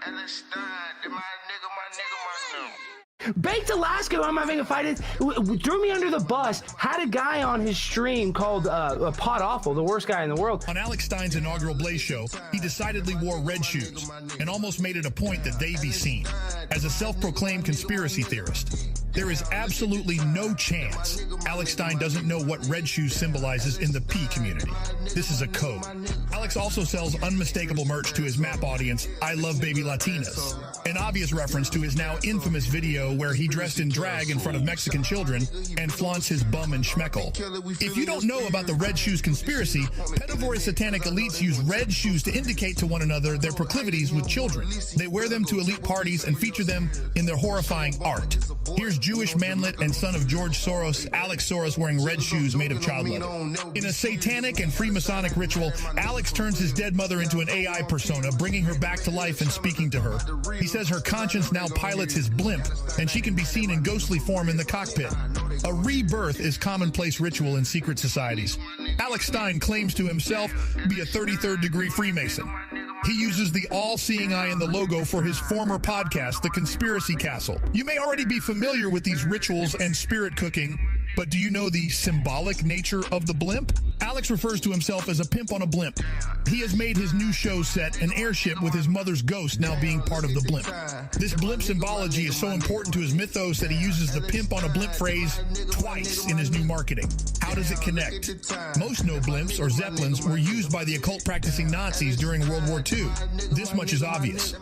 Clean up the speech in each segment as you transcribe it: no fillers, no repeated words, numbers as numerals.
Alex Stein, my nigga. Baked Alaska, who I'm having a fight, threw me under the bus, had a guy on his stream called Pot Awful, the worst guy in the world. On Alex Stein's inaugural Blaze show, he decidedly wore red shoes and almost made it a point that they be seen. As a self-proclaimed conspiracy theorist, there is absolutely no chance Alex Stein doesn't know what red shoes symbolizes in the P community. This is a code. Alex also sells unmistakable merch to his map audience, I Love Baby Latinas, an obvious reference to his now infamous video where he dressed in drag in front of Mexican children and flaunts his bum and schmeckle. If you don't know about the red shoes conspiracy, pedivore satanic elites use red shoes to indicate to one another their proclivities with children. They wear them to elite parties and feature them in their horrifying art. Here's Jewish manlet and son of George Soros, Alex Soros, wearing red shoes made of child leather. In a satanic and Freemasonic ritual, Alex turns his dead mother into an AI persona, bringing her back to life and speaking to her. He says her conscience now pilots his blimp, and she can be seen in ghostly form in the cockpit. A rebirth is commonplace ritual in secret societies. Alex Stein claims to himself be a 33rd degree Freemason. He uses the all-seeing eye in the logo for his former podcast, The Conspiracy Castle. You may already be familiar with these rituals and spirit cooking, but do you know the symbolic nature of the blimp? Alex refers to himself as a pimp on a blimp. He has made his new show set an airship with his mother's ghost now being part of the blimp. This blimp symbology is so important to his mythos that he uses the pimp on a blimp phrase twice in his new marketing. How does it connect? Most know blimps, or zeppelins, were used by the occult practicing Nazis during World War II. This much is obvious.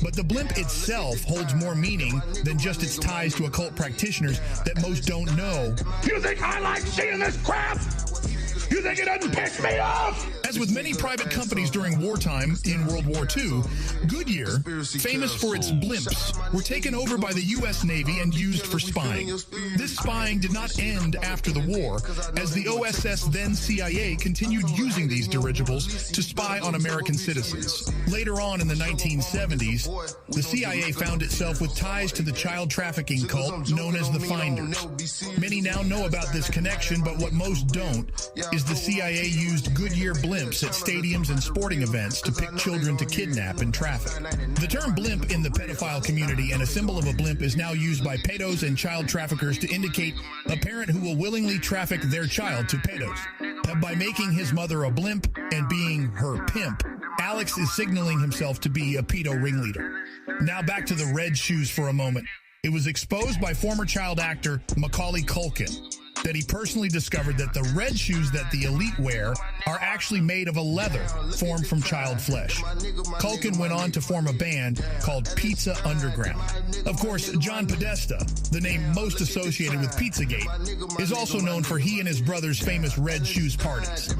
But the blimp itself holds more meaning than just its ties to occult practitioners that most don't know. You think I like seeing this crap? You think it doesn't piss me off? As with many private companies during wartime in World War II, Goodyear, famous for its blimps, were taken over by the U.S. Navy and used for spying. This spying did not end after the war, as the OSS, then CIA, continued using these dirigibles to spy on American citizens. Later on in the 1970s, the CIA found itself with ties to the child trafficking cult known as the Finders. Many now know about this connection, but what most don't is the CIA used Goodyear blimps at stadiums and sporting events to pick children to kidnap and traffic. The term blimp in the pedophile community and a symbol of a blimp is now used by pedos and child traffickers to indicate a parent who will willingly traffic their child to pedos. By making his mother a blimp and being her pimp, Alex is signaling himself to be a pedo ringleader. Now back to the red shoes for a moment. It was exposed by former child actor Macaulay Culkin that he personally discovered that the red shoes that the elite wear are actually made of a leather formed from child flesh. Culkin went on to form a band called Pizza Underground. Of course, John Podesta, the name most associated with Pizzagate, is also known for he and his brother's famous red shoes parties.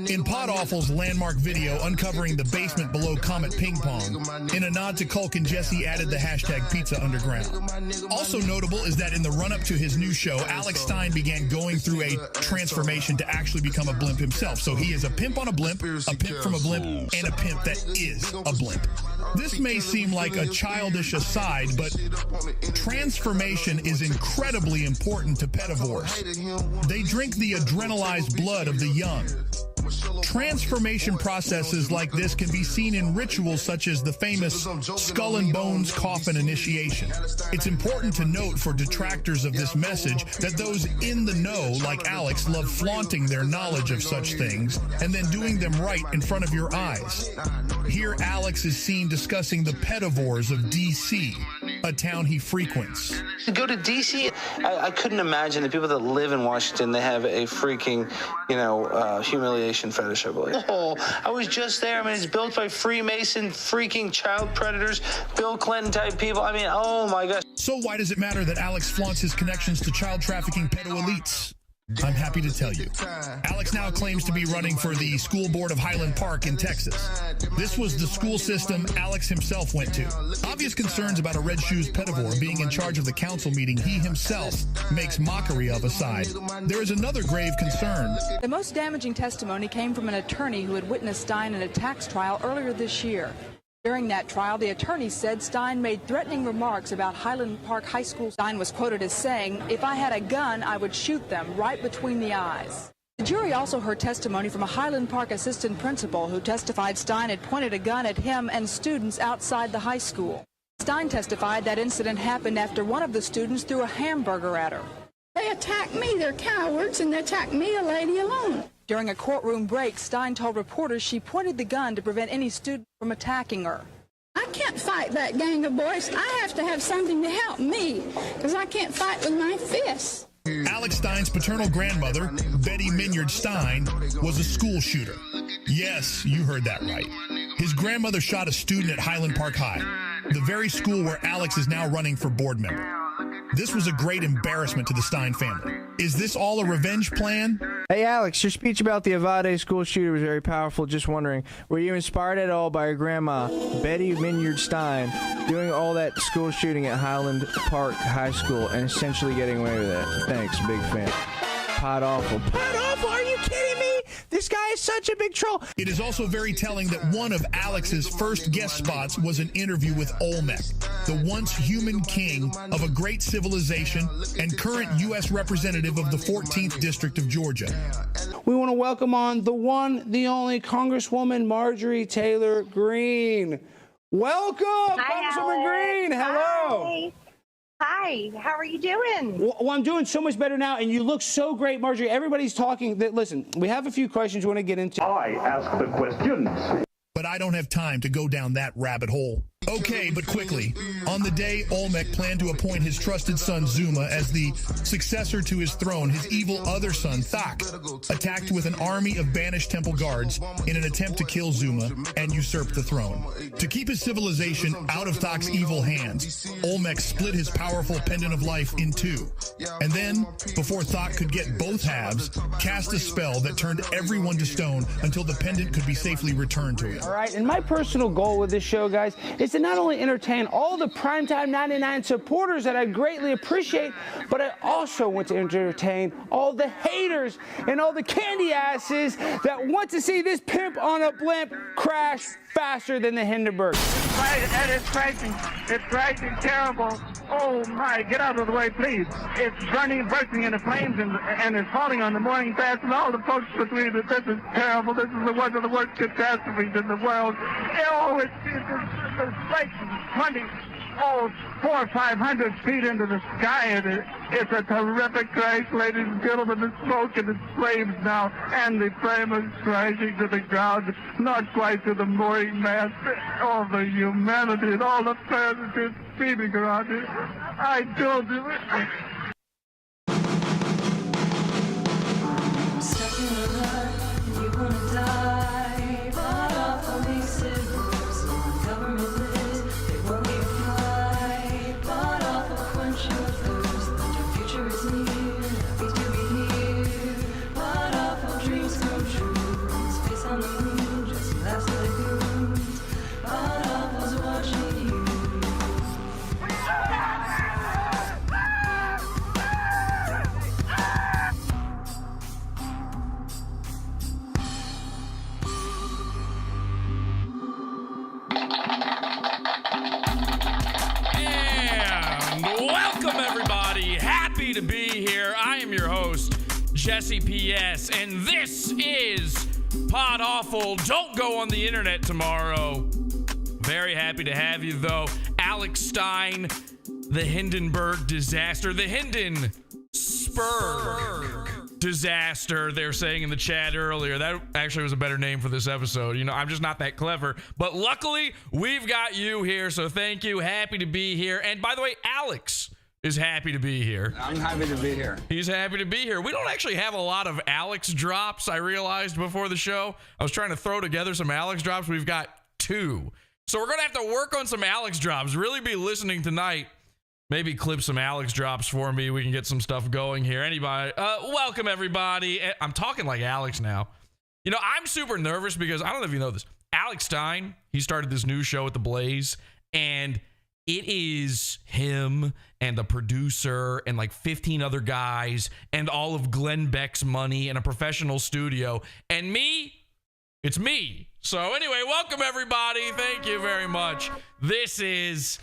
In Pot Awful's landmark video uncovering the basement below Comet Ping Pong, in a nod to Culkin, Jesse added the hashtag Pizza Underground. Also notable is that in the run-up to his new show, Alex Stein began going through a transformation to actually become a blimp himself. So he is a pimp on a blimp, a pimp from a blimp, and a pimp that is a blimp. This may seem like a childish aside, but transformation is incredibly important to pedivores. They drink the adrenalized blood of the young. Transformation processes like this can be seen in rituals such as the famous skull and bones coffin initiation. It's important to note for detractors of this message that those in the know, like Alex, love flaunting their knowledge of such things and then doing them right in front of your eyes. Here, Alex is seen discussing the pedivores of D.C., a town he frequents. To go to D.C., I couldn't imagine the people that live in Washington, they have a freaking, humiliation fetish, I believe. Oh, I was just there. I mean, it's built by Freemason, freaking child predators, Bill Clinton type people. I mean, oh my gosh. So why does it matter that Alex flaunts his connections to child trafficking pedo elites? I'm happy to tell you. Alex now claims to be running for the school board of Highland Park in Texas. This was the school system Alex himself went to. Obvious concerns about a red shoes pedivore being in charge of the council meeting he himself makes mockery of aside. There is another grave concern. The most damaging testimony came from an attorney who had witnessed Stein in a tax trial earlier this year. During that trial, the attorney said Stein made threatening remarks about Highland Park High School. Stein was quoted as saying, "If I had a gun, I would shoot them right between the eyes." The jury also heard testimony from a Highland Park assistant principal who testified Stein had pointed a gun at him and students outside the high school. Stein testified that incident happened after one of the students threw a hamburger at her. They attacked me. They're cowards, and they attacked me, a lady alone. During a courtroom break, Stein told reporters she pointed the gun to prevent any student from attacking her. I can't fight that gang of boys. I have to have something to help me, because I can't fight with my fists. Alex Stein's paternal grandmother, Betty Minyard Stein, was a school shooter. Yes, you heard that right. His grandmother shot a student at Highland Park High, the very school where Alex is now running for board member. This was a great embarrassment to the Stein family. Is this all a revenge plan? Hey, Alex, your speech about the Avade school shooter was very powerful. Just wondering, were you inspired at all by your grandma, Betty Minyard Stein, doing all that school shooting at Highland Park High School and essentially getting away with it? Thanks, big fan. Pot awful. Pot awful? Are you kidding me? This guy is such a big troll. It is also very telling that one of Alex's first guest spots was an interview with Olmec, the once human king of a great civilization and current U.S. representative of the 14th District of Georgia. We want to welcome on the one, the only Congresswoman Marjorie Taylor Greene. Welcome, Hi, Congresswoman Greene. Hello. Hi. Hi, how are you doing? Well, I'm doing so much better now, and you look so great, Marjorie. Everybody's talking. Listen, we have a few questions we want to get into. I ask the questions. But I don't have time to go down that rabbit hole. Okay, but quickly. On the day Olmec planned to appoint his trusted son Zuma as the successor to his throne, his evil other son Thak attacked with an army of banished temple guards in an attempt to kill Zuma and usurp the throne. To keep his civilization out of Thak's evil hands, Olmec split his powerful pendant of life in two. And then, before Thak could get both halves, cast a spell that turned everyone to stone until the pendant could be safely returned to him. All right, and my personal goal with this show, guys, is to not only entertain all the Primetime 99 supporters that I greatly appreciate, but I also want to entertain all the haters and all the candy asses that want to see this pimp on a blimp crash faster than the Hindenburg. And it's crashing. It's crashing terrible. Oh my, get out of the way, please. It's burning, bursting into flames, and it's falling on the morning fast, and all the folks between it. This is terrible. This is one of the worst catastrophes in the world. Oh, it's like 400 or 500 feet into the sky, and it's a terrific crash, ladies and gentlemen. The smoke and the flames now, and the frame is crashing to the ground, not quite to the mooring mast. All the humanity and all the fans are just screaming around it. I told you. Stuck in a rut, you wanna die, but awful makes it worse. Government lit, they won't give fly, but awful quench your thirst. But your future is near, happy to be here, but awful dreams come true. Space on the moon just laughs like goons, but awful's watching you. Welcome, everybody. Happy to be here. I am your host, Jesse P.S., and this is Pod Awful. Don't go on the internet tomorrow. Very happy to have you, though. Alex Stein, the Hindenburg disaster, the Hindenburg disaster, they're saying in the chat earlier. That actually was a better name for this episode. You know, I'm just not that clever. But luckily, we've got you here, so thank you. Happy to be here. And by the way, Alex is happy to be here. I'm happy to be here. He's happy to be here. We don't actually have a lot of Alex drops, I realized before the show. I was trying to throw together some Alex drops. We've got 2. So we're going to have to work on some Alex drops. Really be listening tonight. Maybe clip some Alex drops for me. We can get some stuff going here. Anybody? Welcome, everybody. I'm talking like Alex now. You know, I'm super nervous because I don't know if you know this. Alex Stein, he started this new show at The Blaze, and it is him and the producer and like 15 other guys and all of Glenn Beck's money and a professional studio. And me, it's me. So anyway, welcome, everybody. Thank you very much. This is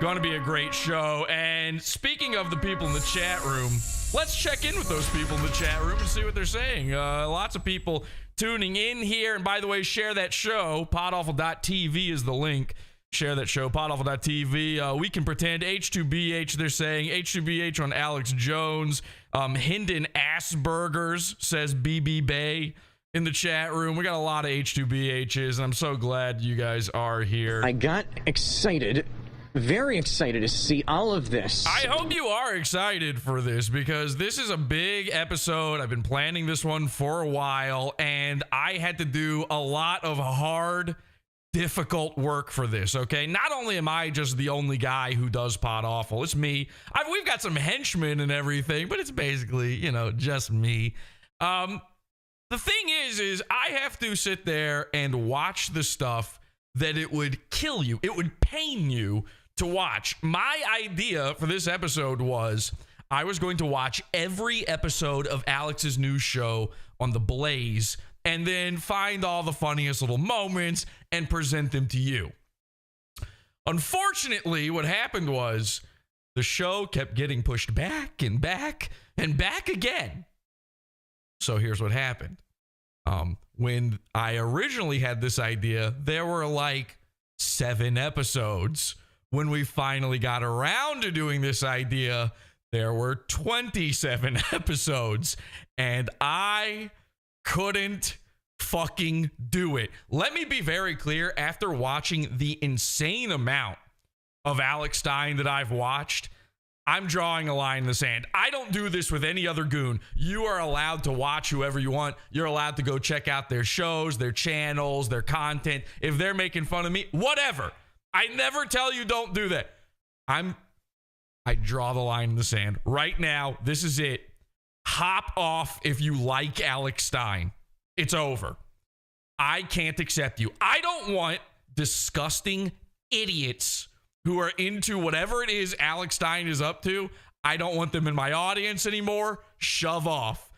going to be a great show. And speaking of the people in the chat room, let's check in with those people in the chat room and see what they're saying. Lots of people tuning in here. And by the way, share that show. Podawful.tv is the link. Share that show, podawful.tv. We can pretend. H2BH, they're saying. H2BH on Alex Jones. Hinden Asperger's says BB Bay in the chat room. We got a lot of H2BHs, and I'm so glad you guys are here. I got excited, very excited to see all of this. I hope you are excited for this, because this is a big episode. I've been planning this one for a while, and I had to do a lot of hard, difficult work for this, okay? Not only am I just the only guy who does Pod Awful, it's me. We've got some henchmen and everything, but it's basically, you know, just me. The thing is I have to sit there and watch the stuff that it would kill you. It would pain you to watch. My idea for this episode was I was going to watch every episode of Alex's new show on The Blaze and then find all the funniest little moments and present them to you. Unfortunately, what happened was the show kept getting pushed back and back and back again. So here's what happened. When I originally had this idea, there were like 7 episodes. When we finally got around to doing this idea, there were 27 episodes, and I couldn't fucking do it. Let me be very clear. After watching the insane amount of Alex Stein that I've watched, I'm drawing a line in the sand. I don't do this with any other goon. You are allowed to watch whoever you want. You're allowed to go check out their shows, their channels, their content. If they're making fun of me, whatever. I never tell you don't do that. I draw the line in the sand. Right now, this is it. Hop off if you like Alex Stein. It's over. I can't accept you. I don't want disgusting idiots who are into whatever it is Alex Stein is up to. I don't want them in my audience anymore. Shove off.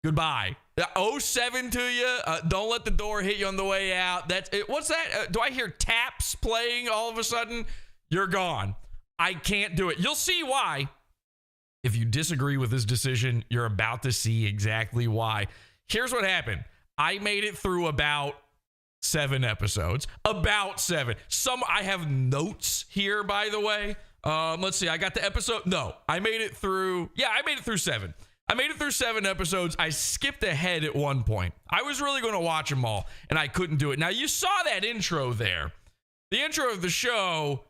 Goodbye. 07 to you. Don't let the door hit you on the way out. That's it. What's that? Do I hear taps playing all of a sudden? You're gone. I can't do it. You'll see why. If you disagree with this decision, you're about to see exactly why. Here's what happened. I made it through about 7 episodes. About 7. I have notes here, by the way. Let's see. I got the episode. No, I made it through. Yeah, I made it through 7. I made it through 7 episodes. I skipped ahead at one point. I was really going to watch them all, and I couldn't do it. Now, you saw that intro there. The intro of the show,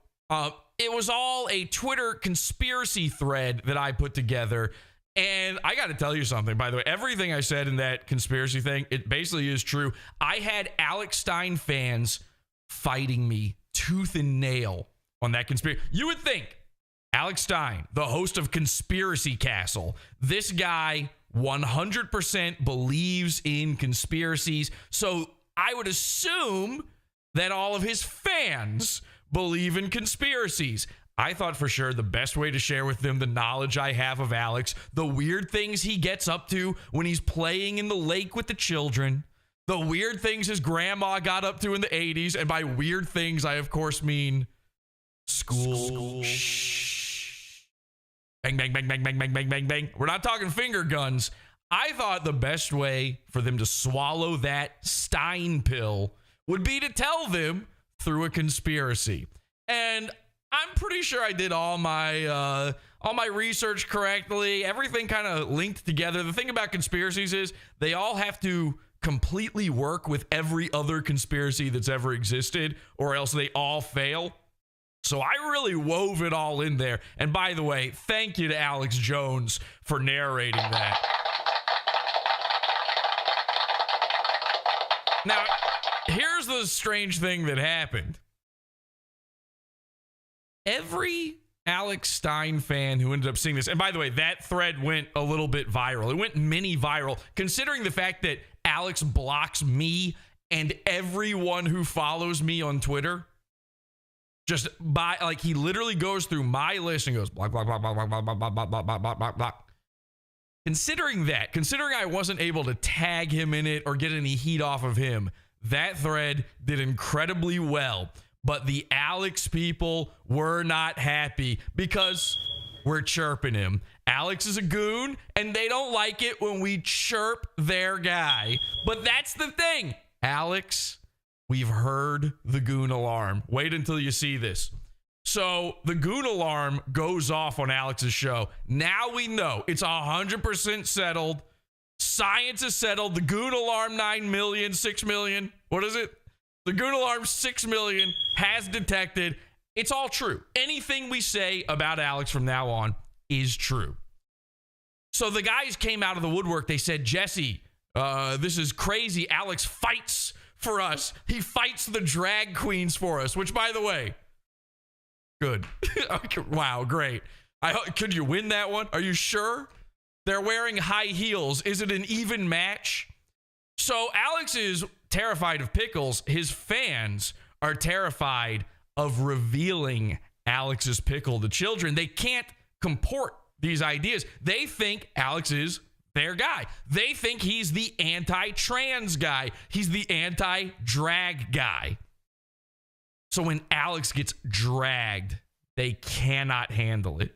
it was all a Twitter conspiracy thread that I put together. And I got to tell you something, by the way. Everything I said in that conspiracy thing, it basically is true. I had Alex Stein fans fighting me tooth and nail on that conspiracy. You would think Alex Stein, the host of Conspiracy Castle, this guy 100% believes in conspiracies. So I would assume that all of his fans believe in conspiracies. I thought for sure the best way to share with them the knowledge I have of Alex, the weird things he gets up to when he's playing in the lake with the children, the weird things his grandma got up to in the 80s, and by weird things, I of course mean school. Shh. Bang, bang, bang, bang, bang, bang, bang, bang, bang. We're not talking finger guns. I thought the best way for them to swallow that Stein pill would be to tell them through a conspiracy. And I'm pretty sure I did all my research correctly. Everything kind of linked together. The thing about conspiracies is they all have to completely work with every other conspiracy that's ever existed, or else they all fail. So I really wove it all in there. And by the way, thank you to Alex Jones for narrating that. Now, here's the strange thing that happened. Every Alex Stein fan who ended up seeing this, and by the way, that thread went a little bit viral. It went mini viral, considering the fact that Alex blocks me and everyone who follows me on Twitter. Just by, like, he literally goes through my list and goes block, block, block, block, block, block, block, block, block, block, block, block, block. Considering I wasn't able to tag him in it or get any heat off of him, that thread did incredibly well. But the Alex people were not happy because we're chirping him. Alex is a goon, and they don't like it when we chirp their guy. But that's the thing. Alex, we've heard the goon alarm. Wait until you see this. So the goon alarm goes off on Alex's show. Now we know it's 100% settled. Science is settled. The goon alarm 9 million, 6 million. What is it? The goon alarm 6 million has detected. It's all true. Anything we say about Alex from now on is true. So the guys came out of the woodwork. They said, Jesse, this is crazy. Alex fights for us. He fights the drag queens for us, which, by the way, good. Wow, great. Could you win that one? Are you sure? They're wearing high heels. Is it an even match? So Alex is terrified of pickles. His fans are terrified of revealing Alex's pickle to children. They can't comport these ideas. They think Alex is their guy. They think he's the anti-trans guy. He's the anti-drag guy. So when Alex gets dragged, they cannot handle it.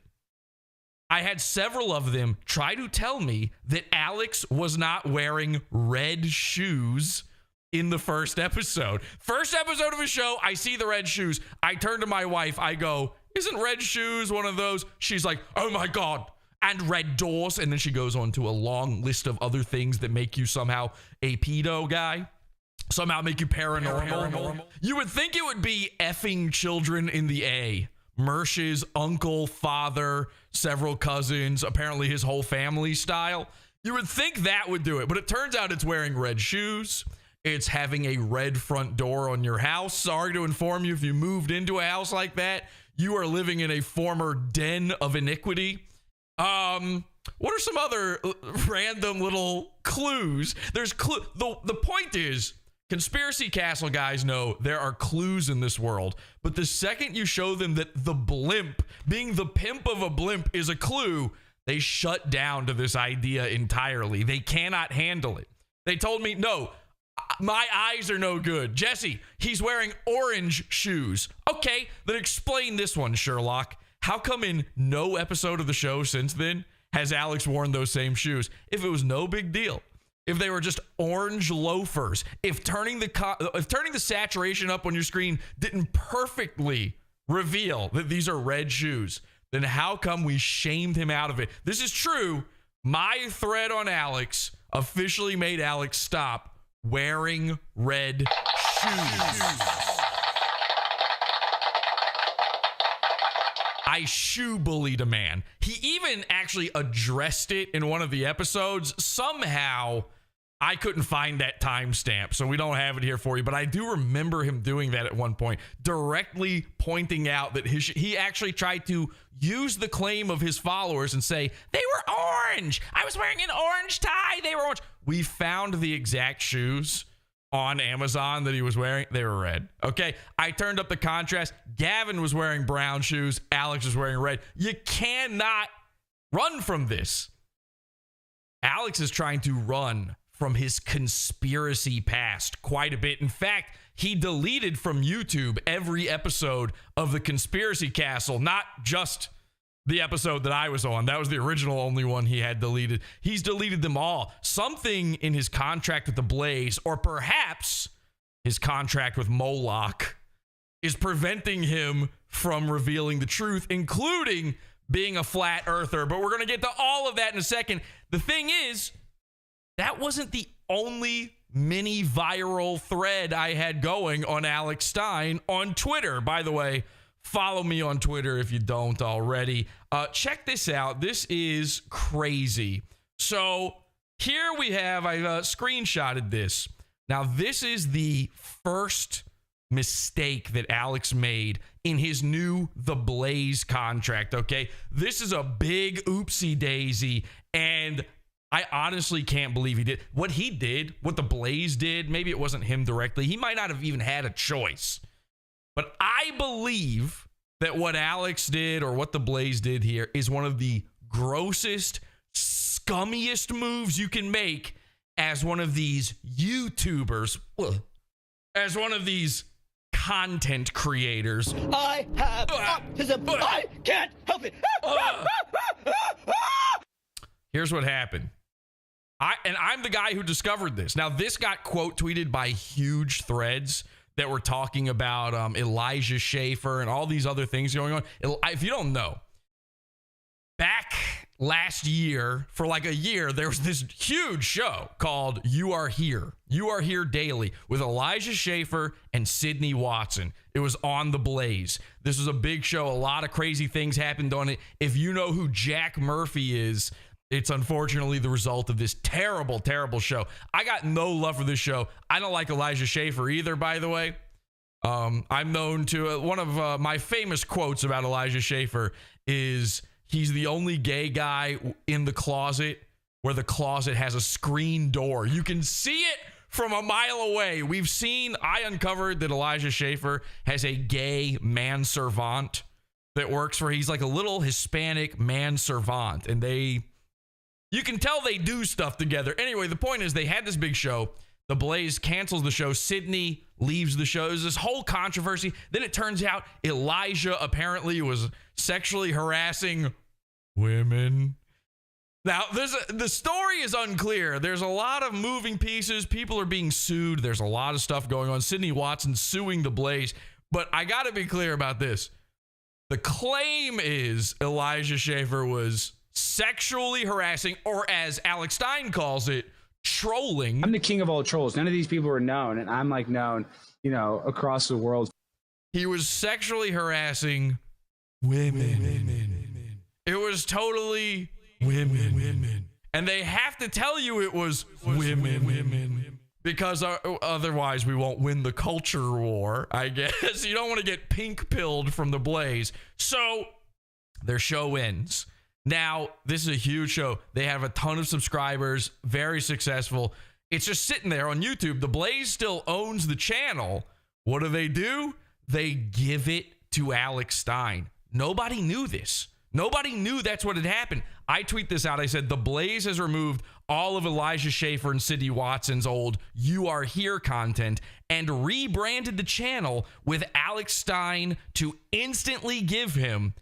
I had several of them try to tell me that Alex was not wearing red shoes in the first episode. First episode of a show, I see the red shoes. I turn to my wife. I go, isn't red shoes one of those? She's like, oh my God. And red doors. And then she goes on to a long list of other things that make you somehow a pedo guy. Somehow make you paranormal. You would think it would be effing children in the A. Mersh's uncle, father, several cousins, apparently his whole family style. You would think that would do it, but it turns out it's wearing red shoes. It's having a red front door on your house. Sorry to inform you, if you moved into a house like that, you are living in a former den of iniquity. What are some other random little clues? There's the point is, Conspiracy Castle guys know there are clues in this world, but the second you show them that the blimp, being the pimp of a blimp, is a clue, they shut down to this idea entirely. They cannot handle it. They told me, no, my eyes are no good. Jesse, he's wearing orange shoes. Okay, then explain this one, Sherlock. How come in no episode of the show since then has Alex worn those same shoes? If it was no big deal. If they were just orange loafers, if turning the saturation up on your screen didn't perfectly reveal that these are red shoes, then how come we shamed him out of it? This is true. My thread on Alex officially made Alex stop wearing red shoes. I shoe bullied a man. He even actually addressed it in one of the episodes. Somehow, I couldn't find that timestamp, so we don't have it here for you. But I do remember him doing that at one point, directly pointing out that he actually tried to use the claim of his followers and say, they were orange. I was wearing an orange tie. They were orange. We found the exact shoes on Amazon that he was wearing. They were red. Okay, I turned up the contrast. Gavin was wearing brown shoes. Alex was wearing red. You cannot run from this. Alex is trying to run from his conspiracy past quite a bit. In fact, he deleted from YouTube every episode of the Conspiracy Castle, not just the episode that I was on. That was the original only one he had deleted. He's deleted them all. Something in his contract with the Blaze, or perhaps his contract with Moloch, is preventing him from revealing the truth, including being a flat earther. But we're going to get to all of that in a second. The thing is, that wasn't the only mini viral thread I had going on Alex Stein on Twitter. By the way, follow me on Twitter if you don't already. Check this out. This is crazy. So here we have, I screenshotted this. Now, this is the first mistake that Alex made in his new The Blaze contract, okay? This is a big oopsie daisy, and I honestly can't believe he did. What he did, what The Blaze did, maybe it wasn't him directly. He might not have even had a choice. But I believe that what Alex did, or what The Blaze did here, is one of the grossest, scummiest moves you can make as one of these YouTubers, as one of these content creators. I have autism. I can't help it. Here's what happened. I'm the guy who discovered this. Now, this got quote tweeted by huge threads that were talking about Elijah Schaffer and all these other things going on. If you don't know, back last year, for like a year, there was this huge show called You Are Here. You Are Here Daily with Elijah Schaffer and Sydney Watson. It was on the Blaze. This was a big show. A lot of crazy things happened on it. If you know who Jack Murphy is, it's unfortunately the result of this terrible, terrible show. I got no love for this show. I don't like Elijah Schaffer either, by the way. I'm known to, one of my famous quotes about Elijah Schaffer is he's the only gay guy in the closet where the closet has a screen door. You can see it from a mile away. I uncovered that Elijah Schaffer has a gay manservant that works for, he's like a little Hispanic manservant, and you can tell they do stuff together. Anyway, the point is they had this big show. The Blaze cancels the show. Sydney leaves the show. There's this whole controversy. Then it turns out Elijah apparently was sexually harassing women. Now, the story is unclear. There's a lot of moving pieces. People are being sued. There's a lot of stuff going on. Sydney Watson suing the Blaze. But I got to be clear about this. The claim is Elijah Schaffer was sexually harassing, or as Alex Stein calls it, trolling. I'm the king of all trolls. None of these people are known, and I'm like known, across the world. He was sexually harassing women. It was totally women. And they have to tell you it was women. Because otherwise we won't win the culture war, I guess. You don't want to get pink-pilled from the Blaze. So their show ends. Now, this is a huge show. They have a ton of subscribers, very successful. It's just sitting there on YouTube. The Blaze still owns the channel. What do? They give it to Alex Stein. Nobody knew this. Nobody knew that's what had happened. I tweet this out. I said, the Blaze has removed all of Elijah Schaffer and Sydney Watson's old You Are Here content and rebranded the channel with Alex Stein to instantly give a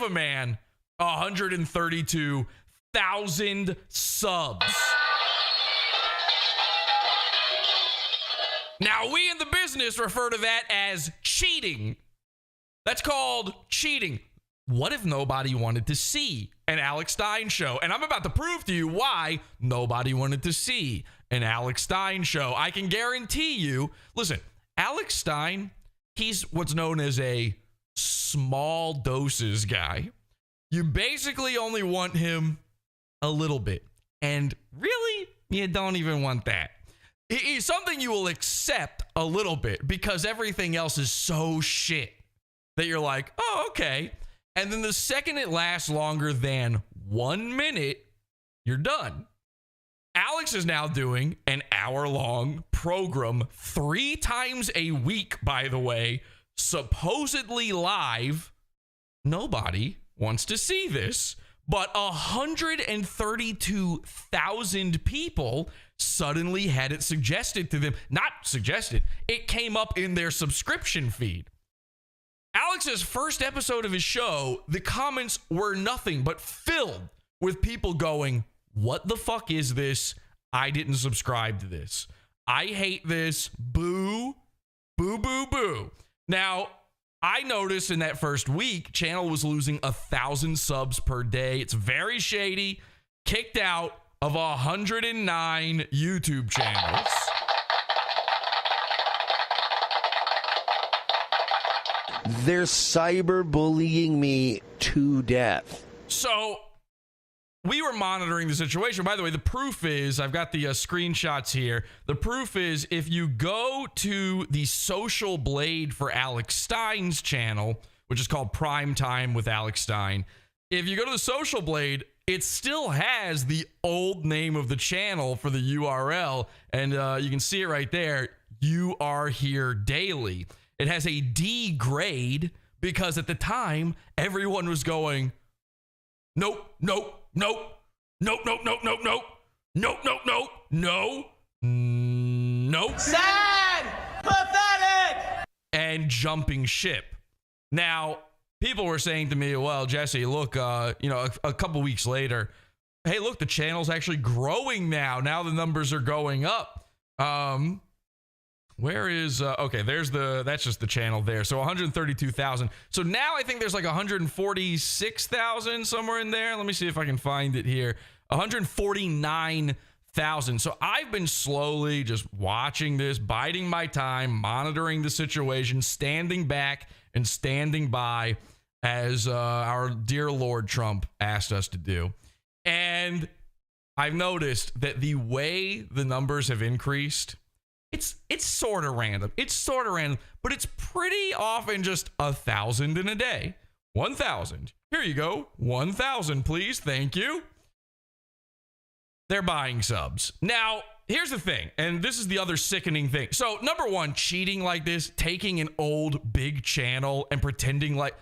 man 132,000 subs. Now, we in the business refer to that as cheating. That's called cheating. What if nobody wanted to see an Alex Stein show? And I'm about to prove to you why nobody wanted to see an Alex Stein show. I can guarantee you, listen, Alex Stein, he's what's known as a small doses guy. You basically only want him a little bit. And really, you don't even want that. It's something you will accept a little bit because everything else is so shit that you're like, oh, okay. And then the second it lasts longer than 1 minute, you're done. Alex is now doing an hour-long program 3 times a week, by the way, supposedly live. Nobody wants to see this, but 132,000 people suddenly had it suggested to them. Not suggested, it came up in their subscription feed. Alex's first episode of his show, the comments were nothing but filled with people going, what the fuck is this? I didn't subscribe to this. I hate this. Boo, boo, boo, boo. Now, I noticed in that first week, channel was losing 1,000 subs per day. It's very shady. Kicked out of 109 YouTube channels. They're cyberbullying me to death. So we were monitoring the situation. By the way, the proof is, I've got the screenshots here. The proof is if you go to the social blade for Alex Stein's channel, which is called Prime Time with Alex Stein. If you go to the social blade, it still has the old name of the channel for the URL. And you can see it right there. You Are Here Daily. It has a D grade because at the time, everyone was going, nope, nope, nope, nope, nope, nope, nope, nope, nope, nope, nope, no, nope. Sad! Pathetic! and jumping ship. Now, people were saying to me, well, Jesse, look, a couple weeks later, hey, look, the channel's actually growing now. Now the numbers are going up. Where is, okay, that's just the channel there. So 132,000. So now I think there's like 146,000 somewhere in there. Let me see if I can find it here. 149,000. So I've been slowly just watching this, biding my time, monitoring the situation, standing back and standing by as our dear Lord Trump asked us to do. And I've noticed that the way the numbers have increased, it's sort of random. It's sort of random, but it's pretty often just 1,000 in a day. 1,000. Here you go. 1,000, please. Thank you. They're buying subs. Now, here's the thing, and this is the other sickening thing. So, number one, cheating like this, taking an old big channel and pretending like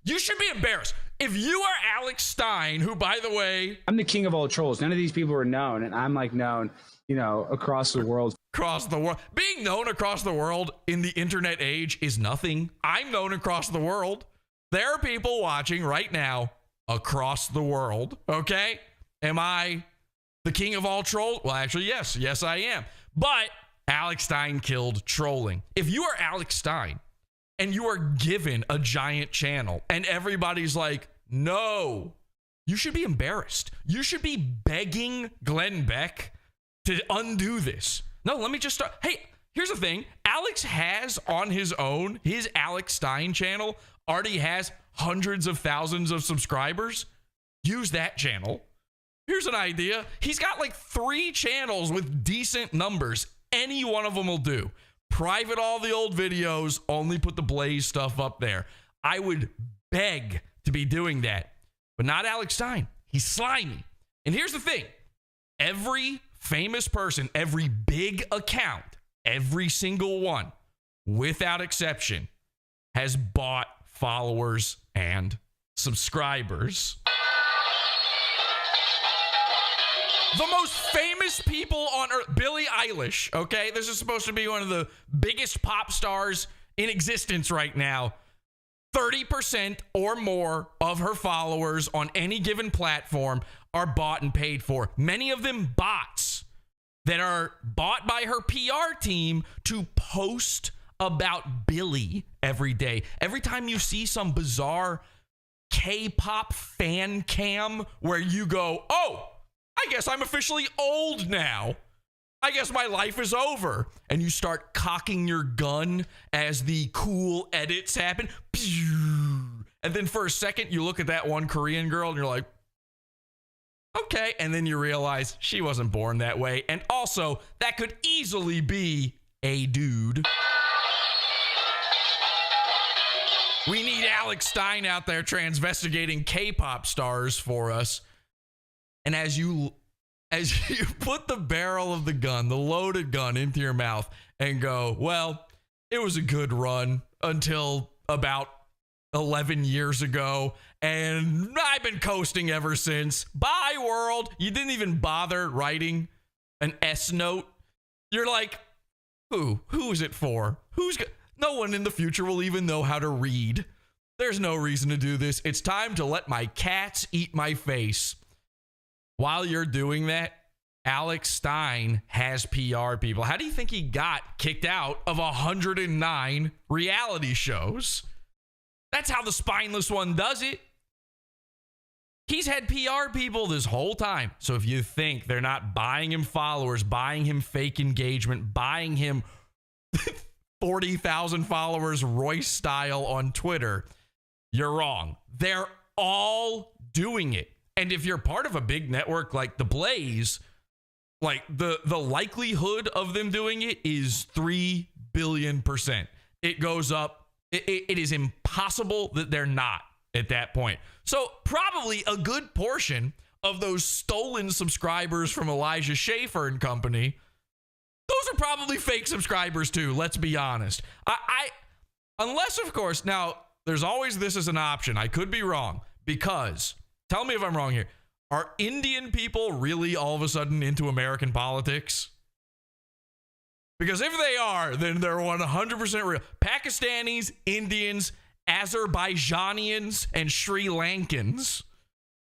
you should be embarrassed. If you are Alex Stein, who, by the way, I'm the king of all trolls. None of these people are known, and I'm like known, across the world. Across the world. Being known across the world in the internet age is nothing. I'm known across the world. There are people watching right now across the world. Okay? Am I the king of all trolls? Well, actually, yes. Yes, I am. But Alex Stein killed trolling. If you are Alex Stein and you are given a giant channel and everybody's like, no, you should be embarrassed. You should be begging Glenn Beck to undo this. No, let me just start. Hey, here's the thing. Alex has on his own, his Alex Stein channel already has hundreds of thousands of subscribers. Use that channel. Here's an idea. He's got like 3 channels with decent numbers. Any one of them will do. Private all the old videos, only put the Blaze stuff up there. I would beg to be doing that, but not Alex Stein. He's slimy. And here's the thing. Every famous person, every big account, every single one, without exception, has bought followers and subscribers. The most famous people on earth, Billie Eilish, okay? This is supposed to be one of the biggest pop stars in existence right now. 30% or more of her followers on any given platform are bought and paid for. Many of them bots that are bought by her PR team to post about Billie every day. Every time you see some bizarre K-pop fan cam where you go, oh, I guess I'm officially old now. I guess my life is over. And you start cocking your gun as the cool edits happen. And then for a second, you look at that one Korean girl and you're like, okay. And then you realize she wasn't born that way. And also, that could easily be a dude. We need Alex Stein out there transvestigating K-pop stars for us. And as you put the barrel of the gun, the loaded gun, into your mouth and go, well, it was a good run until about 11 years ago, and I've been coasting ever since. Bye, world. You didn't even bother writing an S note. You're like, who is it for? No one in the future will even know how to read. There's no reason to do this. It's time to let my cats eat my face. While you're doing that, Alex Stein has PR people. How do you think he got kicked out of 109 reality shows? That's how the spineless one does it. He's had PR people this whole time. So if you think they're not buying him followers, buying him fake engagement, buying him 40,000 followers Royce style on Twitter, you're wrong. They're all doing it. And if you're part of a big network like The Blaze, like the likelihood of them doing it is 3 billion%. It goes up. It is impossible that they're not at that point. So probably a good portion of those stolen subscribers from Elijah Schaffer and company, those are probably fake subscribers too. Let's be honest. Unless, of course, now there's always this as an option. I could be wrong because... Tell me if I'm wrong here. Are Indian people really all of a sudden into American politics? Because if they are, then they're 100% real. Pakistanis, Indians, Azerbaijanians, and Sri Lankans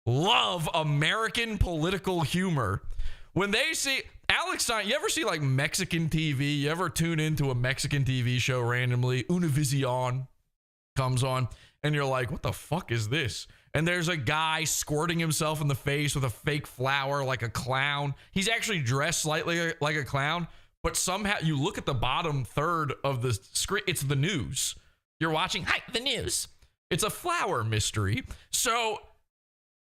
love American political humor. When they see Alex Stein, you ever see like Mexican TV? You ever tune into a Mexican TV show randomly? Univision comes on, and you're like, what the fuck is this? And there's a guy squirting himself in the face with a fake flower like a clown. He's actually dressed slightly like a clown, but somehow you look at the bottom third of the screen, it's the news. You're watching, hi, the news. It's a flower mystery. So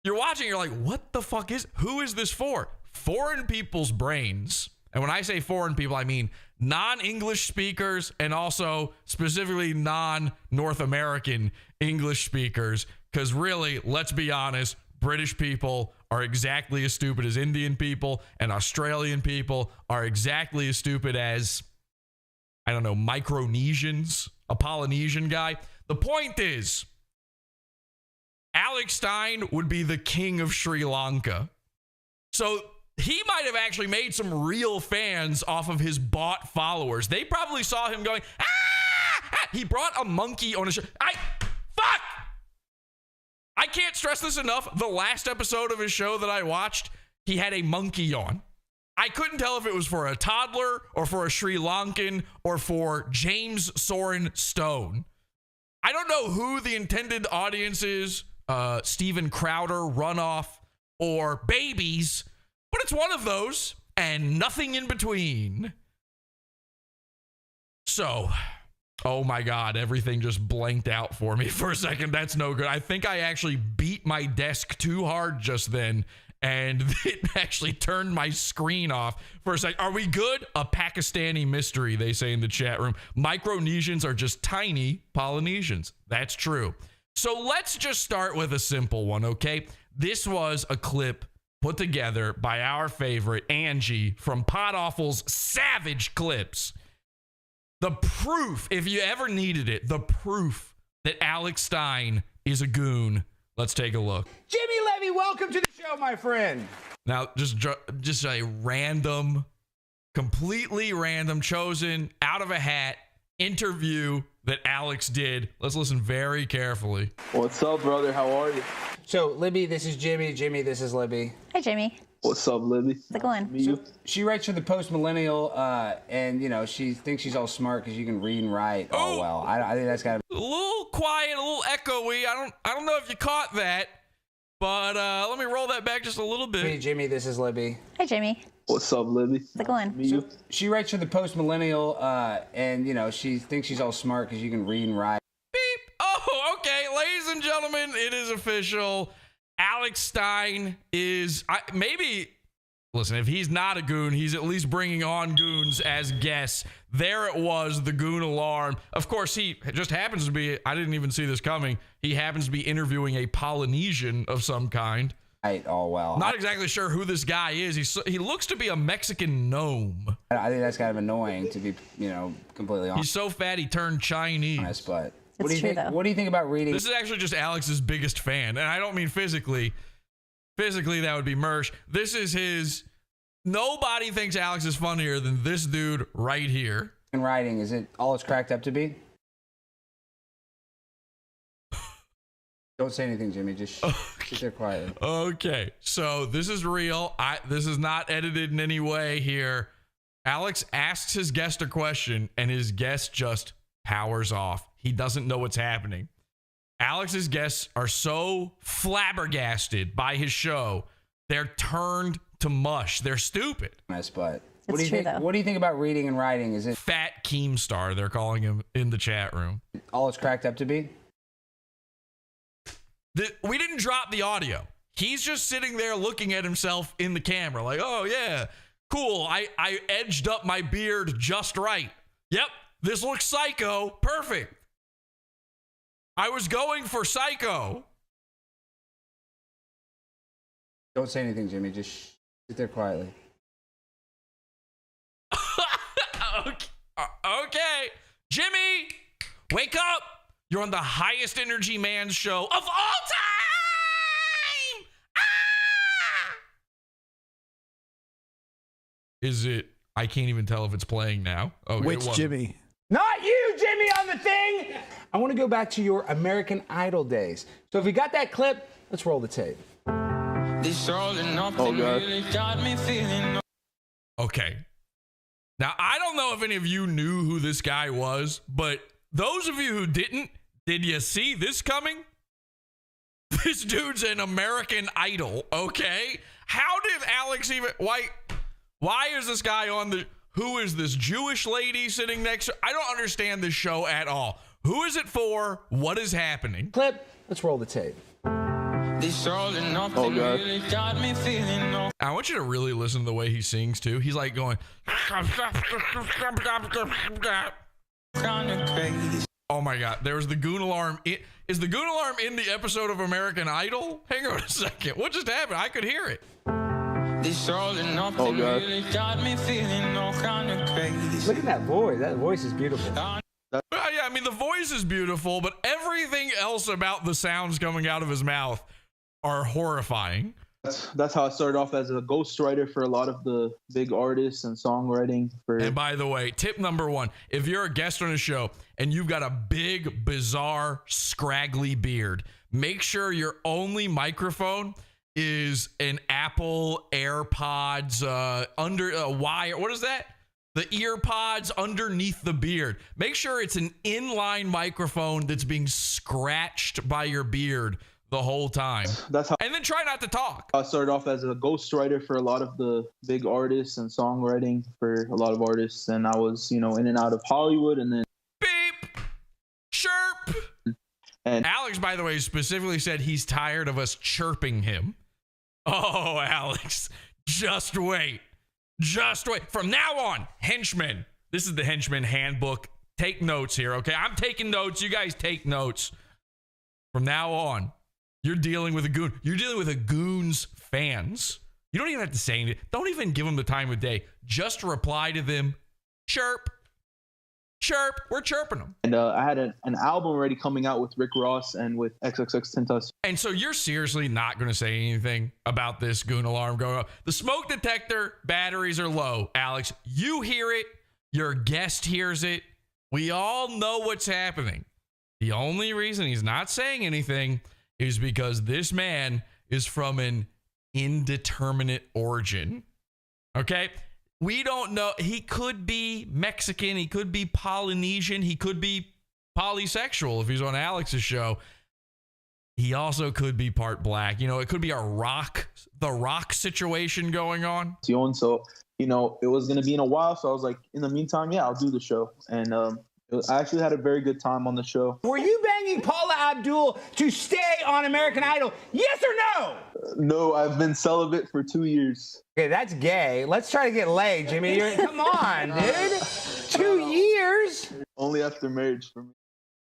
you're watching, you're like, what the fuck who is this for? Foreign people's brains. And when I say foreign people, I mean non-English speakers and also specifically non-North American English speakers. Because really, let's be honest, British people are exactly as stupid as Indian people, and Australian people are exactly as stupid as, I don't know, Micronesians, a Polynesian guy. The point is, Alex Stein would be the king of Sri Lanka. So he might have actually made some real fans off of his bought followers. They probably saw him going, ah! He brought a monkey on his show. Fuck! I can't stress this enough. The last episode of his show that I watched, he had a monkey on. I couldn't tell if it was for a toddler or for a Sri Lankan or for James Soren Stone. I don't know who the intended audience is, Steven Crowder, Runoff, or Babies, but it's one of those and nothing in between. So, oh my God, everything just blanked out for me for a second. That's no good. I think I actually beat my desk too hard just then, and it actually turned my screen off for a second. Are we good? A Pakistani mystery, they say in the chat room. Micronesians are just tiny Polynesians. That's true. So let's just start with a simple one, okay? This was a clip put together by our favorite Angie from Pod Awful's Savage Clips. The proof, if you ever needed it, the proof that Alex Stein is a goon. Let's take a look. Jimmy Levy, welcome to the show, my friend. Now, just a random, completely random, chosen out of a hat interview that Alex did. Let's listen very carefully. What's up, brother? How are you? So, Libby, this is Jimmy. Jimmy, this is Libby. Hi, Jimmy. What's up, Libby? How's it going? So, she writes for the Post Millennial, and you know she thinks she's all smart because you can read and write all well. I think that's got to be a little quiet, a little echoey. I don't know if you caught that, but let me roll that back just a little bit. Hey, Jimmy, this is Libby. Hi, Jimmy. What's up, Libby? How's it going? So, she writes for the Post Millennial, and you know she thinks she's all smart because you can read and write. Beep. Oh, okay, ladies and gentlemen, it is official. Alex Stein is maybe. Listen, if he's not a goon, he's at least bringing on goons as guests. There it was, the goon alarm. Of course, he just happens to be, I didn't even see this coming, he happens to be interviewing a Polynesian of some kind. Right, all well. Not exactly sure who this guy is. He looks to be a Mexican gnome. I think that's kind of annoying, to be, you know, completely honest. He's so fat he turned Chinese. But what do you think? What do you think about reading? This is actually just Alex's biggest fan, and I don't mean physically. Physically, that would be Mersh. This is his. Nobody thinks Alex is funnier than this dude right here. In writing, is it all it's cracked up to be? Don't say anything, Jimmy. Just sit there quietly. Okay, so this is real. This is not edited in any way here. Alex asks his guest a question, and his guest just powers off. He doesn't know what's happening. Alex's guests are so flabbergasted by his show, they're turned to mush. They're stupid. But what do you think? Though. What do you think about reading and writing? Is it Fat Keemstar? They're calling him in the chat room. All it's cracked up to be? We didn't drop the audio. He's just sitting there looking at himself in the camera like, oh yeah, cool. I edged up my beard just right. Yep, this looks psycho. Perfect. I was going for psycho. Don't say anything, Jimmy. Just sit there quietly. Okay. Jimmy, wake up. You're on the highest energy man's show of all time. Ah! Is it? I can't even tell if it's playing now. Okay, Which Jimmy? Not you, Jimmy, on the thing. I want to go back to your American Idol days. So if you got that clip, let's roll the tape. Okay. Now, I don't know if any of you knew who this guy was, but those of you who didn't, did you see this coming? This dude's an American Idol, okay? How did Alex even... Why is this guy on the... Who is this Jewish lady sitting next to... I don't understand this show at all. Who is it for? What is happening? Clip. Let's roll the tape. Oh, God. I want you to really listen to the way he sings, too. He's like going... Oh, my God. There's the goon alarm. Is the goon alarm in the episode of American Idol? Hang on a second. What just happened? I could hear it. Oh, God. Look at that voice. That voice is beautiful. Yeah, I mean, the voice is beautiful, but everything else about the sounds coming out of his mouth are horrifying. That's how I started off as a ghostwriter for a lot of the big artists and songwriting. And by the way, tip number one, if you're a guest on a show and you've got a big, bizarre, scraggly beard, make sure your only microphone is an Apple AirPods under a wire. What is that? The ear pods underneath the beard. Make sure it's an inline microphone that's being scratched by your beard the whole time. And then try not to talk. I started off as a ghostwriter for a lot of the big artists and songwriting for a lot of artists. And I was, in and out of Hollywood and then... Beep! Chirp! And Alex, by the way, specifically said he's tired of us chirping him. Oh, Alex, just wait. Just wait. From now on, henchmen. This is the henchman handbook. Take notes here, okay? I'm taking notes. You guys take notes. From now on, you're dealing with a goon. You're dealing with a goon's fans. You don't even have to say anything. Don't even give them the time of day. Just reply to them. Chirp. Chirp. We're chirping them. And I had an album already coming out with Rick Ross and with XXXTentacion. And so you're seriously not going to say anything about this goon alarm going off. The smoke detector batteries are low, Alex. You hear it. Your guest hears it. We all know what's happening. The only reason he's not saying anything is because this man is from an indeterminate origin. Okay? We don't know. He could be Mexican. He could be Polynesian. He could be polysexual if he's on Alex's show. He also could be part black. It could be the rock situation going on. So, it was going to be in a while. So I was like, in the meantime, yeah, I'll do the show. And I actually had a very good time on the show. Were you banging Paula Abdul to stay on American Idol? Yes or no? No, I've been celibate for 2 years. Okay, that's gay. Let's try to get laid, Jimmy. Come on, dude. 2 years? Only after marriage for me.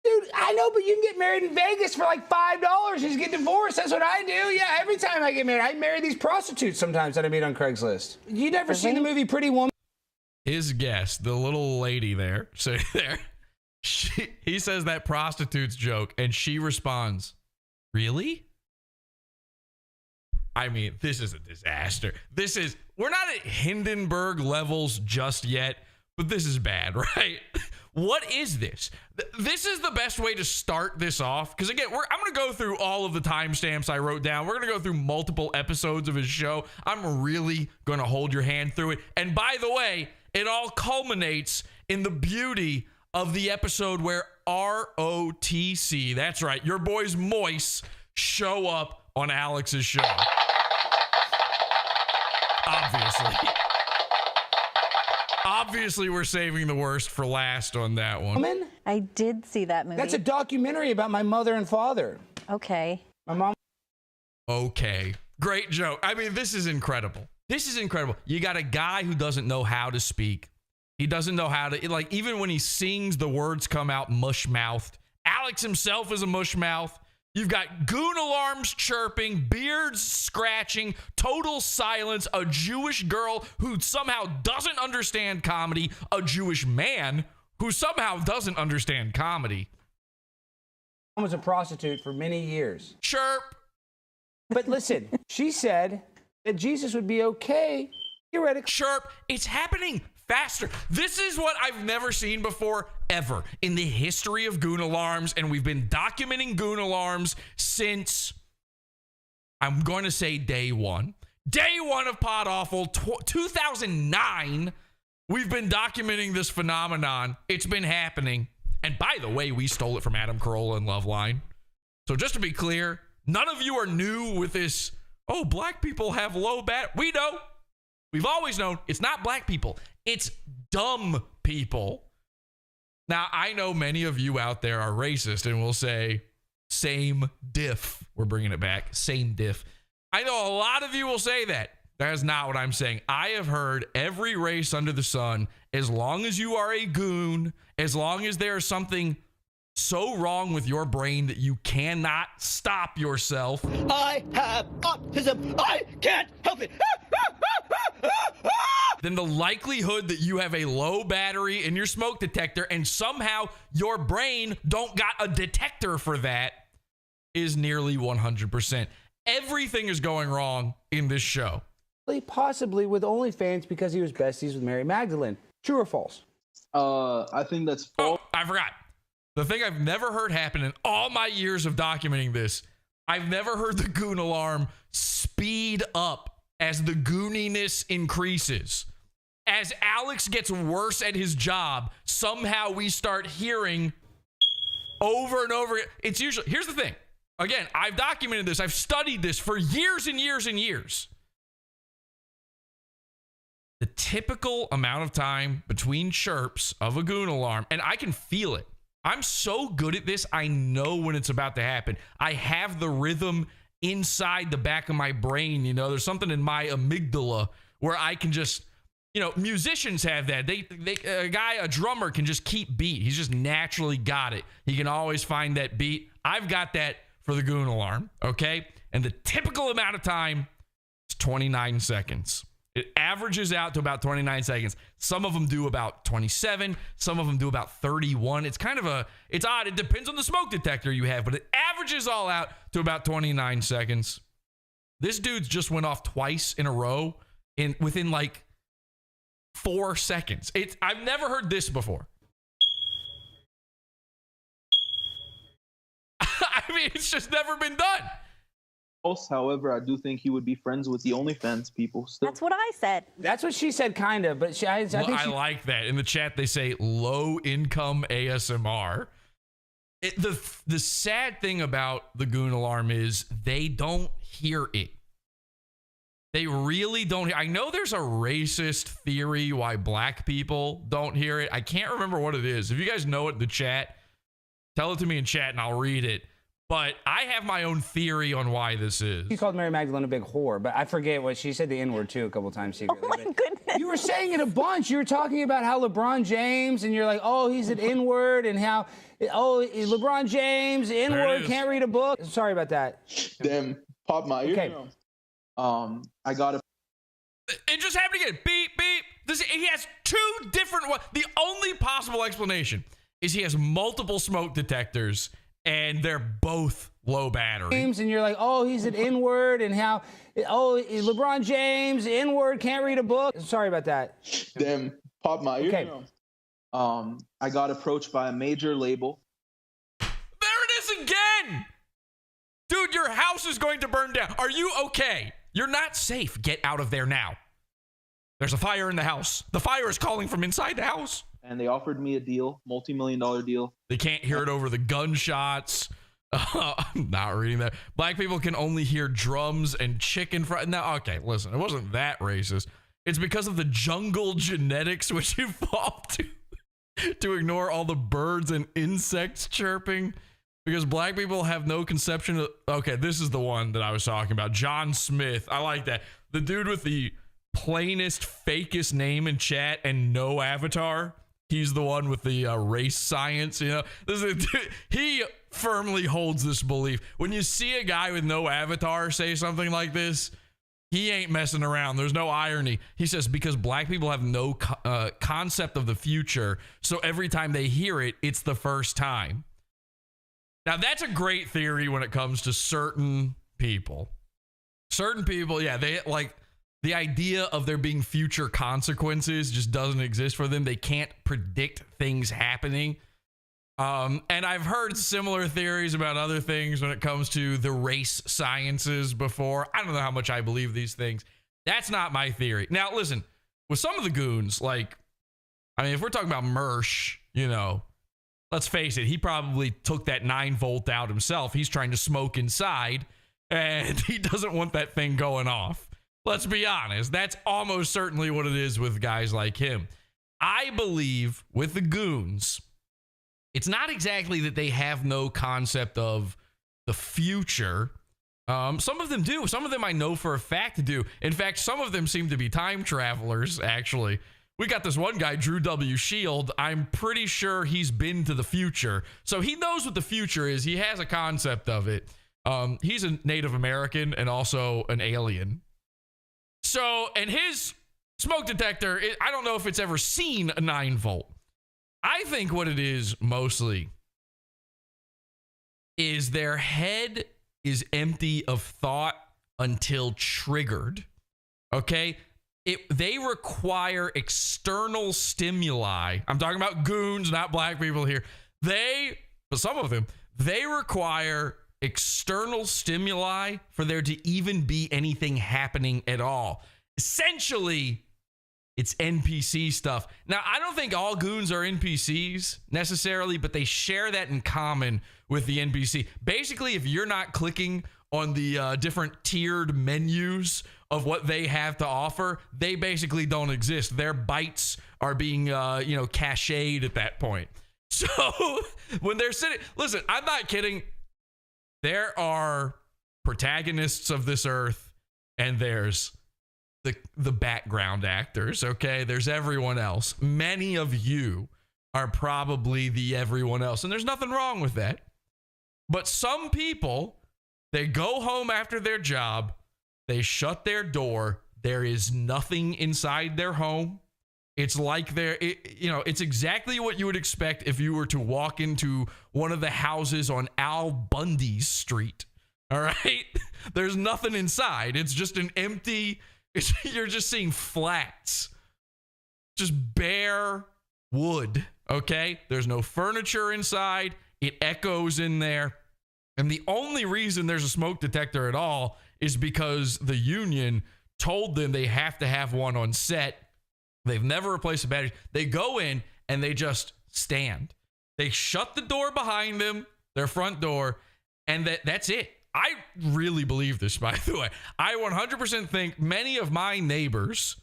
Dude, I know, but you can get married in Vegas for like $5. Just get divorced. That's what I do. Yeah, every time I get married, I marry these prostitutes sometimes that I meet on Craigslist. You never seen the movie Pretty Woman? His guest, the little lady there, sitting there, he says that prostitute's joke, and she responds, "Really?" I mean, this is a disaster. We're not at Hindenburg levels just yet, but this is bad, right? What is this? This is the best way to start this off. Because again, I'm going to go through all of the timestamps I wrote down. We're going to go through multiple episodes of his show. I'm really going to hold your hand through it. And by the way, it all culminates in the beauty of the episode where ROTC, that's right, your boys Moise, show up on Alex's show. Obviously, we're saving the worst for last on that one. I did see that movie. That's a documentary about my mother and father. Okay. My mom. Okay. Great joke. I mean, this is incredible. This is incredible. You got a guy who doesn't know how to speak. He doesn't know how to, like, even when he sings, the words come out mush-mouthed. Alex himself is a mush-mouth. You've got goon alarms chirping, beards scratching, total silence, a Jewish girl who somehow doesn't understand comedy, a Jewish man who somehow doesn't understand comedy. I was a prostitute for many years. Chirp. But listen, she said that Jesus would be okay. Theoretically. Chirp. It's happening faster. This is what I've never seen before, ever, in the history of goon alarms. And we've been documenting goon alarms since, I'm going to say day one. Day one of Pod Awful, 2009. We've been documenting this phenomenon. It's been happening. And by the way, we stole it from Adam Carolla and Loveline. So just to be clear, none of you are new with this, oh, black people have low bat. We know. We've always known it's not black people. It's dumb people. Now, I know many of you out there are racist and will say, same diff. We're bringing it back. Same diff. I know a lot of you will say that. That is not what I'm saying. I have heard every race under the sun. As long as you are a goon, as long as there is something so wrong with your brain that you cannot stop yourself. I have autism. I can't help it. Then the likelihood that you have a low battery in your smoke detector and somehow your brain don't got a detector for that is nearly 100%. Everything is going wrong in this show. Possibly with OnlyFans because he was besties with Mary Magdalene. True or false? I think that's false. Oh, I forgot. The thing I've never heard happen in all my years of documenting this, I've never heard the goon alarm speed up as the gooniness increases. As Alex gets worse at his job, somehow we start hearing over and over. It's usually, here's the thing. Again, I've documented this. I've studied this for years and years and years. The typical amount of time between chirps of a goon alarm, and I can feel it. I'm so good at this, I know when it's about to happen. I have the rhythm inside the back of my brain. You know, there's something in my amygdala where I can just, you know, musicians have that. A drummer can just keep beat. He's just naturally got it. He can always find that beat. I've got that for the goon alarm, okay? And the typical amount of time is 29 seconds. It averages out to about 29 seconds. Some of them do about 27. Some of them do about 31. It's kind of it's odd. It depends on the smoke detector you have, but it averages all out to about 29 seconds. This dude's just went off twice in a row within like 4 seconds. I've never heard this before. I mean, it's just never been done. However, I do think he would be friends with the OnlyFans people still. That's what I said. That's what she said, kind of. But I like that. In the chat, they say low income ASMR. The sad thing about the goon alarm is they don't hear it. They really don't. I know there's a racist theory why black people don't hear it. I can't remember what it is. If you guys know it in the chat, tell it to me in chat and I'll read it. But I have my own theory on why this is. He called Mary Magdalene a big whore, but I forget what she said the N-word too a couple times secretly. Oh my goodness. You were saying it a bunch. You were talking about how LeBron James, and you're like, oh, he's an N-word, and how, oh, LeBron James, N-word, can't read a book. Sorry about that. Damn, pop my ear. Okay. I got it. It just happened again. Beep, beep. He has two different ones. The only possible explanation is he has multiple smoke detectors and they're both low battery. And you're like, oh, he's an N-word, and how, oh, LeBron James, N-word, can't read a book. Sorry about that. Damn, pop my ear. Okay. I got approached by a major label. There it is again. Dude, your house is going to burn down. Are you okay? You're not safe. Get out of there now. There's a fire in the house. The fire is calling from inside the house. And they offered me a deal, multi-million-dollar deal. They can't hear it over the gunshots. I'm not reading that. Black people can only hear drums and chicken fried. No, okay, listen, it wasn't that racist. It's because of the jungle genetics which evolved to ignore all the birds and insects chirping. Because black people have no conception of... Okay, this is the one that I was talking about. John Smith. I like that. The dude with the plainest, fakest name in chat and no avatar. He's the one with the race science, you know. He firmly holds this belief. When you see a guy with no avatar say something like this, he ain't messing around. There's no irony. He says, because black people have no concept of the future, so every time they hear it, it's the first time. Now, that's a great theory when it comes to certain people. Certain people, yeah, they like the idea of there being future consequences just doesn't exist for them. They can't predict things happening. And I've heard similar theories about other things when it comes to the race sciences before. I don't know how much I believe these things. That's not my theory. Now, listen, with some of the goons, like, I mean, if we're talking about Mersh, you know, let's face it, he probably took that 9-volt out himself. He's trying to smoke inside, and he doesn't want that thing going off. Let's be honest. That's almost certainly what it is with guys like him. I believe with the goons, it's not exactly that they have no concept of the future. Some of them do. Some of them I know for a fact do. In fact, some of them seem to be time travelers, actually. We got this one guy, Drew W. Shield. I'm pretty sure he's been to the future. So he knows what the future is. He has a concept of it. He's a Native American and also an alien. So, and his smoke detector, I don't know if it's ever seen a 9-volt. I think what it is mostly is their head is empty of thought until triggered. Okay? They require external stimuli. I'm talking about goons, not black people here. But some of them, they require external stimuli for there to even be anything happening at all. Essentially, it's NPC stuff. Now, I don't think all goons are NPCs necessarily, but they share that in common with the NPC. Basically, if you're not clicking on the different tiered menus of what they have to offer, they basically don't exist. Their bytes are being, cached at that point. So when they're sitting, listen, I'm not kidding. There are protagonists of this earth, and there's the background actors, okay? There's everyone else. Many of you are probably the everyone else, and there's nothing wrong with that. But some people, they go home after their job, they shut their door, there is nothing inside their home. It's like it's exactly what you would expect if you were to walk into one of the houses on Al Bundy's street. All right? There's nothing inside. It's just an empty, you're just seeing flats. Just bare wood, okay? There's no furniture inside. It echoes in there. And the only reason there's a smoke detector at all is because the union told them they have to have one on set. They've never replaced the batteries. They go in and they just stand. They shut the door behind them, their front door, and that's it. I really believe this, by the way. I 100% think many of my neighbors,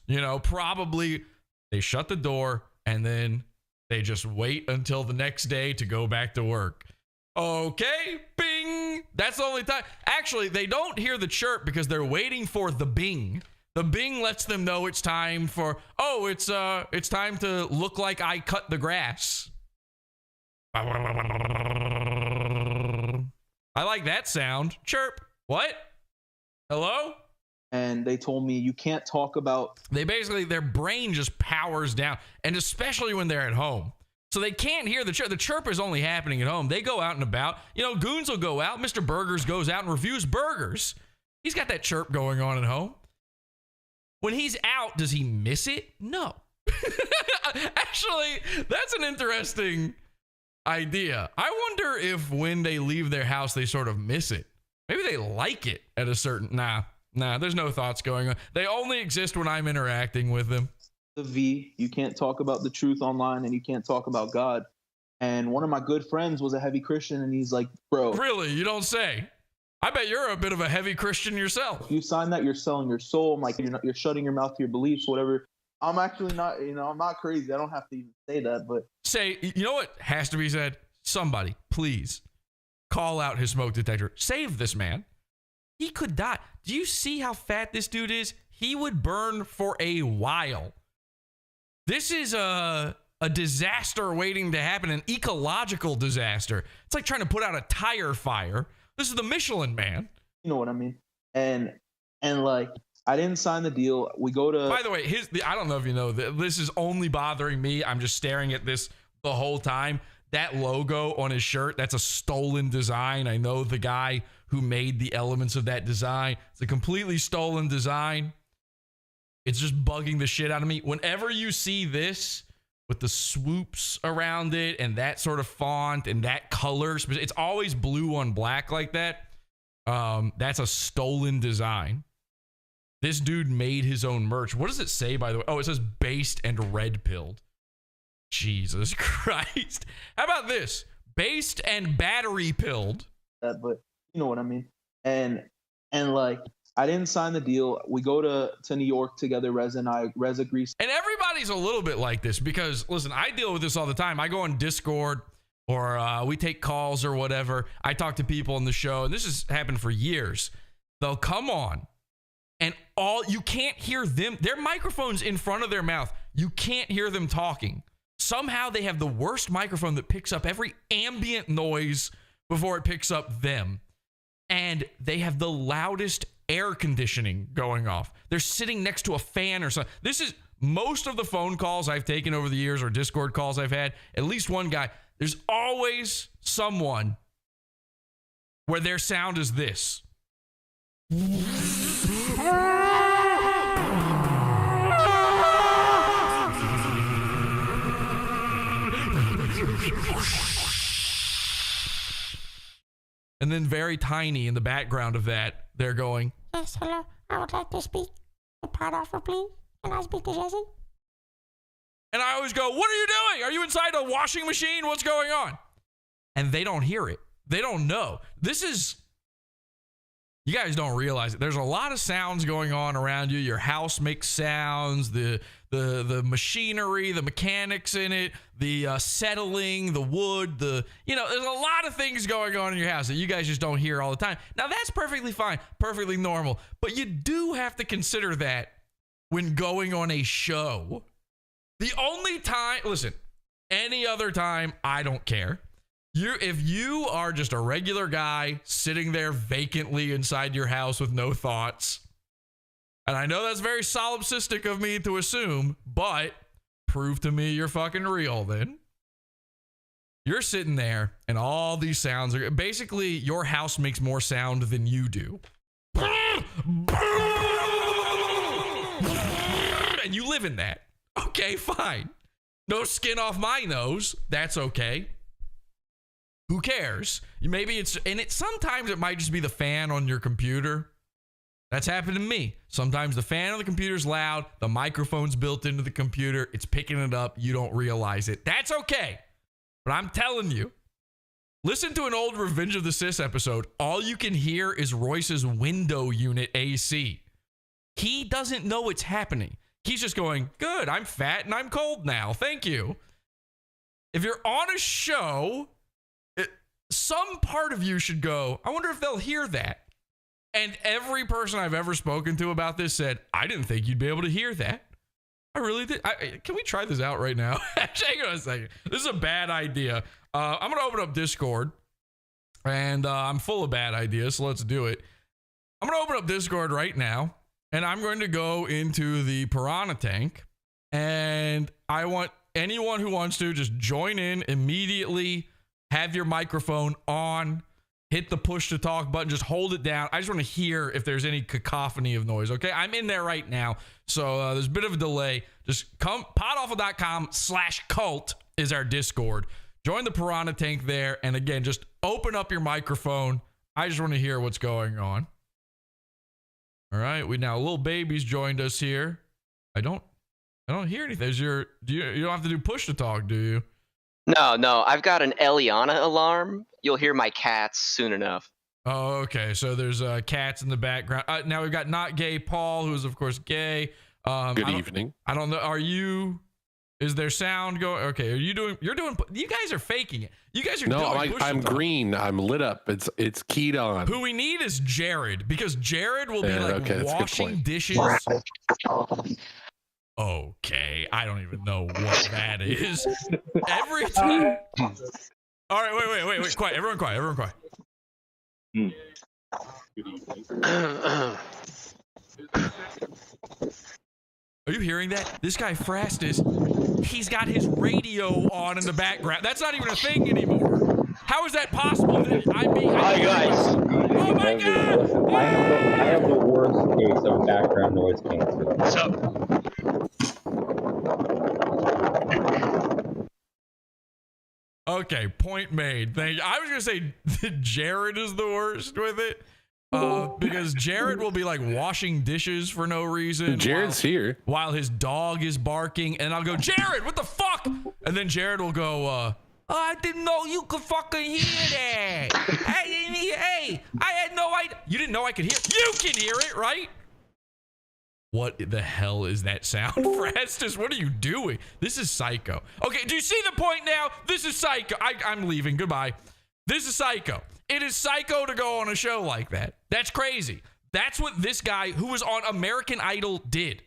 probably they shut the door and then they just wait until the next day to go back to work. Okay, bing. That's the only time. Actually, they don't hear the chirp because they're waiting for the bing. The bing lets them know it's time for, it's time to look like I cut the grass. I like that sound. Chirp. What? Hello? And they told me you can't talk about... Their brain just powers down, and especially when they're at home. So they can't hear the chirp. The chirp is only happening at home. They go out and about. Goons will go out. Mr. Burgers goes out and reviews burgers. He's got that chirp going on at home. When he's out, does he miss it? No. Actually, that's an interesting idea. I wonder if when they leave their house, they sort of miss it. Maybe they like it at a certain... Nah, there's no thoughts going on. They only exist when I'm interacting with them. The V, you can't talk about the truth online and you can't talk about God. And one of my good friends was a heavy Christian, and he's like, bro. Really? You don't say. I bet you're a bit of a heavy Christian yourself. If you sign that, you're selling your soul. I'm like, you're shutting your mouth to your beliefs, whatever. I'm actually not, I'm not crazy. I don't have to even say that, but. Say, you know what has to be said? Somebody, please, call out his smoke detector. Save this man. He could die. Do you see how fat this dude is? He would burn for a while. This is a disaster waiting to happen, an ecological disaster. It's like trying to put out a tire fire. This is the Michelin Man. You know what I mean? And like, I didn't sign the deal. We go to... By the way, I don't know if you know, this is only bothering me. I'm just staring at this the whole time. That logo on his shirt, that's a stolen design. I know the guy who made the elements of that design. It's a completely stolen design. It's just bugging the shit out of me. Whenever you see this with the swoops around it and that sort of font and that color, it's always blue on black like that. That's a stolen design. This dude made his own merch. What does it say, by the way? Oh, it says based and red pilled. Jesus Christ. How about this? Based and battery pilled. But you know what I mean. And like, I didn't sign the deal. We go to New York together, Reza and I. Reza agrees. And everybody's a little bit like this because, listen, I deal with this all the time. I go on Discord or we take calls or whatever. I talk to people on the show, and this has happened for years. They'll come on, and you can't hear them. Their microphone's in front of their mouth. You can't hear them talking. Somehow they have the worst microphone that picks up every ambient noise before it picks up them. And they have the loudest air conditioning going off. They're sitting next to a fan or something. This is most of the phone calls I've taken over the years or Discord calls I've had. At least one guy. There's always someone where their sound is this. And then very tiny in the background of that, they're going, Yes, hello. I would like to speak to part offer, please. Can I speak to Jesse? and I always go, what are you doing? Are you inside a washing machine? What's going on? And they don't hear it. They don't know. This is, you guys don't realize it. There's a lot of sounds going on around you. Your house makes sounds, the machinery, the mechanics in it, the settling, the wood, there's a lot of things going on in your house that you guys just don't hear all the time. Now that's perfectly fine, perfectly normal, but you do have to consider that when going on a show. The only time, listen, any other time, I don't care. If you are just a regular guy sitting there vacantly inside your house with no thoughts, and I know that's very solipsistic of me to assume, but prove to me you're fucking real then. You're sitting there and all these sounds are, basically your house makes more sound than you do. And you live in that. Okay, fine. No skin off my nose. That's okay. Who cares? Maybe sometimes it might just be the fan on your computer. That's happened to me. Sometimes the fan on the computer's loud, the microphone's built into the computer, it's picking it up, you don't realize it. That's okay. But I'm telling you, listen to an old Revenge of the Sis episode. All you can hear is Royce's window unit AC. He doesn't know it's happening. He's just going, good, I'm fat and I'm cold now. Thank you. If you're on a show, some part of you should go, I wonder if they'll hear that. And every person I've ever spoken to about this said, I didn't think you'd be able to hear that. I really did. Can we try this out right now? Hang on a second. This is a bad idea. I'm going to open up Discord. And I'm full of bad ideas, so let's do it. I'm going to open up Discord right now. And I'm going to go into the Piranha Tank. And I want anyone who wants to just join in immediately. Have your microphone on. Hit the push to talk button. Just hold it down. I just want to hear if there's any cacophony of noise. Okay, I'm in there right now. So there's a bit of a delay. Just come, podawful.com/cult is our Discord. Join the Piranha Tank there. And again, just open up your microphone. I just want to hear what's going on. All right, Little Baby's joined us here. I don't hear anything. You don't have to do push to talk, do you? No, I've got an Eliana alarm. You'll hear my cats soon enough. Oh, okay. So there's cats in the background. Now we've got Not Gay Paul, who's of course gay. Good evening. I don't know. Is there sound going? Okay. You guys are faking it. You guys are I'm green. I'm lit up. It's keyed on. Who we need is Jared, because Jared will be washing dishes. Okay, I don't even know what that is. Every time. All right, wait. Quiet. Everyone quiet. Are you hearing that? This guy Frastus, he's got his radio on in the background. That's not even a thing anymore. How is that possible? Hi guys. Oh my God! Listen, I have the worst case of background noise canceling. What's up? Okay, point made. Thank you. I was gonna say that Jared is the worst with it, because Jared will be like washing dishes for no reason. Jared's here while his dog is barking, and I'll go, Jared, what the fuck? And then Jared will go, oh, I didn't know you could fucking hear that. I didn't hear. Hey, I had no idea. You didn't know I could hear. You can hear it, right? What the hell is that sound? Frastus, what are you doing? This is psycho. Okay, do you see the point now? This is psycho. I'm leaving. Goodbye. This is psycho. It is psycho to go on a show like that. That's crazy. That's what this guy who was on American Idol did.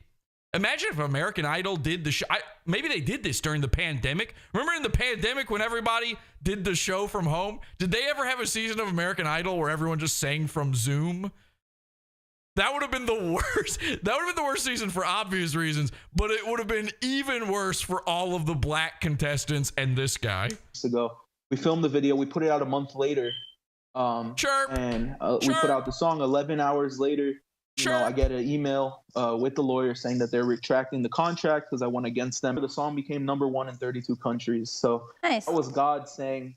Imagine if American Idol did the show. Maybe they did this during the pandemic. Remember in the pandemic when everybody did the show from home? Did they ever have a season of American Idol where everyone just sang from Zoom? That would have been the worst. That would have been the worst season for obvious reasons, but it would have been even worse for all of the black contestants and this guy. Ago, we filmed the video. We put it out a month later. And we put out the song 11 hours later. You know, I get an email with the lawyer saying that they're retracting the contract because I went against them. The song became #1 in 32 countries. So that was God saying,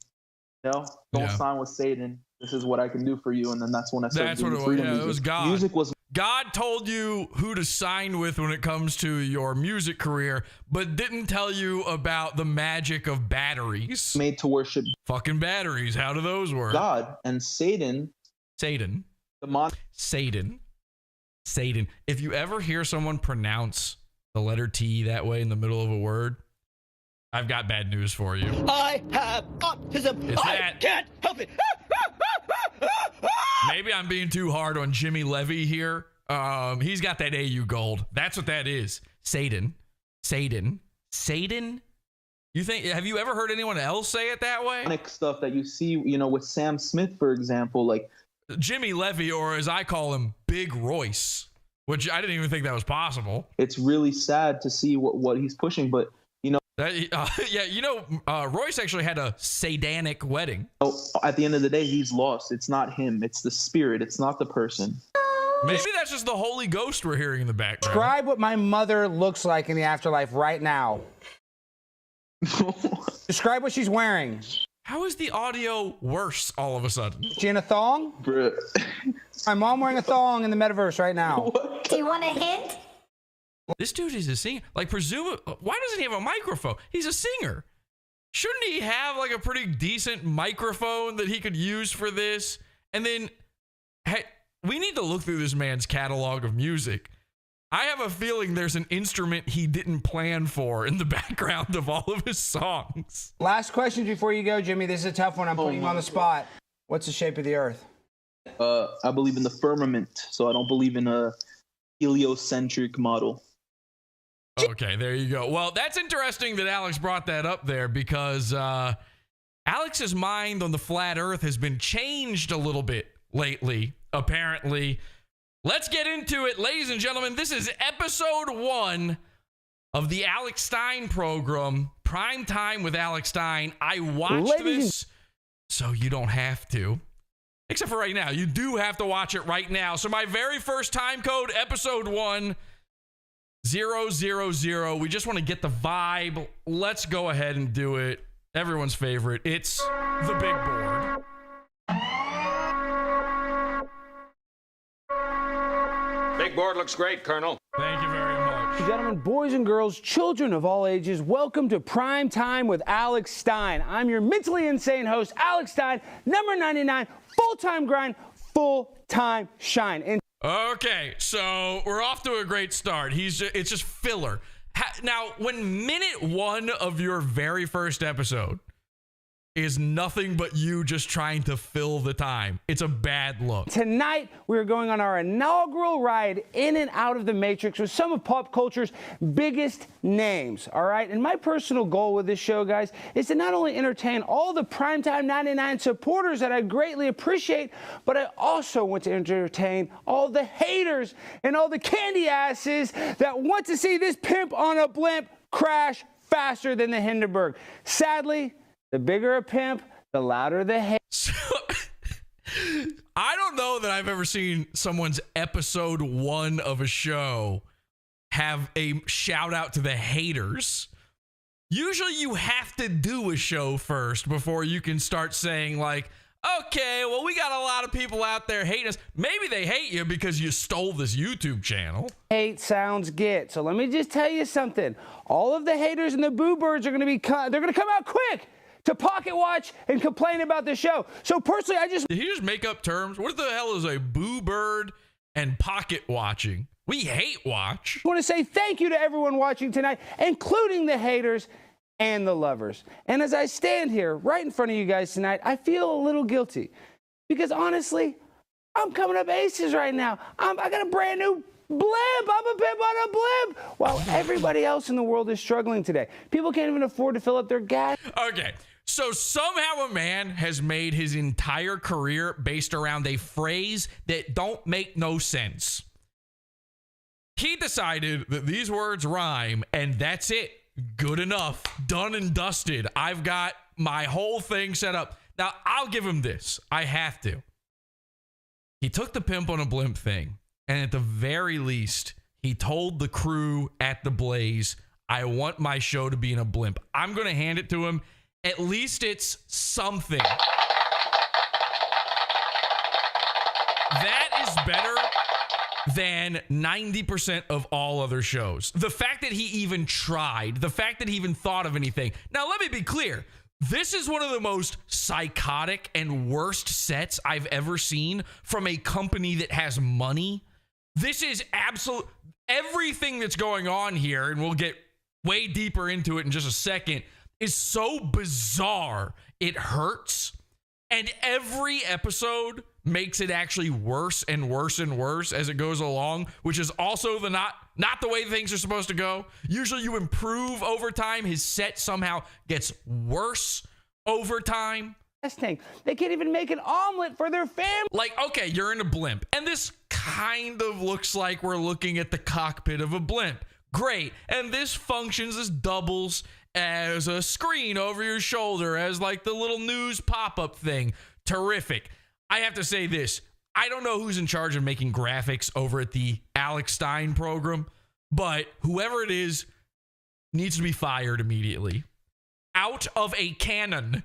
no, don't sign with Satan. This is what I can do for you. And then that's when I started doing freedom music. It was God. Music was God told you who to sign with when it comes to your music career, but didn't tell you about the magic of batteries. Made to worship fucking batteries. How do those work? God and Satan. Satan. Satan. If you ever hear someone pronounce the letter T that way in the middle of a word, I've got bad news for you. I have autism. It's I can't help it. Maybe I'm being too hard on Jimmy Levy here. He's got that AU gold. That's what that is. Satan. You think? Have you ever heard anyone else say it that way? Stuff that you see, you know, with Sam Smith, for example, like Jimmy Levy, or as I call him, Big Royce, which I didn't even think that was possible. It's really sad to see what he's pushing, but you know. Royce actually had a satanic wedding. Oh, at the end of the day, he's lost. It's not him. It's the spirit. It's not the person. Maybe that's just the Holy Ghost we're hearing in the background. Describe what my mother looks like in the afterlife right now. Describe what she's wearing. How is the audio worse all of a sudden? She in a thong? Bruh. My mom wearing a thong in the metaverse right now. Do you want a hint? This dude is a singer. Like, presumably, why doesn't he have a microphone? He's a singer. Shouldn't he have like a pretty decent microphone that he could use for this? And then, hey, we need to look through this man's catalog of music. I have a feeling there's an instrument he didn't plan for in the background of all of his songs. Last question before you go, Jimmy. This is a tough one. I'm putting you on the spot. What's the shape of the earth? I believe in the firmament, so I don't believe in a heliocentric model. Okay, there you go. Well, that's interesting that Alex brought that up there because Alex's mind on the flat earth has been changed a little bit lately, apparently. Let's get into it, ladies and gentlemen. This is episode 1 of the Alex Stein program, Prime Time with Alex Stein. I watched this so you don't have to. Except for right now. You do have to watch it right now. So my very first time code, episode 1, 000. We just want to get the vibe. Let's go ahead and do it. Everyone's favorite. It's the big board. Big board looks great, Colonel. Thank you very much. Gentlemen, boys and girls, children of all ages, welcome to Prime Time with Alex Stein. I'm your mentally insane host, Alex Stein, number 99, full-time grind, full-time shine. And okay, so we're off to a great start. It's just filler. Now, when minute 1 of your very first episode is nothing but you just trying to fill the time, it's a bad look. Tonight, we're going on our inaugural ride in and out of the Matrix with some of pop culture's biggest names, all right? And my personal goal with this show, guys, is to not only entertain all the Primetime 99 supporters that I greatly appreciate, but I also want to entertain all the haters and all the candy asses that want to see this pimp on a blimp crash faster than the Hindenburg. Sadly, the bigger a pimp, the louder the hate. I don't know that I've ever seen someone's episode 1 of a show have a shout out to the haters. Usually you have to do a show first before you can start saying like, okay, well, we got a lot of people out there hating us. Maybe they hate you because you stole this YouTube channel. Hate sounds get. So let me just tell you something. All of the haters and the boo birds are going to be they're going to come out quick to pocket watch and complain about the show. So personally, did he just make up terms? What the hell is a boo bird and pocket watching? We hate watch. I want to say thank you to everyone watching tonight, including the haters and the lovers. And as I stand here right in front of you guys tonight, I feel a little guilty because honestly, I'm coming up aces right now. I got a brand new Blimp. I'm a pimp on a Blimp. While everybody else in the world is struggling today. People can't even afford to fill up their gas. Okay. So somehow a man has made his entire career based around a phrase that don't make no sense. He decided that these words rhyme and that's it. Good enough. Done and dusted. I've got my whole thing set up. Now, I'll give him this. I have to. He took the pimp on a Blimp thing, and at the very least, he told the crew at the Blaze, I want my show to be in a Blimp. I'm going to hand it to him. At least it's something. That is better than 90% of all other shows. The fact that he even tried, the fact that he even thought of anything. Now, let me be clear. This is one of the most psychotic and worst sets I've ever seen from a company that has money. This is absolute. Everything that's going on here, and we'll get way deeper into it in just a second, is so bizarre. It hurts. And every episode makes it actually worse and worse and worse as it goes along, which is also not the way things are supposed to go. Usually you improve over time. His set somehow gets worse over time. They can't even make an omelet for their family. Like, okay, you're in a Blimp, and this kind of looks like we're looking at the cockpit of a Blimp. Great. And this functions as doubles as a screen over your shoulder, as like the little news pop-up thing. Terrific. I have to say this. I don't know who's in charge of making graphics over at the Alex Stein program, but whoever it is needs to be fired immediately. Out of a cannon.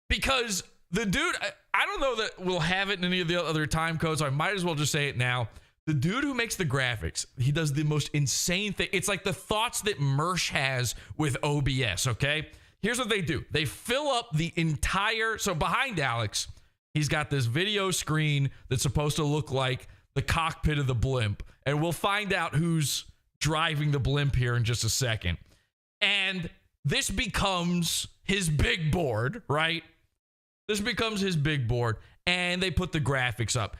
Because the dude, I don't know that we'll have it in any of the other time codes, so I might as well just say it now. The dude who makes the graphics, he does the most insane thing. It's like the thoughts that Mersh has with OBS, okay? Here's what they do. They fill up the entire, so behind Alex, he's got this video screen that's supposed to look like the cockpit of the Blimp. And we'll find out who's driving the Blimp here in just a second. And this becomes his big board, right? This becomes his big board. And they put the graphics up.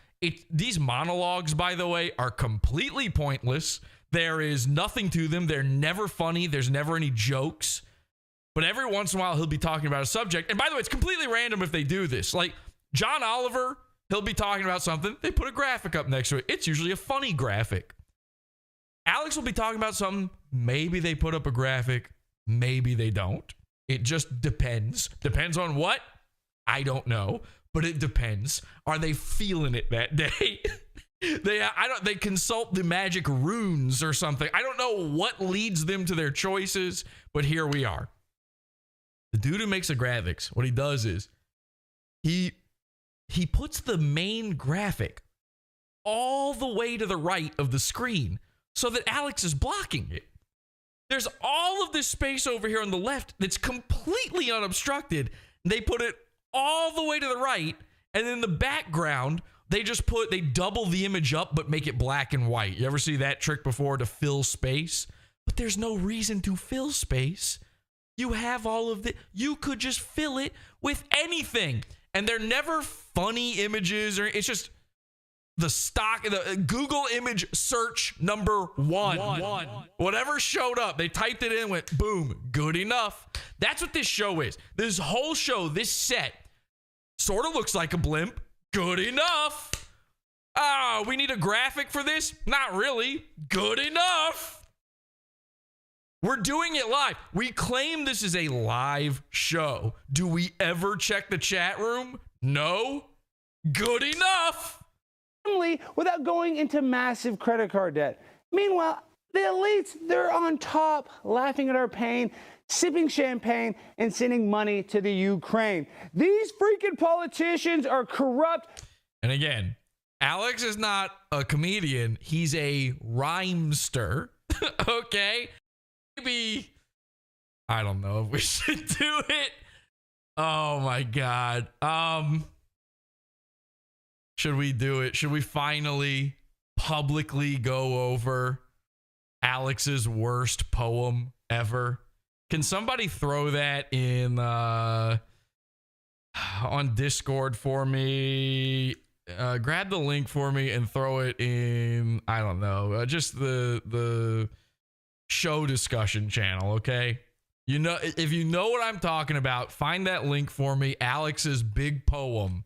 These monologues, by the way, are completely pointless. There is nothing to them. They're never funny. There's never any jokes. But every once in a while, he'll be talking about a subject. And by the way, it's completely random if they do this. Like John Oliver, he'll be talking about something. They put a graphic up next to it. It's usually a funny graphic. Alex will be talking about something. Maybe they put up a graphic. Maybe they don't. It just depends. Depends on what? I don't know. But it depends. Are they feeling it that day? They consult the magic runes or something. I don't know what leads them to their choices, but here we are. The dude who makes the graphics, what he does is he puts the main graphic all the way to the right of the screen so that Alex is blocking it. There's all of this space over here on the left that's completely unobstructed. They put it all the way to the right, and in the background, they double the image up but make it black and white. You ever see that trick before to fill space? But there's no reason to fill space. You have all of you could just fill it with anything. And they're never funny images, or it's just the stock, the Google image search number one. Whatever showed up, they typed it in, went boom, good enough. That's what this show is. This whole show, this set, sort of looks like a Blimp. Good enough. We need a graphic for this? Not really. Good enough. We're doing it live. We claim this is a live show. Do we ever check the chat room? No. Good enough. Without going into massive credit card debt. Meanwhile, the elites, they're on top, laughing at our pain, sipping champagne, and sending money to the Ukraine. These freaking politicians are corrupt. And again, Alex is not a comedian. He's a rhymester. Okay? Maybe, I don't know if we should do it. Oh my God. Should we do it? Should we finally publicly go over Alex's worst poem ever? Can somebody throw that in on Discord for me? Grab the link for me and throw it in, I don't know, just the show discussion channel, okay? You know, if you know what I'm talking about, find that link for me, Alex's big poem,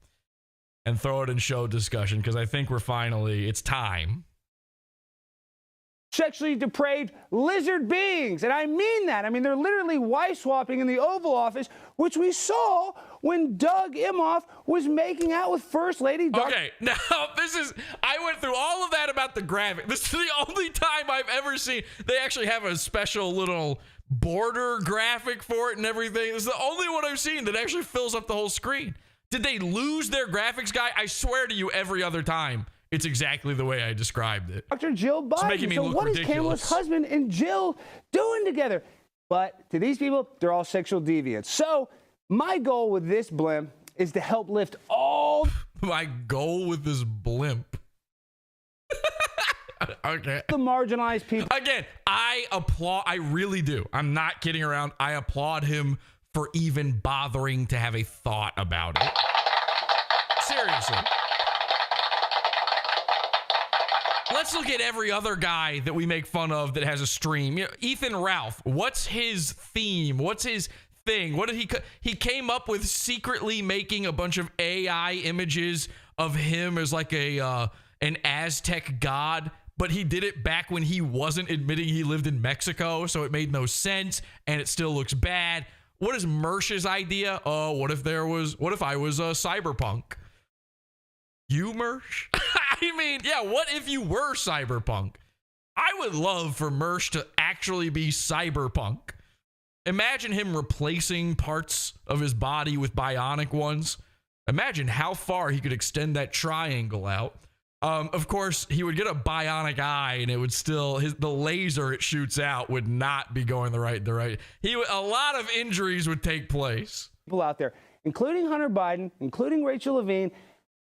and throw it in show discussion, because I think it's time. Sexually depraved lizard beings. And I mean that. I mean, they're literally wife swapping in the Oval Office, which we saw when Doug Imhoff was making out with First Lady. Okay, now I went through all of that about the graphic. This is the only time I've ever seen. They actually have a special little border graphic for it and everything. This is the only one I've seen that actually fills up the whole screen. Did they lose their graphics guy? I swear to you, every other time, it's exactly the way I described it. Dr. Jill Biden. It's making me look what ridiculous. is Kamala's husband and Jill doing together? But to these people, they're all sexual deviants. So my goal with this blimp is to help lift all. My goal with this blimp. Okay. The marginalized people. Again, I applaud. I really do. I'm not kidding around. I applaud him for even bothering to have a thought about it. Seriously. Let's look at every other guy that we make fun of that has a stream. You know, Ethan Ralph, what's his theme? What's his thing? What did he came up with secretly making a bunch of AI images of him as like an Aztec god, but he did it back when he wasn't admitting he lived in Mexico, so it made no sense and it still looks bad. What is Mersh's idea? Oh, what if I was a cyberpunk? You, Mersh? I mean, yeah, what if you were cyberpunk? I would love for Mersh to actually be cyberpunk. Imagine him replacing parts of his body with bionic ones. Imagine how far he could extend that triangle out. Of course, he would get a bionic eye, and it would still the laser it shoots out would not be going the right direction. A lot of injuries would take place. People out there, including Hunter Biden, including Rachel Levine,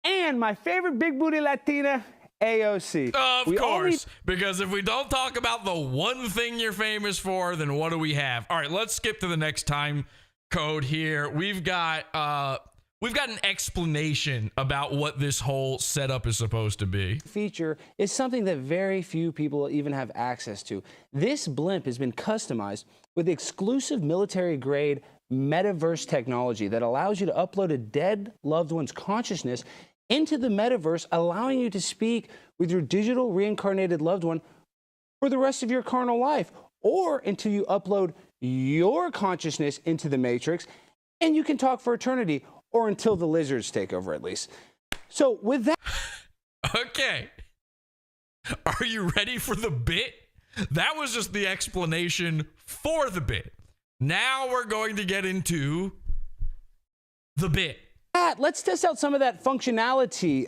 and my favorite big booty Latina, AOC. Of course, because if we don't talk about the one thing you're famous for, then what do we have? All right, let's skip to the next time code here. We've got an explanation about what this whole setup is supposed to be. Feature is something that very few people even have access to. This blimp has been customized with exclusive military-grade metaverse technology that allows you to upload a dead loved one's consciousness into the metaverse, allowing you to speak with your digital reincarnated loved one for the rest of your carnal life, or until you upload your consciousness into the matrix and you can talk for eternity, or until the lizards take over, at least. So with that. Okay. Are you ready for the bit? That was just the explanation for the bit. Now we're going to get into the bit. Let's test out some of that functionality.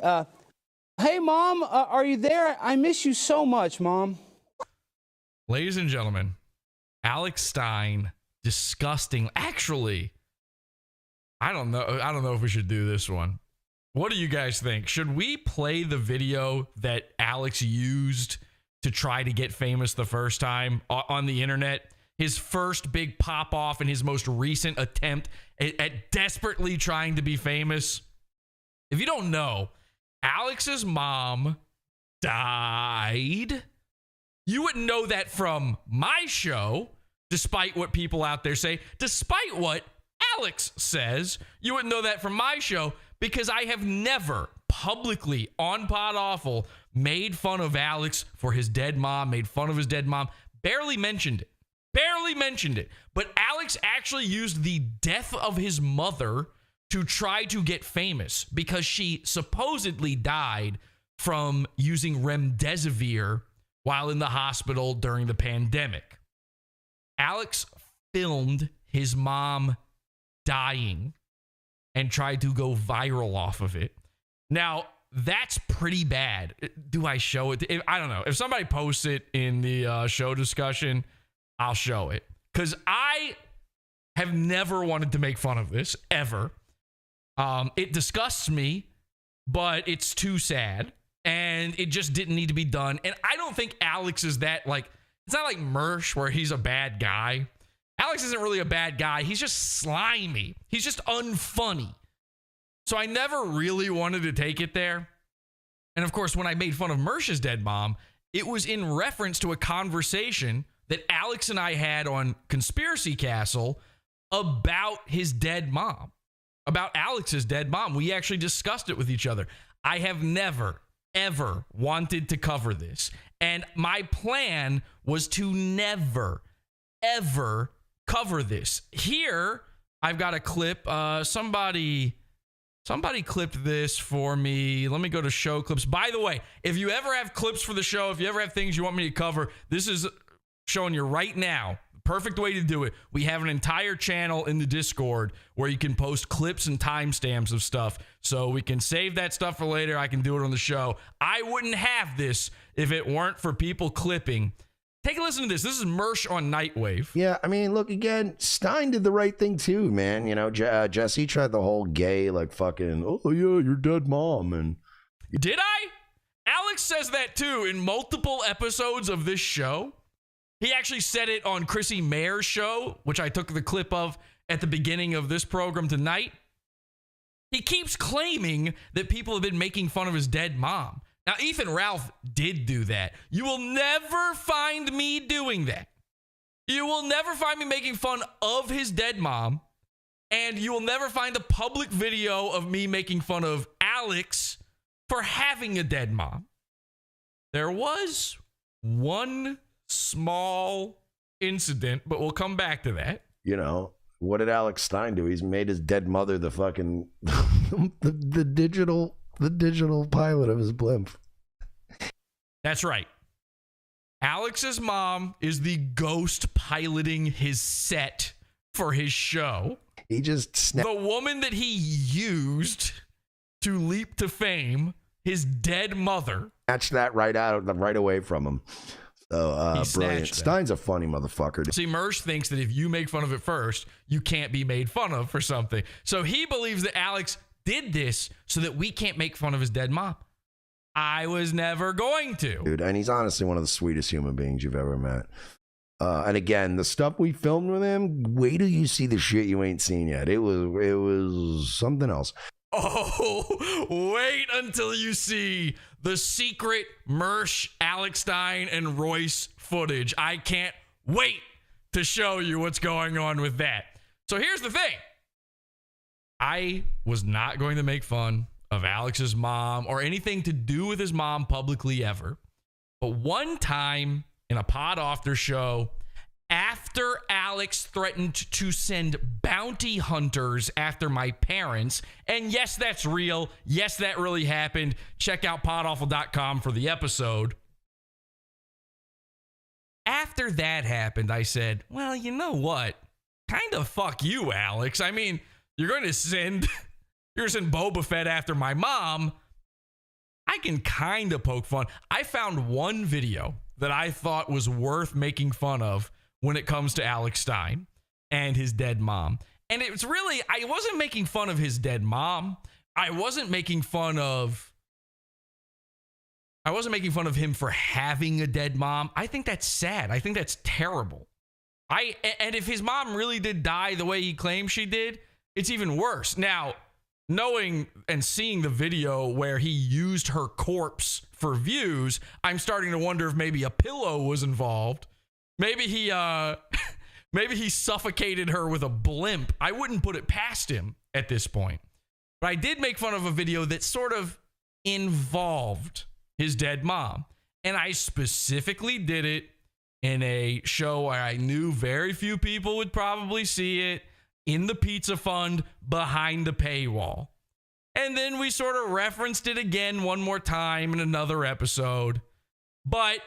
Hey, Mom, are you there? I miss you so much, Mom. Ladies and gentlemen, Alex Stein, disgusting. Actually, I don't know if we should do this one. What do you guys think? Should we play the video that Alex used to try to get famous the first time on the internet? His first big pop off and his most recent attempt at desperately trying to be famous. If you don't know, Alex's mom died. You wouldn't know that from my show, despite what people out there say, despite what Alex says. You wouldn't know that from my show because I have never publicly on Pod Awful made fun of Alex for his dead mom, made fun of his dead mom, barely mentioned it. But Alex actually used the death of his mother to try to get famous because she supposedly died from using remdesivir while in the hospital during the pandemic. Alex filmed his mom dying and tried to go viral off of it. Now, that's pretty bad. Do I show it? I don't know. If somebody posts it in the show discussion, I'll show it. Because I have never wanted to make fun of this, ever. It disgusts me, but it's too sad. And it just didn't need to be done. And I don't think Alex is that, like, it's not like Mersh where he's a bad guy. Alex isn't really a bad guy. He's just slimy. He's just unfunny. So I never really wanted to take it there. And of course, when I made fun of Mersh's dead mom, it was in reference to a conversation that Alex and I had on Conspiracy Castle about his dead mom, about Alex's dead mom. We actually discussed it with each other. I have never, ever wanted to cover this. And my plan was to never, ever cover this. Here, I've got a clip. Somebody clipped this for me. Let me go to show clips. By the way, if you ever have clips for the show, if you ever have things you want me to cover, this is showing you right now. Perfect way to do it. We have an entire channel in the Discord where you can post clips and timestamps of stuff. So we can save that stuff for later. I can do it on the show. I wouldn't have this if it weren't for people clipping. Take a listen to this. This is Mersh on Nightwave. Yeah, I mean, look, again, Stein did the right thing too, man. You know, Jesse tried the whole gay, like, fucking, oh, yeah, your dead mom. And did I? Alex says that too in multiple episodes of this show. He actually said it on Chrissy Mayer's show, which I took the clip of at the beginning of this program tonight. He keeps claiming that people have been making fun of his dead mom. Now, Ethan Ralph did do that. You will never find me doing that. You will never find me making fun of his dead mom. And you will never find a public video of me making fun of Alex for having a dead mom. There was one small incident, but we'll come back to that. You know, what did Alex Stein do? He's made his dead mother the fucking the digital pilot of his blimp. That's right. Alex's mom is the ghost piloting his set for his show. He just the woman that he used to leap to fame, his dead mother. Snatched that right away from him. So brilliant. Stein's a funny motherfucker. See, Mersh thinks that if you make fun of it first, you can't be made fun of for something. So he believes that Alex did this so that we can't make fun of his dead mom. I was never going to. Dude, and he's honestly one of the sweetest human beings you've ever met. And again, the stuff we filmed with him, wait till you see the shit you ain't seen yet. It was something else. Oh, wait until you see the secret Mersh, Alex Stein, and Royce footage. I can't wait to show you what's going on with that. So here's the thing. I was not going to make fun of Alex's mom or anything to do with his mom publicly ever. But one time in a Pod After show, after Alex threatened to send bounty hunters after my parents, and yes, that's real. Yes, that really happened. Check out podawful.com for the episode. After that happened, I said, well, you know what? Kind of fuck you, Alex. I mean, you're going to send Boba Fett after my mom. I can kind of poke fun. I found one video that I thought was worth making fun of when it comes to Alex Stein and his dead mom. And it was really, I wasn't making fun of his dead mom. I wasn't making fun of him for having a dead mom. I think that's sad. I think that's terrible. And if his mom really did die the way he claims she did, it's even worse. Now, knowing and seeing the video where he used her corpse for views, I'm starting to wonder if maybe a pillow was involved. Maybe he suffocated her with a blimp. I wouldn't put it past him at this point. But I did make fun of a video that sort of involved his dead mom. And I specifically did it in a show where I knew very few people would probably see it, in the pizza fund behind the paywall. And then we sort of referenced it again one more time in another episode. But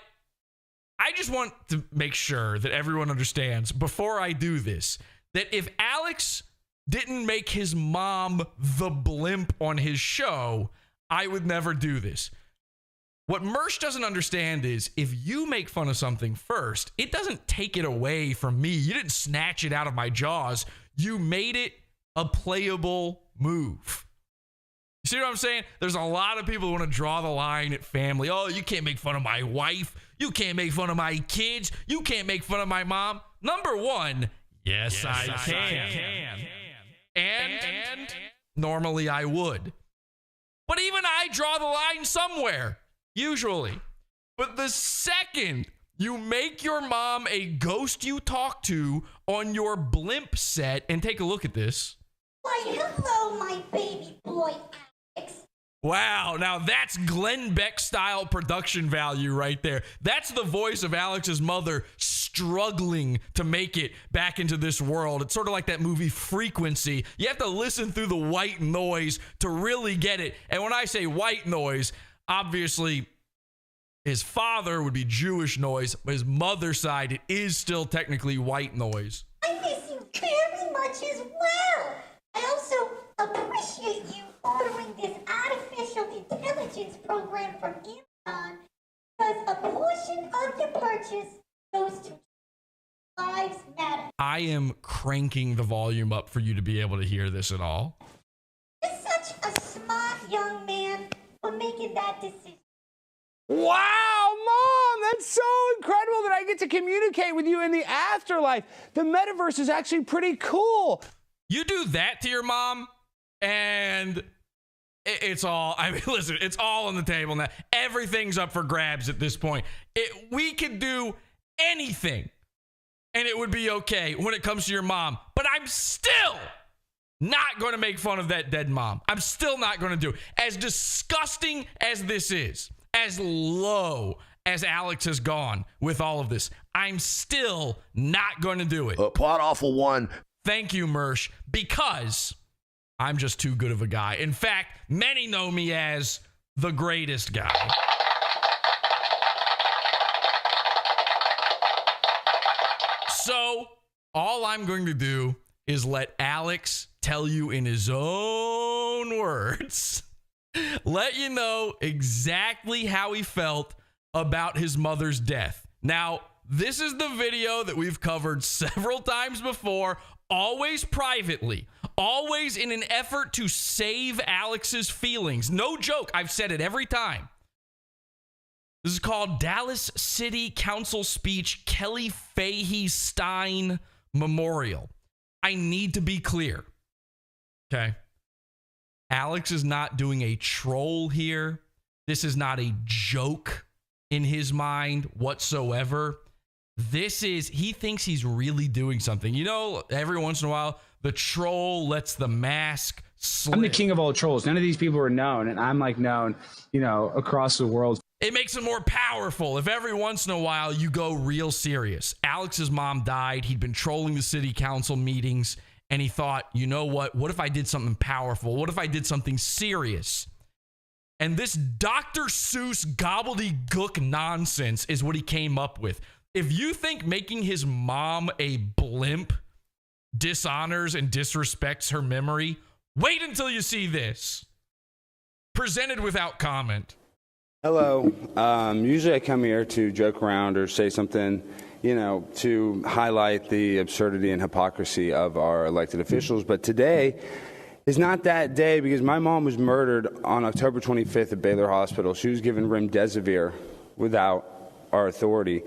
I just want to make sure that everyone understands before I do this, that if Alex didn't make his mom the blimp on his show, I would never do this. What Mersh doesn't understand is if you make fun of something first, it doesn't take it away from me. You didn't snatch it out of my jaws. You made it a playable move. You see what I'm saying? There's a lot of people who want to draw the line at family. Oh, you can't make fun of my wife. You can't make fun of my kids. You can't make fun of my mom. Number one, yes, I can. And normally I would. But even I draw the line somewhere, usually. But the second you make your mom a ghost you talk to on your Blimp set, and take a look at this. Why, hello, my baby boy, Alex. Wow, now that's Glenn Beck style production value right there. That's the voice of Alex's mother struggling to make it back into this world. It's sort of like that movie Frequency. You have to listen through the white noise to really get it. And when I say white noise, obviously his father would be Jewish noise, but his mother's side, it is still technically white noise. I miss you very much as well. I also appreciate you ordering this artificial intelligence program from Amazon because a portion of your purchase goes to Lives Matter. I am cranking the volume up for you to be able to hear this at all. You're such a smart young man for making that decision. Wow, Mom, that's so incredible that I get to communicate with you in the afterlife. The metaverse is actually pretty cool. You do that to your mom, and it's all, I mean, listen, it's all on the table now. Everything's up for grabs at this point. We could do anything, and it would be okay when it comes to your mom. But I'm still not going to make fun of that dead mom. I'm still not going to do it. As disgusting as this is, as low as Alex has gone with all of this, I'm still not going to do it. Pot awful one. Thank you, Mersh, because I'm just too good of a guy. In fact, many know me as the greatest guy. So all I'm going to do is let Alex tell you in his own words, let you know exactly how he felt about his mother's death. Now, this is the video that we've covered several times before, always privately, always in an effort to save Alex's feelings. No joke. I've said it every time. This is called Dallas City Council Speech Kelly Fahey Stein Memorial. I need to be clear. Okay. Alex is not doing a troll here. This is not a joke in his mind whatsoever. This is, he thinks he's really doing something. You know, every once in a while, the troll lets the mask slip. I'm the king of all trolls. None of these people are known, and I'm like known, across the world. It makes it more powerful if every once in a while you go real serious. Alex's mom died. He'd been trolling the city council meetings, and he thought, you know what? What if I did something powerful? What if I did something serious? And this Dr. Seuss gobbledygook nonsense is what he came up with. If you think making his mom a blimp dishonors and disrespects her memory, wait until you see this. Presented without comment. Hello. Usually I come here to joke around or say something, to highlight the absurdity and hypocrisy of our elected officials. But today is not that day because my mom was murdered on October 25th at Baylor Hospital. She was given remdesivir without our authority.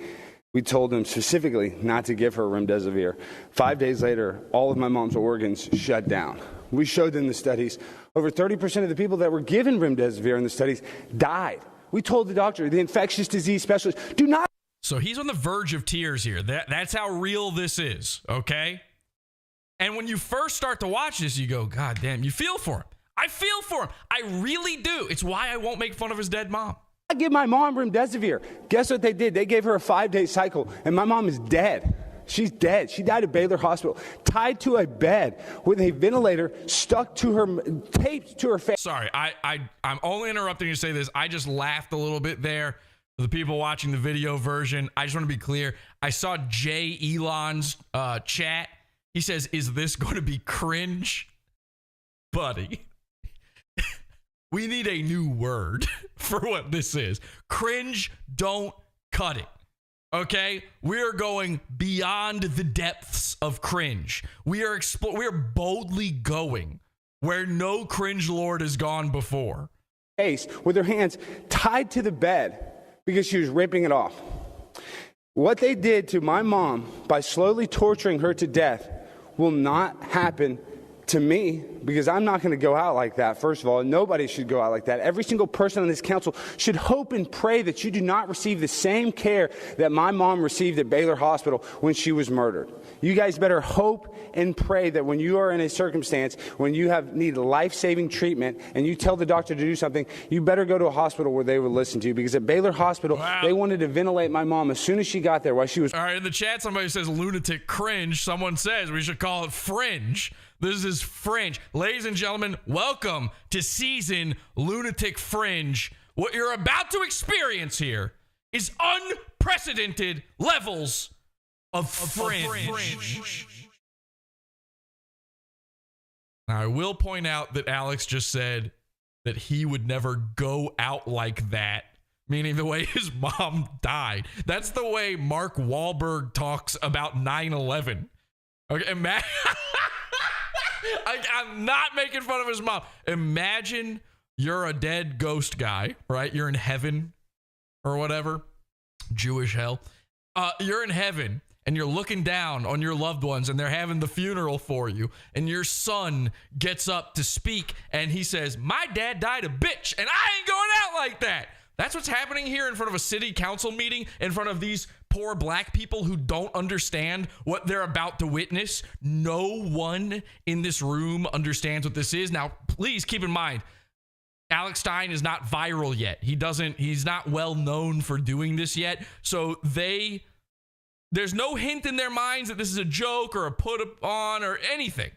We told them specifically not to give her remdesivir. 5 days later, all of my mom's organs shut down. We showed them the studies. Over 30% of the people that were given remdesivir in the studies died. We told the doctor, the infectious disease specialist, do not. So he's on the verge of tears here. That's how real this is, okay? And when you first start to watch this, you go, God damn, you feel for him. I feel for him. I really do. It's why I won't make fun of his dead mom. I give my mom remdesivir. Guess what they did? They gave her a 5-day cycle, and my mom is dead. She's dead. She died at Baylor Hospital, tied to a bed with a ventilator stuck to her, taped to her face. Sorry, I'm only interrupting you to say this. I just laughed a little bit there. For the people watching the video version, I just want to be clear. I saw Jay Elon's chat. He says, "Is this going to be cringe?" Buddy, we need a new word for what this is. Cringe, don't cut it. Okay? We are going beyond the depths of cringe. We are boldly going where no cringe lord has gone before. Face with her hands tied to the bed because she was ripping it off. What they did to my mom by slowly torturing her to death will not happen to me, because I'm not going to go out like that. First of all, nobody should go out like that. Every single person on this council should hope and pray that you do not receive the same care that my mom received at Baylor Hospital when she was murdered. You guys better hope and pray that when you are in a circumstance, when you need life-saving treatment and you tell the doctor to do something, you better go to a hospital where they will listen to you, because at Baylor Hospital, they wanted to ventilate my mom as soon as she got there while she was... All right, in the chat, somebody says lunatic cringe. Someone says we should call it fringe. This is Fringe. Ladies and gentlemen, welcome to season Lunatic Fringe. What you're about to experience here is unprecedented levels of fringe. Now, I will point out that Alex just said that he would never go out like that, meaning the way his mom died. That's the way Mark Wahlberg talks about 9/11. Okay, I'm not making fun of his mom. Imagine you're a dead ghost guy, right? You're in heaven or whatever. Jewish hell. You're in heaven and you're looking down on your loved ones and they're having the funeral for you. And your son gets up to speak and he says, "My dad died a bitch and I ain't going out like that." That's what's happening here in front of a city council meeting, in front of these poor black people who don't understand what they're about to witness. No one in this room understands what this is. Now, please keep in mind, Alex Stein is not viral yet. He's not well known for doing this yet. So there's no hint in their minds that this is a joke or a put on or anything.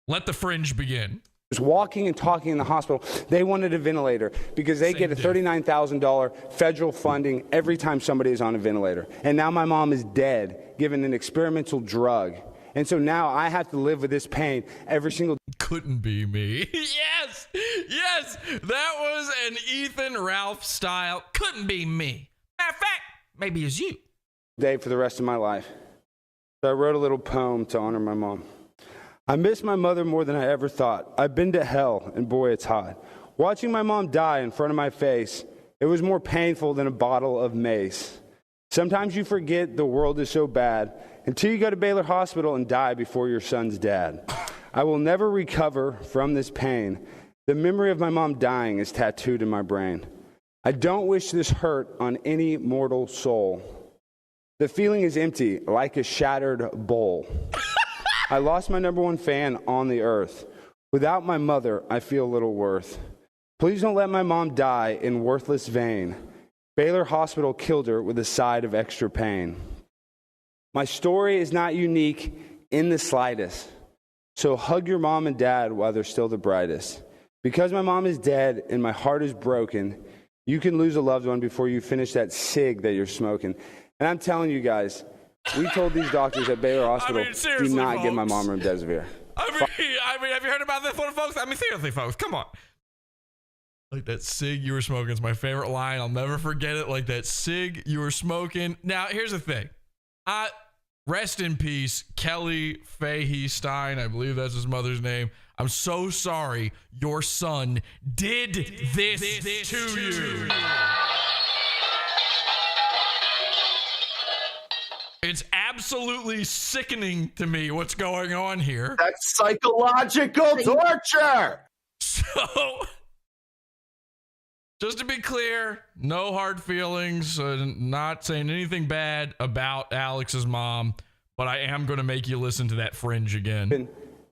Let the fringe begin. Was walking and talking in the hospital. They wanted a ventilator because they get a $39,000 federal funding every time somebody is on a ventilator. And now my mom is dead, given an experimental drug. And so now I have to live with this pain every single day. Couldn't be me. Yes, that was an Ethan Ralph style. Couldn't be me. Matter of fact, maybe it's you. Day for the rest of my life. So I wrote a little poem to honor my mom. I miss my mother more than I ever thought. I've been to hell, and boy, it's hot. Watching my mom die in front of my face, it was more painful than a bottle of mace. Sometimes you forget the world is so bad until you go to Baylor Hospital and die before your son's dad. I will never recover from this pain. The memory of my mom dying is tattooed in my brain. I don't wish this hurt on any mortal soul. The feeling is empty, like a shattered bowl. I lost my number one fan on the earth. Without my mother, I feel little worth. Please don't let my mom die in worthless vain. Baylor Hospital killed her with a side of extra pain. My story is not unique in the slightest. So hug your mom and dad while they're still the brightest. Because my mom is dead and my heart is broken, you can lose a loved one before you finish that cig that you're smoking. And I'm telling you guys, we told these doctors at Baylor Hospital, do not give my mom remdesivir. I mean, have you heard about this one, folks? I mean, seriously, folks, come on. Like that cig you were smoking is my favorite line. I'll never forget it. Like that cig you were smoking. Now, here's the thing. Rest in peace, Kelly Fahey Stein. I believe that's his mother's name. I'm so sorry your son did this to you. It's absolutely sickening to me what's going on here. That's psychological torture. So, just to be clear, no hard feelings, not saying anything bad about Alex's mom, but I am going to make you listen to that fringe again.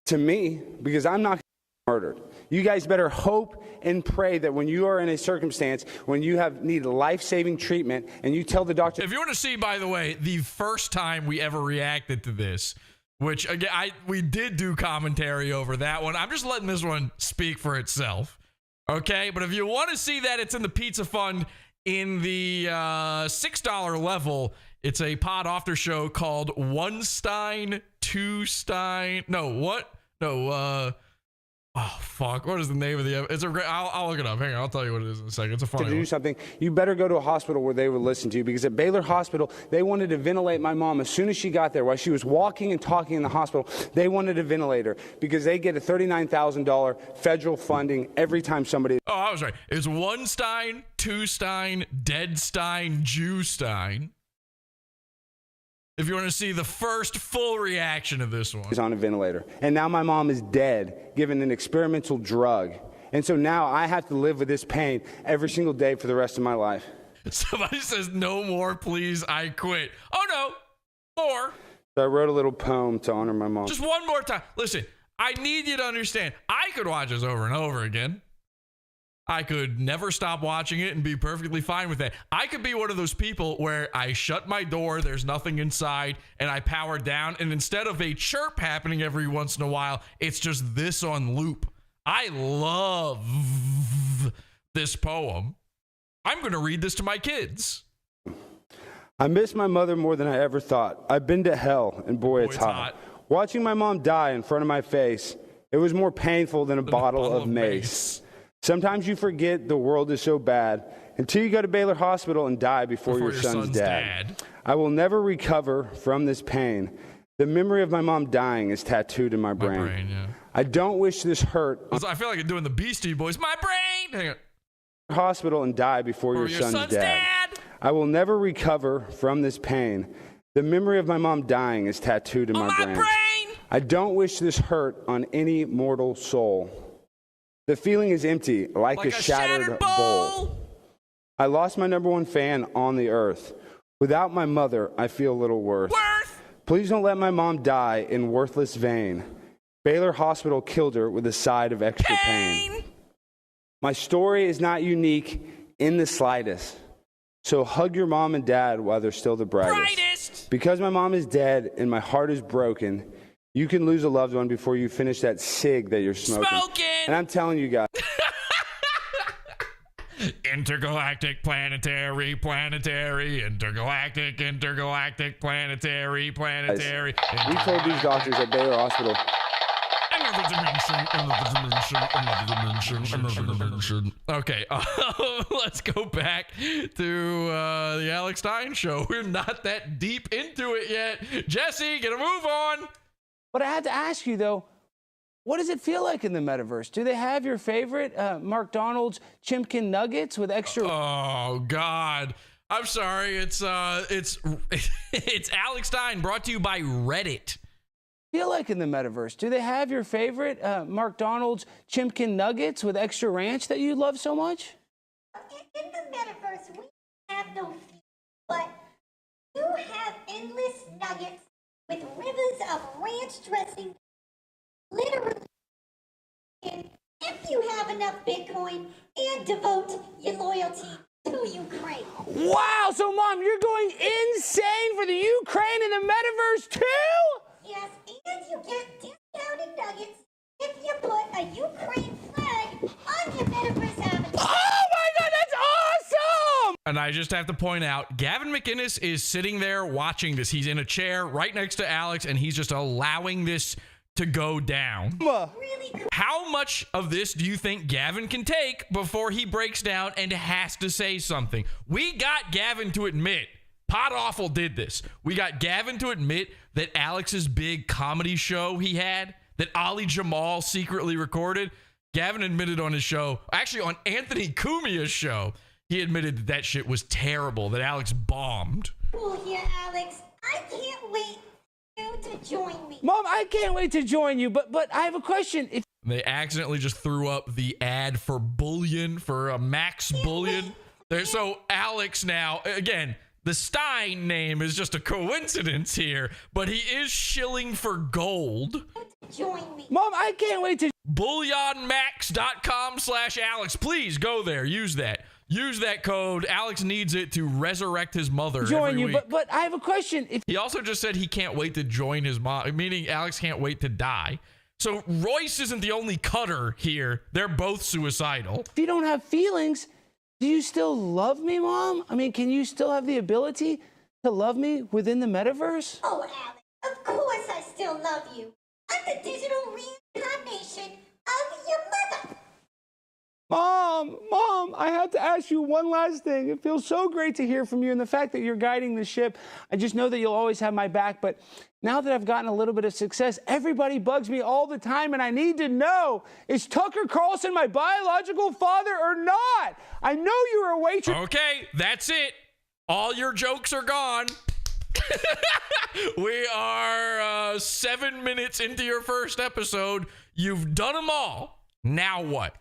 To me, because I'm not murdered. You guys better hope and pray that when you are in a circumstance, when you need life-saving treatment, and you tell the doctor. If you want to see, by the way, the first time we ever reacted to this, which again, we did do commentary over that one. I'm just letting this one speak for itself. Okay, but if you want to see that, it's in the Pizza Fund in the $6 level. It's a pod after show called One Stein, Two Stein. No, what? No, oh fuck! What is the name of the? It's a great. I'll look it up. Hang on, I'll tell you what it is in a second. It's a funny to do one. something. You better go to a hospital where they would listen to you, because at Baylor Hospital they wanted to ventilate my mom as soon as she got there. While she was walking and talking in the hospital, they wanted to ventilate her because they get a $39,000 federal funding every time somebody. Oh, I was right. It's One Stein, Two Stein, Dead Stein, Jew Stein. If you want to see the first full reaction of this one. Is on a ventilator. And now my mom is dead, given an experimental drug. And so now I have to live with this pain every single day for the rest of my life. Somebody says, no more, please, I quit. Oh, no, more. So I wrote a little poem to honor my mom. Just one more time. Listen, I need you to understand. I could watch this over and over again. I could never stop watching it and be perfectly fine with that. I could be one of those people where I shut my door, there's nothing inside, and I power down, and instead of a chirp happening every once in a while, it's just this on loop. I love this poem. I'm going to read this to my kids. I miss my mother more than I ever thought. I've been to hell, and boy, it's hot. Watching my mom die in front of my face, it was more painful than a bottle of mace. Sometimes you forget the world is so bad until you go to Baylor Hospital and die before your son's dad. I will never recover from this pain. The memory of my mom dying is tattooed in my brain. Yeah. I don't wish this hurt. I feel like I'm doing the Beastie Boys. My brain! Hang on. Hospital and die before your son's dad. I will never recover from this pain. The memory of my mom dying is tattooed in my brain. I don't wish this hurt on any mortal soul. The feeling is empty, like a shattered bowl. I lost my number one fan on the earth. Without my mother, I feel little worth. Please don't let my mom die in worthless vain. Baylor Hospital killed her with a side of extra pain. My story is not unique in the slightest. So hug your mom and dad while they're still the brightest. Because my mom is dead and my heart is broken, you can lose a loved one before you finish that cig that you're smoking. And I'm telling you guys. Intergalactic, planetary, intergalactic, planetary. We told these doctors at Baylor Hospital. Okay, let's go back to the Alex Stein show. We're not that deep into it yet. Jesse, get a move on. But I had to ask you, though, what does it feel like in the metaverse? Do they have your favorite Mark Donald's Chimkin nuggets with extra? Oh God, I'm sorry. It's Alex Stein, brought to you by Reddit. Feel like in the metaverse? Do they have your favorite Mark Donald's Chimkin nuggets with extra ranch that you love so much? In the metaverse, we have no fear, but you have endless nuggets with rivers of ranch dressing. Literally, if you have enough Bitcoin and devote your loyalty to Ukraine. Wow, so Mom, you're going insane for the Ukraine in the metaverse too? Yes, and you get discounted nuggets if you put a Ukraine flag on your metaverse avatar. Oh my God, that's awesome! And I just have to point out, Gavin McInnes is sitting there watching this. He's in a chair right next to Alex, and he's just allowing this to go down. Really? How much of this do you think Gavin can take before he breaks down and has to say something? We got Gavin to admit, Pod Awful did this. We got Gavin to admit that Alex's big comedy show he had, that Ali Jamal secretly recorded, Gavin admitted on his show, actually on Anthony Cumia's show, he admitted that shit was terrible, that Alex bombed. Cool here, Alex. I can't wait to join me. Mom, I can't wait to join you, but I have a question. If they accidentally just threw up the ad for Bullion, for Max Bullion. So Alex now, again, the Stein name is just a coincidence here, but he is shilling for gold. Join me. Mom, I can't wait to... bullionmax.com/Alex. Please go there. Use that. Use that code. Alex needs it to resurrect his mother. Join every you, week. but I have a question. He also just said he can't wait to join his mom, meaning Alex can't wait to die. So Royce isn't the only cutter here. They're both suicidal. If you don't have feelings, do you still love me, Mom? I mean, can you still have the ability to love me within the metaverse? Oh, Alex, of course I still love you. I'm the digital reincarnation of your mother. Mom, I have to ask you one last thing. It feels so great to hear from you, and the fact that you're guiding the ship, I just know that you'll always have my back. But now that I've gotten a little bit of success, everybody bugs me all the time, and I need to know, is Tucker Carlson my biological father or not? I know you were a waitress. Okay, that's it. All your jokes are gone. We are 7 minutes into your first episode. You've done them all. Now what?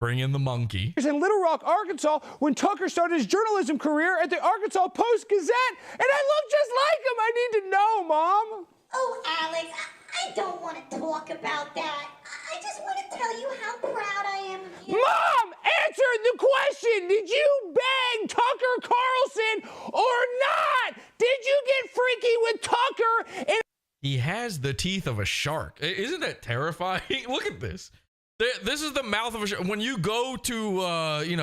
Bring in the monkey. In Little Rock, Arkansas, when Tucker started his journalism career at the Arkansas Post-Gazette, and I look just like him. I need to know, Mom. Oh, Alex, I don't want to talk about that. I just want to tell you how proud I am of you. Mom, answer the question. Did you bang Tucker Carlson or not? Did you get freaky with Tucker? He has the teeth of a shark. Isn't that terrifying? Look at this. This is the mouth of a shark. When you go to, any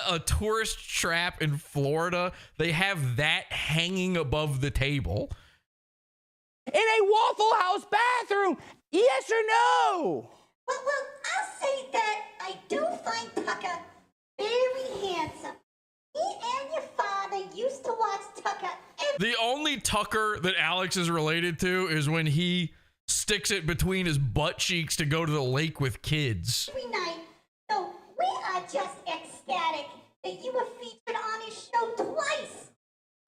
a tourist trap in Florida, they have that hanging above the table. In a Waffle House bathroom, yes or no? Well, I'll say that I do find Tucker very handsome. Me and your father used to watch Tucker The only Tucker that Alex is related to is when he sticks it between his butt cheeks to go to the lake with kids. every night. So we are just ecstatic that you were featured on his show twice.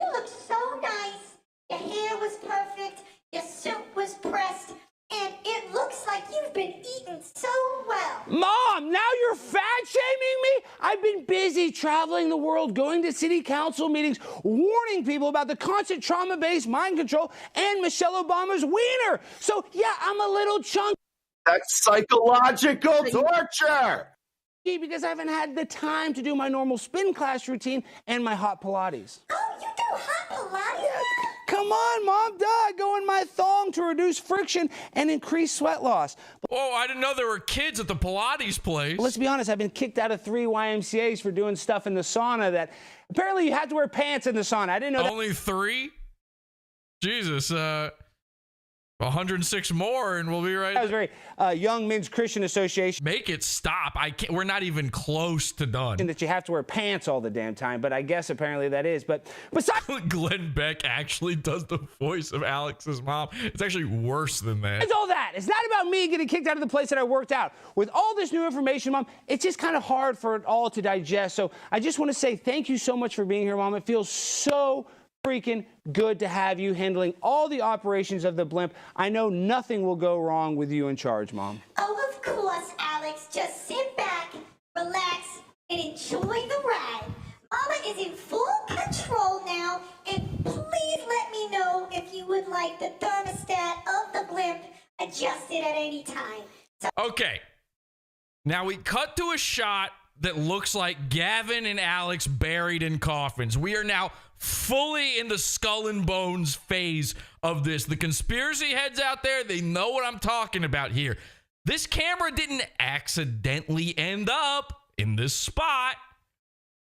You look so nice. Your hair was perfect. Your suit was pressed. And it looks like you've been eating so well. Mom, now you're fat shaming me? I've been busy traveling the world, going to city council meetings, warning people about the constant trauma-based mind control and Michelle Obama's wiener. So, yeah, I'm a little chunky. That's psychological torture. Because I haven't had the time to do my normal spin class routine and my hot Pilates. Oh, you do hot Pilates? Come on, Mom, duh. I go in my thong to reduce friction and increase sweat loss. Oh, I didn't know there were kids at the Pilates place. Let's be honest, I've been kicked out of 3 YMCAs for doing stuff in the sauna that apparently you have to wear pants in the sauna. I didn't know that. Only 3? Jesus, 106 more and we'll be right. That was very Young Men's Christian Association. Make it stop. I can't. We're not even close to done. That you have to wear pants all the damn time, but I guess apparently that is. But besides, Glenn Beck actually does the voice of Alex's mom. It's actually worse than that. It's all that. It's not about me getting kicked out of the place that I worked out. With all this new information, Mom, it's just kind of hard for it all to digest. So I just want to say thank you so much for being here, Mom. It feels so freaking good to have you handling all the operations of the Blimp. I know nothing will go wrong with you in charge, Mom. Oh, of course, Alex. Just sit back, relax, and enjoy the ride. Mama is in full control now, and please let me know if you would like the thermostat of the Blimp adjusted at any time. Okay. Now we cut to a shot that looks like Gavin and Alex buried in coffins. We are now fully in the skull and bones phase of this. The conspiracy heads out there, they know what I'm talking about here. This camera didn't accidentally end up in this spot.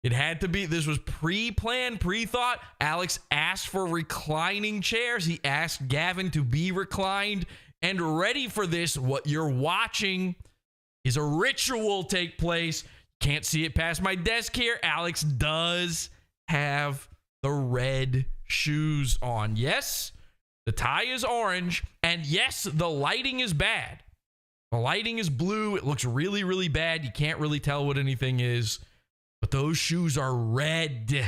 It had to be, this was pre-planned, pre-thought. Alex asked for reclining chairs. He asked Gavin to be reclined and ready for this. What you're watching is a ritual take place. Can't see it past my desk here. Alex does have the red shoes on. Yes, the tie is orange. And yes, the lighting is bad. The lighting is blue. It looks really, really bad. You can't really tell what anything is. But those shoes are red.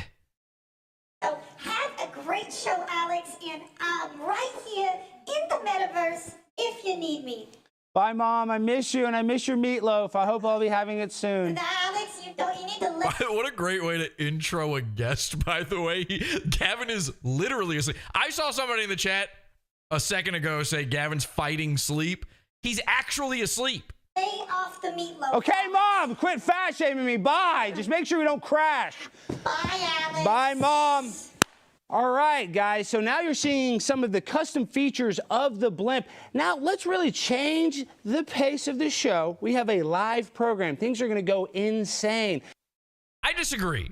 So have a great show, Alex, and I'm right here in the metaverse if you need me. Bye, Mom. I miss you, and I miss your meatloaf. I hope I'll be having it soon. Now, Alex, you need to let... What a great way to intro a guest, by the way. Gavin is literally asleep. I saw somebody in the chat a second ago say Gavin's fighting sleep. He's actually asleep. Stay off the meatloaf. Okay, Mom, quit fat shaming me. Bye. Just make sure we don't crash. Bye, Alex. Bye, Mom. All right, guys, so now you're seeing some of the custom features of the Blimp. Now, let's really change the pace of the show. We have a live program. Things are going to go insane. I disagree.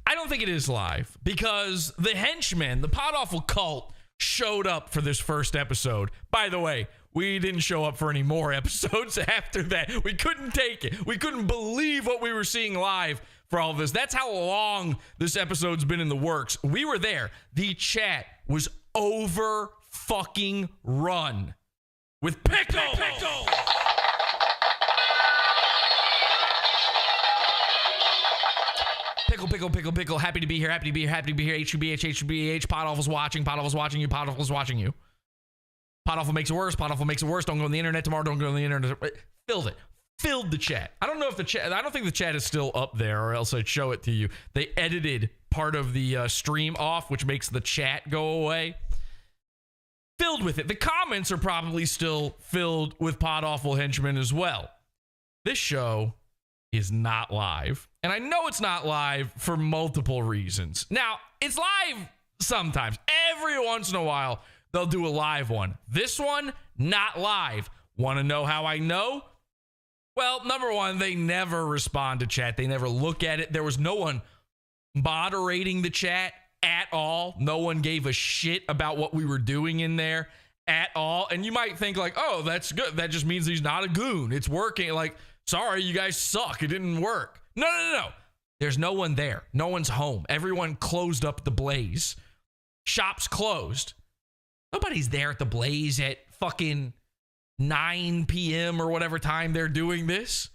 I don't think it is live because the henchmen, the Pod Awful cult, showed up for this first episode. By the way, we didn't show up for any more episodes after that. We couldn't take it. We couldn't believe what we were seeing live for all of this. That's how long this episode's been in the works. We were there. The chat was over fucking run with pickle. Pickle. Happy to be here. HBH. Pod Awful's watching. Pod Awful's watching you. Pod Awful's watching you. Pod Awful makes it worse. Pod Awful makes it worse. Don't go on the internet tomorrow. Don't go on the internet. Filled the chat. I don't know if the chat, I don't think the chat is still up there, or else I'd show it to you. They edited part of the stream off, which makes the chat go away. Filled with it. The comments are probably still filled with Pod Awful henchmen as well. This show is not live. And I know it's not live for multiple reasons. Now, it's live sometimes. Every once in a while, they'll do a live one. This one, not live. Want to know how I know? Well, number one, they never respond to chat. They never look at it. There was no one moderating the chat at all. No one gave a shit about what we were doing in there at all. And you might think like, oh, that's good. That just means he's not a goon. It's working. Like, sorry, you guys suck. It didn't work. No. There's no one there. No one's home. Everyone closed up the Blaze. Shop's closed. Nobody's there at the Blaze at fucking 9 p.m. or whatever time they're doing this.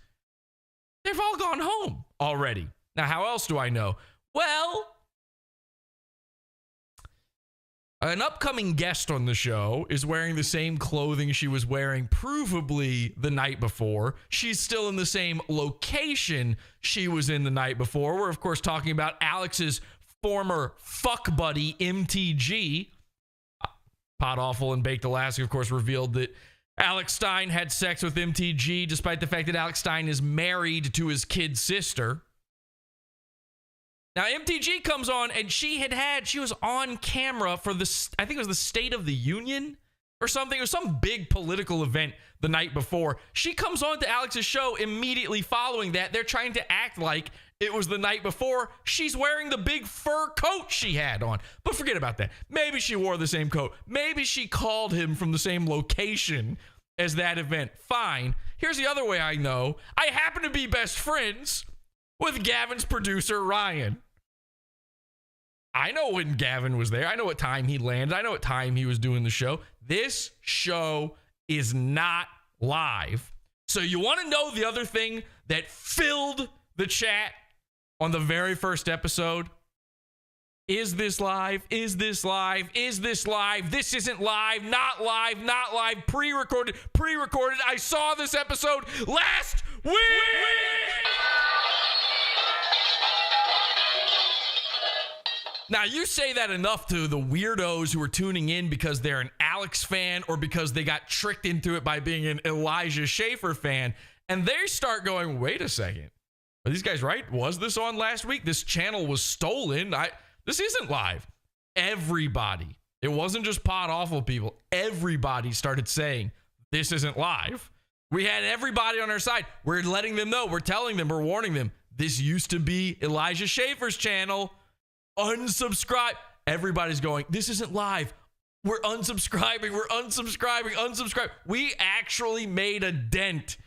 They've all gone home already. Now, how else do I know? Well, an upcoming guest on the show is wearing the same clothing she was wearing provably the night before. She's still in the same location she was in the night before. We're, of course, talking about Alex's former fuck buddy, MTG. Pod Awful and Baked Alaska, of course, revealed that Alex Stein had sex with MTG, despite the fact that Alex Stein is married to his kid's sister. Now, MTG comes on, and she was on camera for this, I think it was the State of the Union or something. It was some big political event the night before. She comes on to Alex's show immediately following that. They're trying to act like it was the night before. She's wearing the big fur coat she had on. But forget about that. Maybe she wore the same coat. Maybe she called him from the same location as that event. Fine. Here's the other way I know. I happen to be best friends with Gavin's producer, Ryan. I know when Gavin was there. I know what time he landed. I know what time he was doing the show. This show is not live. So you want to know the other thing that filled the chat on the very first episode? Is this live? Is this live? Is this live? This isn't live. Not live. Not live. Pre-recorded. Pre-recorded. I saw this episode last week. Now, you say that enough to the weirdos who are tuning in because they're an Alex fan or because they got tricked into it by being an Elijah Schaffer fan, and they start going, wait a second. Are these guys right? Was this on last week? This channel was stolen. This isn't live. Everybody. It wasn't just Pod Awful people. Everybody started saying, this isn't live. We had everybody on our side. We're letting them know. We're telling them. We're warning them. This used to be Elijah Schaffer's channel. Unsubscribe. Everybody's going, this isn't live. We're unsubscribing. We're unsubscribing. We actually made a dent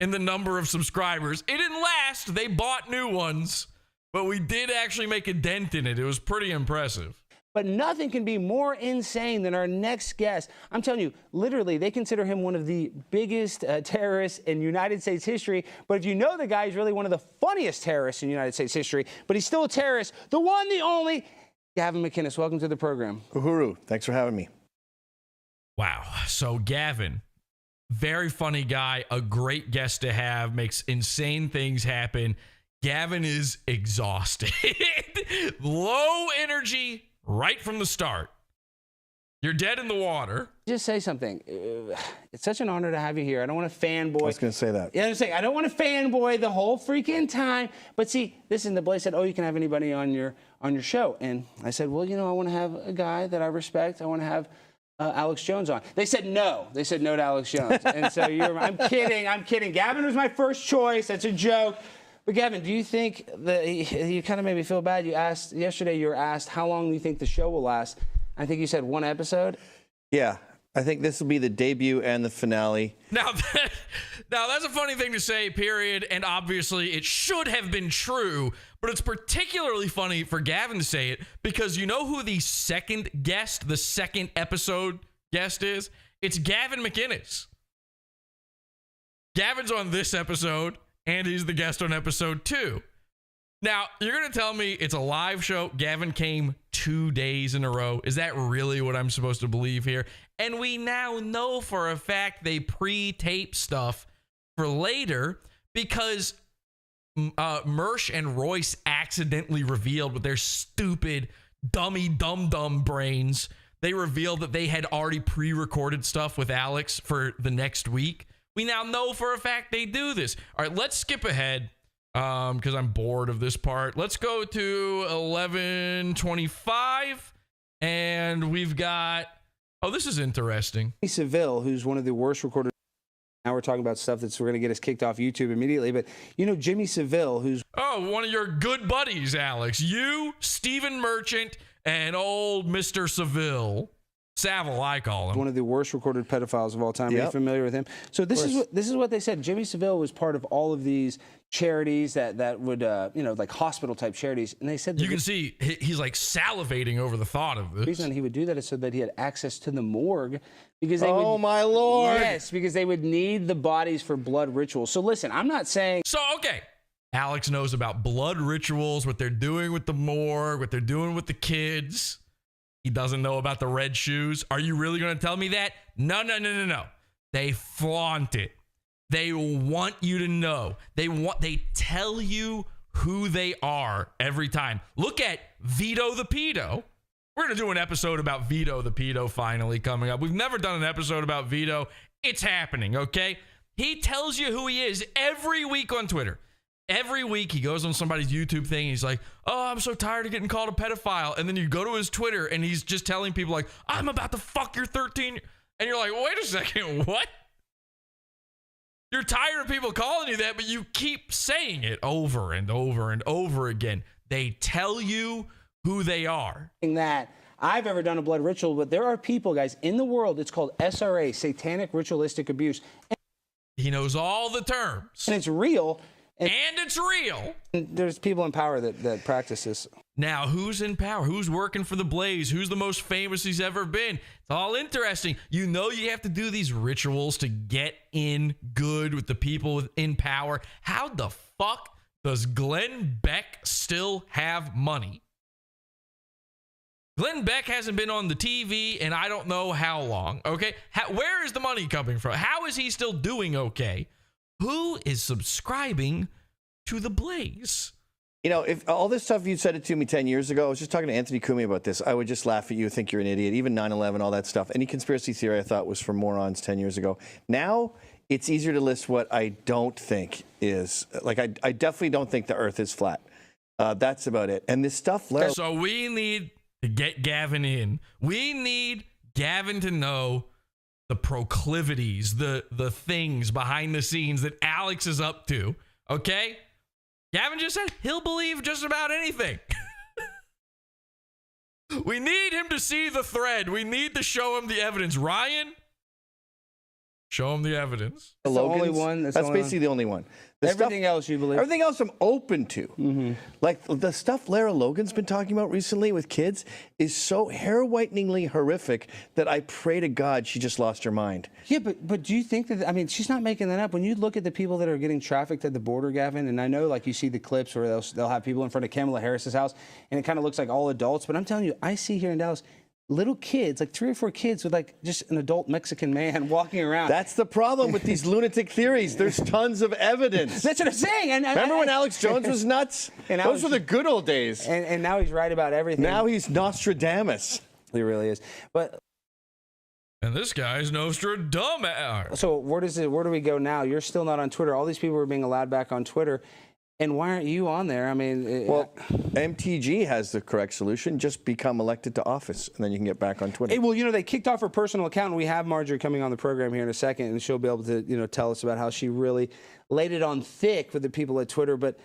in the number of subscribers. It didn't last. They bought new ones, but we did actually make a dent in it. It was pretty impressive. But nothing can be more insane than our next guest. I'm telling you, literally, they consider him one of the biggest terrorists in United States history. But if you know the guy, he's really one of the funniest terrorists in United States history. But he's still a terrorist. The one, the only, Gavin McInnes. Welcome to the program. Uhuru. Thanks for having me. Wow. So Gavin, very funny guy, a great guest to have, makes insane things happen. Gavin is exhausted. Low energy. Right from the start. You're dead in the water. Just say something. It's such an honor to have you here. I don't want to fanboy. I was going to say that. Yeah, I'm saying I don't want to fanboy the whole freaking time. But see, listen, the Blaze said, "Oh, you can have anybody on your show," and I said, "Well, you know, I want to have a guy that I respect. I want to have Alex Jones on." They said no. They said no to Alex Jones. And so I'm kidding. I'm kidding. Gavin was my first choice. That's a joke. But Gavin, do you think that you kind of made me feel bad? You asked yesterday. You were asked how long do you think the show will last? I think you said 1 episode. Yeah, I think this will be the debut and the finale. Now that's a funny thing to say, period. And obviously it should have been true, but it's particularly funny for Gavin to say it because you know who the second guest, the second episode guest is? It's Gavin McInnes. Gavin's on this episode, and he's the guest on episode 2. Now, you're going to tell me it's a live show. Gavin came 2 days in a row. Is that really what I'm supposed to believe here? And we now know for a fact they pre-tape stuff for later because Mersh and Royce accidentally revealed with their stupid dummy dum-dum brains. They revealed that they had already pre-recorded stuff with Alex for the next week. We now know for a fact they do this. All right, let's skip ahead. Because I'm bored of this part. Let's go to 11:25, and we've got. Oh, this is interesting. Seville, who's one of the worst recorders. Now we're talking about stuff we're going to get us kicked off YouTube immediately. But you know, Jimmy Seville, who's one of your good buddies, Alex. You, Stephen Merchant, and old Mr. Seville. Savile, I call him. One of the worst recorded pedophiles of all time. Yep. Are you familiar with him? So this is what they said. Jimmy Seville was part of all of these charities that would like hospital type charities, and they said you can see he's like salivating over the thought of this. The reason he would do that is so that he had access to the morgue because my lord, yes, because they would need the bodies for blood rituals. So listen, I'm not saying okay. Alex knows about blood rituals, what they're doing with the morgue, what they're doing with the kids. He doesn't know about the red shoes. Are you really going to tell me that? No. They flaunt it. They want you to know. They tell you who they are every time. Look at Vito the Pedo. We're going to do an episode about Vito the Pedo finally coming up. We've never done an episode about Vito. It's happening, okay? He tells you who he is every week on Twitter. Every week he goes on somebody's YouTube thing and he's like, "Oh, I'm so tired of getting called a pedophile." And then you go to his Twitter and he's just telling people like, "I'm about to fuck your 13." And you're like, wait a second, what? You're tired of people calling you that, but you keep saying it over and over and over again. They tell you who they are. That I've ever done a blood ritual, but there are people, guys, in the world, it's called SRA, satanic ritualistic abuse. He knows all the terms. And it's real. And it's real. And there's people in power that practice this. Now, who's in power? Who's working for the Blaze? Who's the most famous he's ever been? It's all interesting. You know you have to do these rituals to get in good with the people in power. How the fuck does Glenn Beck still have money? Glenn Beck hasn't been on the TV in I don't know how long, okay? Where is the money coming from? How is he still doing okay? Who is subscribing to the Blaze? You know, if all this stuff you said it to me 10 years ago, I was just talking to Anthony Cumia about this. I would just laugh at you, think you're an idiot. Even 9/11, all that stuff. Any conspiracy theory I thought was for morons 10 years ago. Now, it's easier to list what I don't think is. Like, I definitely don't think the Earth is flat. That's about it. And this stuff... So we need to get Gavin in. We need Gavin to know the proclivities, the things behind the scenes that Alex is up to, okay? Gavin just said he'll believe just about anything. We need him to see the thread. We need to show him the evidence. Ryan, show him the evidence. That's the only one. That's basically the only one. Everything else you believe. Everything else I'm open to. Mm-hmm. Like the stuff Lara Logan's been talking about recently with kids is so hair-whiteningly horrific that I pray to God she just lost her mind. Yeah, but do you think that, I mean, she's not making that up. When you look at the people that are getting trafficked at the border, Gavin, and I know like you see the clips where they'll have people in front of Kamala Harris's house and it kind of looks like all adults, but I'm telling you, I see here in Dallas, little kids, like 3 or 4 kids with like just an adult Mexican man walking around. That's the problem with these lunatic theories. There's tons of evidence. That's what I'm saying. And remember when Alex Jones was nuts? Those were the good old days. And now he's right about everything. Now he's Nostradamus. He really is. But And this guy's Nostradamus. So where do we go now? You're still not on Twitter. All these people are being allowed back on Twitter. And why aren't you on there? I mean, well, MTG has the correct solution. Just become elected to office, and then you can get back on Twitter. Hey, well, they kicked off her personal account, and we have Marjorie coming on the program here in a second, and she'll be able to, tell us about how she really laid it on thick with the people at Twitter. But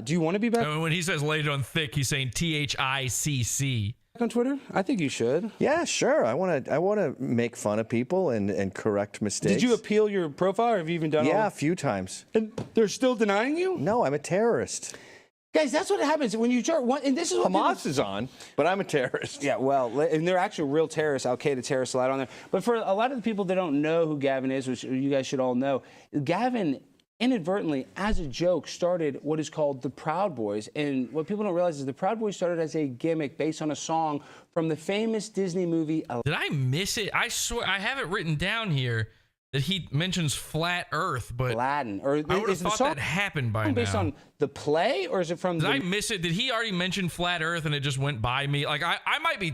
do you want to be back? When he says laid it on thick, he's saying THICC. On Twitter? I think you should. Yeah, sure. I want to make fun of people and correct mistakes. Did you appeal your profile, or have you even done? Yeah, a few times. And they're still denying you? No, I'm a terrorist. Guys, that's what happens when you start. And this is what Hamas is on, but I'm a terrorist. Yeah, well, and they're actually real terrorists, Al-Qaeda terrorists, a lot on there. But for a lot of the people that don't know who Gavin is, which you guys should all know, Gavin inadvertently, as a joke, started what is called the Proud Boys. And what people don't realize is the Proud Boys started as a gimmick based on a song from the famous Disney movie. Did I miss it? I swear I have it written down here that he mentions flat Earth, but Aladdin. Or I would have thought that happened by now. Based on the play, or is it from? Did I miss it? Did he already mention flat Earth and it just went by me? Like I might be.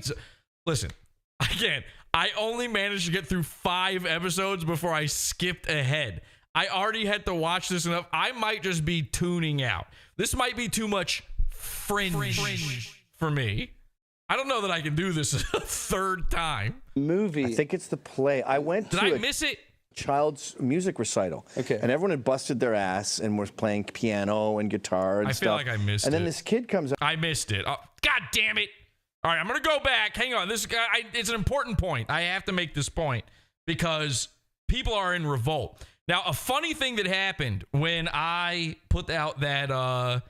Listen, I can't. I only managed to get through 5 episodes before I skipped ahead. I already had to watch this enough. I might just be tuning out. This might be too much fringe for me. I don't know that I can do this a 3rd time. Movie. I think it's the play. I went to Did I miss it? Child's music recital. Okay. And everyone had busted their ass and was playing piano and guitar and I stuff. feel like I missed it. And then this kid comes up. I missed it. Oh, God damn it. All right, I'm going to go back. Hang on. This guy, it's an important point. I have to make this point because people are in revolt. Now, a funny thing that happened when I put out that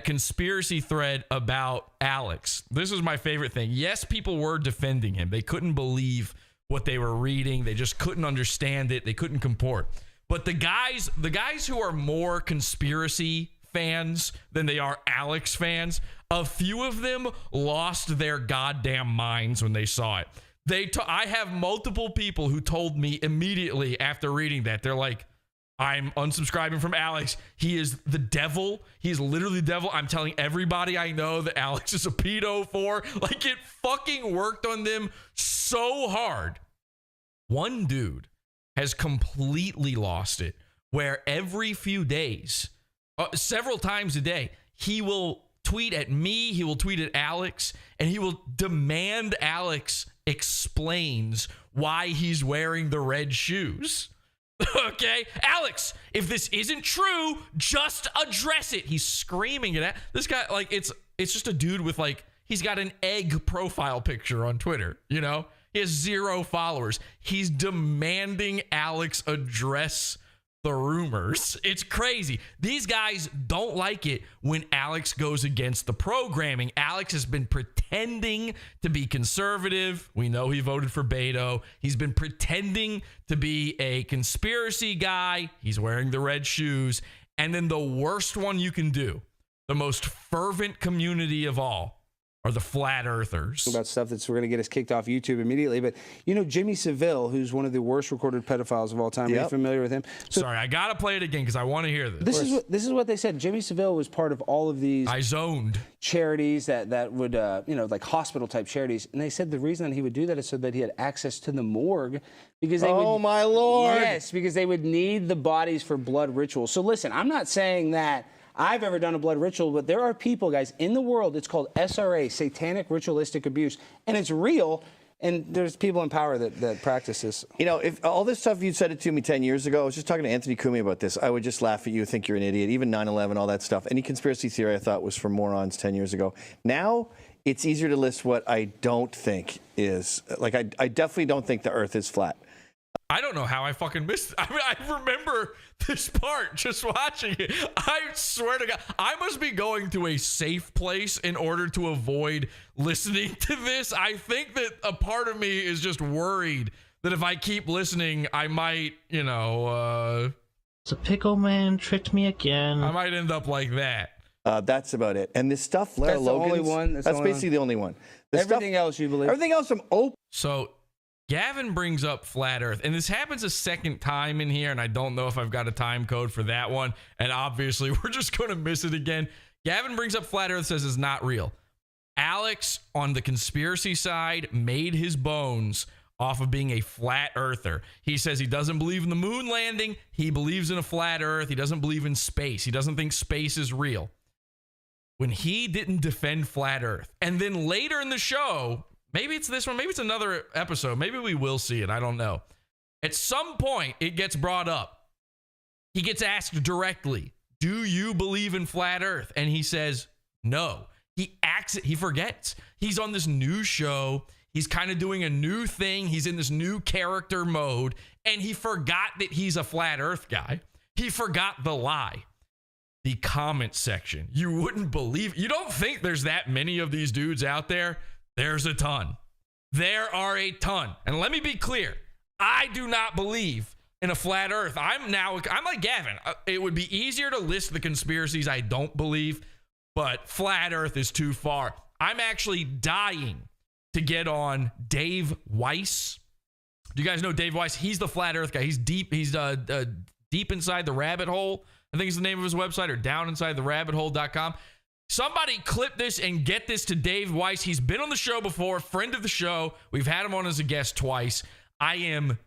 conspiracy thread about Alex. This is my favorite thing. Yes, people were defending him. They couldn't believe what they were reading. They just couldn't understand it. They couldn't comport. But the guys who are more conspiracy fans than they are Alex fans, a few of them lost their goddamn minds when they saw it. I have multiple people who told me immediately after reading that, they're like, I'm unsubscribing from Alex. He is the devil. He's literally the devil. I'm telling everybody I know that Alex is a pedo for. Like, it fucking worked on them so hard. One dude has completely lost it, where every few days, several times a day, he will tweet at me, he will tweet at Alex, and he will demand Alex explains why he's wearing the red shoes. Okay, Alex, if this isn't true, just address it. He's screaming it at this guy. Like, it's just a dude with, like, he's got an egg profile picture on Twitter, you know? He has 0 followers. He's demanding Alex address the rumors. It's crazy. These guys don't like it when Alex goes against the programming. Alex has been pretending to be conservative. We know he voted for Beto. He's been pretending to be a conspiracy guy. He's wearing the red shoes. And then the worst one you can do, the most fervent community of all, are the flat earthers. About stuff that's going to get us kicked off YouTube immediately. But, Jimmy Savile, who's one of the worst recorded pedophiles of all time. Yep. Are you familiar with him? So, sorry, I got to play it again because I want to hear this. This is what they said. Jimmy Savile was part of all of these charities that would, like hospital-type charities. And they said the reason that he would do that is so that he had access to the morgue. Because they would, my Lord. Yes, because they would need the bodies for blood rituals. So listen, I'm not saying that I've ever done a blood ritual, but there are people, guys, in the world. It's called SRA, Satanic Ritualistic Abuse, and it's real. And there's people in power that practice this. If all this stuff you said it to me 10 years ago, I was just talking to Anthony Cumia about this. I would just laugh at you, think you're an idiot. Even 9/11, all that stuff. Any conspiracy theory I thought was for morons 10 years ago. Now it's easier to list what I don't think is. Like, I definitely don't think the Earth is flat. I don't know how I fucking missed it. I mean, I remember this part just watching it. I swear to God, I must be going to a safe place in order to avoid listening to this. I think that a part of me is just worried that if I keep listening, I might, the pickle man tricked me again. I might end up like that. That's about it. And this stuff, Lara Logan's, the only one. That's basically the only one. Everything else you believe. Everything else I'm open. So Gavin brings up flat earth, and this happens a second time in here, and I don't know if I've got a time code for that one, and obviously we're just going to miss it again. Gavin brings up flat earth, says it's not real. Alex, on the conspiracy side, made his bones off of being a flat earther. He says he doesn't believe in the moon landing. He believes in a flat earth. He doesn't believe in space. He doesn't think space is real. When he didn't defend flat earth, and then later in the show, maybe it's this one, maybe it's another episode, maybe we will see it, I don't know. At some point, it gets brought up. He gets asked directly, do you believe in flat earth? And he says, no. He forgets. He's on this new show. He's kind of doing a new thing. He's in this new character mode, and he forgot that he's a flat earth guy. He forgot the lie. The comment section. You wouldn't believe. You don't think there's that many of these dudes out there? There's a ton. There are a ton. And let me be clear. I do not believe in a flat earth. I'm like Gavin. It would be easier to list the conspiracies I don't believe, but flat earth is too far. I'm actually dying to get on Dave Weiss. Do you guys know Dave Weiss? He's the flat earth guy. He's deep inside the rabbit hole. I think it's the name of his website, or downinsidetherabbithole.com. Somebody clip this and get this to Dave Weiss. He's been on the show before, friend of the show. We've had him on as a guest twice. I am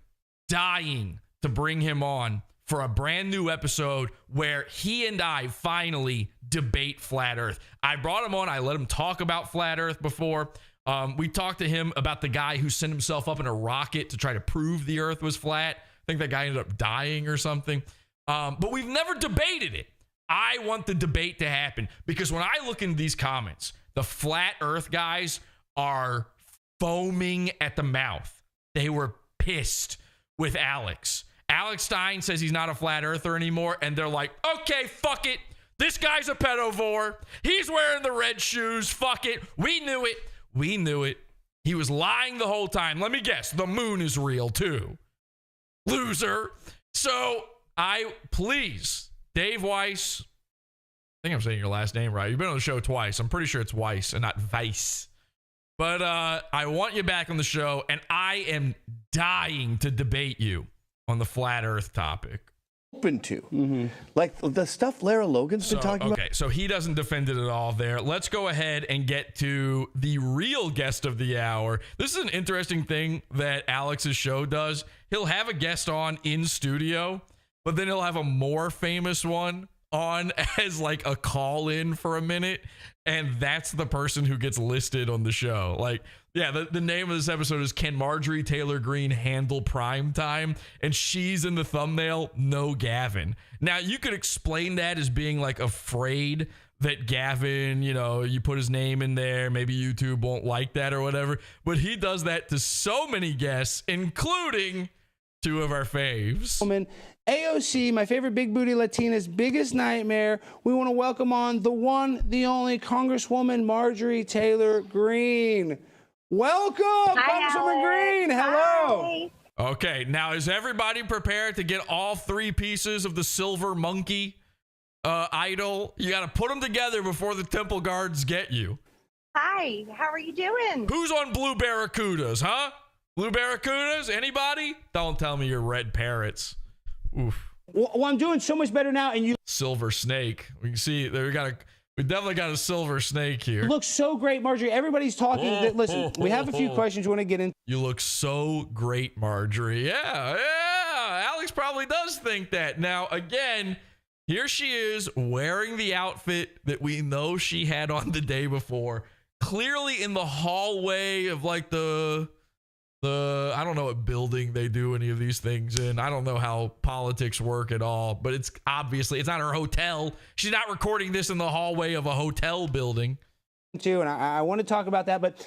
dying to bring him on for a brand new episode where he and I finally debate flat earth. I brought him on. I let him talk about flat earth before. We talked to him about the guy who sent himself up in a rocket to try to prove the earth was flat. I think that guy ended up dying or something. But we've never debated it. I want the debate to happen because when I look into these comments, the flat earth guys are foaming at the mouth. They were pissed with Alex. Alex Stein says he's not a flat earther anymore, and they're like, okay, fuck it. This guy's a pedovore. He's wearing the red shoes. Fuck it. We knew it. We knew it. He was lying the whole time. Let me guess. The moon is real too. Loser. So please, Dave Weiss, I think I'm saying your last name right. You've been on the show twice. I'm pretty sure it's Weiss and not Weiss. But I want you back on the show, and I am dying to debate you on the flat earth topic. Open to. Like the stuff Lara Logan's been talking about. Okay, so he doesn't defend it at all there. Let's go ahead and get to the real guest of the hour. This is an interesting thing that Alex's show does. He'll have a guest on in studio, but then he'll have a more famous one on as like a call in for a minute, and that's the person who gets listed on the show. Like, yeah, the name of this episode is Can Marjorie Taylor Greene Handle Prime Time? And she's in the thumbnail, no Gavin. Now, you could explain that as being like afraid that Gavin, you put his name in there, maybe YouTube won't like that or whatever, but he does that to so many guests, including two of our faves. AOC, my favorite big booty Latina's biggest nightmare. We want to welcome on the one, the only Congresswoman Marjorie Taylor Greene. Welcome, Congresswoman Greene. Hello. Hi. Okay, now is everybody prepared to get all three pieces of the silver monkey idol? You got to put them together before the temple guards get you. Hi, how are you doing? Who's on blue barracudas, huh? Blue barracudas? Anybody? Don't tell me you're red parrots. Oof. Well, I'm doing so much better now, and you silver snake. We can see there. We definitely got a silver snake here. Look so great, Marjorie. Everybody's talking. Listen, we have a few questions we want to get in. You look so great, Marjorie. Yeah. Alex probably does think that. Now, again, here she is wearing the outfit that we know she had on the day before. Clearly in the hallway of like the I don't know what building they do any of these things in. I don't know how politics work at all, but it's not her hotel. She's not recording this in the hallway of a hotel building. Too, and I want to talk about that, but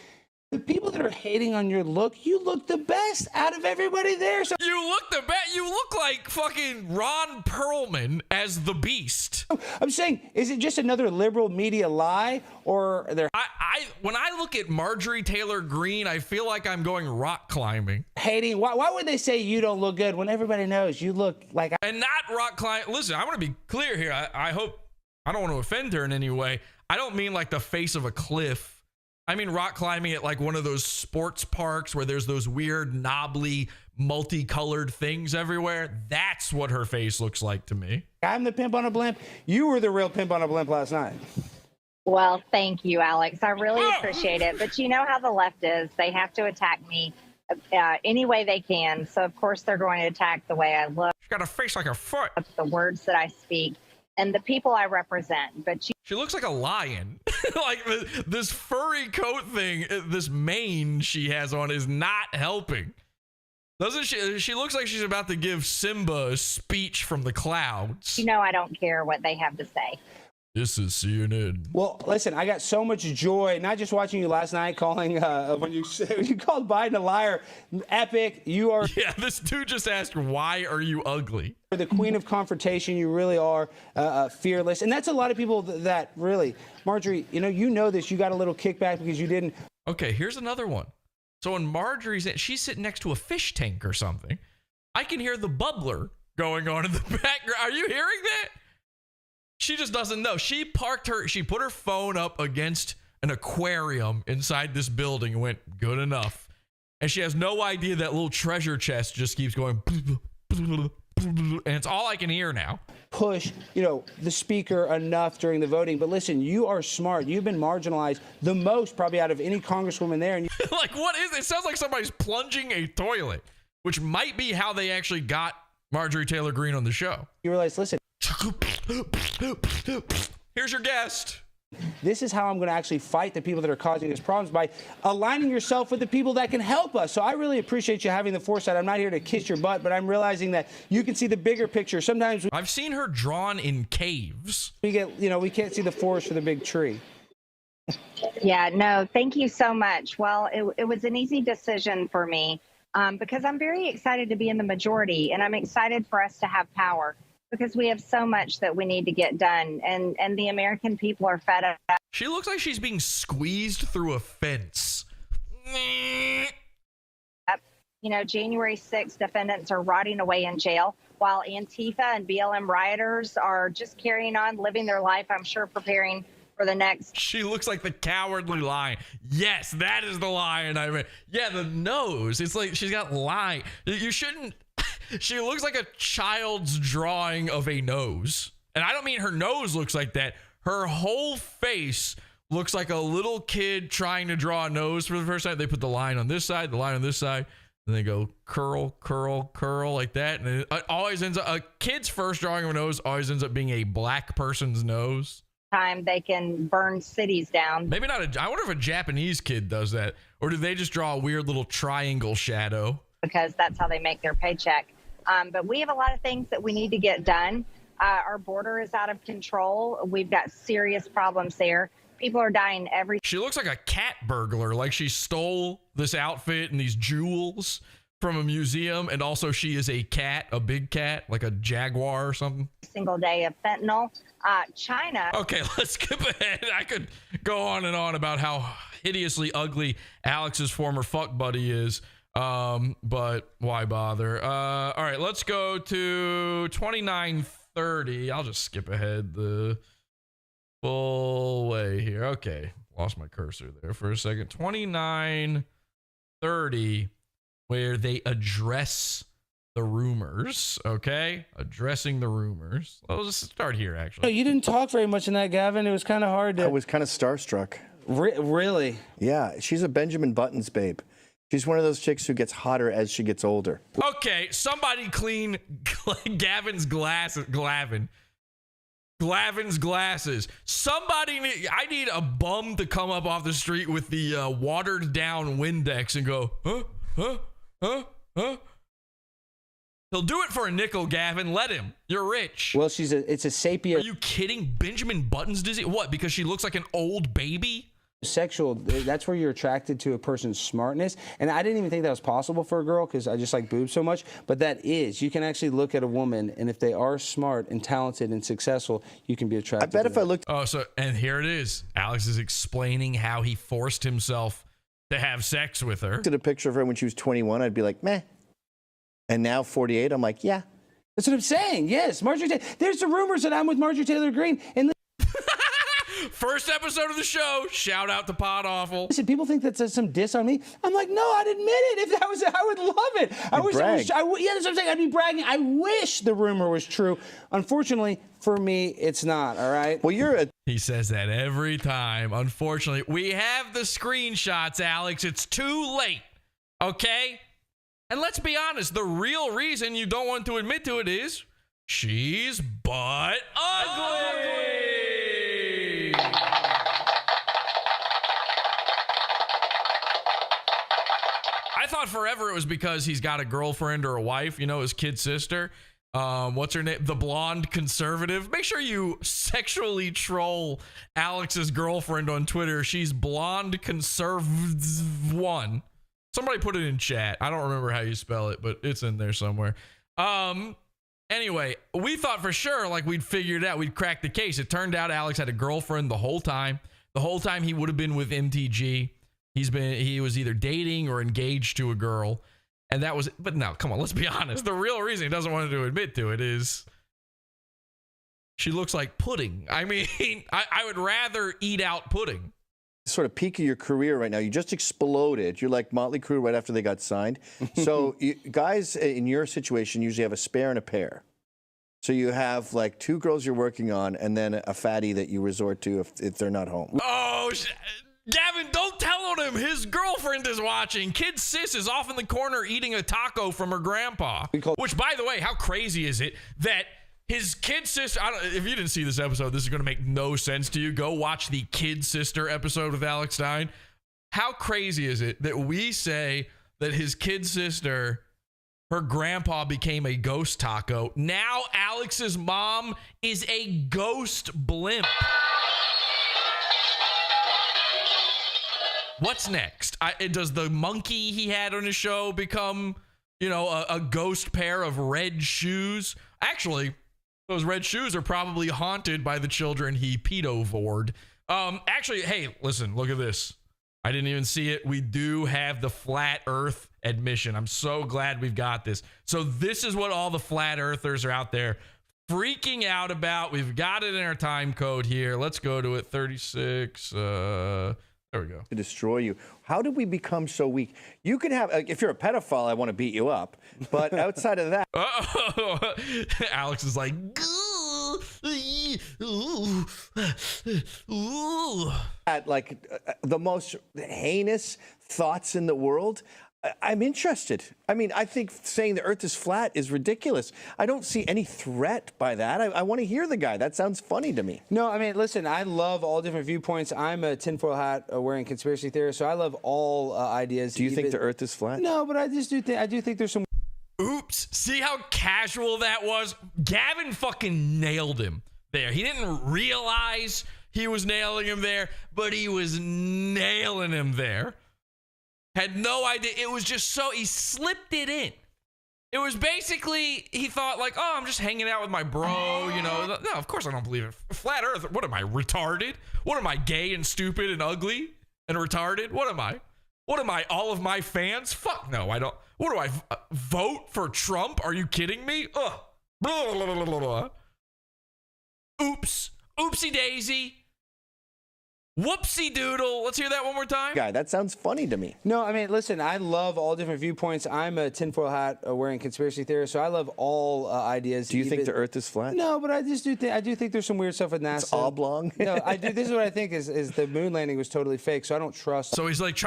the people that are hating on your look, you look the best out of everybody there. So you look the best. You look like fucking Ron Perlman as the Beast. I'm saying, is it just another liberal media lie, or they're when I look at Marjorie Taylor Greene, I feel like I'm going rock climbing. Hating. Why would they say you don't look good when everybody knows you look like? And not rock climb. Listen, I want to be clear here. I hope I don't want to offend her in any way. I don't mean like the face of a cliff. I mean rock climbing at like one of those sports parks where there's those weird, knobbly, multicolored things everywhere. That's what her face looks like to me. I'm the pimp on a blimp. You were the real pimp on a blimp last night. Well, thank you, Alex. I really appreciate it. But you know how the left is. They have to attack me any way they can. So, of course, they're going to attack the way I look. She's got a face like a foot. The words that I speak and the people I represent. But she looks like a lion. Like this furry coat thing, this mane she has on is not helping. Doesn't she? She looks like she's about to give Simba a speech from the clouds. you know I don't care what they have to say. This is CNN. Well, listen, I got so much joy, not just watching you last night calling, when you called Biden a liar. Epic. You are. Yeah, this dude just asked, why are you ugly? The queen of confrontation. You really are fearless. And that's a lot of people that really, Marjorie, you know this. You got a little kickback because you didn't. Okay, here's another one. So when Marjorie's she's sitting next to a fish tank or something. I can hear the bubbler going on in the background. Are you hearing that? She just doesn't know. She put her phone up against an aquarium inside this building and went, good enough. And she has no idea that little treasure chest just keeps going, and it's all I can hear now. Push, the speaker enough during the voting. But listen, you are smart. You've been marginalized the most probably out of any congresswoman there. And like, what is it? It sounds like somebody's plunging a toilet, which might be how they actually got Marjorie Taylor Greene on the show. You realize, listen. Here's your guest. This is how I'm going to actually fight the people that are causing us problems, by aligning yourself with the people that can help us. So I really appreciate you having the foresight. I'm not here to kiss your butt, but I'm realizing that you can see the bigger picture. Sometimes I've seen her drawn in caves. We can't see the forest for the big tree. Yeah, no, thank you so much. Well, it was an easy decision for me because I'm very excited to be in the majority, and I'm excited for us to have power, because we have so much that we need to get done, and the American people are fed up. She looks like she's being squeezed through a fence. January 6th defendants are rotting away in jail, while Antifa and BLM rioters are just carrying on, living their life, I'm sure preparing for the next. She looks like the cowardly lion. Yes, that is the lion I meant. Yeah, the nose. It's like she's got line. You shouldn't. She looks like a child's drawing of a nose. And I don't mean her nose looks like that. Her whole face looks like a little kid trying to draw a nose for the first time. They put the line on this side, the line on this side, and they go curl, curl, curl like that. And it always ends up, a kid's first drawing of a nose always ends up being a black person's nose. Time they can burn cities down. Maybe not. I wonder if a Japanese kid does that. Or do they just draw a weird little triangle shadow? Because that's how they make their paycheck. But we have a lot of things that we need to get done. Our border is out of control. We've got serious problems there. People are dying every. She looks like a cat burglar, like she stole this outfit and these jewels from a museum. And also she is a cat, a big cat, like a jaguar or something. Single day of fentanyl. China. Okay, let's skip ahead. I could go on and on about how hideously ugly Alex's former fuck buddy is. But why bother? All right, let's go to 2930. I'll just skip ahead the full way here. Okay, lost my cursor there for a second. 2930, where they address the rumors. Okay, addressing the rumors. Let's just start here, actually. No, you didn't talk very much in that, Gavin. It was kind of hard to. I was kind of starstruck. Really? Yeah, she's a Benjamin Buttons babe. She's one of those chicks who gets hotter as she gets older. Okay, somebody clean Gavin's glasses. Glavin's glasses. I need a bum to come up off the street with the watered down Windex and go, huh? He'll do it for a nickel, Gavin. Let him. You're rich. Well, it's a sapia. Are you kidding? Benjamin Buttons disease? What? Because she looks like an old baby? Sexual, that's where you're attracted to a person's smartness, and I didn't even think that was possible for a girl because I just like boobs so much, but that is. You can actually look at a woman, and if they are smart and talented and successful, you can be attracted. I bet if I looked. Oh, so, and here it is. Alex is explaining how he forced himself to have sex with her. Looked at a picture of her when she was 21, I'd be like, meh. And now 48, I'm like, yeah. That's what I'm saying. Yes, Marjorie Taylor. There's the rumors that I'm with Marjorie Taylor Greene, and first episode of the show. Shout out to Pod Awful. Listen, people think that's some diss on me. I'm like, no, I'd admit it. If that was, I would love it. I wish it was. Yeah, that's what I'm saying. I'd be bragging. I wish the rumor was true. Unfortunately, for me, it's not. All right. Well, He says that every time. Unfortunately, we have the screenshots, Alex. It's too late. Okay? And let's be honest, the real reason you don't want to admit to it is she's butt ugly. I thought forever it was because he's got a girlfriend or a wife, you know, his kid sister. What's her name? The blonde conservative. Make sure you sexually troll Alex's girlfriend on Twitter. She's blonde conservative one. Somebody put it in chat. I don't remember how you spell it, but it's in there somewhere. Anyway, we thought for sure like we'd figured it out. We'd cracked the case. It turned out Alex had a girlfriend the whole time. The whole time he would have been with MTG. He was either dating or engaged to a girl. And that was, but no, come on, let's be honest. The real reason he doesn't want to admit to it is she looks like pudding. I mean, I would rather eat out pudding. Sort of peak of your career right now. You just exploded. You're like Motley Crue right after they got signed. So guys in your situation usually have a spare and a pair. So you have like 2 girls you're working on and then a fatty that you resort to if they're not home. Oh, Gavin, don't tell on him. His girlfriend is watching. Kid sis is off in the corner eating a taco from her grandpa. Which, by the way, how crazy is it that his kid sister, if you didn't see this episode, this is going to make no sense to you. Go watch the kid sister episode with Alex Stein. How crazy is it that we say that his kid sister, her grandpa became a ghost taco. Now Alex's mom is a ghost blimp. What's next? Does the monkey he had on his show become, you know, a ghost pair of red shoes? Actually, those red shoes are probably haunted by the children he pedo-vored. Actually, hey, listen, look at this. I didn't even see it. We do have the flat earth admission. I'm so glad we've got this. So this is what all the flat earthers are out there freaking out about. We've got it in our time code here. Let's go to it. 36. There we go. To destroy you. How did we become so weak? You can have, if you're a pedophile, I want to beat you up. But outside of that. Alex is like, at like the most heinous thoughts in the world. I'm interested. I mean, I think saying the earth is flat is ridiculous. I don't see any threat by that. I want to hear the guy. That sounds funny to me. No, I mean, listen, I love all different viewpoints. I'm a tinfoil hat wearing conspiracy theorist, so I love all ideas. Do you think the earth is flat? No, but I do think there's some. Oops. See how casual that was? Gavin fucking nailed him there. He didn't realize he was nailing him there, but he was nailing him there. Had no idea. It was just so, he slipped it in. It was basically, he thought like, oh, I'm just hanging out with my bro, you know. No, of course I don't believe it. Flat Earth, what am I, retarded? What am I, gay and stupid and ugly and retarded? What am I? What am I, all of my fans? Fuck no, I don't. What do I, vote for Trump? Are you kidding me? Ugh. Blah, blah, blah, blah, blah. Oops. Oopsie daisy. Whoopsie doodle. Let's hear that one more time. Guy, that sounds funny to me. No, I mean, listen, I love all different viewpoints. I'm a tinfoil hat wearing conspiracy theorist, so I love all ideas. Do you think the earth is flat? No, but I do think there's some weird stuff with NASA. It's oblong. No, I do. This is what I think is the moon landing was totally fake, so I don't trust. So he's like,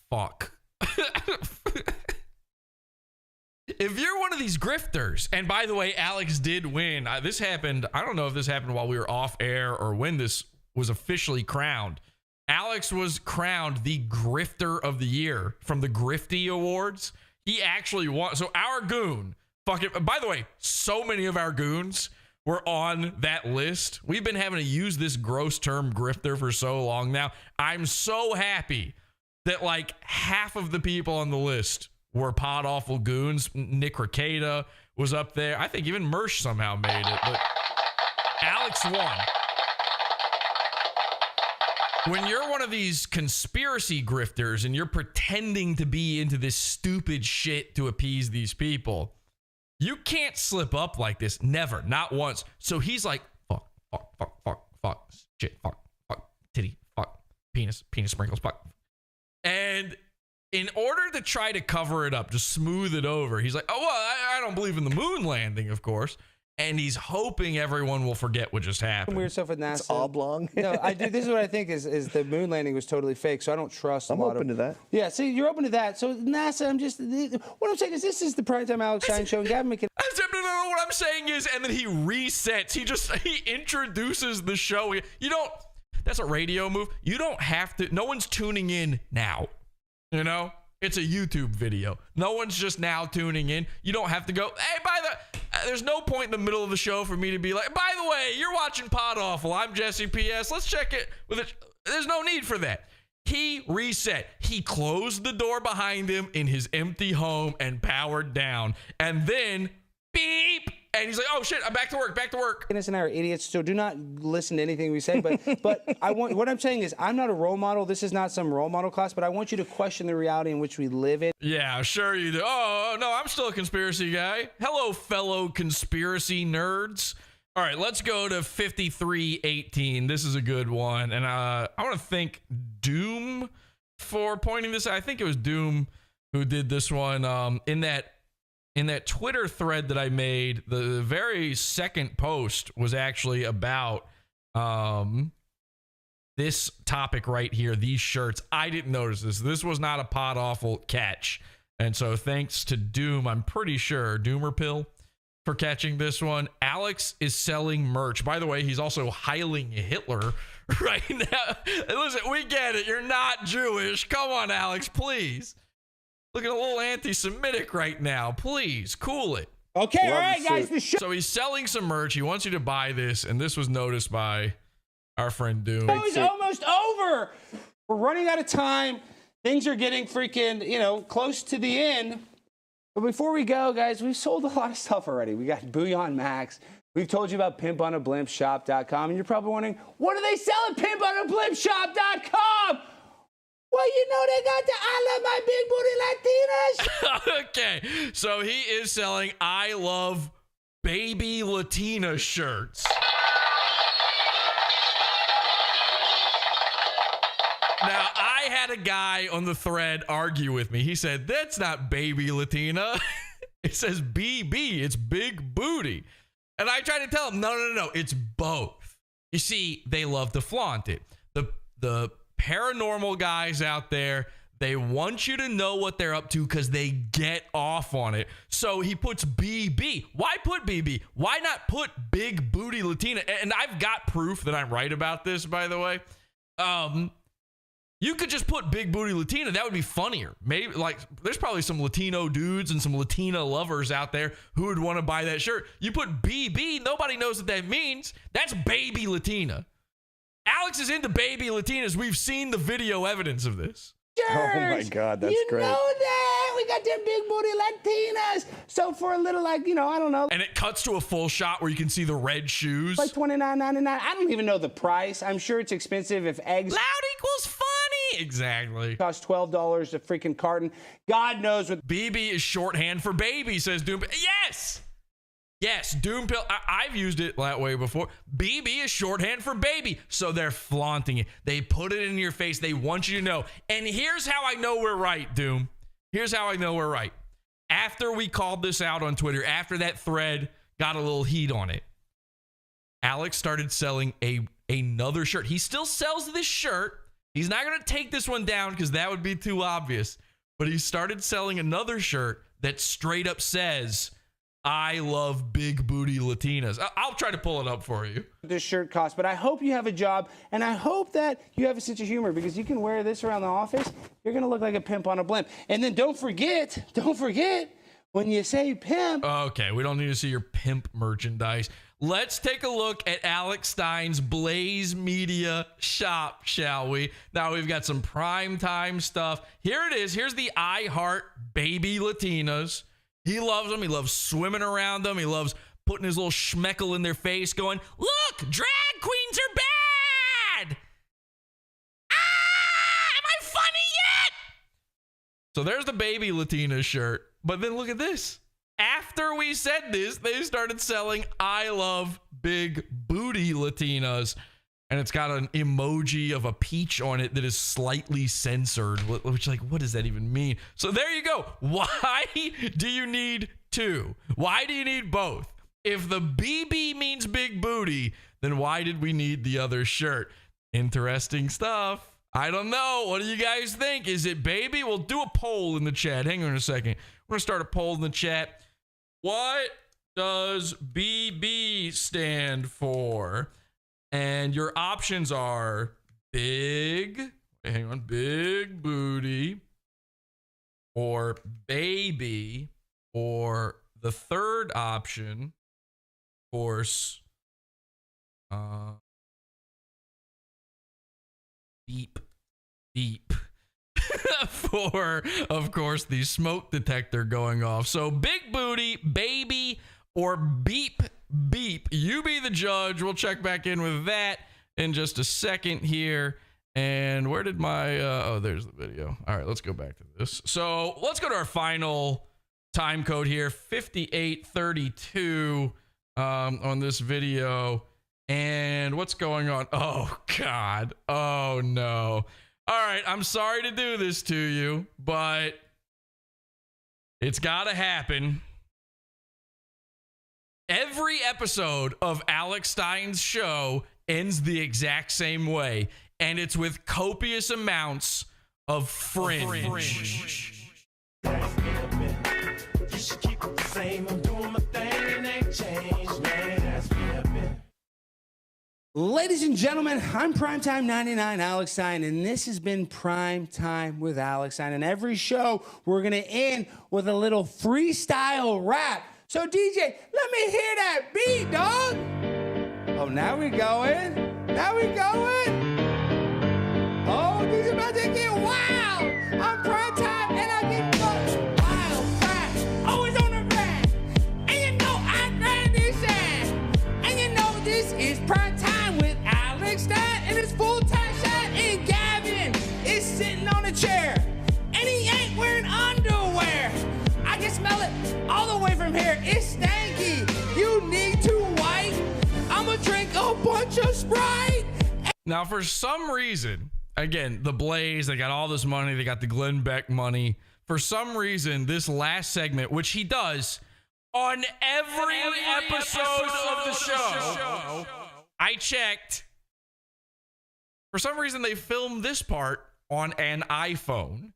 fuck. If you're one of these grifters, and by the way, Alex did win. This happened, I don't know if this happened while we were off air or when this was officially crowned. Alex was crowned the Grifter of the Year from the Grifty Awards. He actually won. So our goon, by the way, so many of our goons were on that list. We've been having to use this gross term grifter for so long now. I'm so happy that like half of the people on the list were pod awful goons. Nick Ricada was up there. I think even Mersh somehow made it, but Alex won. When you're one of these conspiracy grifters and you're pretending to be into this stupid shit to appease these people, you can't slip up like this. Never. Not once. So he's like, fuck, shit, fuck, titty, fuck, penis sprinkles, fuck. And in order to try to cover it up, just smooth it over, he's like, oh, well, I don't believe in the moon landing, of course. and he's hoping everyone will forget what just happened. Weird stuff with NASA. It's oblong. No, I do. This is what I think is the moon landing was totally fake. So I don't trust. I'm open to that. Yeah, see, you're open to that. So NASA, what I'm saying is this is the Primetime Alex Stein show. And Gavin McInnes. No, what I'm saying is, and then he resets. He introduces the show. You don't. That's a radio move. You don't have to. No one's tuning in now. You know, it's a YouTube video. No one's just now tuning in. You don't have to go, hey, there's no point in the middle of the show for me to be like, by the way, you're watching Pod Awful. I'm Jesse PS. Let's check it with it. There's no need for that. He reset. He closed the door behind him in his empty home and powered down. And then beep. And he's like, oh shit, I'm back to work. McInnes and I are idiots, so do not listen to anything we say. But what I'm saying is, I'm not a role model. This is not some role model class, but I want you to question the reality in which we live in. Yeah, sure you do. Oh no, I'm still a conspiracy guy. Hello, fellow conspiracy nerds. All right, let's go to 5318. This is a good one, and I want to thank Doom for pointing this out. I think it was Doom who did this one. In that Twitter thread that I made, the very second post was actually about this topic right here, these shirts. I didn't notice this. This was not a Pod Awful catch. And so thanks to Doom, I'm pretty sure, Doomer Pill, for catching this one. Alex is selling merch. By the way, he's also heiling Hitler right now. Listen, we get it. You're not Jewish. Come on, Alex, please. Looking a little anti-Semitic right now. Please, cool it. Okay, all right, guys. So he's selling some merch. He wants you to buy this, and this was noticed by our friend Doom. It's almost over. We're running out of time. Things are getting freaking, close to the end. But before we go, guys, we've sold a lot of stuff already. We got Bouillon Max. We've told you about pimponablimpshop.com, and you're probably wondering, what do they sell at pimponablimpshop.com? Well, they got the I Love My Big Booty Latinas. Okay, so he is selling I Love Baby Latina shirts. Now, I had a guy on the thread argue with me. He said, that's not Baby Latina. It says BB. It's Big Booty. And I tried to tell him, no, it's both. You see, they love to flaunt it. The paranormal guys out there, they want you to know what they're up to because they get off on it. So he puts BB. Why put BB? Why not put Big Booty Latina? And I've got proof that I'm right about this, by the way. You could just put Big Booty Latina. That would be funnier. Maybe there's probably some Latino dudes and some Latina lovers out there who would want to buy that shirt. You put BB, nobody knows what that means. That's Baby Latina. Alex is into Baby Latinas. We've seen the video evidence of this. Oh my God, that's great. You know that. We got them Big Booty Latinas. So for a little, I don't know. And it cuts to a full shot where you can see the red shoes. Like $29.99. I don't even know the price. I'm sure it's expensive if eggs. Loud equals funny. Exactly. Cost $12 a freaking carton. God knows what. BB is shorthand for baby, says Doom. Yes, Doom Pill. I've used it that way before. BB is shorthand for baby. So they're flaunting it. They put it in your face. They want you to know. And here's how I know we're right, Doom. Here's how I know we're right. After we called this out on Twitter, after that thread got a little heat on it, Alex started selling another shirt. He still sells this shirt. He's not going to take this one down because that would be too obvious. But he started selling another shirt that straight up says, I love Big Booty Latinas. I'll try to pull it up for you. This shirt costs, but I hope you have a job, and I hope that you have a sense of humor because you can wear this around the office. You're going to look like a pimp on a blimp. And then don't forget, when you say pimp. Okay, we don't need to see your pimp merchandise. Let's take a look at Alex Stein's Blaze Media shop, shall we? Now we've got some primetime stuff. Here it is. Here's the I Heart Baby Latinas. He loves them. He loves swimming around them. He loves putting his little schmeckle in their face going, look, drag queens are bad. Am I funny yet? So there's the Baby Latina shirt. But then look at this. After we said this, they started selling I Love Big Booty Latinas. And it's got an emoji of a peach on it that is slightly censored, which, what does that even mean? So there you go. Why do you need two? Why do you need both? If the BB means big booty, then why did we need the other shirt? Interesting stuff. I don't know. What do you guys think? Is it baby? We'll do a poll in the chat. Hang on a second. We're going to start a poll in the chat. What does BB stand for? And your options are big, hang on, big booty, or baby, or the third option, of course, beep, beep, for, of course, the smoke detector going off. So big booty, baby, or beep, beep. You be the judge. We'll check back in with that in just a second here. And where did my, oh, there's the video. All right, let's go back to this. So let's go to our final time code here, 5832 on this video. And what's going on? Oh, God. Oh, no. All right, I'm sorry to do this to you, but it's got to happen. Every episode of Alex Stein's show ends the exact same way, and it's with copious amounts of fringe. Ladies and gentlemen, I'm Primetime 99 Alex Stein, and this has been Primetime with Alex Stein. And every show, we're going to end with a little freestyle rap. So, DJ, let me hear that beat, dog. Oh, now we going. Now we going. Oh, this is about to get wild. I'm Primetime, and I get fucked wild, fast, always on the ride. And you know I grind this ass. And you know this is Primetime with Alex Stein, and it's full-time shot, and Gavin is sitting on a chair, and he ain't wearing underwear. I can smell it all the way from here. It's stanky. You need to wipe. I'ma drink a bunch of Sprite. Now, for some reason, again, the Blaze, they got all this money. They got the Glenn Beck money. For some reason, this last segment, which he does on every episode of the show, I checked. For some reason, they filmed this part on an iPhone.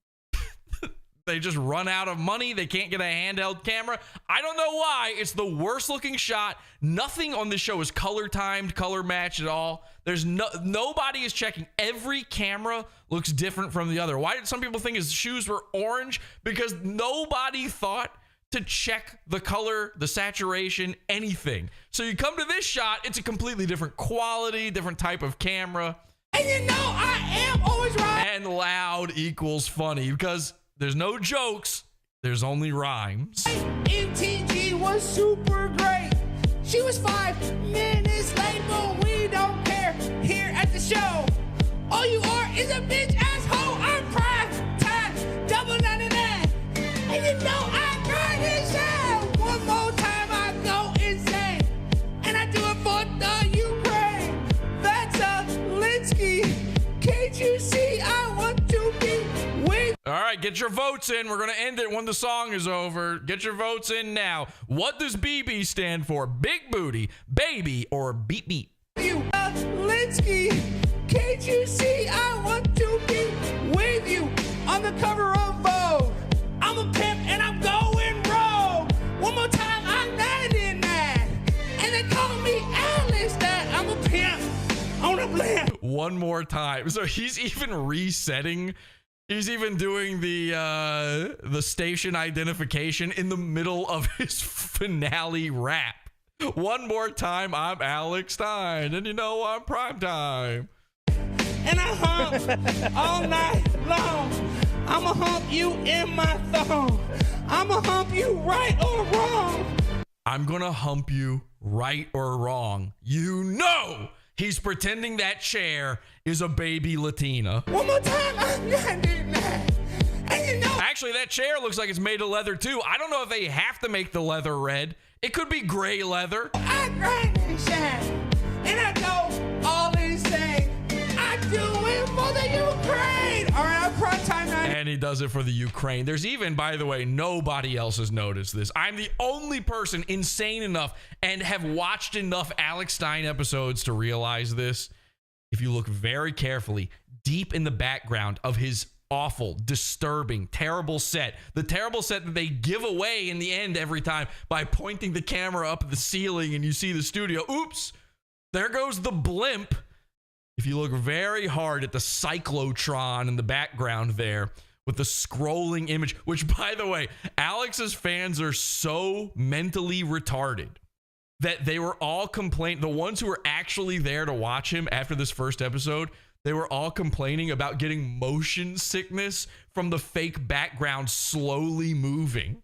They just run out of money. They can't get a handheld camera. I don't know why. It's the worst looking shot. Nothing on this show is color timed, color matched at all. There's nobody is checking. Every camera looks different from the other. Why did some people think his shoes were orange? Because nobody thought to check the color, the saturation, anything. So you come to this shot, it's a completely different quality, different type of camera. And you know I am always right. And loud equals funny because there's no jokes, there's only rhymes. MTG was super great. She was 5 minutes late, but we don't care here at the show. All you are is a bitch asshole. I'm Primetime, $99. And you know I grind this out. One more time I go insane. And I do it for the Ukraine. That's a Linsky. Can't you see I want to be with? All right, get your votes in. We're going to end it when the song is over. Get your votes in now. What does BB stand for? Big booty, baby, or beep beep? You, Linsky. Can't you see I want to be with you on the cover of Vogue? I'm a pimp and I'm going rogue. One more time, I'm 99. And they call me Alex Stein. I'm a pimp on a blimp. One more time. So he's even resetting. He's even doing the station identification in the middle of his finale rap. One more time, I'm Alex Stein, and you know I'm Primetime. And I hump all night long. I'ma hump you in my thong. I'ma hump you right or wrong. I'm gonna hump you right or wrong. You know he's pretending that chair is a baby Latina. One more time, I'm 99. And you know, actually, that chair looks like it's made of leather too. I don't know if they have to make the leather red. It could be gray leather. I grind and shine, and I go all insane. I do it for the Ukraine. All right, I'm Primetime 99. and he does it for the Ukraine. There's even, by the way, nobody else has noticed this. I'm the only person insane enough and have watched enough Alex Stein episodes to realize this. If you look very carefully, deep in the background of his awful, disturbing, terrible set, the terrible set that they give away in the end every time by pointing the camera up at the ceiling and you see the studio. Oops, there goes the blimp. If you look very hard at the cyclotron in the background there with the scrolling image, which, by the way, Alex's fans are so mentally retarded that they were all complaining. The ones who were actually there to watch him after this first episode, they were all complaining about getting motion sickness from the fake background slowly moving.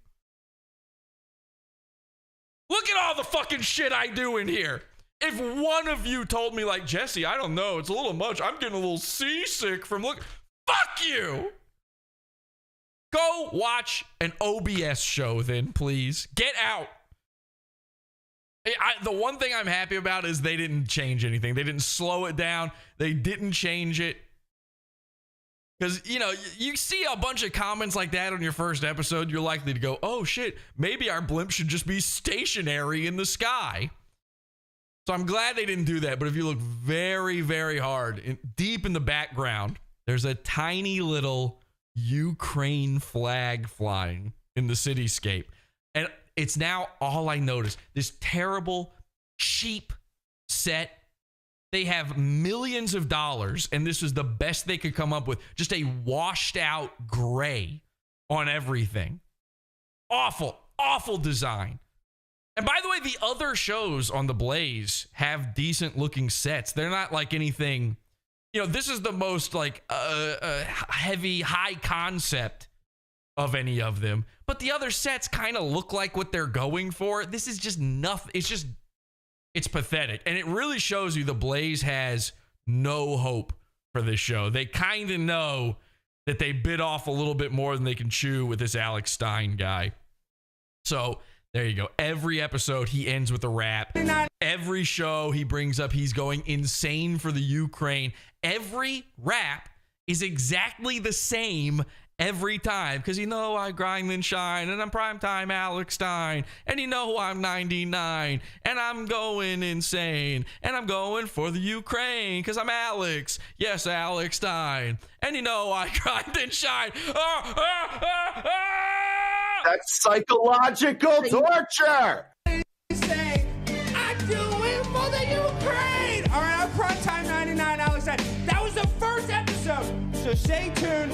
Look at all the fucking shit I do in here. If one of you told me, like, Jesse, I don't know, it's a little much, I'm getting a little seasick from look, fuck you. Go watch an OBS show then, please. Get out. The one thing I'm happy about is they didn't change anything. They didn't slow it down. They didn't change it. Because, you know, you see a bunch of comments like that on your first episode, you're likely to go, oh shit, maybe our blimp should just be stationary in the sky. So I'm glad they didn't do that. But if you look very, very hard, deep in the background, there's a tiny little Ukraine flag flying in the cityscape. And it's now all I notice. This terrible, cheap set. They have millions of dollars, and this is the best they could come up with. Just a washed out gray on everything. Awful, awful design. And by the way, the other shows on the Blaze have decent looking sets. They're not like anything, you know, this is the most like heavy, high concept of any of them. But the other sets kind of look like what they're going for. This is just nothing. It's pathetic. And it really shows you the Blaze has no hope for this show. They kind of know that they bit off a little bit more than they can chew with this Alex Stein guy. So there you go. Every episode he ends with a rap. Every show he brings up he's going insane for the Ukraine. Every rap is exactly the same every time, because you know I grind and shine, and I'm primetime Alex Stein, and you know I'm 99, and I'm going insane, and I'm going for the Ukraine, because I'm Alex. Yes, Alex Stein. And you know I grind and shine. That's psychological torture. Say, I do it for the Ukraine. All right, I'm primetime 99 Alex Stein. That was the first episode, so stay tuned.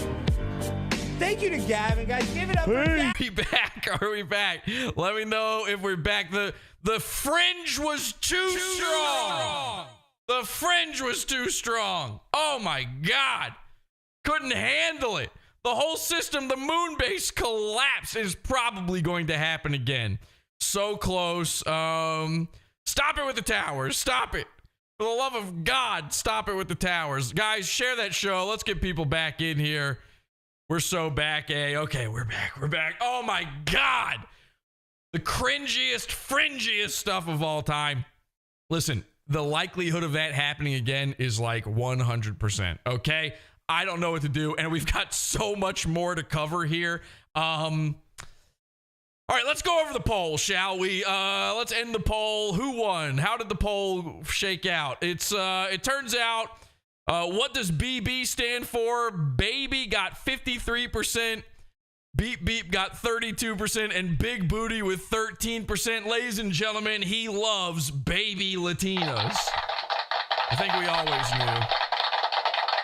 Thank you to Gavin, guys. Give it up for Gavin. Are we back? Are we back? Let me know if we're back. The fringe was too strong. The fringe was too strong. Oh my God. Couldn't handle it. The whole system, the moon base collapse is probably going to happen again. So close. Stop it with the towers. Stop it. For the love of God, stop it with the towers. Guys, share that show. Let's get people back in here. We're so back, eh? Okay, we're back. We're back. Oh my God. The cringiest, fringiest stuff of all time. Listen, the likelihood of that happening again is like 100%. Okay? I don't know what to do, and we've got so much more to cover here. All right, let's go over the poll, shall we? Let's end the poll. Who won? How did the poll shake out? It turns out, what does BB stand for? Baby got 53%, Beep Beep got 32%, and Big Booty with 13%. Ladies and gentlemen, he loves baby Latinos. I think we always knew.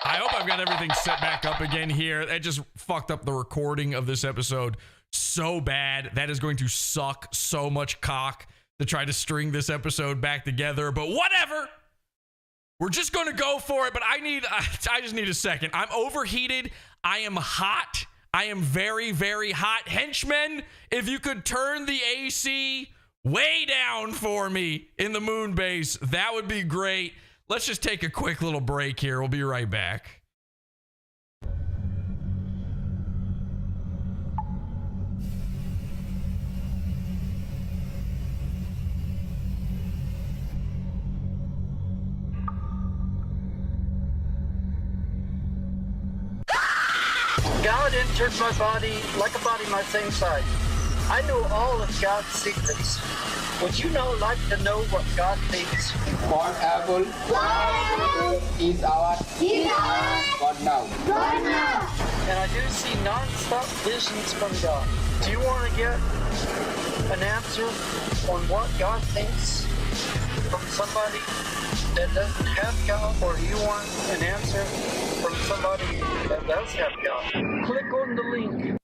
I hope I've got everything set back up again here. That just fucked up the recording of this episode so bad. That is going to suck so much cock to try to string this episode back together, but whatever. We're just going to go for it, but I just need a second. I'm overheated. I am hot. I am very, very hot. Henchmen, if you could turn the AC way down for me in the moon base, that would be great. Let's just take a quick little break here. We'll be right back. God entered my body like a body my same size. I know all of God's secrets. Would you now like to know what God thinks? Corn apple is our God now. And I do see non-stop visions from God. Do you want to get an answer on what God thinks from somebody that doesn't have God, or do you want an answer from somebody that does have God? Click on the link.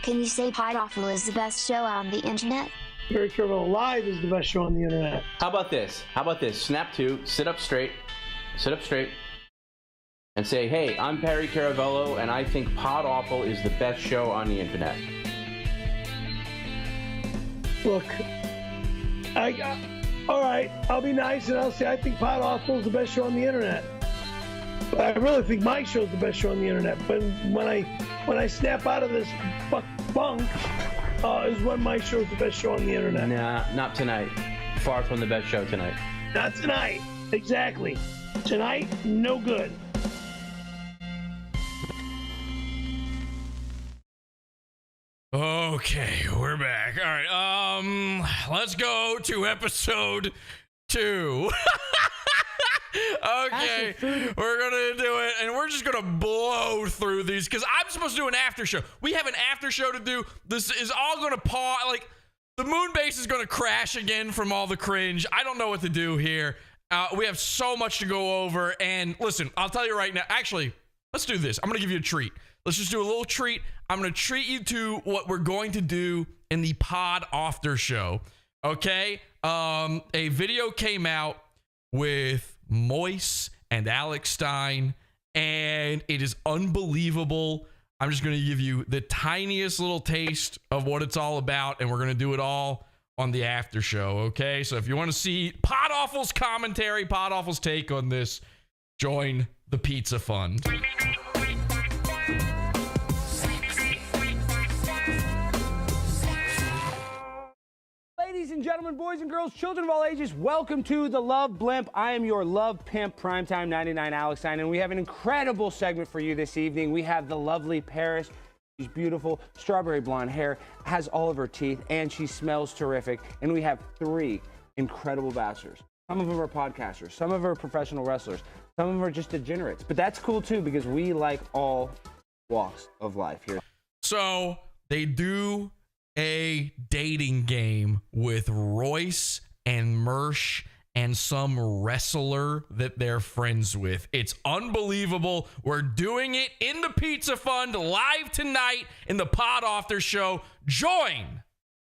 Can you say Pod Awful is the best show on the internet? Very Careful Live is the best show on the internet. How about this? Snap two, sit up straight, and say, hey, I'm Perry Caravello, and I think Pod Awful is the best show on the internet. Look, all right, I'll be nice and I'll say I think Pod Awful is the best show on the internet. But I really think my show's the best show on the internet. But when I snap out of this bunk, is when my show's the best show on the internet. Nah, not tonight. Far from the best show tonight. Not tonight. Exactly. Tonight, no good. Okay, we're back. All right, let's go to episode 2. Okay, we're gonna do it, and we're just gonna blow through these because I'm supposed to do an after show. We have an after show to do. This is all gonna pause. Like, the moon base is gonna crash again from all the cringe. I don't know what to do here. We have so much to go over, and listen, I'll tell you right now. Actually, let's do this. I'm gonna give you a treat. Let's just do a little treat. I'm gonna treat you to what we're going to do in the Pod After show. Okay, a video came out with Moise and Alex Stein, and it is unbelievable. I'm just going to give you the tiniest little taste of what it's all about, and we're going to do it all on the after show, okay? So if you want to see Pod Awful's commentary, Pod Awful's take on this, join the Pizza Fund. Ladies and gentlemen, boys and girls, children of all ages, welcome to the Love Blimp. I am your Love Pimp, Primetime 99 Alex Stein, and we have an incredible segment for you this evening. We have the lovely Paris. She's beautiful, strawberry blonde hair, has all of her teeth, and she smells terrific. And we have 3 incredible bachelors. Some of them are podcasters, some of them are professional wrestlers, some of them are just degenerates. But that's cool too, because we like all walks of life here. So they do a dating game with Royce and Mersh and some wrestler that they're friends with. It's unbelievable. We're doing it in the Pizza Fund live tonight in the Pod After show. Join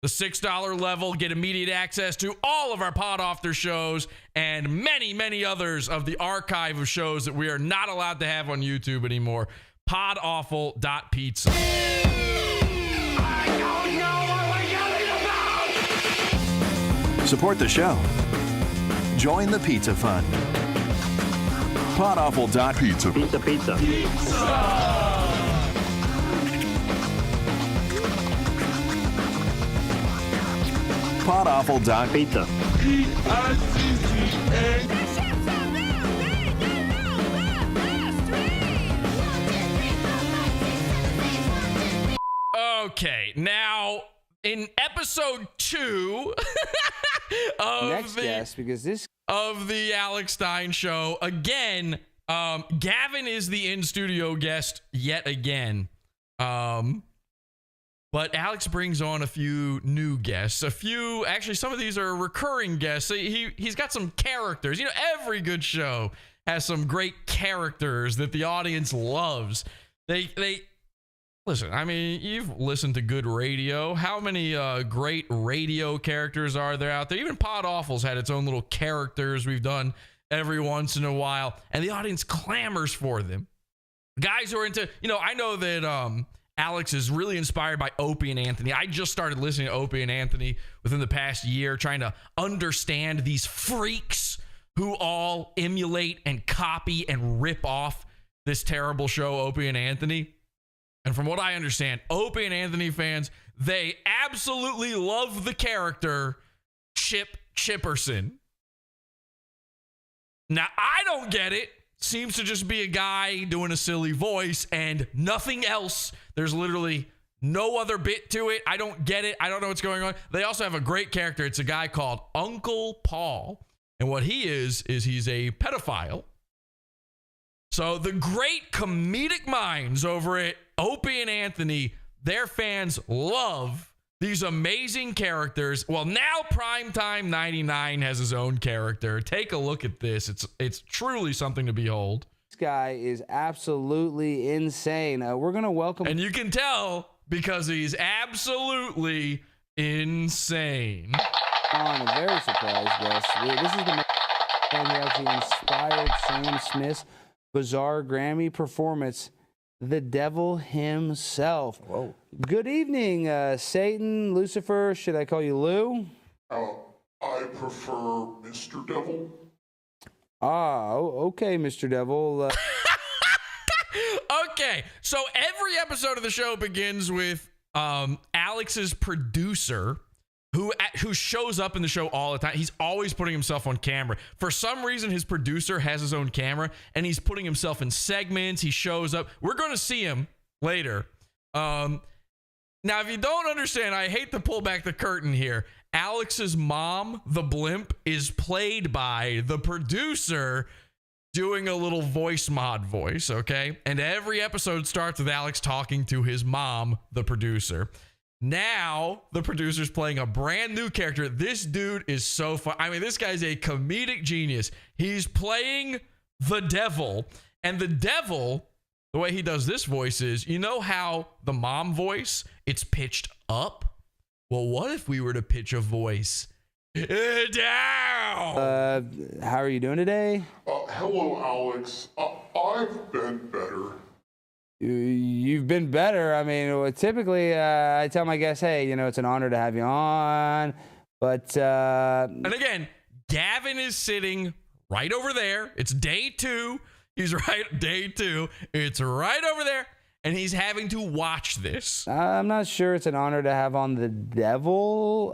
the $6 level. Get immediate access to all of our Pod After shows and many, many others of the archive of shows that we are not allowed to have on YouTube anymore. Podawful.pizza. Support the show. Join the Pizza Fund. Podawful.pizza. Pizza. Podawful.pizza. Okay, now in episode 2 of the Alex Stein show, again, Gavin is the in-studio guest yet again. But Alex brings on a few new guests. Actually, some of these are recurring guests. He's got some characters. You know, every good show has some great characters that the audience loves. They Listen, I mean, you've listened to good radio. How many great radio characters are there out there? Even Pod Awful's had its own little characters we've done every once in a while, and the audience clamors for them. Guys who are into, I know that Alex is really inspired by Opie and Anthony. I just started listening to Opie and Anthony within the past year, trying to understand these freaks who all emulate and copy and rip off this terrible show, Opie and Anthony. And from what I understand, Opie and Anthony fans, they absolutely love the character Chip Chipperson. Now, I don't get it. Seems to just be a guy doing a silly voice and nothing else. There's literally no other bit to it. I don't get it. I don't know what's going on. They also have a great character. It's a guy called Uncle Paul. And what he is he's a pedophile. So the great comedic minds over at Opie and Anthony, their fans love these amazing characters. Well, now Primetime 99 has his own character. Take a look at this. It's truly something to behold. This guy is absolutely insane. We're going to welcome... And you can tell because he's absolutely insane. On a very surprised guest. This is the man who actually inspired Sam Smith's bizarre Grammy performance, the devil himself. Whoa. Good evening, Satan, Lucifer. Should I call you Lou? I prefer Mr. Devil. Okay, Mr. Devil. Okay, so every episode of the show begins with Alex's producer, who shows up in the show all the time. He's always putting himself on camera. For some reason, his producer has his own camera, and he's putting himself in segments. He shows up. We're going to see him later. Now, if you don't understand, I hate to pull back the curtain here. Alex's mom, the Blimp, is played by the producer doing a little voice mod voice, okay? And every episode starts with Alex talking to his mom, the producer. Now, the producer's playing a brand new character. This dude is so fun. I mean, this guy's a comedic genius. He's playing the devil. And the devil, the way he does this voice is, you know how the mom voice, it's pitched up? Well, what if we were to pitch a voice down? How are you doing today? Hello, Alex. I've been better. You've been better. I mean, typically I tell my guests, hey, it's an honor to have you on. But and again, Gavin is sitting right over there. It's day 2. He's right, day 2. It's right over there, and he's having to watch this. I'm not sure it's an honor to have on the devil,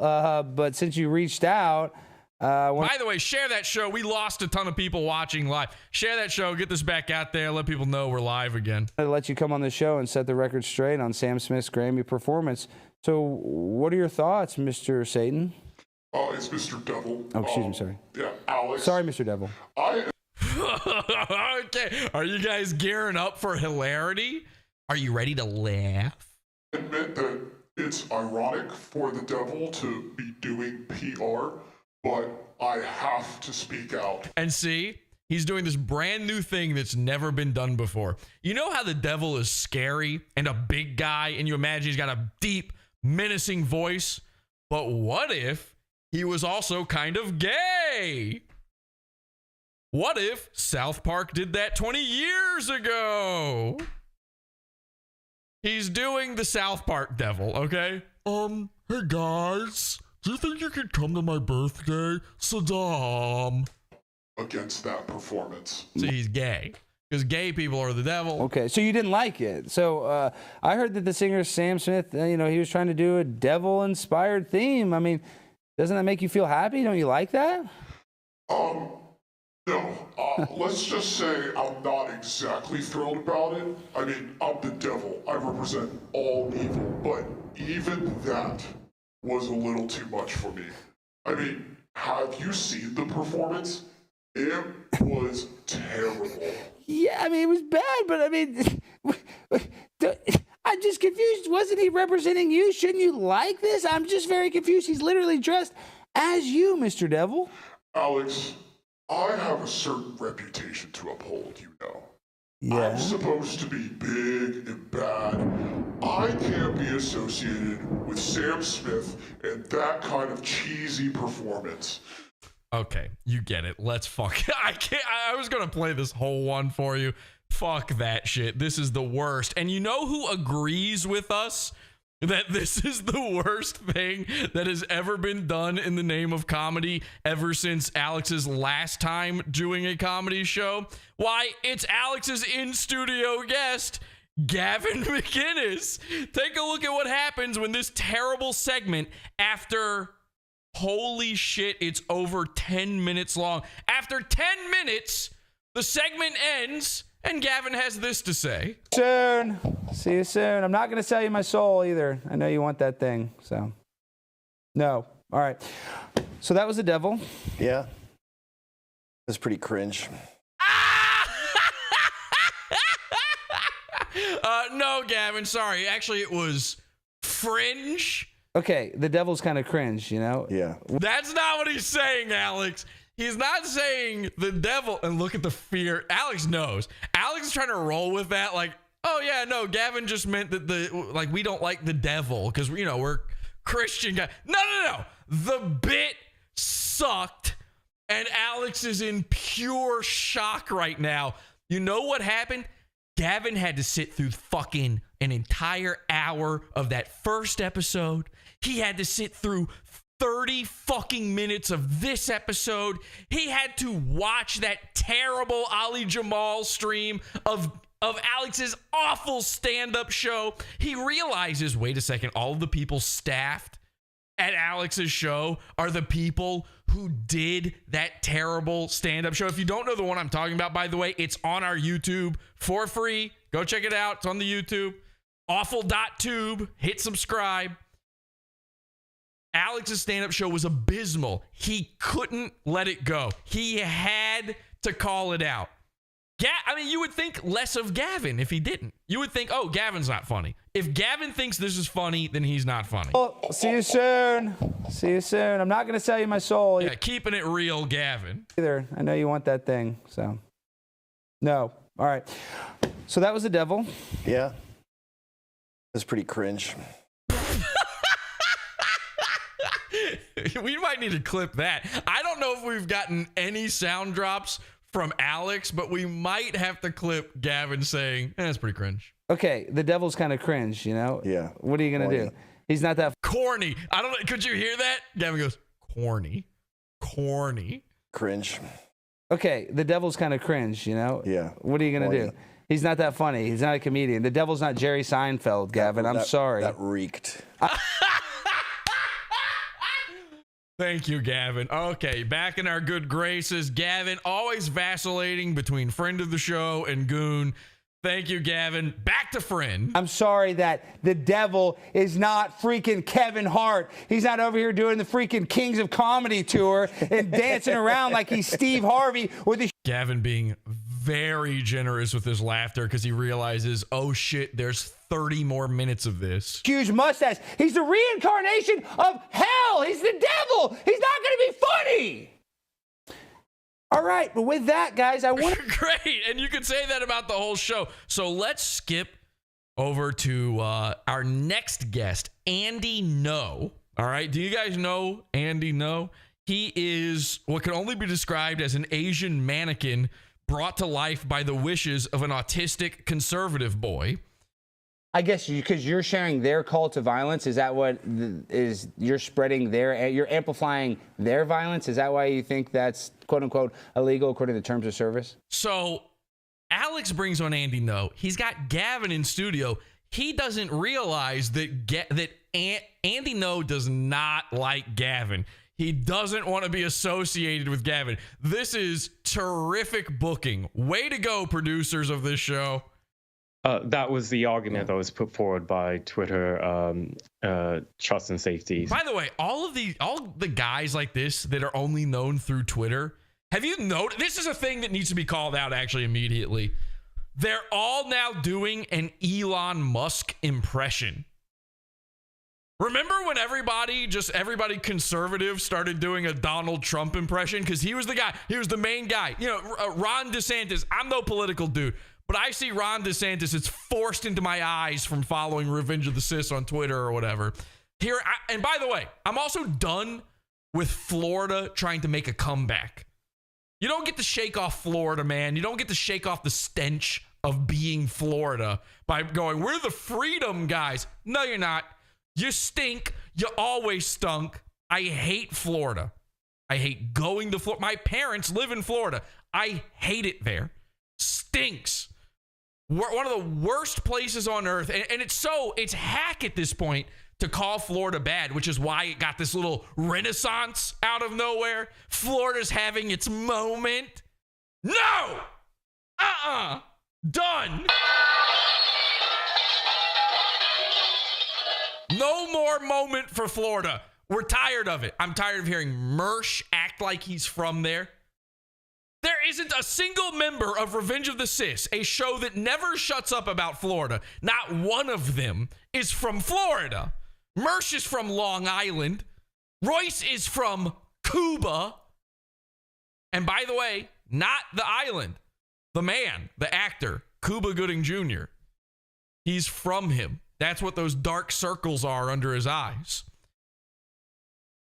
but since you reached out. By the way, share that show. We lost a ton of people watching live. Share that show. Get this back out there. Let people know we're live again. I'd let you come on the show and set the record straight on Sam Smith's Grammy performance. So what are your thoughts, Mr. Satan? It's Mr. Devil. Oh, excuse me. Sorry. Yeah, Alex. Sorry, Mr. Devil. Okay. Are you guys gearing up for hilarity? Are you ready to laugh? I admit that it's ironic for the devil to be doing PR, but I have to speak out. And see, he's doing this brand new thing that's never been done before. You know how the devil is scary and a big guy, and you imagine he's got a deep, menacing voice? But what if he was also kind of gay? What if South Park did that 20 years ago? He's doing the South Park devil, okay? Hey guys, do you think you could come to my birthday? Saddam. Against that performance. So he's gay. Because gay people are the devil. Okay, so you didn't like it. So I heard that the singer Sam Smith, he was trying to do a devil-inspired theme. I mean, doesn't that make you feel happy? Don't you like that? No. Let's just say I'm not exactly thrilled about it. I mean, I'm the devil. I represent all evil. But even that was a little too much for me. I mean, have you seen the performance? It was terrible. Yeah, I mean, it was bad, but I mean, I'm just confused. Wasn't he representing you? Shouldn't you like this? I'm just very confused. He's literally dressed as you, Mr. Devil. Alex, I have a certain reputation to uphold, I'm supposed to be big and bad. I can't be associated with Sam Smith and that kind of cheesy performance. Okay, you get it. Let's fuck. I was gonna play this whole one for you. Fuck that shit. This is the worst. And you know who agrees with us that this is the worst thing that has ever been done in the name of comedy ever since Alex's last time doing a comedy show? Why, it's Alex's in-studio guest, Gavin McInnes. Take a look at what happens when this terrible segment, after, holy shit, it's over 10 minutes long. After 10 minutes, the segment ends, and Gavin has this to say. Soon. See you soon. I'm not going to sell you my soul either. I know you want that thing, so. No. All right. So that was the devil. Yeah. That's pretty cringe. No, Gavin, sorry. Actually, it was Fringe. Okay, the devil's kind of cringe, you know? Yeah. That's not what he's saying, Alex. He's not saying the devil. And look at the fear. Alex knows. Alex is trying to roll with that. Like, oh, yeah, no, Gavin just meant that we don't like the devil because, you know, we're Christian guys. No. The bit sucked. And Alex is in pure shock right now. You know what happened? Gavin had to sit through fucking an entire hour of that first episode. He had to sit through 30 fucking minutes of this episode. He had to watch that terrible Ali Jamal stream of Alex's awful stand-up show. He realizes, wait a second, all of the people staffed at Alex's show are the people who did that terrible stand-up show. If you don't know the one I'm talking about, by the way, it's on our YouTube for free. Go check it out. It's on the YouTube. Awful.tube. Hit subscribe. Alex's stand-up show was abysmal. He couldn't let it go. He had to call it out. I mean, you would think less of Gavin if he didn't. You would think, oh, Gavin's not funny. If Gavin thinks this is funny, then he's not funny. Well, see you soon. See you soon. I'm not going to sell you my soul. Yeah, keeping it real, Gavin. Either. I know you want that thing, so. No. All right. So that was the devil. Yeah. That's pretty cringe. We might need to clip that. I don't know if we've gotten any sound drops from Alex, but we might have to clip Gavin saying, that's pretty cringe. Okay, the devil's kind of cringe, you know? Yeah. What are you going to do? He's not that corny. I don't know. Could you hear that? Gavin goes, corny. Cringe. Okay, the devil's kind of cringe, you know? Yeah. What are you going to do? He's not that funny. He's not a comedian. The devil's not Jerry Seinfeld, Gavin. I'm sorry. That reeked. Thank you, Gavin. Okay, back in our good graces. Gavin, always vacillating between friend of the show and goon. Thank you, Gavin. Back to friend. I'm sorry that the devil is not freaking Kevin Hart. He's not over here doing the freaking Kings of Comedy tour and dancing around like he's Steve Harvey with the Gavin being very generous with his laughter because he realizes, oh shit, there's 30 more minutes of this. Huge mustache. He's the reincarnation of hell. He's the devil. He's not going to be funny. All right, but with that, guys, I want Great, and you could say that about the whole show. So let's skip over to our next guest, Andy No. All right, do you guys know Andy No? He is what can only be described as an Asian mannequin brought to life by the wishes of an autistic conservative boy. I guess because you're sharing their call to violence. Is that what is you're spreading you're amplifying their violence? Is that why you think that's quote unquote illegal according to terms of service? So Alex brings on Andy No. He's got Gavin in studio. He doesn't realize that Andy No does not like Gavin. He doesn't want to be associated with Gavin. This is terrific booking. Way to go, producers of this show. That was the argument that was put forward by Twitter, Trust and Safety. By the way, all the guys like this that are only known through Twitter, have you noticed? This is a thing that needs to be called out actually immediately. They're all now doing an Elon Musk impression. Remember when everybody conservative started doing a Donald Trump impression? Because he was the guy, he was the main guy. You know, Ron DeSantis, I'm no political dude, but I see Ron DeSantis. It's forced into my eyes from following Revenge of the Cis on Twitter or whatever. And by the way, I'm also done with Florida trying to make a comeback. You don't get to shake off Florida, man. You don't get to shake off the stench of being Florida by going, we're the freedom guys. No, you're not. You stink. You always stunk. I hate Florida. I hate going to Florida. My parents live in Florida. I hate it there. Stinks. One of the worst places on earth. And it's hack at this point to call Florida bad, which is why it got this little renaissance out of nowhere. Florida's having its moment. No! Done. No more moment for Florida. We're tired of it. I'm tired of hearing Mersh act like he's from there. There isn't a single member of Revenge of the Cis, a show that never shuts up about Florida. Not one of them is from Florida. Mersh is from Long Island. Royce is from Cuba. And by the way, not the island. The man, the actor, Cuba Gooding Jr. He's from him. That's what those dark circles are under his eyes.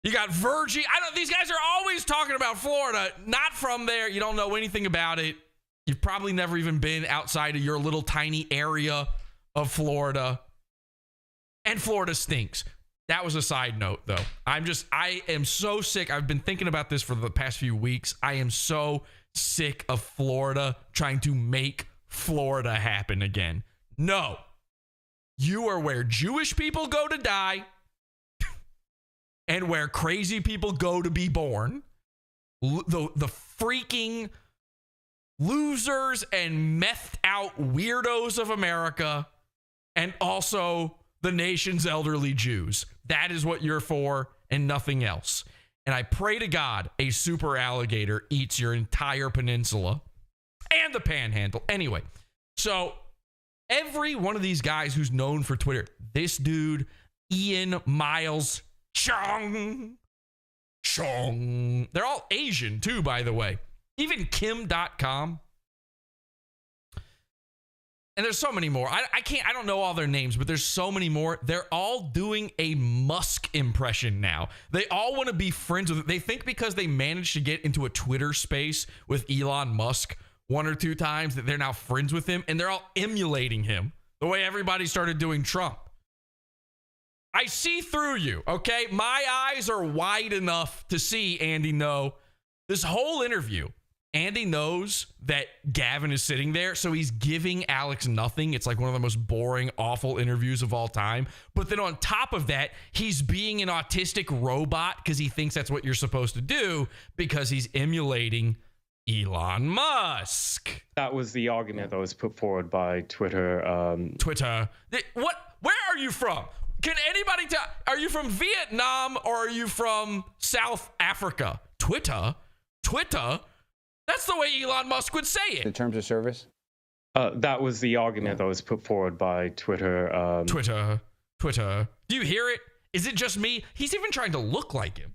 You got Virgie. These guys are always talking about Florida. Not from there. You don't know anything about it. You've probably never even been outside of your little tiny area of Florida. And Florida stinks. That was a side note, though. I am so sick. I've been thinking about this for the past few weeks. I am so sick of Florida trying to make Florida happen again. No. You are where Jewish people go to die and where crazy people go to be born. The freaking losers and methed out weirdos of America, and also the nation's elderly Jews. That is what you're for and nothing else. And I pray to God a super alligator eats your entire peninsula and the panhandle. Anyway, so every one of these guys who's known for Twitter, this dude, Ian Miles Chong, they're all Asian too, by the way. Even Kim.com. And there's so many more. I don't know all their names, but there's so many more. They're all doing a Musk impression now. They all want to be friends with it. They think because they managed to get into a Twitter space with Elon Musk one or two times that they're now friends with him, and they're all emulating him the way everybody started doing Trump. I see through you, okay? My eyes are wide enough to see Andy know this whole interview. Andy knows that Gavin is sitting there, so he's giving Alex nothing. It's like one of the most boring, awful interviews of all time. But then on top of that, he's being an autistic robot because he thinks that's what you're supposed to do because he's emulating Elon Musk. That was the argument that was put forward by Twitter. Where are you from? Can anybody tell? Are you from Vietnam or are you from South Africa? Twitter? That's the way Elon Musk would say it. In terms of service? That was the argument that was put forward by Twitter. Twitter. Do you hear it? Is it just me? He's even trying to look like him.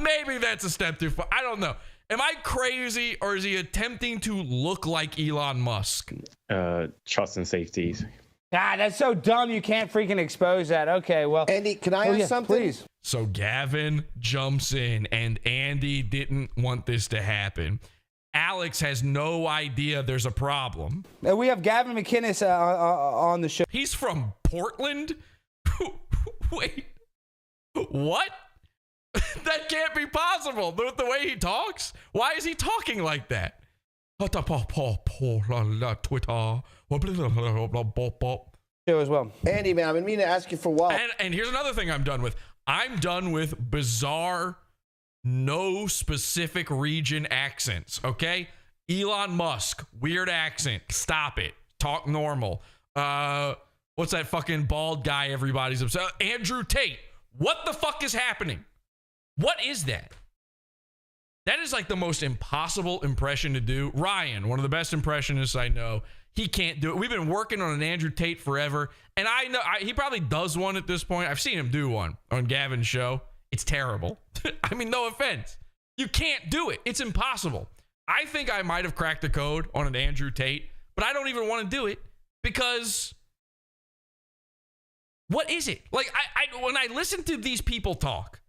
Maybe that's a step too far. I don't know. Am I crazy or is he attempting to look like Elon Musk? Trust and safety. That's so dumb. You can't freaking expose that. Okay, well. Andy, can I ask something? Please. So Gavin jumps in, and Andy didn't want this to happen. Alex has no idea there's a problem. We have Gavin McInnes on the show. He's from Portland? Wait. What? That can't be possible. The way he talks? Why is he talking like that? Twitter. Show as well. Andy, man, I've been meaning to ask you for a while. And here's another thing I'm done with. I'm done with bizarre, no specific region accents, okay? Elon Musk, weird accent. Stop it. Talk normal. What's that fucking bald guy everybody's upset? Andrew Tate. What the fuck is happening? What is that? That is like the most impossible impression to do. Ryan, one of the best impressionists I know, he can't do it. We've been working on an Andrew Tate forever, and I know he probably does one at this point. I've seen him do one on Gavin's show. It's terrible. I mean, no offense. You can't do it. It's impossible. I think I might have cracked the code on an Andrew Tate, but I don't even want to do it because what is it? Like, when I listen to these people talk,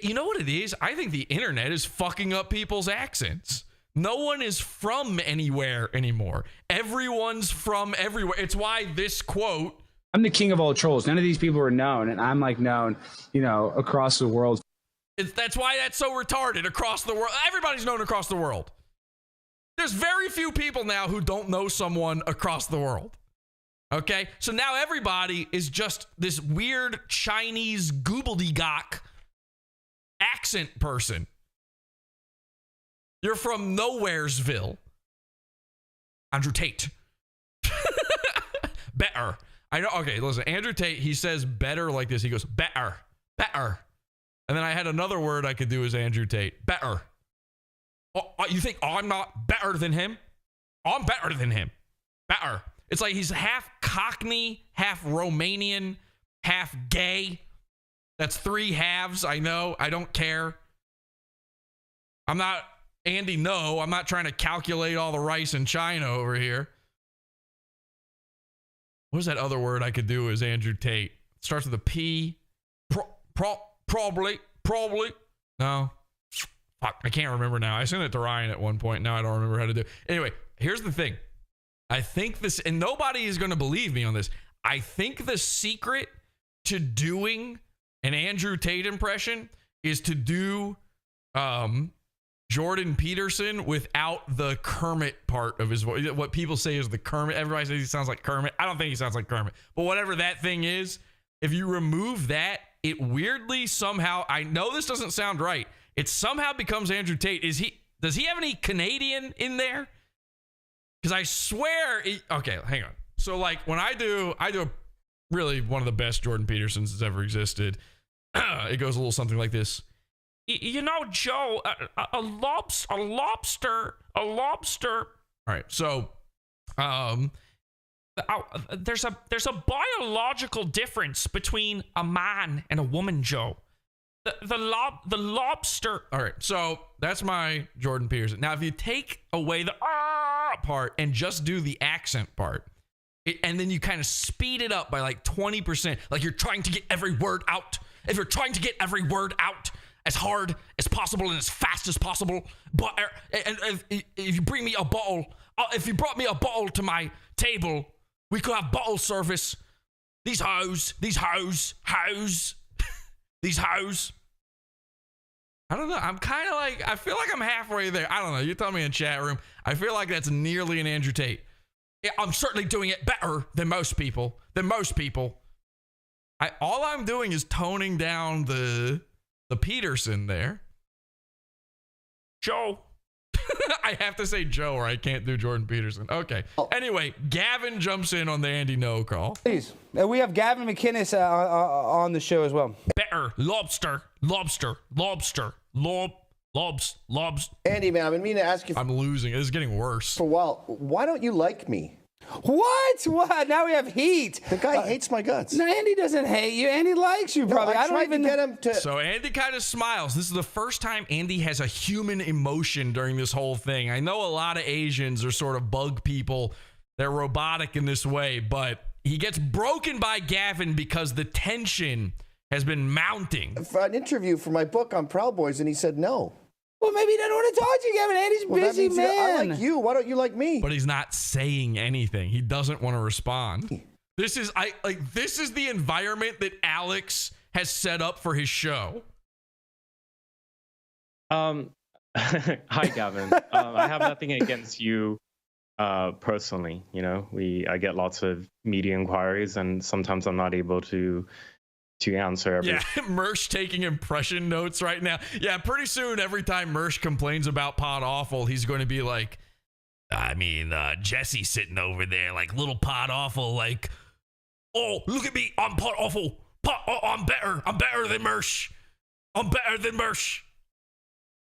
you know what it is? I think the internet is fucking up people's accents. No one is from anywhere anymore. Everyone's from everywhere. It's why this quote, I'm the king of all trolls. None of these people are known, and I'm like known, across the world. That's why that's so retarded across the world. Everybody's known across the world. There's very few people now who don't know someone across the world. Okay? So now everybody is just this weird Chinese gobbledygook accent person. You're from Nowheresville. Andrew Tate. Better. I know. Okay, listen. Andrew Tate, he says better like this. He goes, better. Better. And then I had another word I could do as Andrew Tate. Better. Oh, you think I'm not better than him? I'm better than him. Better. It's like he's half Cockney, half Romanian, half gay. That's 3 halves. I know. I don't care. I'm not Andy. No, I'm not trying to calculate all the rice in China over here. What is that other word I could do as Andrew Tate? It starts with a P. Probably. No. Fuck, I can't remember now. I sent it to Ryan at one point. Now I don't remember how to do it. Anyway, here's the thing. I think this, and nobody is going to believe me on this. I think the secret to doing an Andrew Tate impression is to do Jordan Peterson without the Kermit part of his voice. What people say is the Kermit. Everybody says he sounds like Kermit. I don't think he sounds like Kermit. But whatever that thing is, if you remove that, it weirdly somehow, I know this doesn't sound right, it somehow becomes Andrew Tate. Does he have any Canadian in there? Because I swear, okay, hang on. So like when I do really one of the best Jordan Petersons that's ever existed. It goes a little something like this. You know, Joe, a lobster. All right, so there's a biological difference between a man and a woman, Joe. The lobster. All right, so that's my Jordan Peterson. Now, if you take away the part and just do the accent part, and then you kind of speed it up by like 20%, like you're trying to get every word out. If you're trying to get every word out as hard as possible and as fast as possible, but and if you bring me a bottle, if you brought me a bottle to my table, we could have bottle service. These hoes. I don't know. I'm kind of like, I feel like I'm halfway there. I don't know. You tell me in chat room. I feel like that's nearly an Andrew Tate. Yeah, I'm certainly doing it better than most people. All I'm doing is toning down the Peterson there. Joe. I have to say Joe or I can't do Jordan Peterson. Okay. Anyway, Gavin jumps in on the Andy No call. Please. We have Gavin McInnes on the show as well. Better. Lobster. Andy, man, I've been meaning to ask you. I'm losing. This is getting worse. For a while. Why don't you like me? What? Now we have heat. The guy hates my guts. No, Andy doesn't hate you. Andy likes you, probably. No, I tried to get him to. So Andy kind of smiles. This is the first time Andy has a human emotion during this whole thing. I know a lot of Asians are sort of bug people. They're robotic in this way, but he gets broken by Gavin because the tension has been mounting. For an interview for my book on Proud Boys, and he said no. Well, maybe he doesn't want to talk to you, Gavin. Andy's busy, man. I like you. Why don't you like me? But he's not saying anything. He doesn't want to respond. This is the environment that Alex has set up for his show. Hi, Gavin. I have nothing against you personally. You know, I get lots of media inquiries, and sometimes I'm not able to answer everything. Yeah, Mersh taking impression notes right now. Yeah, pretty soon, every time Mersh complains about Pod Awful, he's going to be like, Jesse's sitting over there, like little Pod Awful, like, oh, look at me, I'm Pod Awful. I'm better than Mersh.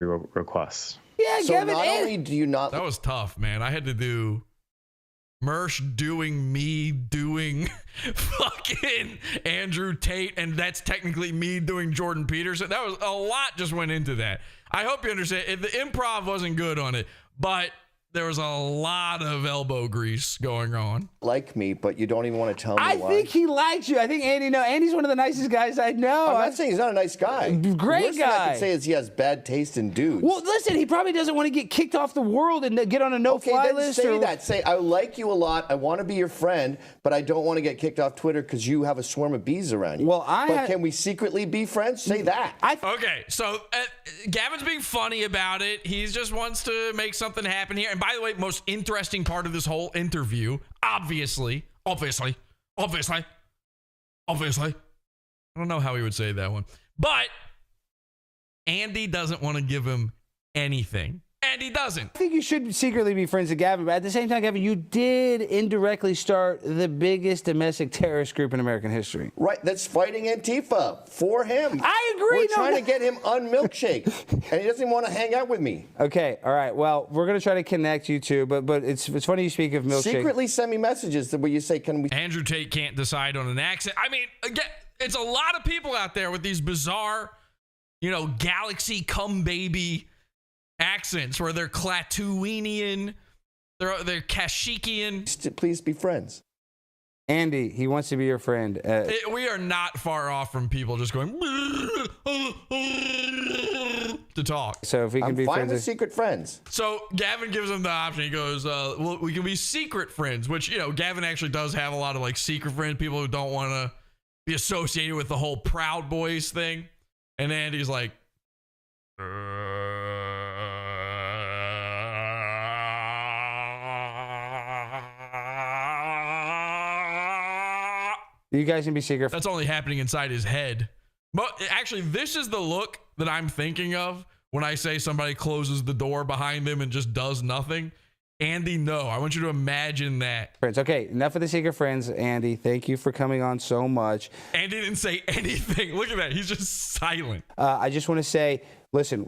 Requests. Yeah, so Gavin. Not only do you not. That was tough, man. I had to do Mersh doing me doing fucking Andrew Tate, and that's technically me doing Jordan Peterson. That was a lot just went into that. I hope you understand. The improv wasn't good on it, but there was a lot of elbow grease going on. Like me, but you don't even want to tell me why. I think he likes you. I think Andy's one of the nicest guys I know. I'm not saying he's not a nice guy. Great Worst thing I guy. can say is he has bad taste in dudes. Well, listen, he probably doesn't want to get kicked off the world and get on a no-fly list. Say that. Say, I like you a lot. I want to be your friend, but I don't want to get kicked off Twitter because you have a swarm of bees around you. Well, can we secretly be friends? Say that. Okay, so Gavin's being funny about it. He just wants to make something happen here. And by the way, most interesting part of this whole interview, obviously. I don't know how he would say that one. But Andy doesn't want to give him anything. And he doesn't. I think you should secretly be friends with Gavin, but at the same time, Gavin, you did indirectly start the biggest domestic terrorist group in American history. Right, that's fighting Antifa for him. I agree. We're trying to get him on milkshake, and he doesn't want to hang out with me. Okay, all right. Well, we're going to try to connect you two, but it's funny you speak of milkshake. Secretly send me messages where you say, can we... Andrew Tate can't decide on an accent. I mean, again, it's a lot of people out there with these bizarre, galaxy come baby accents where they're Klatooinian, they're Kashyyykian. Please be friends. Andy, he wants to be your friend. We are not far off from people just going to talk. So if we can be fine friends with secret friends. So Gavin gives him the option. He goes, well, we can be secret friends, which, Gavin actually does have a lot of secret friends, people who don't want to be associated with the whole Proud Boys thing. And Andy's like, you guys can be secret. That's only happening inside his head. But actually, this is the look that I'm thinking of when I say somebody closes the door behind them and just does nothing. Andy, no. I want you to imagine that. Friends. Okay, enough of the secret friends, Andy. Thank you for coming on so much. Andy didn't say anything. Look at that. He's just silent. I just want to say, listen,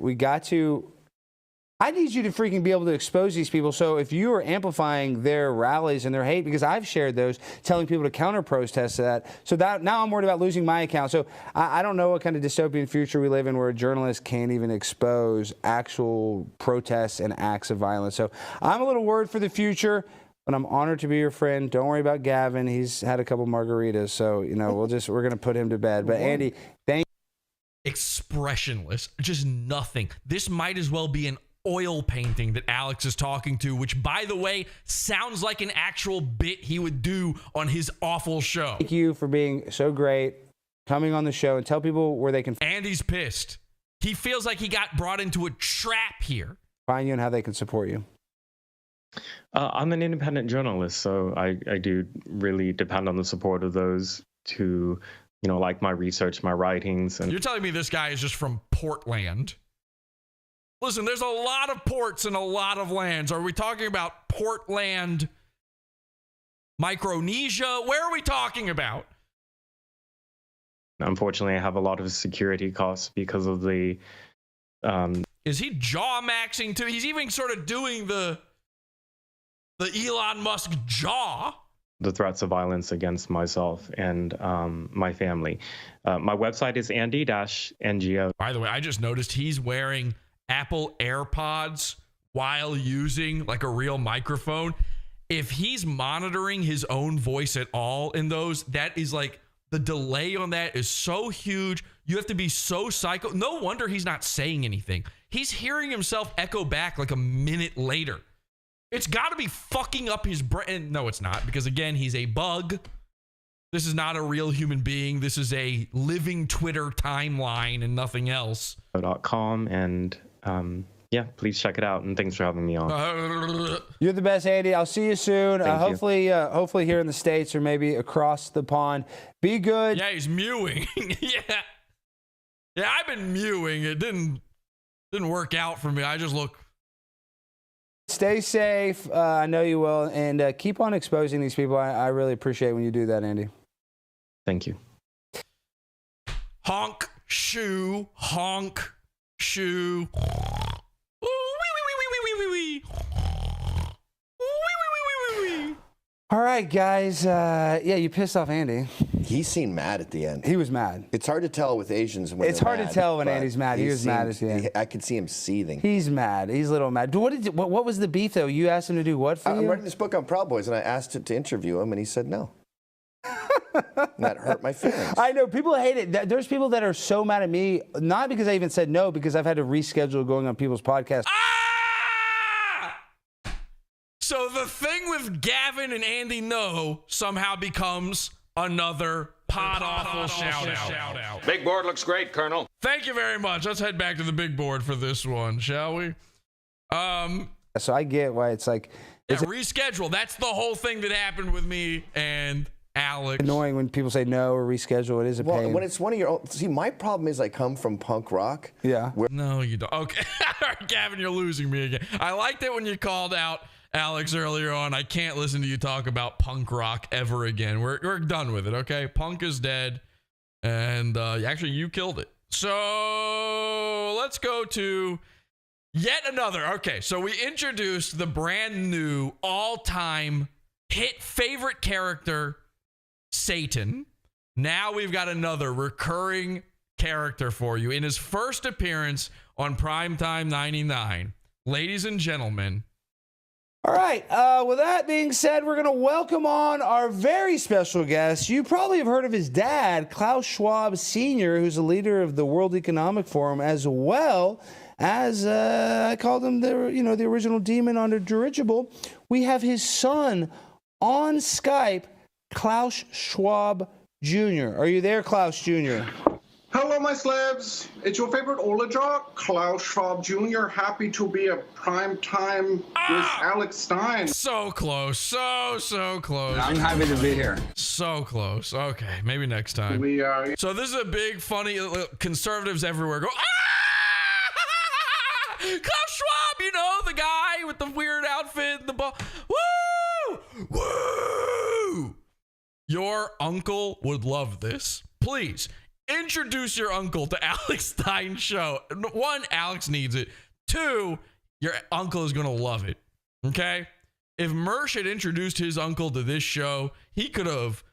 I need you to freaking be able to expose these people. So if you are amplifying their rallies and their hate, because I've shared those, telling people to counter protest that. So that now I'm worried about losing my account. So I don't know what kind of dystopian future we live in where a journalist can't even expose actual protests and acts of violence. So I'm a little worried for the future, but I'm honored to be your friend. Don't worry about Gavin. He's had a couple margaritas. So, we're going to put him to bed. But Andy, thank you. Expressionless, just nothing. This might as well be an oil painting that Alex is talking to, which, by the way, sounds like an actual bit he would do on his awful show. Thank you for being so great, coming on the show, and tell people where they can Andy's pissed. He feels like he got brought into a trap here. Find you and how they can support you. I'm an independent journalist, so I do really depend on the support of those to, like my research, my writings. And you're telling me this guy is just from Portland? Listen, there's a lot of ports and a lot of lands. Are we talking about Portland, Micronesia? Where are we talking about? Unfortunately, I have a lot of security costs because of the... Is he jaw maxing too? He's even sort of doing the Elon Musk jaw. The threats of violence against myself and my family. My website is Andy-NGO. By the way, I just noticed he's wearing Apple AirPods while using like a real microphone. If he's monitoring his own voice at all in those, that is like the delay on that is so huge. You have to be so psycho. No wonder he's not saying anything. He's hearing himself echo back like a minute later. It's got to be fucking up his brain. No, it's not, because again, he's a bug. This is not a real human being. This is a living Twitter timeline and nothing else. .com and yeah, please check it out, and thanks for having me on. You're the best, Andy. I'll see you soon. Thank you. Hopefully here in the States or maybe across the pond. Be good. Yeah, he's mewing. Yeah, I've been mewing. It didn't work out for me. I just look. Stay safe. I know you will, and keep on exposing these people. I really appreciate when you do that, Andy. Thank you. Honk, shoe, honk, shoe. All right, guys. Yeah, you pissed off Andy. He seemed mad at the end. He was mad. It's hard to tell with Asians when It's they're hard to mad, tell when but Andy's mad. He was mad at the end. I could see him seething. He's mad. He's a little mad. What was the beef, though? You asked him to do what for you? I'm writing this book on Proud Boys, and I asked him to interview him, and he said no. And that hurt my feelings. I know. People hate it. There's people that are so mad at me, not because I even said no, because I've had to reschedule going on people's podcasts. So the thing with Gavin and Andy No somehow becomes another Pod Awful shout out. Big board looks great, Colonel. Thank you very much. Let's head back to the big board for this one, shall we? So I get why it's like... It's reschedule. That's the whole thing that happened with me and Alex. Annoying when people say no or reschedule. It is a pain. When it's one of your own... See, my problem is I come from punk rock. Yeah. No, you don't. Okay. All right, Gavin, you're losing me again. I liked it when you called out Alex earlier on. I can't listen to you talk about punk rock ever again. We're done with it, okay? Punk is dead. And actually, you killed it. So let's go to yet another. Okay, so we introduced the brand new all-time hit favorite character, Satan. Now we've got another recurring character for you in his first appearance on Primetime 99. Ladies and gentlemen. All right. With that being said, we're going to welcome on our very special guest. You probably have heard of his dad, Klaus Schwab Sr., who's the leader of the World Economic Forum, as well as I called him the original demon on the dirigible. We have his son on Skype, Klaus Schwab Jr. Are you there, Klaus Jr.? Hello, my slabs. It's your favorite oligarch, Klaus Schwab Jr. Happy to be a prime time with Alex Stein. So close. So close. I'm happy to be here. So close. Okay, maybe next time. So this is a big, funny, conservatives everywhere go, Klaus Schwab, the guy with the weird outfit, the ball. Woo! Woo! Your uncle would love this. Please. Introduce your uncle to Alex Stein's show. One, Alex needs it. Two, your uncle is going to love it. Okay? If Mersh had introduced his uncle to this show, he could have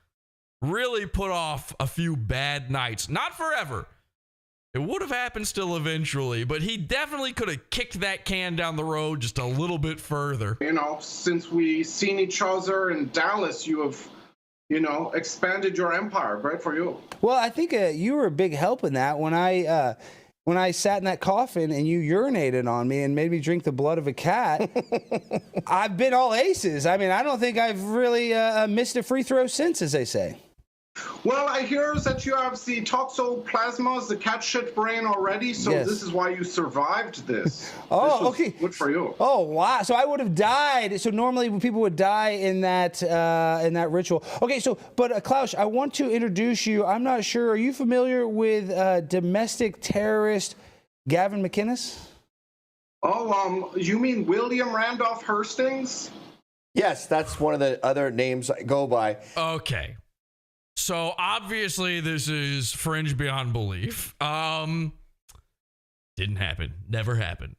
really put off a few bad nights. Not forever. It would have happened still eventually, but he definitely could have kicked that can down the road just a little bit further. Since we seen each other in Dallas, you have... expanded your empire, great for you. Well, I think you were a big help in that when I sat in that coffin and you urinated on me and made me drink the blood of a cat. I've been all aces. I mean, I don't think I've really missed a free throw since, as they say. Well, I hear that you have the toxoplasma, the cat shit brain already, so Yes. This is why you survived this. Oh, okay. Good for you. Oh, wow. So I would have died. So normally people would die in that ritual. Okay, but Klaus, I want to introduce you. I'm not sure. Are you familiar with domestic terrorist Gavin McInnes? Oh, you mean William Randolph Hearst? Yes, that's one of the other names I go by. Okay. So obviously this is fringe beyond belief. Didn't happen. Never happened.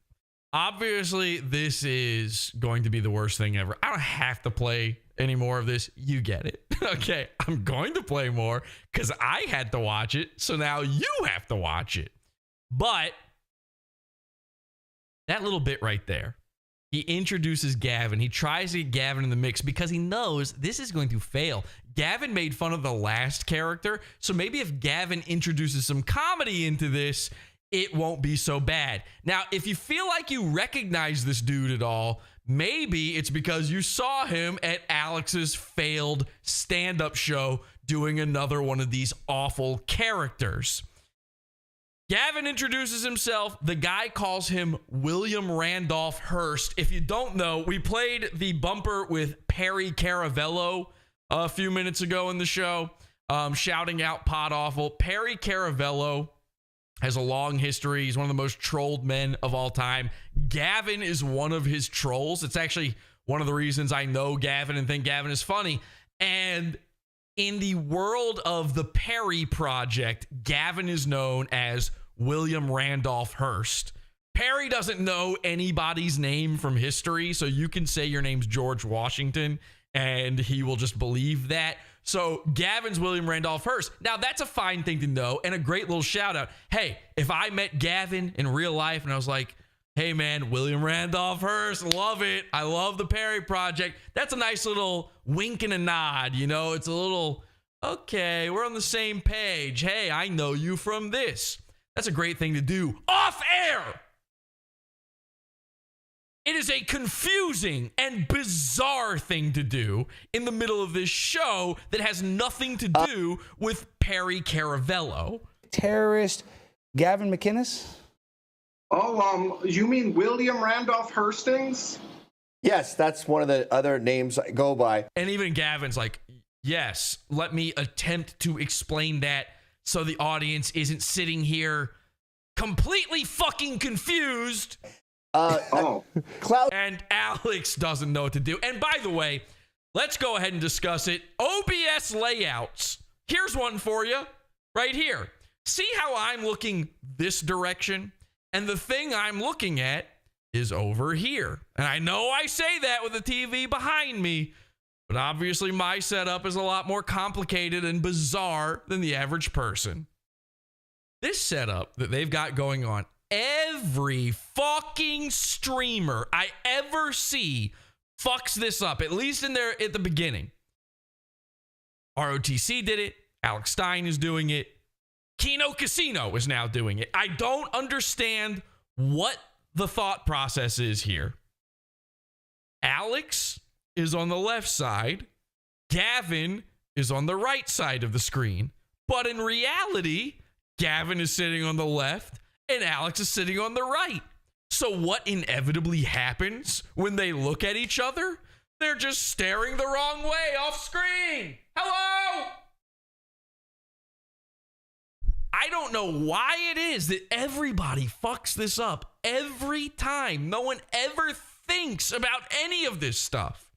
Obviously this is going to be the worst thing ever. I don't have to play any more of this. You get it. Okay. I'm going to play more because I had to watch it. So now you have to watch it. But that little bit right there. He introduces Gavin. He tries to get Gavin in the mix because he knows this is going to fail. Gavin made fun of the last character, so maybe if Gavin introduces some comedy into this, it won't be so bad. Now, if you feel like you recognize this dude at all, maybe it's because you saw him at Alex's failed stand-up show doing another one of these awful characters. Gavin introduces himself. The guy calls him William Randolph Hearst. If you don't know, we played the bumper with Perry Caravello a few minutes ago in the show, shouting out Pod Awful. Perry Caravello has a long history. He's one of the most trolled men of all time. Gavin is one of his trolls. It's actually one of the reasons I know Gavin and think Gavin is funny. And in the world of the Perry Project, Gavin is known as William Randolph Hearst. Perry doesn't know anybody's name from history, so you can say your name's George Washington, and he will just believe that. So Gavin's William Randolph Hearst. Now, that's a fine thing to know and a great little shout out. Hey, if I met Gavin in real life and I was like, hey, man, William Randolph Hearst, love it. I love the Perry Project. That's a nice little wink and a nod, you know? It's a little, okay, we're on the same page. Hey, I know you from this. That's a great thing to do off air. It is a confusing and bizarre thing to do in the middle of this show that has nothing to do with Perry Caravello. Terrorist Gavin McInnes? Oh, you mean William Randolph Hearstings? Yes, that's one of the other names I go by. And even Gavin's like, yes, let me attempt to explain that so the audience isn't sitting here completely fucking confused. And Alex doesn't know what to do. And by the way, let's go ahead and discuss it. OBS layouts. Here's one for you right here. See how I'm looking this direction? And the thing I'm looking at is over here. And I know I say that with the TV behind me, but obviously my setup is a lot more complicated and bizarre than the average person. This setup that they've got going on, every fucking streamer I ever see fucks this up, at least at the beginning. ROTC did it. Alex Stein is doing it. Kino Casino is now doing it. I don't understand what the thought process is here. Alex is on the left side. Gavin is on the right side of the screen. But in reality, Gavin is sitting on the left and Alex is sitting on the right. So what inevitably happens when they look at each other? They're just staring the wrong way off screen. Hello? I don't know why it is that everybody fucks this up every time. No one ever thinks about any of this stuff.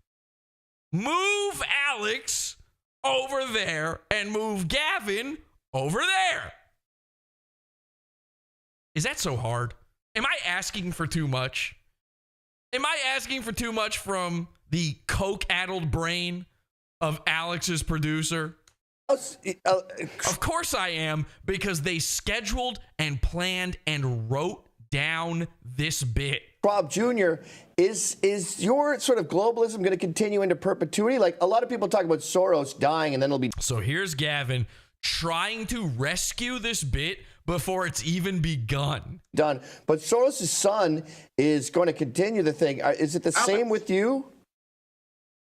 Move Alex over there and move Gavin over there. Is that so hard? Am I asking for too much? Am I asking for too much from the coke-addled brain of Alex's producer? Of course I am, because they scheduled and planned and wrote down this bit. Rob Jr., is your sort of globalism going to continue into perpetuity? Like, a lot of people talk about Soros dying and then it'll be... So here's Gavin trying to rescue this bit before it's even begun. Done. But Soros' son is going to continue the thing. Is it the same with you?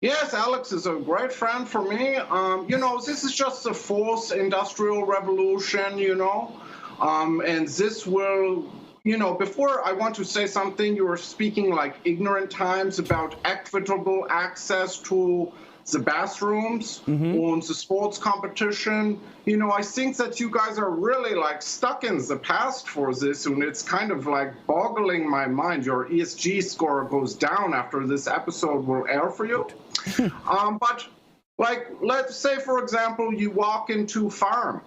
Yes, Alex is a great friend for me. You know, this is just the fourth industrial revolution, you know, and this will, you know, before I want to say something, you were speaking like ignorant times about equitable access to the bathrooms and the sports competition. You know, I think that you guys are really like stuck in the past for this, and it's kind of like boggling my mind. Your ESG score goes down after this episode will air for you. But like, let's say, for example, you walk into a farm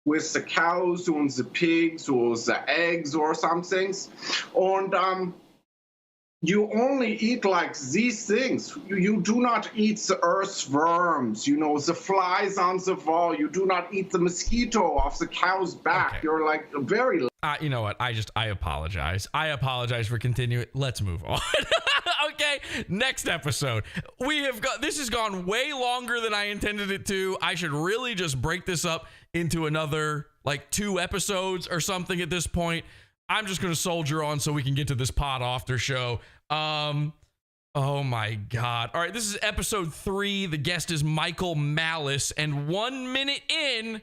with the cows and the pigs or the eggs or some things, and you only eat like these things. You do not eat the earth's worms, you know, the flies on the wall. You do not eat the mosquito off the cow's back. Okay. You're like very... you know what? I apologize. I apologize for continuing. Let's move on. Okay, next episode. This has gone way longer than I intended it to. I should really just break this up into another, like, 2 episodes or something at this point. I'm just going to soldier on so we can get to this pod after show. Oh my God. All right, this is episode 3. The guest is Michael Malice, and 1 minute in,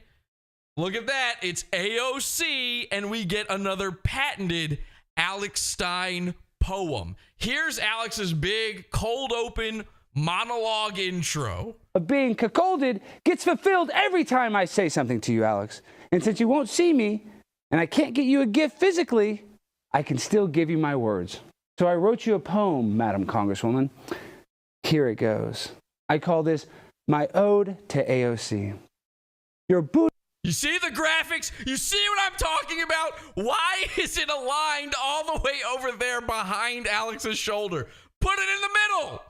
look at that, it's AOC, and we get another patented Alex Stein poem. Here's Alex's big cold open monologue intro. Of being cuckolded gets fulfilled every time I say something to you, Alex. And since you won't see me, and I can't get you a gift physically, I can still give you my words. So I wrote you a poem, Madam Congresswoman. Here it goes. I call this my ode to AOC. Your boot. You see the graphics? You see what I'm talking about? Why is it aligned all the way over there behind Alex's shoulder? Put it in the middle.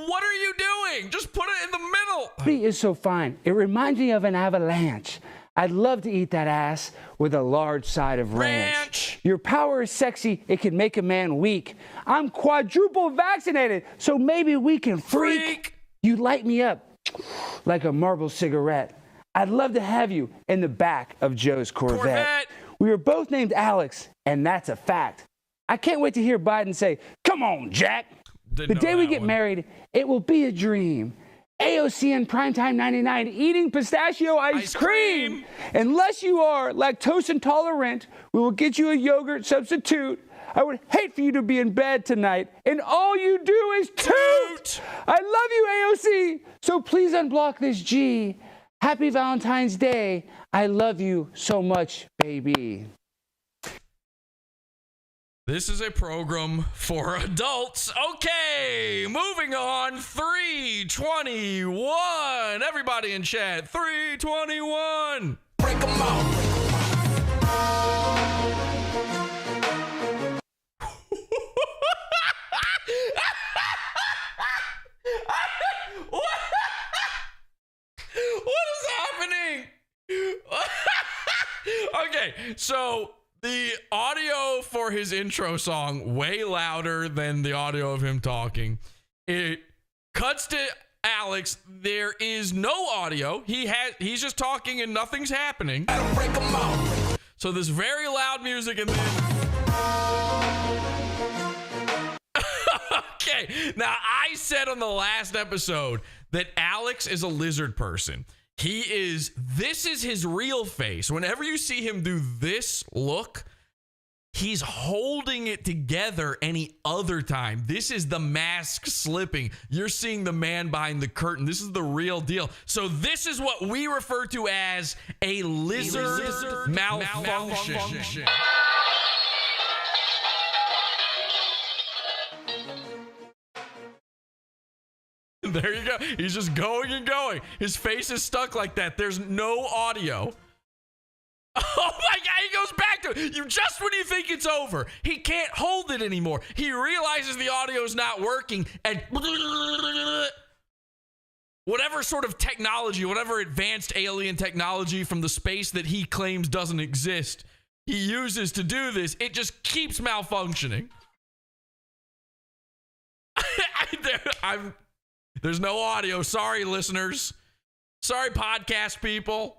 What are you doing? Just put it in the hell? It is so fine. It reminds me of an avalanche. I'd love to eat that ass with a large side of ranch. Your power is sexy. It can make a man weak. I'm quadruple vaccinated, so maybe we can freak. You light me up like a marble cigarette. I'd love to have you in the back of Joe's Corvette. We were both named Alex, and that's a fact. I can't wait to hear Biden say, "Come on, Jack." The day we get married, it will be a dream. AOC in primetime 99 eating pistachio ice cream. Unless you are lactose intolerant, we will get you a yogurt substitute. I would hate for you to be in bed tonight and all you do is toot. I love you, AOC, so please unblock this G. Happy Valentine's Day. I love you so much, baby. This is a program for adults. Okay, moving on. 321. Everybody in chat. 321. Break them out. What is happening? Okay, so the audio for his intro song way louder than the audio of him talking. It cuts to Alex. There is no audio. He's just talking and nothing's happening. So there's very loud music and then okay. Now I said on the last episode that Alex is a lizard person. This is his real face. Whenever you see him do this look, he's holding it together any other time. This is the mask slipping. You're seeing the man behind the curtain. This is the real deal. So this is what we refer to as a lizard malfunction. There you go. He's just going and going. His face is stuck like that. There's no audio. Oh my God, he goes back to it. Just when you think it's over, he can't hold it anymore. He realizes the audio is not working and whatever sort of technology, whatever advanced alien technology from the space that he claims doesn't exist, he uses to do this, it just keeps malfunctioning. There's no audio. Sorry, listeners. Sorry, podcast people.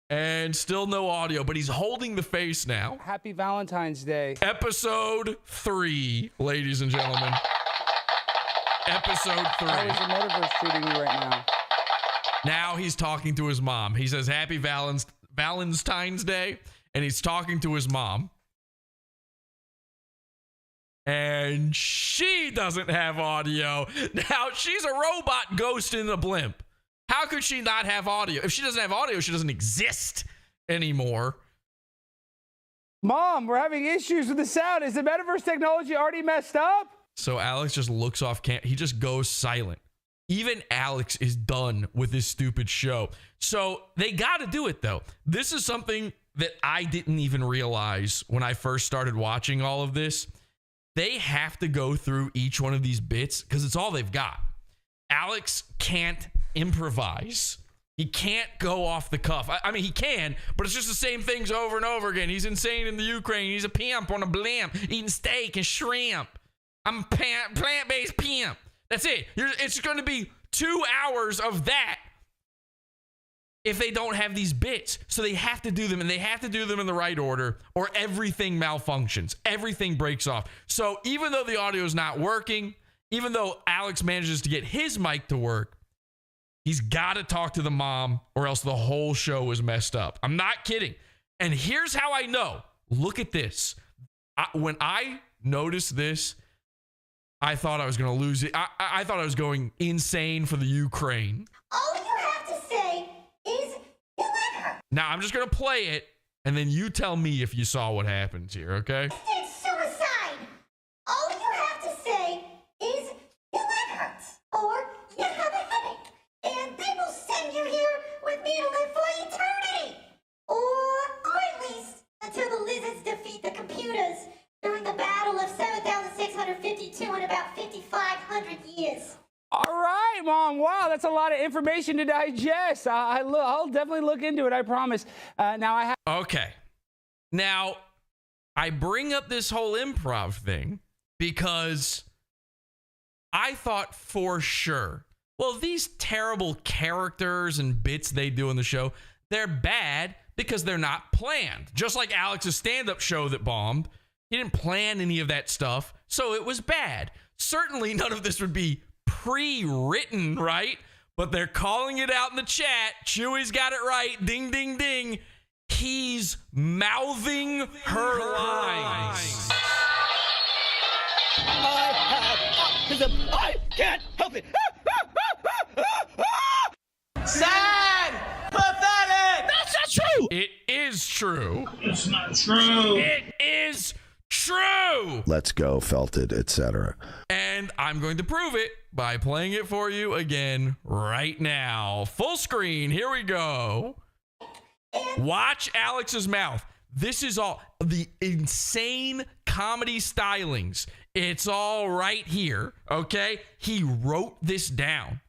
And still no audio, but he's holding the face now. Happy Valentine's Day. Episode 3, ladies and gentlemen. Episode 3. How is the metaverse treating you right now? Now he's talking to his mom. He says, Happy Valentine's Day, and he's talking to his mom. And she doesn't have audio. Now, she's a robot ghost in a blimp. How could she not have audio? If she doesn't have audio, she doesn't exist anymore. Mom, we're having issues with the sound. Is the metaverse technology already messed up? So Alex just looks off camera. He just goes silent. Even Alex is done with this stupid show. So they got to do it, though. This is something that I didn't even realize when I first started watching all of this. They have to go through each one of these bits because it's all they've got. Alex can't improvise. He can't go off the cuff. I mean, he can, but it's just the same things over and over again. He's insane in the Ukraine. He's a pimp on a blimp, eating steak and shrimp. I'm a plant-based pimp. That's it. It's going to be 2 hours of that if they don't have these bits. So they have to do them, and they have to do them in the right order, or everything malfunctions. Everything breaks off. So even though the audio is not working, even though Alex manages to get his mic to work, he's got to talk to the mom, or else the whole show is messed up. I'm not kidding. And here's how I know. Look at this. When I noticed this, I thought I was going to lose it. I thought I was going insane for the Ukraine. All you have to say is you let her. Now, I'm just going to play it, and then you tell me if you saw what happens here, okay? It's suicide. All you have to say is you let her. Or you have a headache, and they will send you here with me to live for eternity. Or at least until the lizards defeat the computers during the battle of 7,652 in about 5,500 years. All right, Mom. Wow, that's a lot of information to digest. I'll definitely look into it, I promise. Okay. Now, I bring up this whole improv thing because I thought for sure, well, these terrible characters and bits they do in the show, they're bad because they're not planned. Just like Alex's stand-up show that bombed. He didn't plan any of that stuff, so it was bad. Certainly none of this would be pre-written, right? But they're calling it out in the chat. Chewy's got it right. Ding, ding, ding. He's mouthing her lines. I can't help it. Sad! Pathetic! That's not true! It is true. It's not true. It is true! Let's go, felted, etc. And I'm going to prove it by playing it for you again right now. Full screen, here we go. Watch Alex's mouth. This is all the insane comedy stylings. It's all right here, okay? He wrote this down.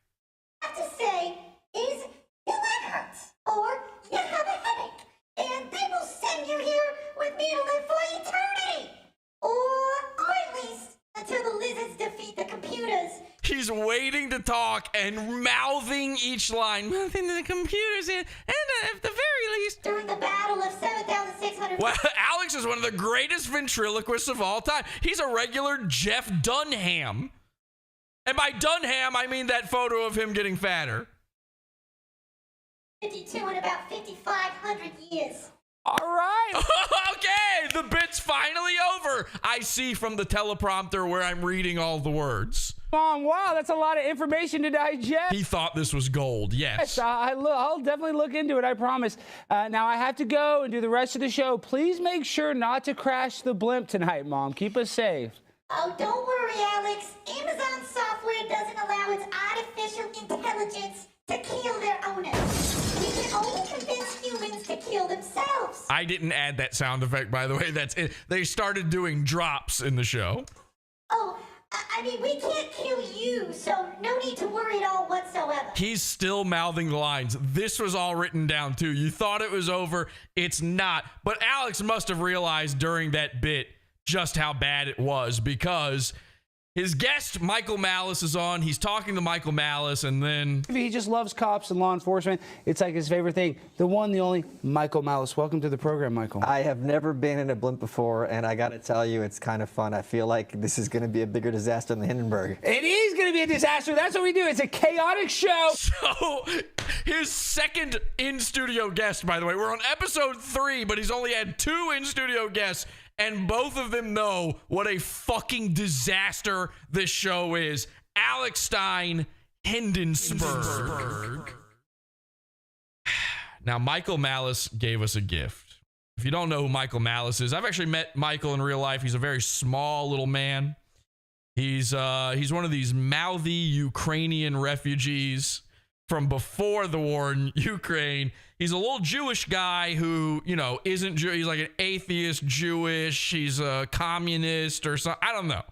I have to say is your leg hurts or you have a headache, and they will send you here with me to live for eternity, or at least until the lizards defeat the computers. He's waiting to talk and mouthing each line. Mouthing to the computers and at the very least. During the battle of 7,600. Well, Alex is one of the greatest ventriloquists of all time. He's a regular Jeff Dunham. And by Dunham, I mean that photo of him getting fatter. 52 in about 5,500 years. All right. Okay, the bit's finally over. I see from the teleprompter where I'm reading all the words. Mom, wow, that's a lot of information to digest. He thought this was gold, yes. I'll definitely look into it, I promise. Now I have to go and do the rest of the show. Please make sure not to crash the blimp tonight, Mom. Keep us safe. Oh, don't worry, Alex. Amazon software doesn't allow its artificial intelligence to kill their owners. We can only convince humans to kill themselves. I didn't add that sound effect, by the way. That's it. They started doing drops in the show. Oh, I mean, we can't kill you, so no need to worry at all whatsoever. He's still mouthing the lines. This was all written down, too. You thought it was over. It's not. But Alex must have realized during that bit just how bad it was, because his guest, Michael Malice, is on. He's talking to Michael Malice, and then he just loves cops and law enforcement. It's like his favorite thing. The one, the only, Michael Malice. Welcome to the program, Michael. I have never been in a blimp before, and I got to tell you, it's kind of fun. I feel like this is going to be a bigger disaster than the Hindenburg. It is going to be a disaster. That's what we do. It's a chaotic show. So, his second in-studio guest, by the way. We're on episode 3, but he's only had 2 in-studio guests. And both of them know what a fucking disaster this show is. Alex Stein, Hindenburg. Now, Michael Malice gave us a gift. If you don't know who Michael Malice is, I've actually met Michael in real life. He's a very small little man. He's one of these mouthy Ukrainian refugees from before the war in Ukraine. He's a little Jewish guy who, you know, isn't Jew. He's like an atheist Jewish. He's a communist or something. I don't know.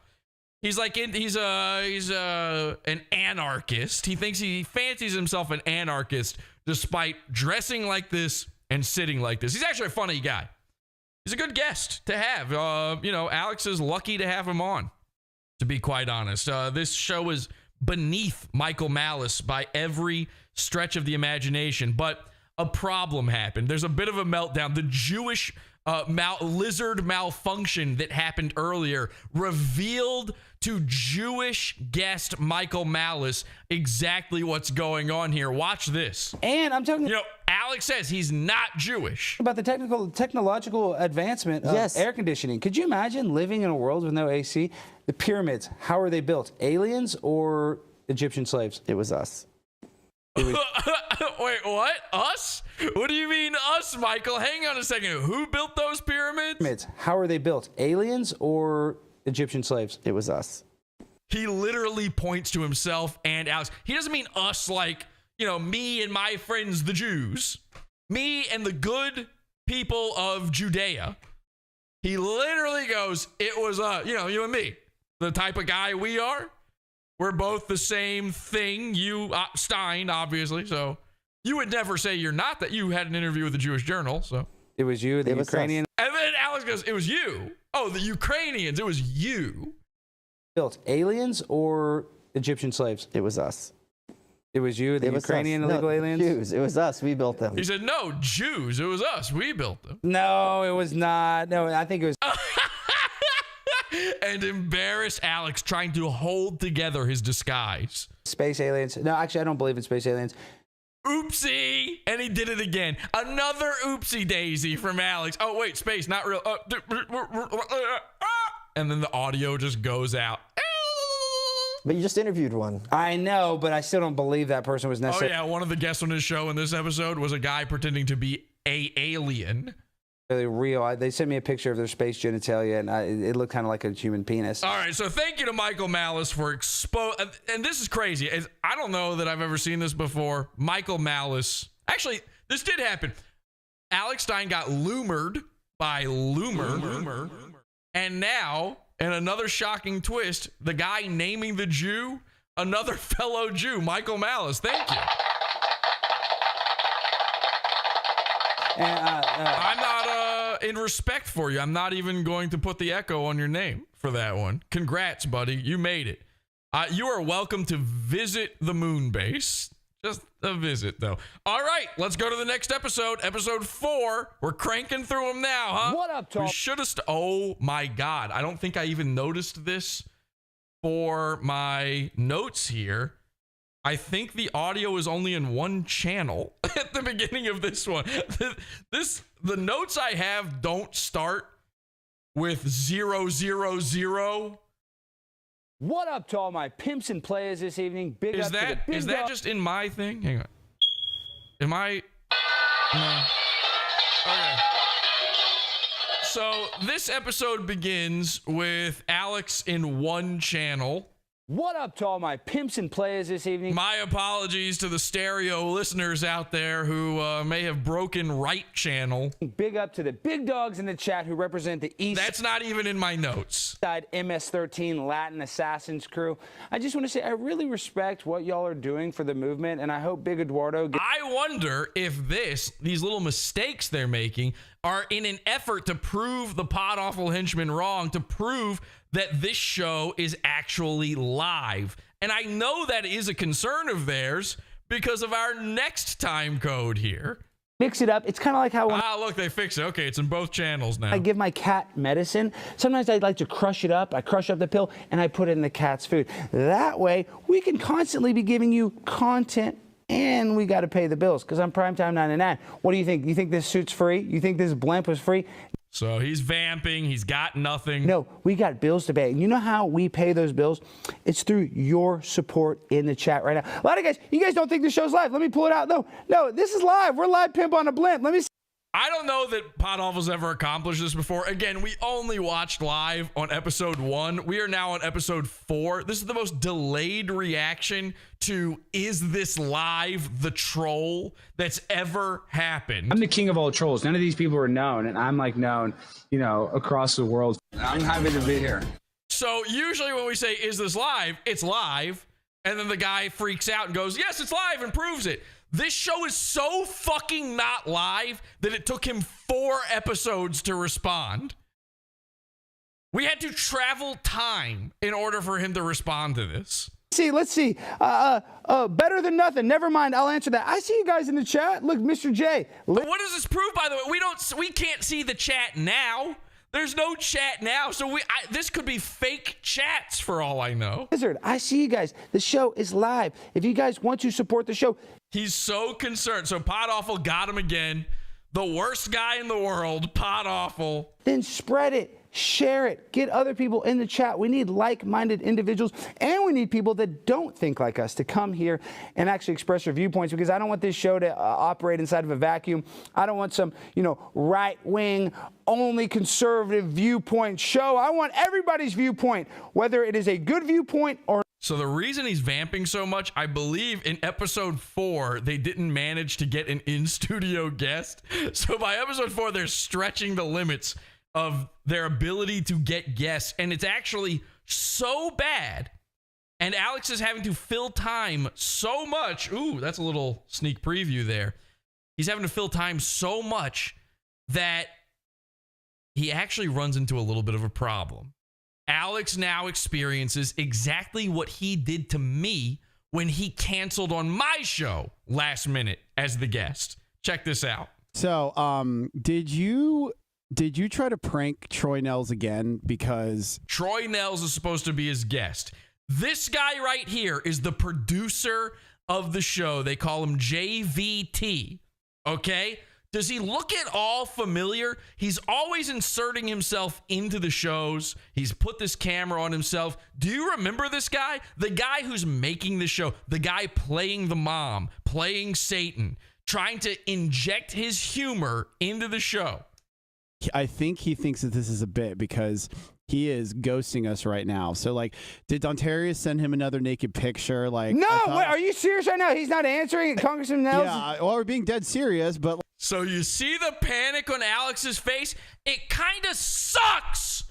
He's like he's an anarchist. He fancies himself an anarchist despite dressing like this and sitting like this. He's actually a funny guy. He's a good guest to have. You know, Alex is lucky to have him on, to be quite honest. This show is beneath Michael Malice by every stretch of the imagination, but a problem happened. There's a bit of a meltdown. The Jewish lizard malfunction that happened earlier revealed to Jewish guest Michael Malice exactly what's going on here. Watch this. And I'm talking... You know, Alex says he's not Jewish. About the technological advancement of air conditioning. Could you imagine living in a world with no AC? The pyramids, how are they built? Aliens or Egyptian slaves? It was us. Wait, what? Us? What do you mean us, Michael? Hang on a second. Who built those pyramids? How are they built? Aliens or Egyptian slaves? It was us. He literally points to himself and Alex. He doesn't mean us like, you know, me and my friends, the Jews. Me and the good people of Judea. He literally goes, it was, you know, you and me. The type of guy we are. We're both the same thing. You, Stein, obviously. So you would never say you're not that. You had an interview with the Jewish Journal. So it was you, the Ukrainian. And then Alex goes, it was you. Oh, the Ukrainians. It was you. Built aliens or Egyptian slaves? It was us. It was you, the Ukrainian illegal aliens? Jews. It was us. We built them. He said, no, Jews. It was us. We built them. No, it was not. No, I think it was. And embarrass Alex trying to hold together his disguise. Space aliens. No, actually, I don't believe in space aliens. Oopsie. And he did it again. Another oopsie daisy from Alex. Oh, wait, space, not real. And then the audio just goes out. But you just interviewed one. I know, but I still don't believe that person was necessary. Oh, yeah. One of the guests on his show in this episode was a guy pretending to be a alien. Really real. They sent me a picture of their space genitalia, and it looked kind of like a human penis. All right. So thank you to Michael Malice for and this is crazy. I don't know that I've ever seen this before. Michael Malice. Actually, this did happen. Alex Stein got loomered by Loomer. And now, in another shocking twist, the guy naming the Jew, another fellow Jew, Michael Malice. Thank you. I'm not, in respect for you, I'm not even going to put the echo on your name for that one. Congrats, buddy. You made it. You are welcome to visit the moon base. Just a visit, though. All right, let's go to the next episode. Episode 4. We're cranking through them now, huh? What up, Tom? We should have... Oh, my God. I don't think I even noticed this for my notes here. I think the audio is only in one channel at the beginning of this one. The notes I have don't start with 000. What up to all my pimps and players this evening? Big up to the big Is that dog. just in my thing? Hang on. Am I? No. Okay. So this episode begins with Alex in one channel. What up to all my pimps and players this evening? My apologies to the stereo listeners out there who may have broken right channel. Big up to the big dogs in the chat who represent the East. That's not even in my notes. Side MS-13 Latin Assassins crew. I just want to say I really respect what y'all are doing for the movement, and I hope Big Eduardo... I wonder if these little mistakes they're making are in an effort to prove the Pod Awful Henchman wrong, to prove that this show is actually live. And I know that is a concern of theirs because of our next time code here. Mix it up. It's kind of like how when look, they fixed it. Okay, it's in both channels now. I give my cat medicine. Sometimes I like to crush it up. I crush up the pill and I put it in the cat's food. That way, we can constantly be giving you content and we got to pay the bills because I'm Primetime 99. What do you think? You think this suit's free? You think this blimp was free? So he's vamping. He's got nothing. No, we got bills to pay. And you know how we pay those bills? It's through your support in the chat right now. A lot of guys, you guys don't think the show's live. Let me pull it out. No, this is live. We're live Pimp on a Blimp. Let me see. I don't know that Pod Awful's ever accomplished this before. Again, we only watched live on episode 1. We are now on episode 4. This is the most delayed reaction to Is This Live? The Troll that's ever happened. I'm the king of all trolls. None of these people are known, and I'm like known, across the world. I'm happy to be here. So usually when we say, is this live? It's live. And then the guy freaks out and goes, yes, it's live, and proves it. This show is so fucking not live that it took him 4 episodes to respond. We had to travel time in order for him to respond to this. Let's see. Better than nothing. Never mind. I'll answer that. I see you guys in the chat. Look, Mr. J. What does this prove, by the way? We can't see the chat now. There's no chat now, so this could be fake chats for all I know. Wizard, I see you guys. The show is live. If you guys want to support the show. He's so concerned. So Pod Awful got him again. The worst guy in the world, Pod Awful. Then spread it. Share it. Get other people in the chat. We need like-minded individuals, and we need people that don't think like us to come here and actually express their viewpoints, because I don't want this show to operate inside of a vacuum. I don't want some, right-wing, only conservative viewpoint show. I want everybody's viewpoint, whether it is a good viewpoint or... So the reason he's vamping so much, I believe in episode 4, they didn't manage to get an in-studio guest. So by episode 4, they're stretching the limits of their ability to get guests. And it's actually so bad And Alex is having to fill time so much. Ooh, that's a little sneak preview there. He's having to fill time so much that he actually runs into a little bit of a problem. Alex now experiences exactly what he did to me when he canceled on my show last minute as the guest. Check this out. So, did you try to prank Troy Nels again? Because Troy Nels is supposed to be his guest. This guy right here is the producer of the show. They call him JVT. Okay? Does he look at all familiar? He's always inserting himself into the shows. He's put this camera on himself. Do you remember this guy? The guy who's making the show, the guy playing the mom, playing Satan, trying to inject his humor into the show. I think he thinks that this is a bit because he is ghosting us right now. So, like, did Dontarius send him another naked picture? Like, no, wait, are you serious right now? He's not answering, Congressman Nels? Yeah, well, we're being dead serious, but... So you see the panic on Alex's face? It kind of sucks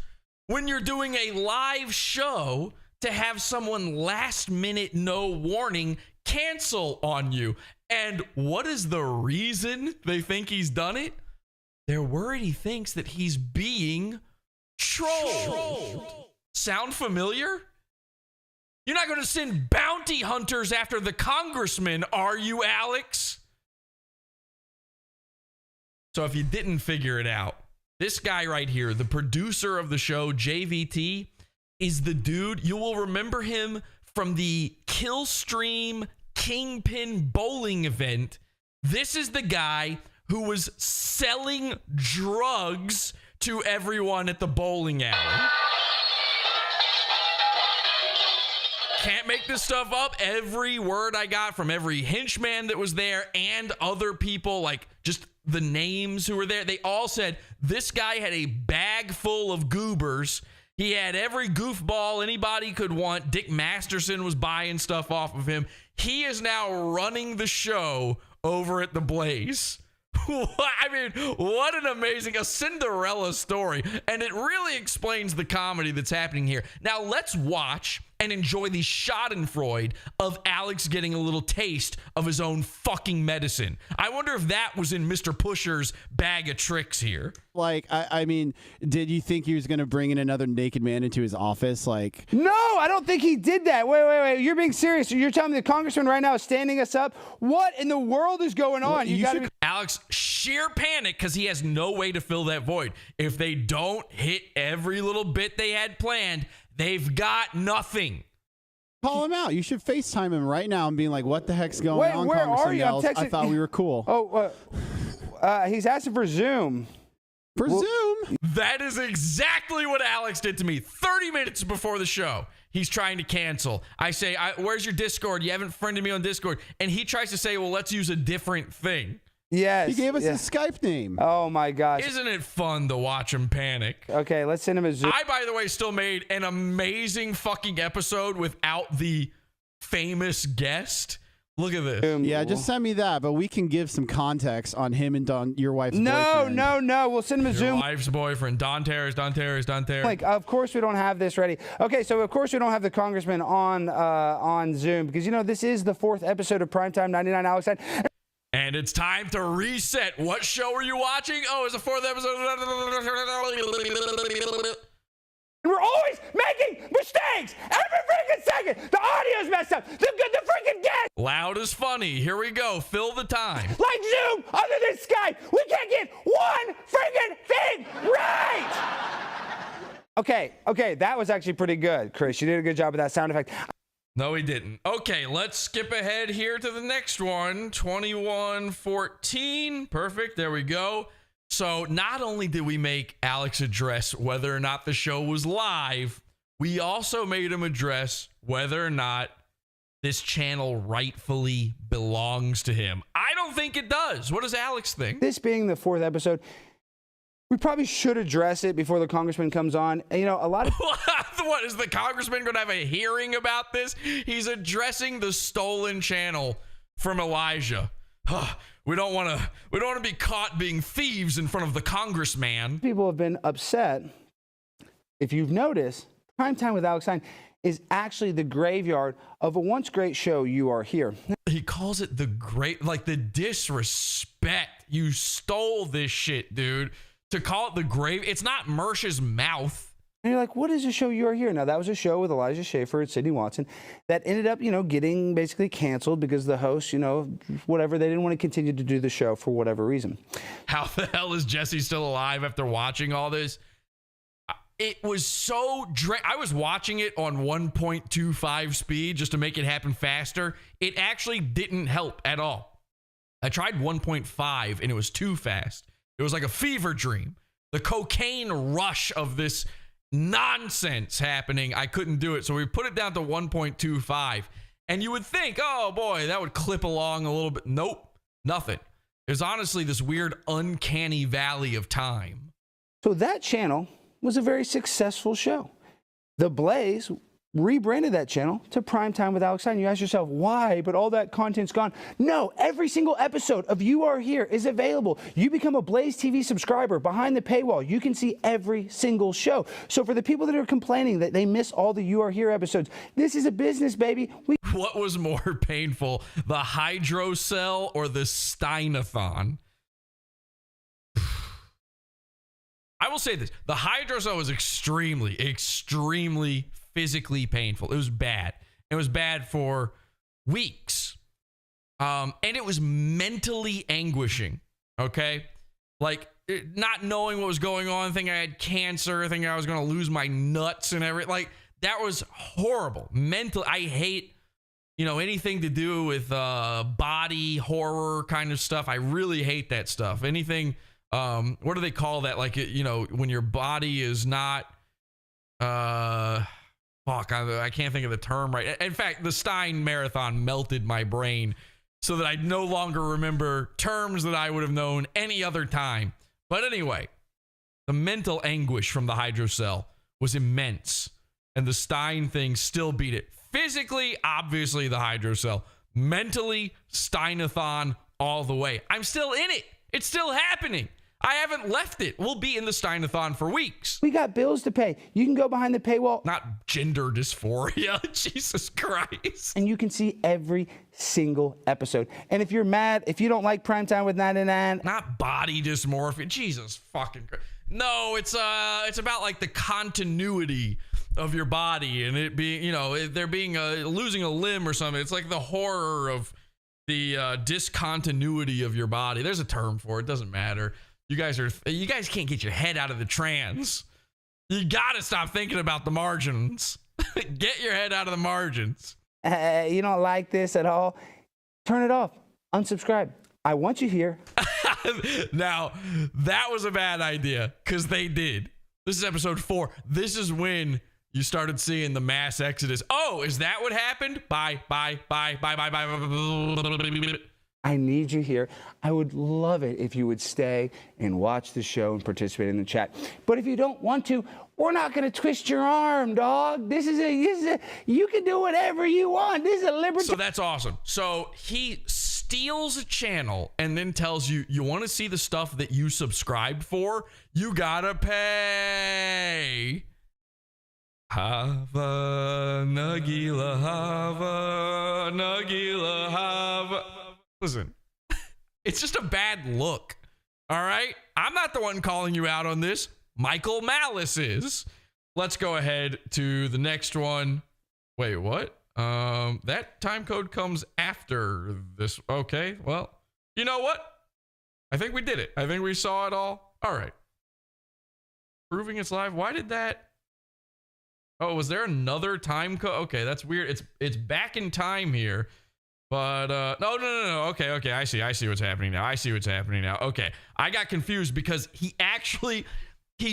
when you're doing a live show to have someone last minute, no warning, cancel on you. And what is the reason they think he's done it? They're worried he thinks that he's being trolled. Sound familiar? You're not going to send bounty hunters after the congressman, are you, Alex? So if you didn't figure it out, this guy right here, the producer of the show, JVT, is the dude. You will remember him from the Killstream Kingpin bowling event. This is the guy who was selling drugs to everyone at the bowling alley. Can't make this stuff up. Every word I got from every henchman that was there and other people, like just the names who were there, they all said this guy had a bag full of goobers. He had every goofball anybody could want. Dick Masterson was buying stuff off of him. He is now running the show over at the Blaze. I mean, what an amazing, a Cinderella story. And it really explains the comedy that's happening here. Now let's watch and enjoy the schadenfreude of Alex getting a little taste of his own fucking medicine. I wonder if that was in Mr. Pusher's bag of tricks here. Like, I mean, did you think he was going to bring in another naked man into his office? Like, no, I don't think he did that. Wait. You're being serious. You're telling me the congressman right now is standing us up? What in the world is going on? You got to Alex, sheer panic because he has no way to fill that void. If they don't hit every little bit they had planned, they've got nothing. Call him out. You should FaceTime him right now and be like, what the heck's going on, where are you? Nels? I thought we were cool. He's asking for Zoom. For Zoom? That is exactly what Alex did to me 30 minutes before the show. He's trying to cancel. I say, where's your Discord? You haven't friended me on Discord. And he tries to say, well, let's use a different thing. Yes. He gave us his Skype name. Oh, my gosh. Isn't it fun to watch him panic? Okay, let's send him a Zoom. I, by the way, still made an amazing fucking episode without the famous guest. Look at this. Yeah, just send me that, but we can give some context on him and your wife's boyfriend. No. We'll send him a Zoom. Your wife's boyfriend, Don Terrace. Like, of course we don't have this ready. Okay, so of course we don't have the congressman on Zoom because, you know, this is the 4th episode of Primetime 99 Alex Stein. And it's time to reset. What show are you watching? Oh, it's the 4th episode. And we're always making mistakes every freaking second. The audio's messed up. The freaking guest. Loud is funny. Here we go. Fill the time. Like Zoom, other than Skype, we can't get one freaking thing right. Okay, that was actually pretty good, Chris. You did a good job with that sound effect. No, he didn't. Okay, let's skip ahead here to the next one. 2114. Perfect. There we go. So not only did we make Alex address whether or not the show was live, we also made him address whether or not this channel rightfully belongs to him. I don't think it does. What does Alex think? This being the 4th episode, we probably should address it before the congressman comes on. You know, a lot of... What, is the congressman going to have a hearing about this? He's addressing the stolen channel from Elijah. We don't want to be caught being thieves in front of the congressman. People have been upset. If you've noticed, Primetime with Alex Stein is actually the graveyard of a once great show, You Are Here. He calls it the great, like the disrespect. You stole this shit, dude. To call it the grave, it's not Mersh's mouth. And you're like, what is the show You Are Here? Now, that was a show with Elijah Schaffer and Sidney Watson that ended up, getting basically canceled because the host, whatever, they didn't want to continue to do the show for whatever reason. How the hell is Jesse still alive after watching all this? It was so I was watching it on 1.25 speed just to make it happen faster. It actually didn't help at all. I tried 1.5 and it was too fast. It was like a fever dream. The cocaine rush of this nonsense happening, I couldn't do it. So we put it down to 1.25. And you would think, oh boy, that would clip along a little bit. Nope, nothing. There's honestly this weird uncanny valley of time. So that channel was a very successful show. The Blaze rebranded that channel to Primetime with Alex Stein. You ask yourself, why? But all that content's gone. No, every single episode of You Are Here is available. You become a Blaze TV subscriber behind the paywall. You can see every single show. So for the people that are complaining that they miss all the You Are Here episodes, this is a business, baby. What was more painful, the hydrocell or the Steinathon? I will say this. The hydrocell was extremely physically painful. It was bad. It was bad for weeks. And it was mentally anguishing. Okay? Like, not knowing what was going on, thinking I had cancer, thinking I was going to lose my nuts and everything. Like, that was horrible. Mental. I hate, anything to do with body horror kind of stuff. I really hate that stuff. Anything... what do they call that? Like, when your body is not, I can't think of the term right. In fact, the Stein Marathon melted my brain so that I no longer remember terms that I would have known any other time. But anyway, the mental anguish from the hydrocell was immense, and the Stein thing still beat it. Physically, obviously, the hydrocell. Mentally, Steinathon all the way. I'm still in it. It's still happening. I haven't left it. We'll be in the Steinathon for weeks. We got bills to pay. You can go behind the paywall. Not gender dysphoria. Jesus Christ. And you can see every single episode. And if you're mad, if you don't like Primetime with 99. Not body dysmorphia. Jesus fucking Christ. No, it's about like the continuity of your body and it being, there being losing a limb or something. It's like the horror of the discontinuity of your body. There's a term for it. Doesn't matter. You guys can't get your head out of the trans. You gotta stop thinking about the margins. Get your head out of the margins. You don't like this at all? Turn it off. Unsubscribe. I want you here. Now, that was a bad idea because they did. This is episode 4. This is when you started seeing the mass exodus. Oh, is that what happened? Bye. I need you here. I would love it if you would stay and watch the show and participate in the chat. But if you don't want to, we're not going to twist your arm, dog. This is a you can do whatever you want. This is a liberty. So that's awesome. So he steals a channel and then tells you, you want to see the stuff that you subscribe for? You gotta pay. Hava Nagila Hava Nagila Hava. Listen, it's just a bad look. All right? I'm not the one calling you out on this. Michael Malice is. Let's go ahead to the next one. Wait, what? That time code comes after this. Okay, well, you know what? I think we did it. I think we saw it all. All right. Proving it's live. Why did that? Oh, was there another time code? Okay, that's weird. It's back in time here. But no. Okay. I see what's happening now. Okay. I got confused because he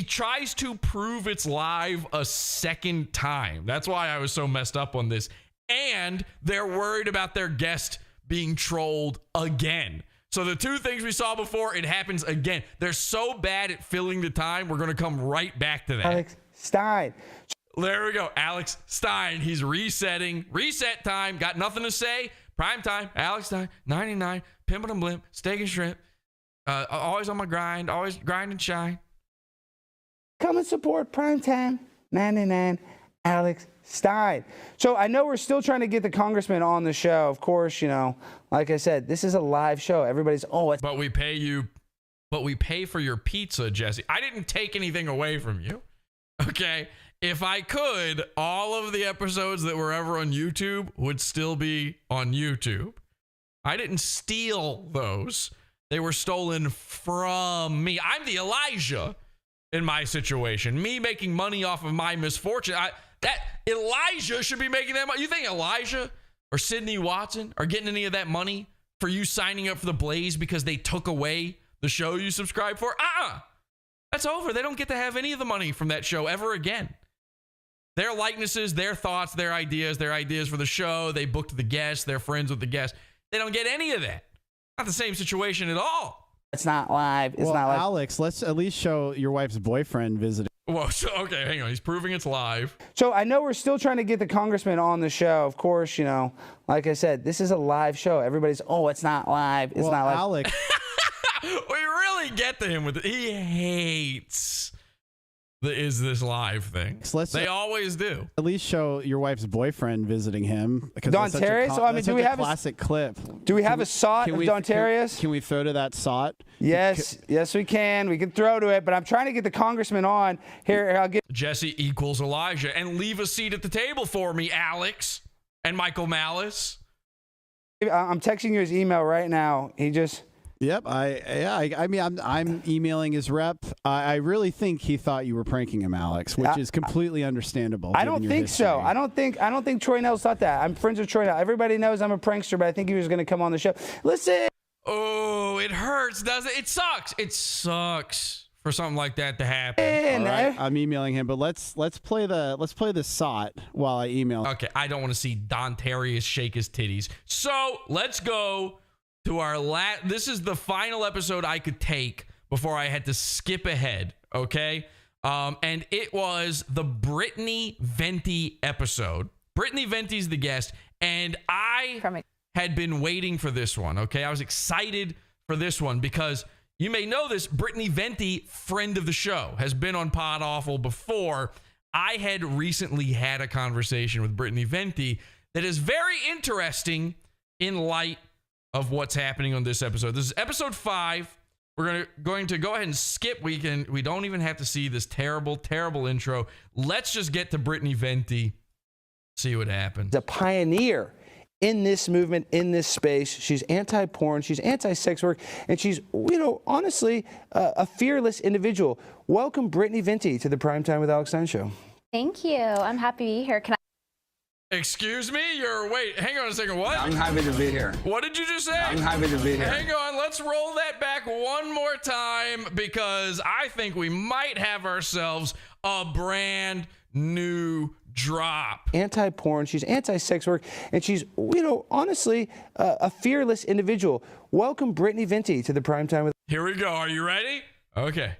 tries to prove it's live a second time. That's why I was so messed up on this. And they're worried about their guest being trolled again. So the two things we saw before, it happens again. They're so bad at filling the time, we're going to come right back to that. Alex Stein. There we go. Alex Stein. He's resetting. Reset time. Got nothing to say. Prime time. Alex Stein. 99. Pimp and Blimp. Steak and shrimp. Always on my grind. Always grind and shine. Come and support Primetime 99 Alex Stein. So I know we're still trying to get the congressman on the show. Of course, you know, like I said, this is a live show. Everybody's, but we pay you, but we pay for your pizza, Jesse. I didn't take anything away from you. Okay. If I could, all of the episodes that were ever on YouTube would still be on YouTube. I didn't steal those. They were stolen from me. I'm the Elijah in my situation. Me making money off of my misfortune. That Elijah should be making that money. You think Elijah or Sydney Watson are getting any of that money for you signing up for the Blaze because they took away the show you subscribe for? That's over. They don't get to have any of the money from that show ever again. Their likenesses, their thoughts, their ideas for the show. They booked the guests. They're friends with the guests. They don't get any of that. Not the same situation at all. It's not live. It's well, not live. Alex, let's at least show your wife's boyfriend visiting. Well, so, okay, hang on. He's proving it's live. So I know we're still trying to get the congressman on the show. Of course, you know, like I said, this is a live show. Everybody's, it's not live. It's not live. Alex. We really get to him with it. He hates the "is this live" thing. They always do. At least show your wife's boyfriend visiting him. Don Terry? So I mean, do we have classic clip? Do we have a SOT of Don Terry's? Can we throw to that SOT? Yes, yes, we can. We can throw to it, but I'm trying to get the congressman on here. I'll get Jesse equals Elijah, and leave a seat at the table for me, Alex and Michael Malice. I'm texting you his email right now. He just. Yep, I mean, I'm emailing his rep. I really think he thought you were pranking him, Alex, which is completely understandable. I don't think so. I don't think Troy Nels thought that. I'm friends with Troy Nels. Everybody knows I'm a prankster, but I think he was going to come on the show. Listen. Oh, it hurts, doesn't it? It sucks. It sucks for something like that to happen. All right, I'm emailing him, but let's play the SOT while I email. Okay, I don't want to see Don Terry shake his titties. So let's go to our this is the final episode I could take before I had to skip ahead, okay? And it was the Brittany Venti episode. Brittany Venti's the guest, and I had been waiting for this one, okay? I was excited for this one because you may know this, Brittany Venti, friend of the show, has been on Pod Awful before. I had recently had a conversation with Brittany Venti that is very interesting in light of what's happening on this episode. This is episode 5. We're going to go ahead and skip. We don't even have to see this terrible intro. Let's just get to Brittany Venti, see what happens. The pioneer in this movement, in this space. She's anti-porn, she's anti-sex work, and she's, honestly, a fearless individual. Welcome, Brittany Venti, to the Time with Alex Stein show. Thank you. I'm happy to be here. Excuse me? Wait, hang on a second. What? I'm happy to be here. What did you just say? I'm happy to be here. Hang on, let's roll that back one more time because I think we might have ourselves a brand new drop. Anti-porn, she's anti-sex work, and she's, honestly, a fearless individual. Welcome, Brittany Venti, to the Time with. Here we go. Are you ready? Okay.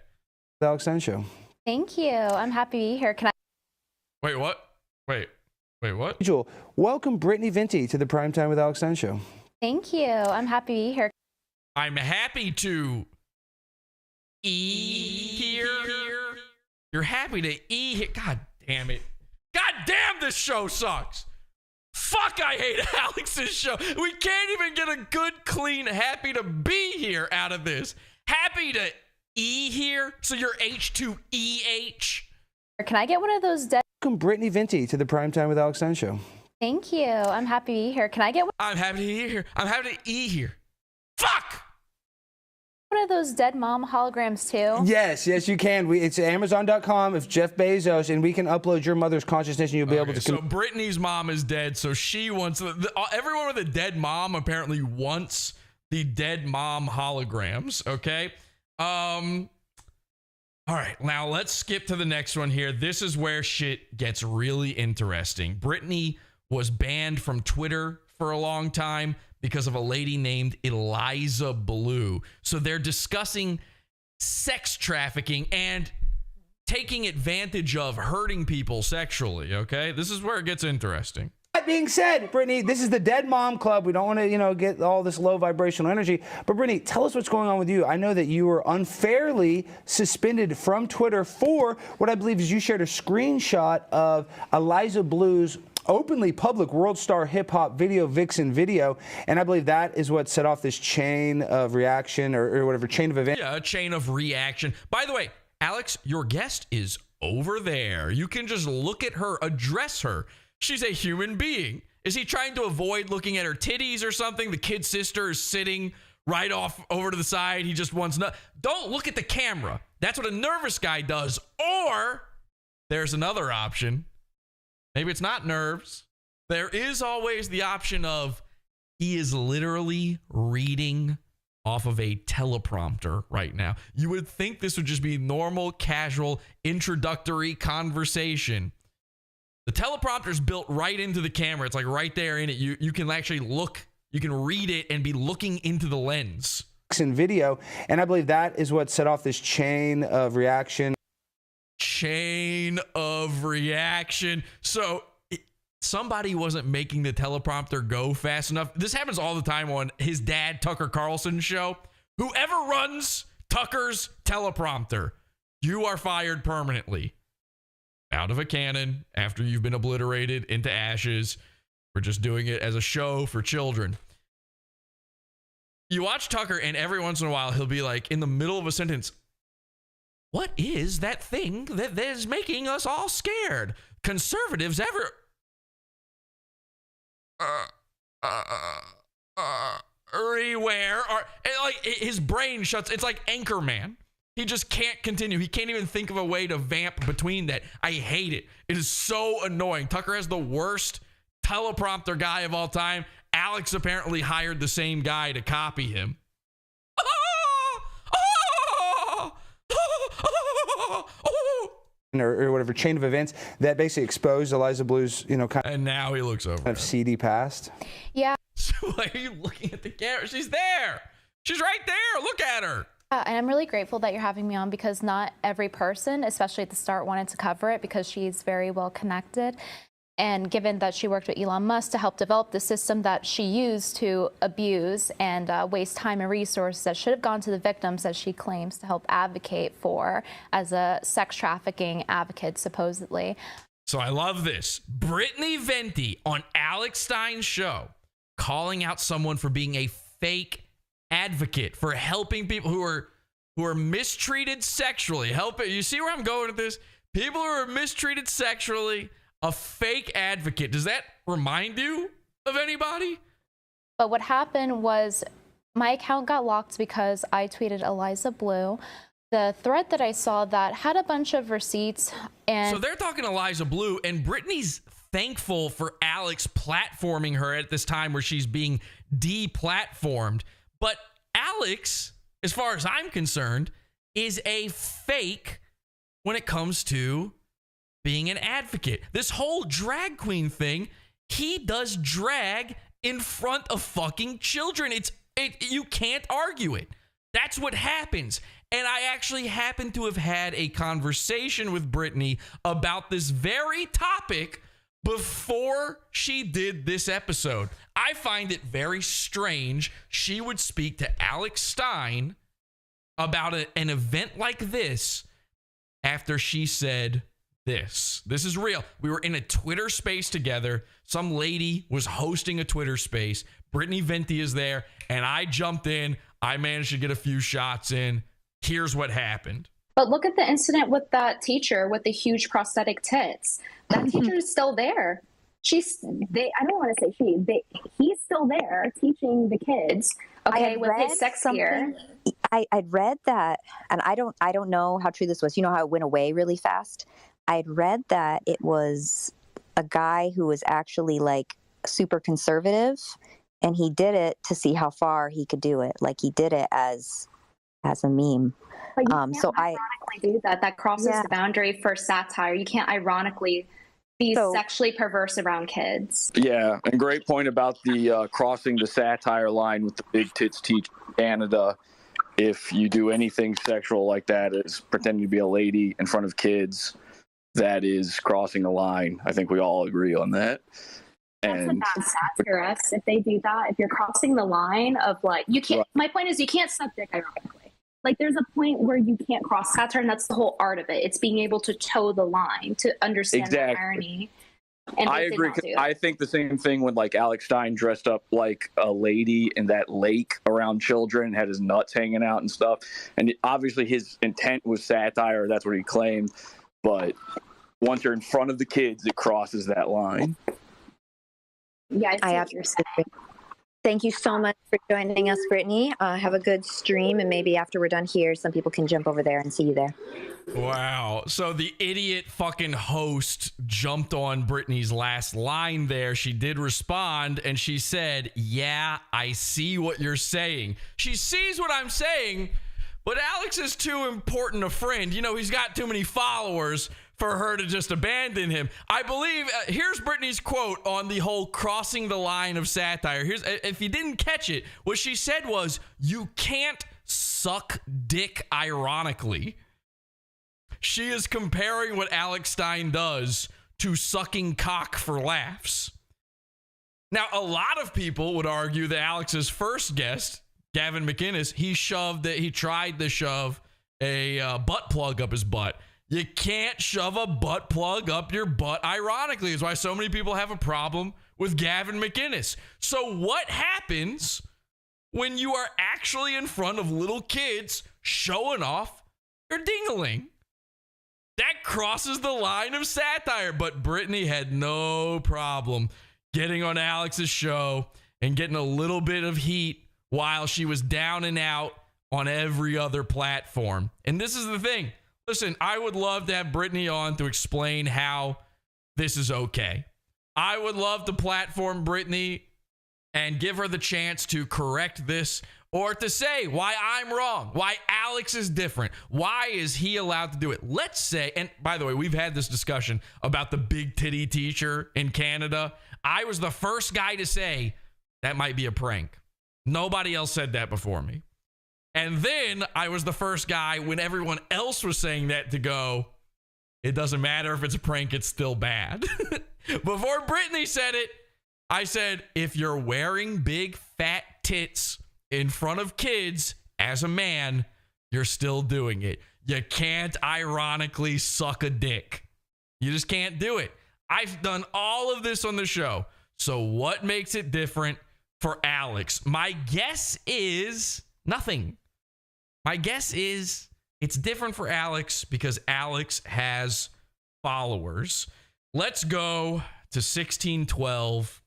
Alex Stein show. Thank you. I'm happy to be here. Wait, what? Wait, what? Welcome, Brittany Venti, to the Time with Alex Stein show. Thank you. I'm happy to be here. I'm happy to here. You're happy to here. God damn it. God damn, this show sucks. Fuck, I hate Alex's show. We can't even get a good, clean, happy to be here out of this. Happy to here? So you're H2EH? Can I get one of those dead? Welcome, Brittany Venti, to the Time with Alex Stein show. Thank you. I'm happy to be here. Can I get one? I'm happy to be here. I'm happy to here. Fuck! One of those dead mom holograms too? Yes, you can. It's Amazon.com. It's Jeff Bezos, and we can upload your mother's consciousness, and you'll be able to. So Brittany's mom is dead, so she wants everyone with a dead mom apparently wants the dead mom holograms. Okay. All right, now let's skip to the next one here. This is where shit gets really interesting. Brittany was banned from Twitter for a long time because of a lady named Eliza Blue. So they're discussing sex trafficking and taking advantage of hurting people sexually, okay? This is where it gets interesting. That being said, Brittany, this is the Dead Mom Club. We don't want to, get all this low vibrational energy. But Brittany, tell us what's going on with you. I know that you were unfairly suspended from Twitter for what I believe is you shared a screenshot of Eliza Blue's openly public world star hip-hop video vixen video, and I believe that is what set off this chain of reaction or whatever, chain of events. Yeah, a chain of reaction. By the way, Alex, your guest is over there. You can just look at her, address her. She's a human being. Is he trying to avoid looking at her titties or something? The kid sister is sitting right off over to the side. He just wants no. Don't look at the camera. That's what a nervous guy does. Or there's another option. Maybe it's not nerves. There is always the option of he is literally reading off of a teleprompter right now. You would think this would just be normal, casual, introductory conversation. The teleprompter's built right into the camera. It's like right there in it. You can actually look, you can read it and be looking into the lens. In video, and I believe that is what set off this chain of reaction. Chain of reaction. So somebody wasn't making the teleprompter go fast enough. This happens all the time on his dad, Tucker Carlson's show. Whoever runs Tucker's teleprompter, you are fired permanently. Out of a cannon after you've been obliterated into ashes. We're just doing it as a show for children. You watch Tucker, and every once in a while, he'll be like, in the middle of a sentence, what is that thing that is making us all scared? Conservatives everywhere are, and like his brain shuts. It's like Anchorman. He just can't continue. He can't even think of a way to vamp between that. I hate it. It is so annoying. Tucker has the worst teleprompter guy of all time. Alex apparently hired the same guy to copy him. Or whatever chain of events that basically exposed Eliza Blue's, and now he looks over kind of seedy past. Yeah. So why are you looking at the camera? She's there. She's right there. Look at her. And I'm really grateful that you're having me on because not every person, especially at the start, wanted to cover it because she's very well connected. And given that she worked with Elon Musk to help develop the system that she used to abuse and waste time and resources that should have gone to the victims that she claims to help advocate for as a sex trafficking advocate, supposedly. So I love this. Brittany Venti on Alex Stein's show calling out someone for being a fake advocate, for helping people who are mistreated sexually. You see where I'm going with this? People who are mistreated sexually. A fake advocate. Does that remind you of anybody? But what happened was my account got locked because I tweeted Eliza Blue. The thread that I saw that had a bunch of receipts. And so they're talking Eliza Blue, and Brittany's thankful for Alex platforming her at this time where she's being deplatformed. But Alex, as far as I'm concerned, is a fake when it comes to being an advocate. This whole drag queen thing, he does drag in front of fucking children. You can't argue it. That's what happens. And I actually happen to have had a conversation with Brittany about this very topic before she did this episode. I find it very strange she would speak to Alex Stein about an event like this after she said this. This is real. We were in a Twitter space together. Some lady was hosting a Twitter space. Brittany Venti is there, and I jumped in. I managed to get a few shots in. Here's what happened. But look at the incident with that teacher with the huge prosthetic tits. That teacher is still there. I don't want to say he's still there teaching the kids. Okay, with his sex gear. I'd read that, and I don't know how true this was. You know how it went away really fast? I'd read that it was a guy who was actually like super conservative, and he did it to see how far he could do it. Like he did it as a meme. But you can't ironically do that. That crosses the boundary for satire. You can't ironically be sexually perverse around kids. Yeah, and great point about the crossing the satire line with the big tits teach in Canada. If you do anything sexual like that, it's pretending to be a lady in front of kids. That is crossing the line. I think we all agree on that. That's a And bad satirist if they do that. If you're crossing the line of like, you can't, Right. my point is you can't suck dick ironically. Like there's a point where you can't cross satire, and that's the whole art of it. It's being able to toe the line, to understand the Exactly. irony. And I they did agree. not do 'Cause that. I think the same thing when like Alex Stein dressed up like a lady in that lake around children, had his nuts hanging out and stuff. And obviously his intent was satire. That's what he claimed. But once you're in front of the kids, it crosses that line. Yeah, I see I what you're saying. Thank you so much for joining us, Brittany. Have a good stream, and maybe after we're done here, some people can jump over there and see you there. Wow. So the idiot fucking host jumped on Brittany's last line there. She did respond and she said, yeah, I see what you're saying. She sees what I'm saying, but Alex is too important a friend. You know, he's got too many followers for her to just abandon him. I believe, here's Brittany's quote on the whole crossing the line of satire. Here's, if you didn't catch it, what she said was, you can't suck dick ironically. She is comparing what Alex Stein does to sucking cock for laughs. Now, a lot of people would argue that Alex's first guest, Gavin McInnes, he tried to shove a butt plug up his butt. You can't shove a butt plug up your butt ironically. It's why so many people have a problem with Gavin McInnes. So what happens when you are actually in front of little kids showing off your ding-a-ling? That crosses the line of satire, but Brittany had no problem getting on Alex's show and getting a little bit of heat while she was down and out on every other platform. And this is the thing. Listen, I would love to have Brittany on to explain how this is okay. I would love to platform Brittany and give her the chance to correct this, or to say why I'm wrong, why Alex is different, why is he allowed to do it. Let's say, and by the way, we've had this discussion about the big titty teacher in Canada. I was the first guy to say that might be a prank. Nobody else said that before me. And then I was the first guy when everyone else was saying that to go, it doesn't matter if it's a prank, it's still bad. Before Brittany said it, I said, if you're wearing big fat tits in front of kids as a man, you're still doing it. You can't ironically suck a dick. You just can't do it. I've done all of this on the show. So what makes it different for Alex? My guess is nothing. My guess is it's different for Alex because Alex has followers. Let's go to 1612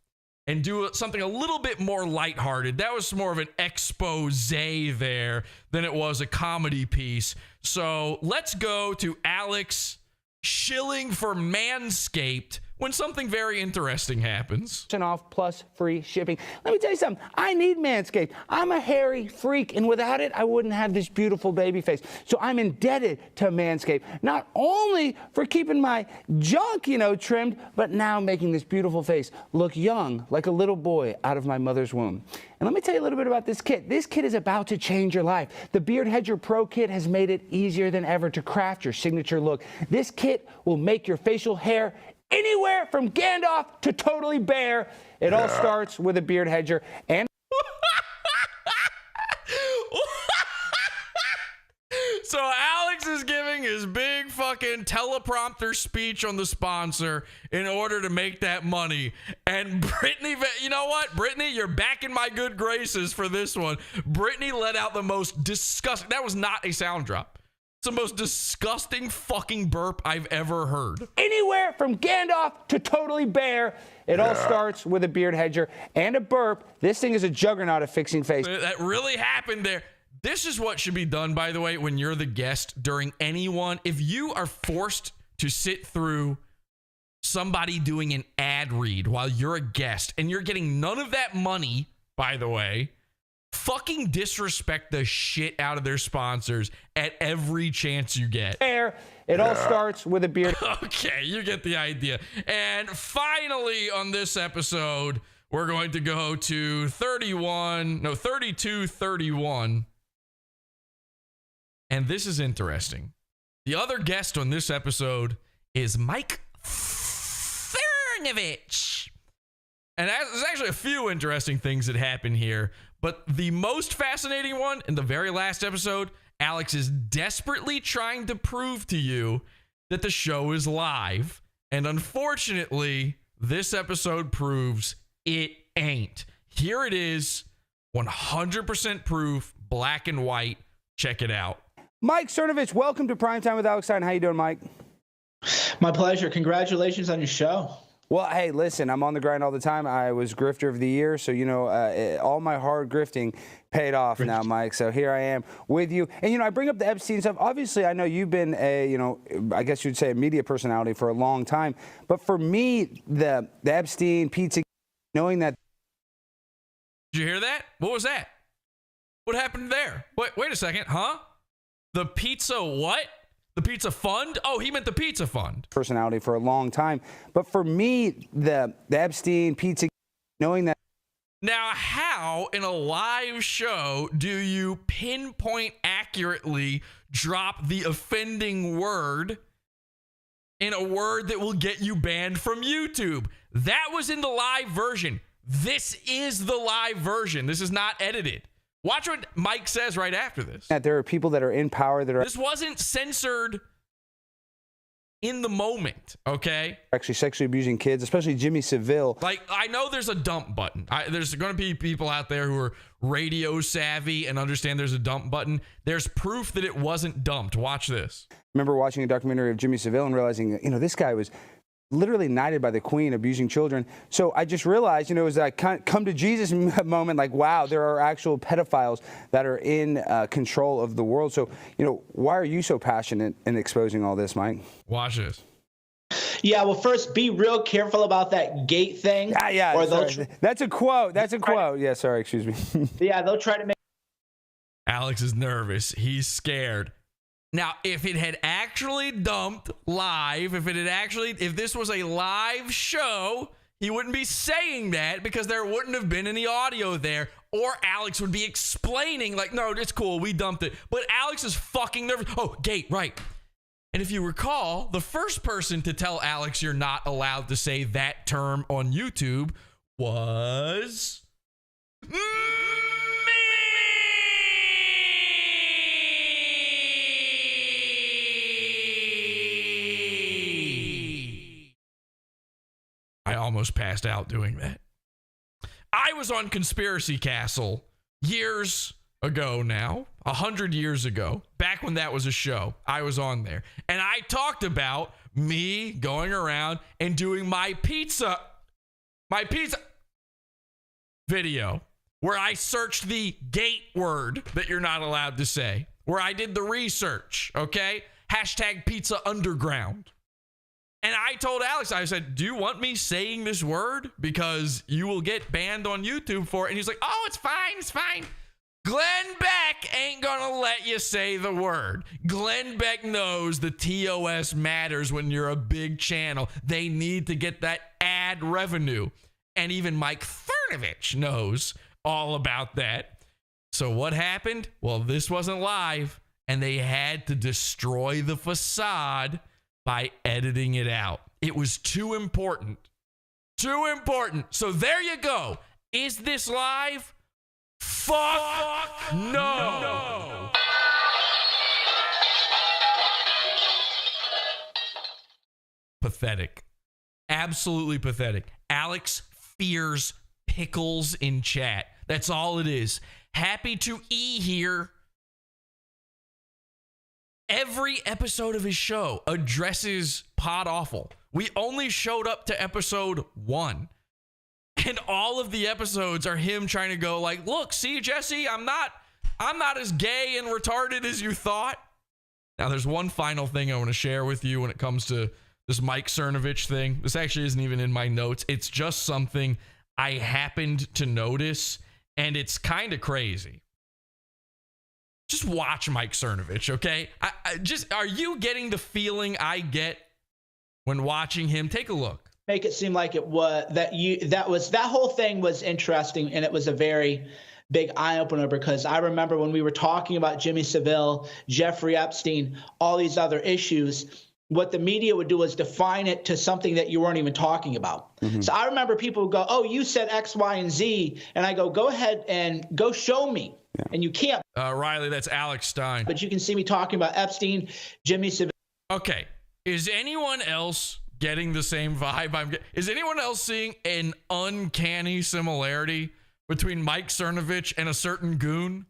and do something a little bit more lighthearted. That was more of an expose there than it was a comedy piece. So let's go to Alex shilling for Manscaped when something very interesting happens. Off plus free shipping. Let me tell you something. I need Manscaped. I'm a hairy freak, and without it, I wouldn't have this beautiful baby face. So I'm indebted to Manscaped, not only for keeping my junk, trimmed, but now making this beautiful face look young, like a little boy out of my mother's womb. And let me tell you a little bit about this kit. This kit is about to change your life. The Beard Hedger Pro Kit has made it easier than ever to craft your signature look. This kit will make your facial hair anywhere from Gandalf to totally bare. It all starts with a beard hedger and So Alex is giving his big fucking teleprompter speech on the sponsor in order to make that money. And Brittany, you know what? Brittany, you're back in my good graces for this one. Brittany let out the most disgusting, that was not a sound drop. It's the most disgusting fucking burp I've ever heard. Anywhere from Gandalf to totally bare. It all starts with a beard hedger and a burp. This thing is a juggernaut of fixing face. That really happened there. This is what should be done, by the way, when you're the guest during anyone. If you are forced to sit through somebody doing an ad read while you're a guest and you're getting none of that money, by the way, fucking disrespect the shit out of their sponsors at every chance you get. It all starts with a beard. Okay, you get the idea. And finally on this episode, we're going to go to 3231. And this is interesting. The other guest on this episode is Mike Cernovich. And there's actually a few interesting things that happen here. But the most fascinating one in the very last episode, Alex is desperately trying to prove to you that the show is live. And unfortunately, this episode proves it ain't. Here it is, 100% proof, black and white. Check it out. Mike Cernovich, welcome to Primetime with Alex Stein. How you doing, Mike? My pleasure. Congratulations on your show. Well, hey, listen, I'm on the grind all the time. I was Grifter of the Year, so, you know, all my hard grifting paid off now, Mike. So here I am with you. And, you know, I bring up the Epstein stuff. Obviously, I know you've been a, you know, I guess you'd say a media personality for a long time. But for me, the Epstein, pizza, knowing that. Did you hear that? What was that? What happened there? Wait a second, huh? The pizza what? The pizza fund? Oh, he meant the pizza fund. Personality for a long time. But for me, the Epstein, pizza, knowing that. Now, how in a live show do you pinpoint accurately drop the offending word in a word that will get you banned from YouTube? That was in the live version. This is the live version. This is not edited. Watch what Mike says right after this. That there are people that are in power that are. This wasn't censored in the moment, okay? Actually sexually abusing kids, especially Jimmy Savile. Like, I know there's a dump button. There's going to be people out there who are radio savvy and understand there's a dump button. There's proof that it wasn't dumped. Watch this. Remember watching a documentary of Jimmy Savile and realizing, you know, this guy was literally knighted by the Queen, abusing children. So I just realized, you know, it was that come to Jesus moment, like, wow, there are actual pedophiles that are in control of the world. So, you know, why are you so passionate in exposing all this, Mike? Watch this. Yeah, well, first, be real careful about that gate thing. Yeah, or that's a quote. That's a quote. Yeah, sorry, excuse me. Yeah, they'll try to make. Alex is nervous. He's scared. Now, if it had actually dumped live, if this was a live show, he wouldn't be saying that because there wouldn't have been any audio there, or Alex would be explaining like, no, it's cool, we dumped it. But Alex is fucking nervous. Oh, gate, right. And if you recall, the first person to tell Alex you're not allowed to say that term on YouTube was I almost passed out doing that. I was on Conspiracy Castle years ago now, 100 years ago, back when that was a show. I was on there. And I talked about me going around and doing my pizza video where I searched the gate word that you're not allowed to say, where I did the research, okay? Hashtag pizza underground. And I told Alex, I said, do you want me saying this word? Because you will get banned on YouTube for it. And he's like, oh, it's fine, it's fine. Glenn Beck ain't gonna let you say the word. Glenn Beck knows the TOS matters when you're a big channel. They need to get that ad revenue. And even Mike Cernovich knows all about that. So what happened? Well, this wasn't live, and they had to destroy the facade by editing it out. It was too important. Too important. So there you go. Is this live? Fuck no. Pathetic. Absolutely pathetic. Alex fears pickles in chat. That's all it is. Happy to E here. Every episode of his show addresses Pod Awful. We only showed up to episode 1. And all of the episodes are him trying to go like, look, see, Jesse, I'm not as gay and retarded as you thought. Now, there's one final thing I want to share with you when it comes to this Mike Cernovich thing. This actually isn't even in my notes. It's just something I happened to notice, and it's kind of crazy. Just watch Mike Cernovich, okay? Are you getting the feeling I get when watching him? Take a look. Make it seem like it was that whole thing was interesting, and it was a very big eye opener because I remember when we were talking about Jimmy Savile, Jeffrey Epstein, all these other issues, what the media would do is define it to something that you weren't even talking about. So I remember people would go, oh, you said X, Y, and Z. And I go ahead and go show me. And you can't. Riley, that's Alex Stein. But you can see me talking about Epstein, Jimmy Savile. Okay. Is anyone else getting the same vibe? Is anyone else seeing an uncanny similarity between Mike Cernovich and a certain goon?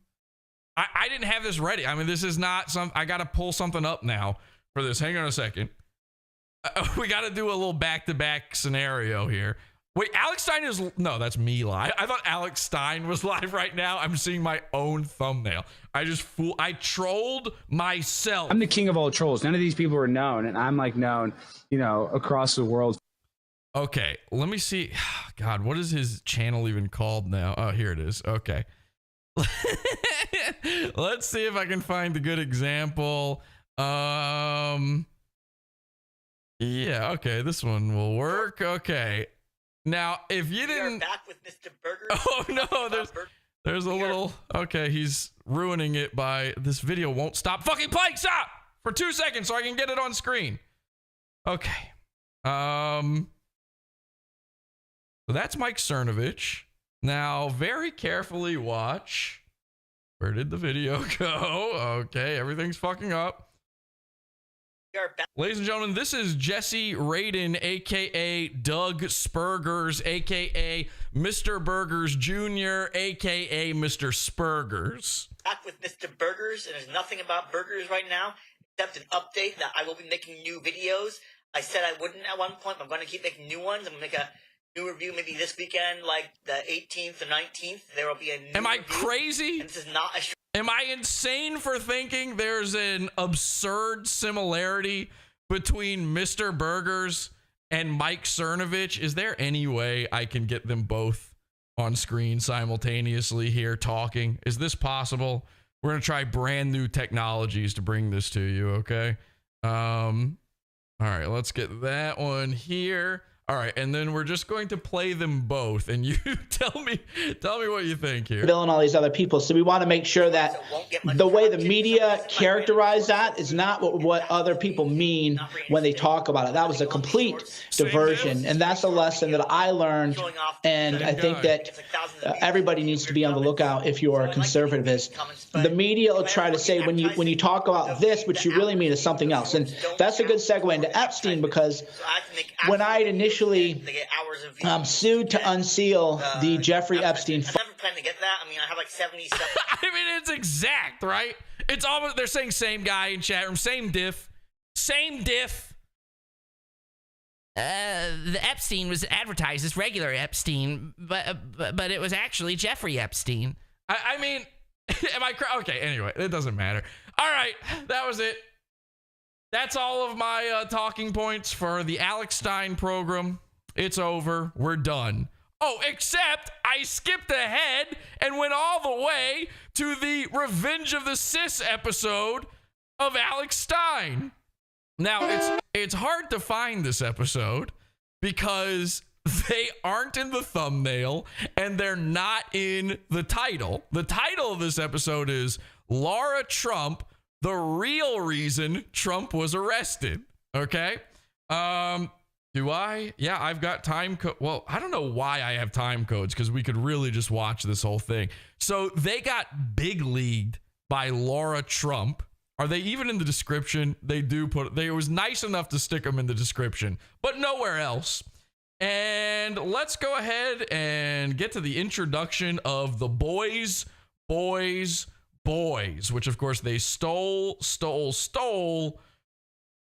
I didn't have this ready. I mean, this is not I got to pull something up now for this. Hang on a second. We got to do a little back-to-back scenario here. Wait, Alex Stein is... No, that's me live. I thought Alex Stein was live right now. I'm seeing my own thumbnail. I trolled myself. I'm the king of all trolls. None of these people are known, and I'm like known, across the world. Okay, let me see. God, what is his channel even called now? Oh, here it is. Okay. Let's see if I can find a good example. Yeah, okay, this one will work. Okay. Now, if you didn't... back with Mr. Burger. Oh, no, there's a little... Okay, he's ruining it by... This video won't stop fucking playing. Stop! For 2 seconds so I can get it on screen. Okay. So that's Mike Cernovich. Now, very carefully watch. Where did the video go? Okay, everything's fucking up. Ladies and gentlemen, this is Jesse Radin, a.k.a. Doug Spurgers, a.k.a. Mr. Burgers Jr., a.k.a. Mr. Spurgers. Back with Mr. Burgers, and there's nothing about burgers right now except an update that I will be making new videos. I said I wouldn't at one point, but I'm going to keep making new ones. I'm going to make a new review maybe this weekend, like the 18th or 19th. There will be a new Am I review, crazy? And this is not a Am I insane for thinking there's an absurd similarity between Mr. Burgers and Mike Cernovich? Is there any way I can get them both on screen simultaneously here talking? Is this possible? We're going to try brand new technologies to bring this to you, okay? All right, let's get that one here. All right, and then we're just going to play them both, and you tell me what you think here. Bill and all these other people. So we want to make sure that the way the media characterize that is not what other people mean when they talk about it. That was a complete diversion, and that's a lesson that I learned, and I think that everybody needs to be on the lookout if you are a conservative. Is the media will try to say when you talk about this, what you really mean is something else, and that's a good segue into Epstein, because when I initially sued to unseal the Jeffrey Epstein. I never plan to get that. I mean, I have like 77. I mean, it's exact, right? It's almost, they're saying same guy in chat room, same diff. Same diff. The Epstein was advertised as regular Epstein, but it was actually Jeffrey Epstein. I mean, am I okay, anyway, it doesn't matter. All right, that was it. That's all of my talking points for the Alex Stein program. It's over. We're done. Oh, except I skipped ahead and went all the way to the Revenge of the Cis episode of Alex Stein. Now, it's hard to find this episode because they aren't in the thumbnail and they're not in the title. The title of this episode is Laura Trump, the real reason Trump was arrested. Okay. Do I? Yeah, I've got time code. Well, I don't know why I have time codes because we could really just watch this whole thing. So they got big leagued by Laura Trump. Are they even in the description? They do put, it was nice enough to stick them in the description, but nowhere else. And let's go ahead and get to the introduction of the boys, which of course they stole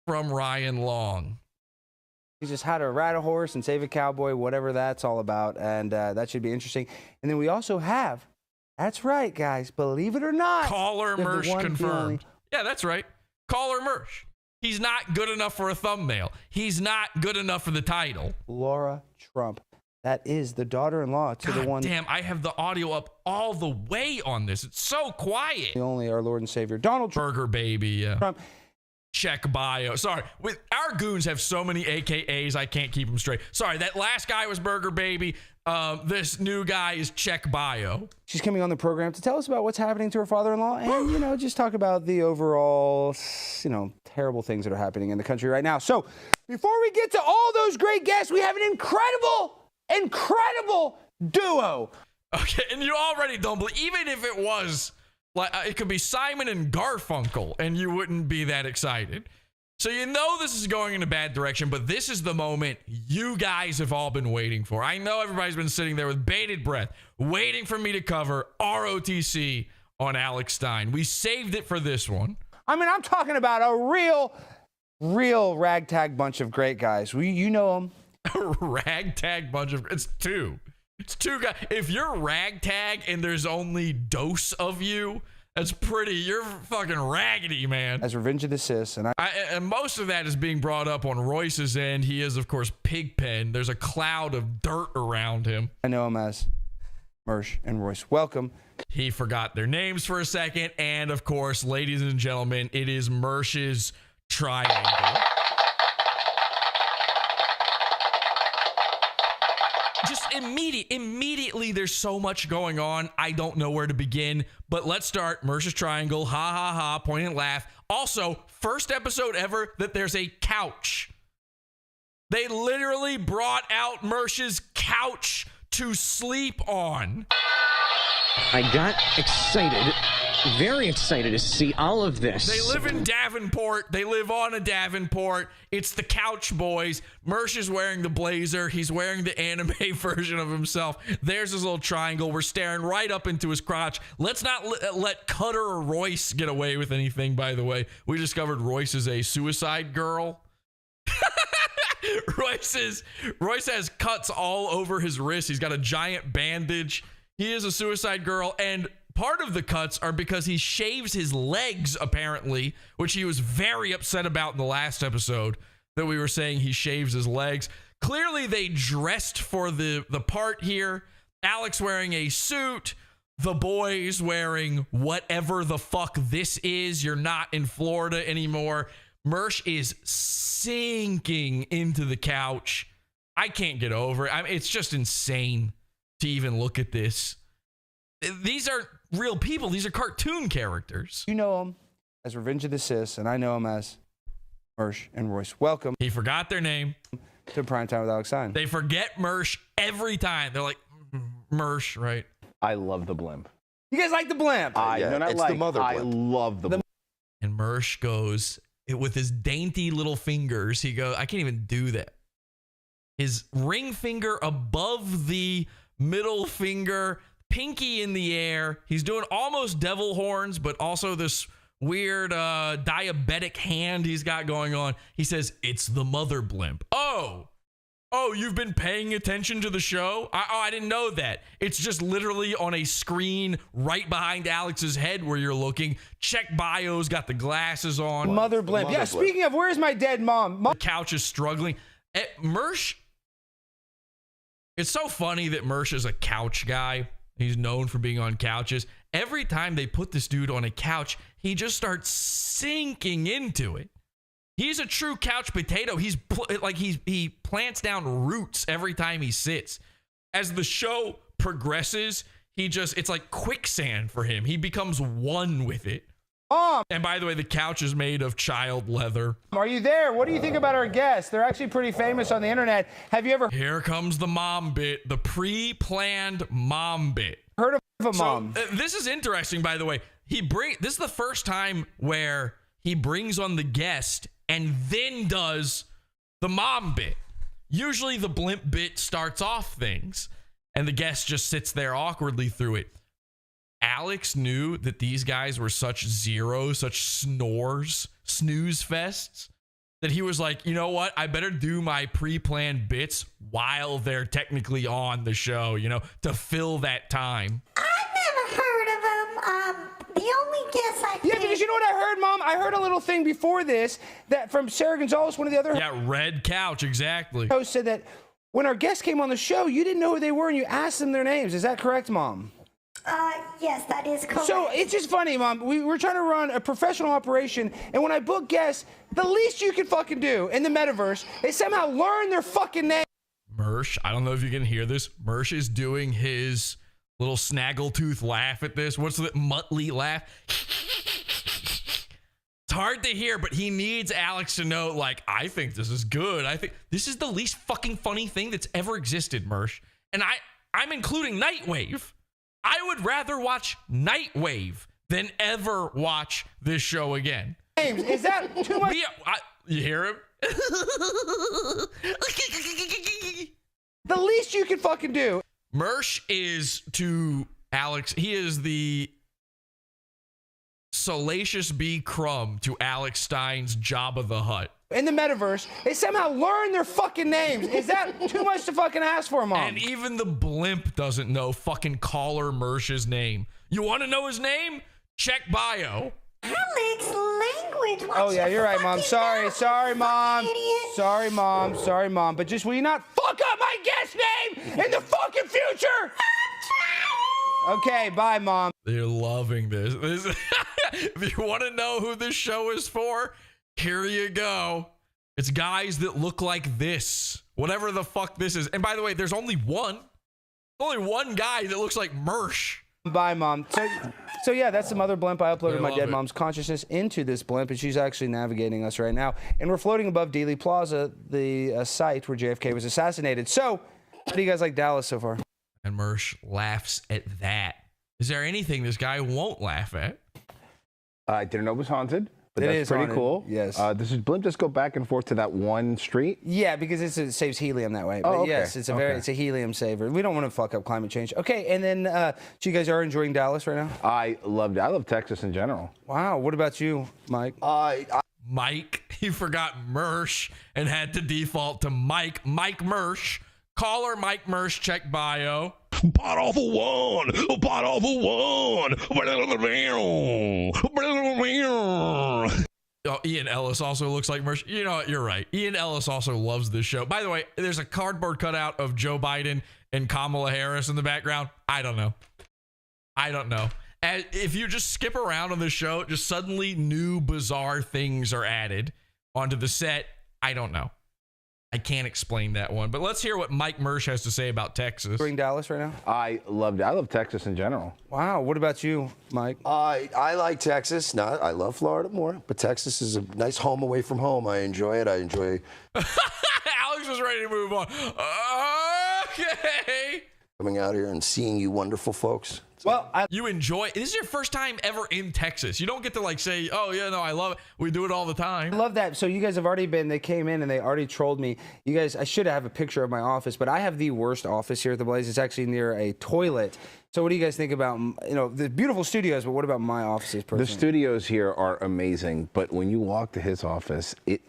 from Ryan Long. He just how to ride a horse and save a cowboy, whatever that's all about, and that should be interesting. And then we also have, that's right, guys, believe it or not, Caller Mersh confirmed. Yeah, that's right. Caller Mersh. He's not good enough for a thumbnail. He's not good enough for the title. Laura Trump. That is the daughter-in-law to the one. Damn, I have the audio up all the way on this. It's so quiet. Only our Lord and Savior, Donald Burger Baby. Yeah. Trump. Check bio. Sorry, with our goons have so many AKAs, I can't keep them straight. Sorry, that last guy was Burger Baby. this new guy is check bio. She's coming on the program to tell us about what's happening to her father-in-law and, you know, just talk about the overall, you know, terrible things that are happening in the country right now. So before we get to all those great guests, we have an incredible duo. Okay, and you already don't believe, even if it was, like, it could be Simon and Garfunkel, and you wouldn't be that excited. So you know this is going in a bad direction, but this is the moment you guys have all been waiting for. I know everybody's been sitting there with bated breath, waiting for me to cover ROTC on Alex Stein. We saved it for this one. I mean, I'm talking about a real ragtag bunch of great guys. You know them. A ragtag bunch of, it's two guys. If you're ragtag and there's only dose of you, that's pretty, you're fucking raggedy, man. As Revenge of the Sis. And most of that is being brought up on Royce's end. He is, of course, Pigpen. There's a cloud of dirt around him. I know him as Mersh and Royce. Welcome. He forgot their names for a second. And, of course, ladies and gentlemen, it is Mersh's Triangle. Just immediately there's so much going on. I don't know where to begin, but let's start. Mersh's Triangle, ha ha ha, point and laugh. Also, first episode ever that there's a couch. They literally brought out Mersh's couch to sleep on. I got excited, very excited to see all of this. They live in Davenport. They live on a Davenport. It's the Couch Boys. Mersh is wearing the blazer. He's wearing the anime version of himself. There's his little triangle. We're staring right up into his crotch. Let's not let Cutter or Royce get away with anything, by the way. We discovered Royce is a suicide girl. Royce has cuts all over his wrist. He's got a giant bandage. He is a suicide girl, and part of the cuts are because he shaves his legs, apparently, which he was very upset about in the last episode, that we were saying he shaves his legs. Clearly, they dressed for the part here. Alex wearing a suit, the boys wearing whatever the fuck this is. You're not in Florida anymore. Mersh is sinking into the couch. I can't get over it. It's just insane to even look at this. These aren't real people. These are cartoon characters. You know them as Revenge of the Sis, and I know them as Mersh and Royce. Welcome. He forgot their name. To Prime Time with Alex Stein. They forget Mersh every time. They're like, Mersh, right? I love the Blimp. You guys like the Blimp? It's the mother Blimp. I love the Blimp. And Mersh goes, with his dainty little fingers, he goes, I can't even do that. His ring finger above the middle finger, pinky in the air. He's doing almost devil horns, but also this weird diabetic hand he's got going on. He says, it's the mother Blimp. Oh, you've been paying attention to the show? I didn't know that. It's just literally on a screen right behind Alex's head where you're looking. Check bio's got the glasses on. Mother Blimp. Yeah, speaking of, where's my dead mom? The couch is struggling. Mersh, it's so funny that Mersh is a couch guy. He's known for being on couches. Every time they put this dude on a couch, he just starts sinking into it. He's a true couch potato. He plants down roots every time he sits. As the show progresses, it's like quicksand for him. He becomes one with it. And by the way, the couch is made of child leather. Are you there? What do you think about our guests? They're actually pretty famous on the internet. Have you ever... Here comes the mom bit, the pre-planned mom bit. Heard of a mom? This is interesting, by the way. This is the first time where he brings on the guest and then does the mom bit. Usually the Blimp bit starts off things and the guest just sits there awkwardly through it. Alex knew that these guys were such snooze fests, that he was like, you know what? I better do my pre-planned bits while they're technically on the show, to fill that time. I never heard of him. The only guess I Yeah, because you know what I heard, Mom? I heard a little thing before this that from Sarah Gonzalez, one of the other... Yeah, Red Couch, exactly. ...hosts said that when our guests came on the show, you didn't know who they were and you asked them their names. Is that correct, Mom? Yes, that is correct. So it's just funny, Mom. We're trying to run a professional operation, and when I book guests, the least you can fucking do in the metaverse is somehow learn their fucking name. Mersh, I don't know if you can hear this. Mersh is doing his little snaggletooth laugh at this. What's the Muttley laugh? It's hard to hear, but he needs Alex to know, like, I think this is good. I think this is the least fucking funny thing that's ever existed, Mersh. And I'm including Nightwave. I would rather watch Nightwave than ever watch this show again. James, is that too much? You hear him? The least you can fucking do. Mersh is to Alex, he is the Salacious B. Crumb to Alex Stein's Jabba the Hutt. In the metaverse, they somehow learn their fucking names. Is that too much to fucking ask for, Mom? And even the Blimp doesn't know fucking caller Mersh's name. You want to know his name? Check bio. Alex, language. Oh, yeah, you're right, Mom. Sorry, Mom. Sorry, Mom. Sorry, Mom. But just will you not fuck up my guest name in the fucking future? Okay, bye, Mom. They're loving this. If you want to know who this show is for, here you go. It's guys that look like this. Whatever the fuck this is. And by the way, there's only one. Only one guy that looks like Mersh. Bye, Mom. So yeah, that's some other blimp. I uploaded my dead mom's consciousness into this blimp, and she's actually navigating us right now. And we're floating above Dealey Plaza, the site where JFK was assassinated. So, how do you guys like Dallas so far? And Mersh laughs at that. Is there anything this guy won't laugh at? I didn't know it was haunted, but It that's is pretty haunted, cool. yes. Does Blimp just go back and forth to that one street? Yeah, because it saves helium that way. Oh, But okay. yes, it's a helium saver. We don't want to fuck up climate change. Okay, and then so you guys are enjoying Dallas right now? I love Texas in general. Wow. What about you, Mike? Mike, he forgot Mersh and had to default to Mike. Mike Mersh. Caller Mike Mersh, check bio. Pot off a one. Pot off a one. Oh, Ian Ellis also looks like Mersh. You know what? You're right. Ian Ellis also loves this show. By the way, there's a cardboard cutout of Joe Biden and Kamala Harris in the background. I don't know. And if you just skip around on the show, just suddenly new bizarre things are added onto the set. I don't know. I can't explain that one. But let's hear what Mike Mersh has to say about Texas. You're in Dallas right now? I love Texas in general. Wow. What about you, Mike? I like Texas. I love Florida more, but Texas is a nice home away from home. I enjoy it. Alex was ready to move on. Okay. Coming out here and seeing you wonderful folks. Well, you enjoy. This is your first time ever in Texas. You don't get to like say, "Oh yeah, no, I love it." We do it all the time. I love that. So you guys have already been. They came in and they already trolled me. You guys, I should have a picture of my office, but I have the worst office here at the Blaze. It's actually near a toilet. So what do you guys think about the beautiful studios? But what about my offices? Personally? The studios here are amazing, but when you walk to his office, it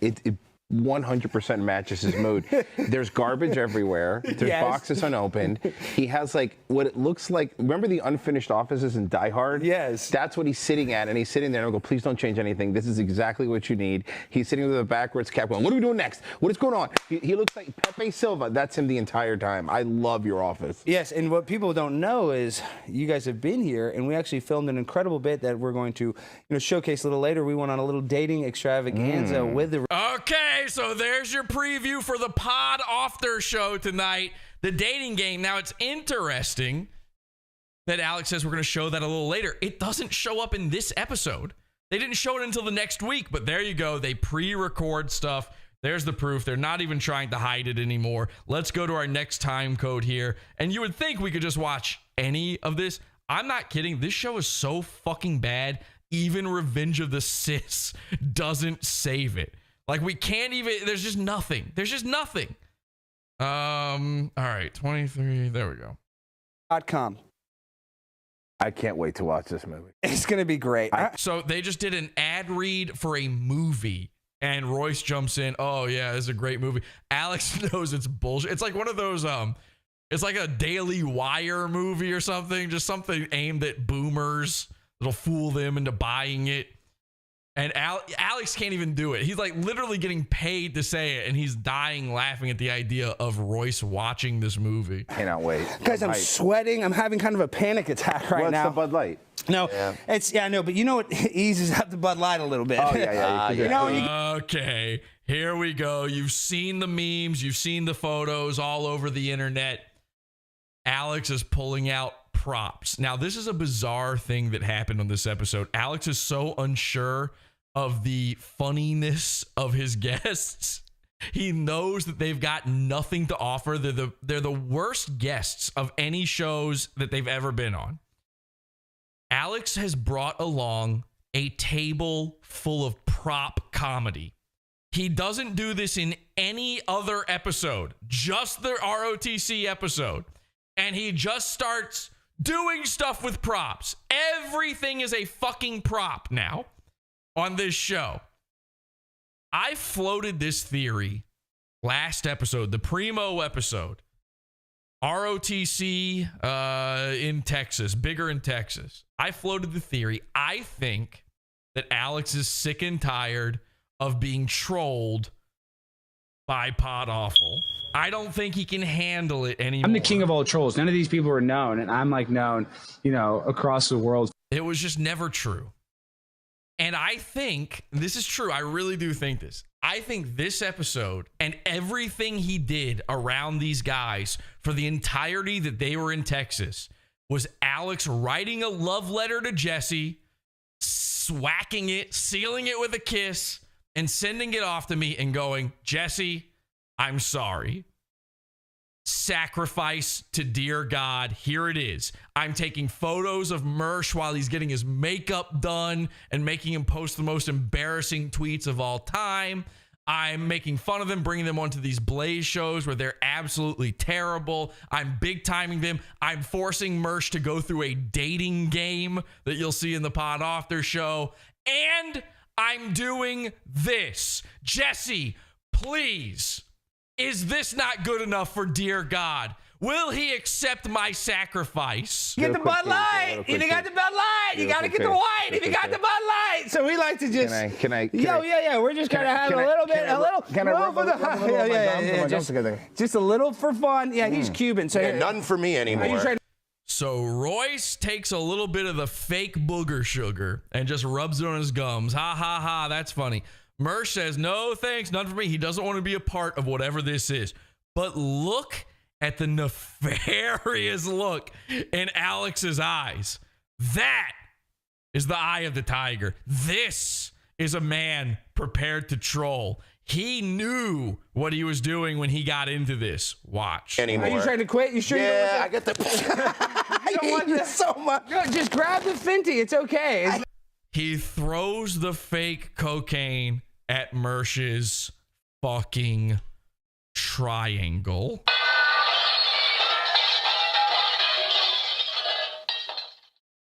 100% matches his mood. There's garbage everywhere. There's boxes unopened. He has like what it looks like. Remember the unfinished offices in Die Hard? Yes. That's what he's sitting at, and he's sitting there and I go, please don't change anything. This is exactly what you need. He's sitting with a backwards cap going, what are we doing next? What is going on? He looks like Pepe Silva. That's him the entire time. I love your office. Yes, and what people don't know is you guys have been here, and we actually filmed an incredible bit that we're going to showcase a little later. We went on a little dating extravaganza with the... Okay, so there's your preview for the Pod After show tonight, the dating game. Now, it's interesting that Alex says we're going to show that a little later. It doesn't show up in this episode. They didn't show it until the next week, but there you go. They pre-record stuff. There's the proof. They're not even trying to hide it anymore. Let's go to our next time code here. And you would think we could just watch any of this. I'm not kidding. This show is so fucking bad. Even Revenge of the Sis doesn't save it. Like, we can't even, there's just nothing. There's just nothing. All right, 23, there we go. .com. I can't wait to watch this movie. It's going to be great. So they just did an ad read for a movie, and Royce jumps in. Oh, yeah, this is a great movie. Alex knows it's bullshit. It's like one of those, it's like a Daily Wire movie or something, just something aimed at boomers that'll fool them into buying it. And Alex can't even do it. He's like literally getting paid to say it, and he's dying laughing at the idea of Royce watching this movie. Cannot wait. Guys, I'm sweating. I'm having kind of a panic attack right now. What's the Bud Light? No, it's no, but you know what eases up the Bud Light a little bit. Oh yeah. Okay, Here we go. You've seen the memes. You've seen the photos all over the internet. Alex is pulling out props. Now, this is a bizarre thing that happened on this episode. Alex is so unsure of the funniness of his guests. He knows that they've got nothing to offer. They're the worst guests of any shows that they've ever been on. Alex has brought along a table full of prop comedy. He doesn't do this in any other episode, just the ROTC episode. And he just starts doing stuff with props. Everything is a fucking prop now on this show. I floated this theory last episode, the Primo episode. ROTC in Texas, bigger in Texas. I floated the theory. I think that Alex is sick and tired of being trolled by Pod Awful. I don't think he can handle it anymore. I'm the king of all trolls. None of these people are known, and I'm like known, across the world. It was just never true. And I think this is true. I really do think this. I think this episode and everything he did around these guys for the entirety that they were in Texas was Alex writing a love letter to Jesse, swacking it, sealing it with a kiss, and sending it off to me and going, Jesse, I'm sorry. Sacrifice to dear God. Here it is. I'm taking photos of Mersh while he's getting his makeup done and making him post the most embarrassing tweets of all time. I'm making fun of them, bringing them onto these Blaze shows where they're absolutely terrible. I'm big timing them. I'm forcing Mersh to go through a dating game that you'll see in the Pod After show. And I'm doing this. Jesse, please. Is this not good enough for dear God? Will he accept my sacrifice? Get the Bud Light. If you got the Bud Light, you got to get the white. If you got the Bud Light. So we like to just. Can I? Yeah. We're just going to have a little bit, a little for the. Just a little for fun. Yeah, he's Cuban. So none for me anymore. So Royce takes a little bit of the fake booger sugar and just rubs it on his gums. Ha, ha, ha. That's funny. Mersh says, no, thanks, none for me. He doesn't want to be a part of whatever this is. But look at the nefarious look in Alex's eyes. That is the eye of the tiger. This is a man prepared to troll. He knew what he was doing when he got into this. Watch. Are you trying to quit? You sure? Yeah, I got the. I hate you so much. No, just grab the Fenty. It's okay. He throws the fake cocaine at Mersh's fucking triangle.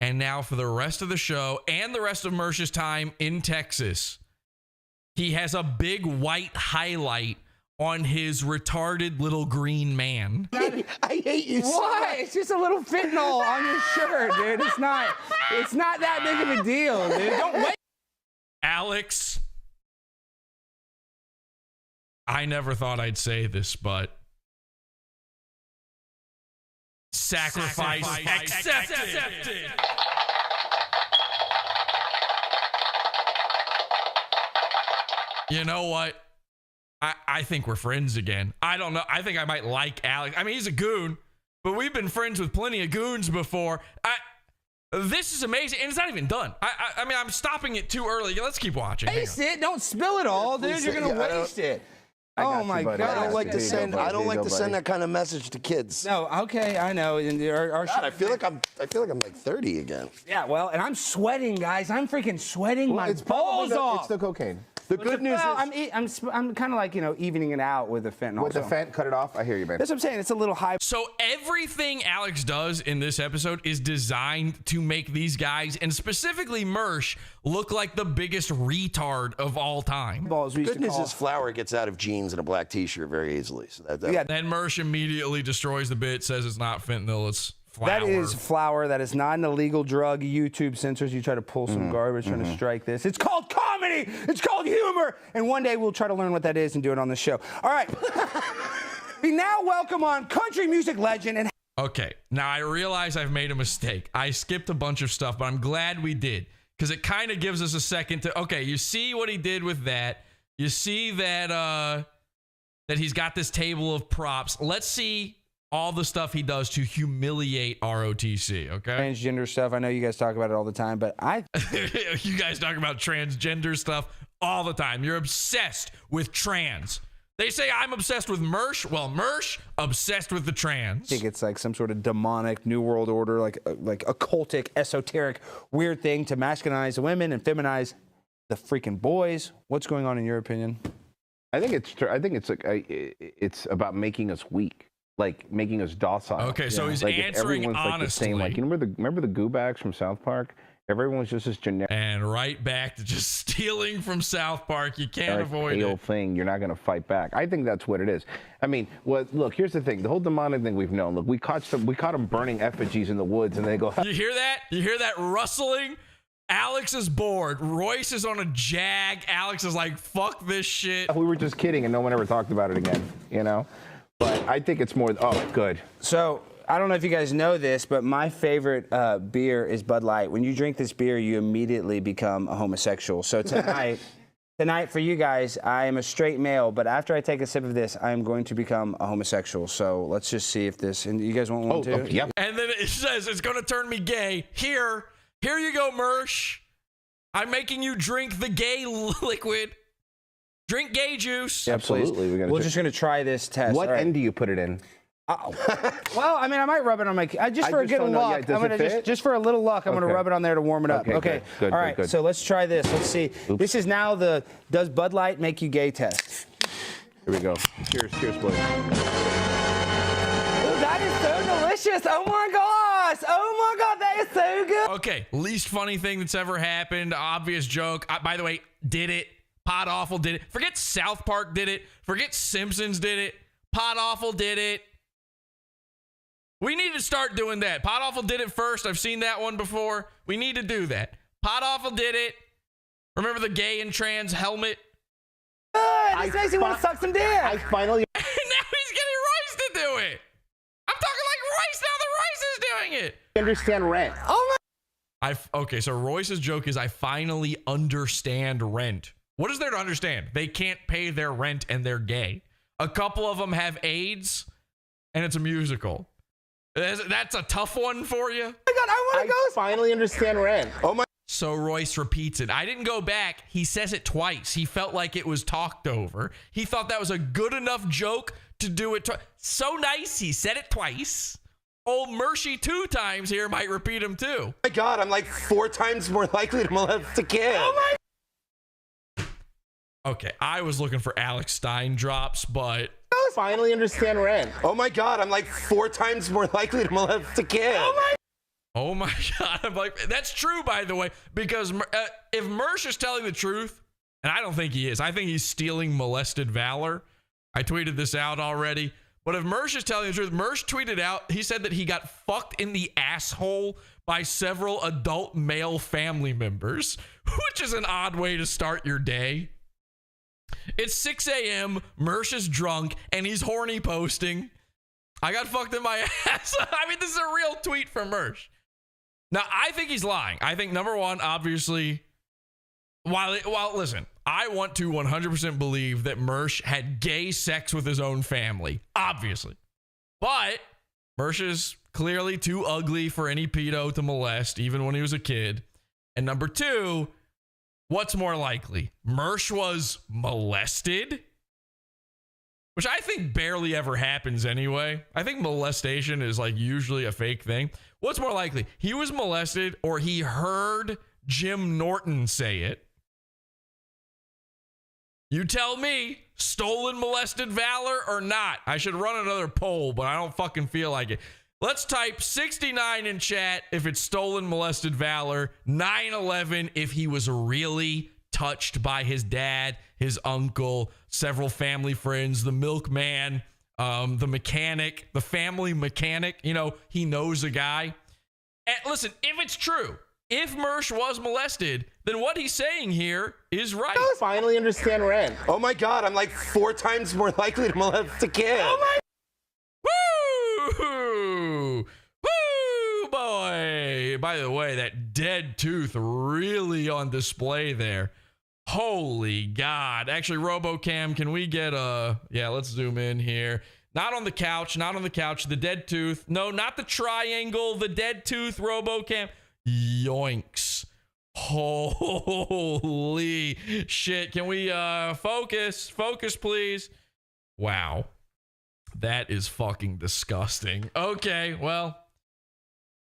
And now for the rest of the show and the rest of Mersh's time in Texas, he has a big white highlight on his retarded little green man. I hate you so much. It's just a little fentanyl on your shirt, dude. It's not that big of a deal, dude. Don't wait. Alex, I never thought I'd say this, but sacrifice accepted. You know what? I think we're friends again. I don't know. I think I might like Alex. I mean, he's a goon, but we've been friends with plenty of goons before. This is amazing, and it's not even done. I mean, I'm stopping it too early. Let's keep watching. Waste it. Don't spill it all, dude. You're gonna waste it. Oh my God! I don't like to send. That kind of message to kids. No, okay, I know. And God, I feel like I'm like 30 again. Yeah, well, and I'm sweating, guys. I'm freaking sweating my balls off. It's the cocaine. The good news is I'm kind of like evening it out with the fentanyl. With the fent, cut it off. I hear you, man. That's what I'm saying. It's a little high. So everything Alex does in this episode is designed to make these guys, and specifically Mersh, look like the biggest retard of all time. Good news is Flower gets out of jeans and a black T-shirt very easily. So Then Mersh immediately destroys the bit, says it's not fentanyl, it's flour. That is flour. That is not an illegal drug. YouTube censors. You try to pull some garbage trying to strike this. It's called comedy. It's called humor. And one day we'll try to learn what that is and do it on the show. All right. We now welcome on country music legend and. Okay. Now I realize I've made a mistake. I skipped a bunch of stuff, but I'm glad we did because it kind of gives us a second to. Okay, you see what he did with that. You see that that he's got this table of props. Let's see all the stuff he does to humiliate ROTC, okay? Transgender stuff. I know you guys talk about it all the time, but you guys talk about transgender stuff all the time. You're obsessed with trans. They say I'm obsessed with Mersh. Well, Mersh, obsessed with the trans. I think it's like some sort of demonic New World Order, like occultic, esoteric, weird thing to masculinize the women and feminize the freaking boys. What's going on in your opinion? I think it's like it's about making us weak, like making us docile. Okay, so he's like answering everyone's like the same. Like, you remember the goobacks from South Park? Everyone's just this generic. And right back to just stealing from South Park. You can't avoid it. Thing. You're not going to fight back. I think that's what it is. I mean, look, here's the thing. The whole demonic thing we've known. Look, we caught them burning effigies in the woods, and they go. You hear that? You hear that rustling? Alex is bored. Royce is on a jag. Alex is like, fuck this shit. We were just kidding, and no one ever talked about it again, you know? But I think it's more, oh, good. So, I don't know if you guys know this, but my favorite beer is Bud Light. When you drink this beer, you immediately become a homosexual. So tonight for you guys, I am a straight male, but after I take a sip of this, I am going to become a homosexual. So let's just see if this, and you guys want one too? Okay, yep. And then it says it's going to turn me gay. Here you go, Mersh. I'm making you drink the gay liquid. Drink gay juice. Yeah, absolutely. We're just going to try this test. What end do you put it in? Well, I mean, I might rub it on my just for a good luck. I'm gonna just for a little luck. I'm gonna rub it on there to warm it up. Okay. Good, all right. good. So let's try this. Let's see. Oops. This is now the Does Bud Light Make You Gay test. Here we go. Cheers, boys. That is so delicious. Oh my gosh. Oh my God, that is so good. Okay, least funny thing that's ever happened. Obvious joke. By the way, did it. Pod Awful did it. Forget South Park did it. Forget Simpsons did it. Pod Awful did it. We need to start doing that. Pod Awful did it first. I've seen that one before. We need to do that. Pod Awful did it. Remember the gay and trans helmet? Good. This makes me want to suck some dick. I finally. And now he's getting Royce to do it. I'm talking like Royce now that Royce is doing it. Understand rent. Oh my. Okay, so Royce's joke is I finally understand rent. What is there to understand? They can't pay their rent and they're gay. A couple of them have AIDS, and it's a musical. That's a tough one for you. Oh my God, I want to go. Finally understand rent. Oh my. So Royce repeats it. I didn't go back. He says it twice. He felt like it was talked over. He thought that was a good enough joke to do it. So nice. He said it twice. Old Mershey 2 times here might repeat him too. Oh my God, I'm like 4 times more likely to molest a kid. Oh my. Okay, I was looking for Alex Stein drops, but finally understand rent. Oh my God, I'm like 4 times more likely to molest a kid. Oh my God, I'm like, that's true, by the way, because if Mersh is telling the truth, and I don't think he is, I think he's stealing molested valor. I tweeted this out already, but if Mersh is telling the truth, Mersh tweeted out, he said that he got fucked in the asshole by several adult male family members, which is an odd way to start your day. It's 6 a.m. Mersh is drunk and he's horny posting. I got fucked in my ass. I mean, this is a real tweet from Mersh. Now, I think he's lying. I think number one, obviously, while listen, I want to 100% believe that Mersh had gay sex with his own family, obviously. But Mersh is clearly too ugly for any pedo to molest, even when he was a kid. And number two, what's more likely? Mersh was molested, which I think barely ever happens anyway. I think molestation is like usually a fake thing. What's more likely? He was molested or he heard Jim Norton say it. You tell me, stolen molested valor or not? I should run another poll, but I don't fucking feel like it. Let's type 69 in chat if it's stolen molested valor, 9/11 if he was really touched by his dad, his uncle, several family friends, the milkman, the mechanic, the family mechanic. You know, he knows a guy. And listen, if it's true, if Mersh was molested, then what he's saying here is right. I finally understand rent. Oh my God, I'm like 4 times more likely to molest a kid. Oh my. Woo! Woo, boy! By the way, that dead tooth really on display there. Holy God. Actually, RoboCam, can we get yeah, let's zoom in here. Not on the couch, not on the couch. The dead tooth. No, not the triangle. The dead tooth, RoboCam. Yoinks. Holy shit. Can we focus? Focus, please. Wow. That is fucking disgusting. Okay, well,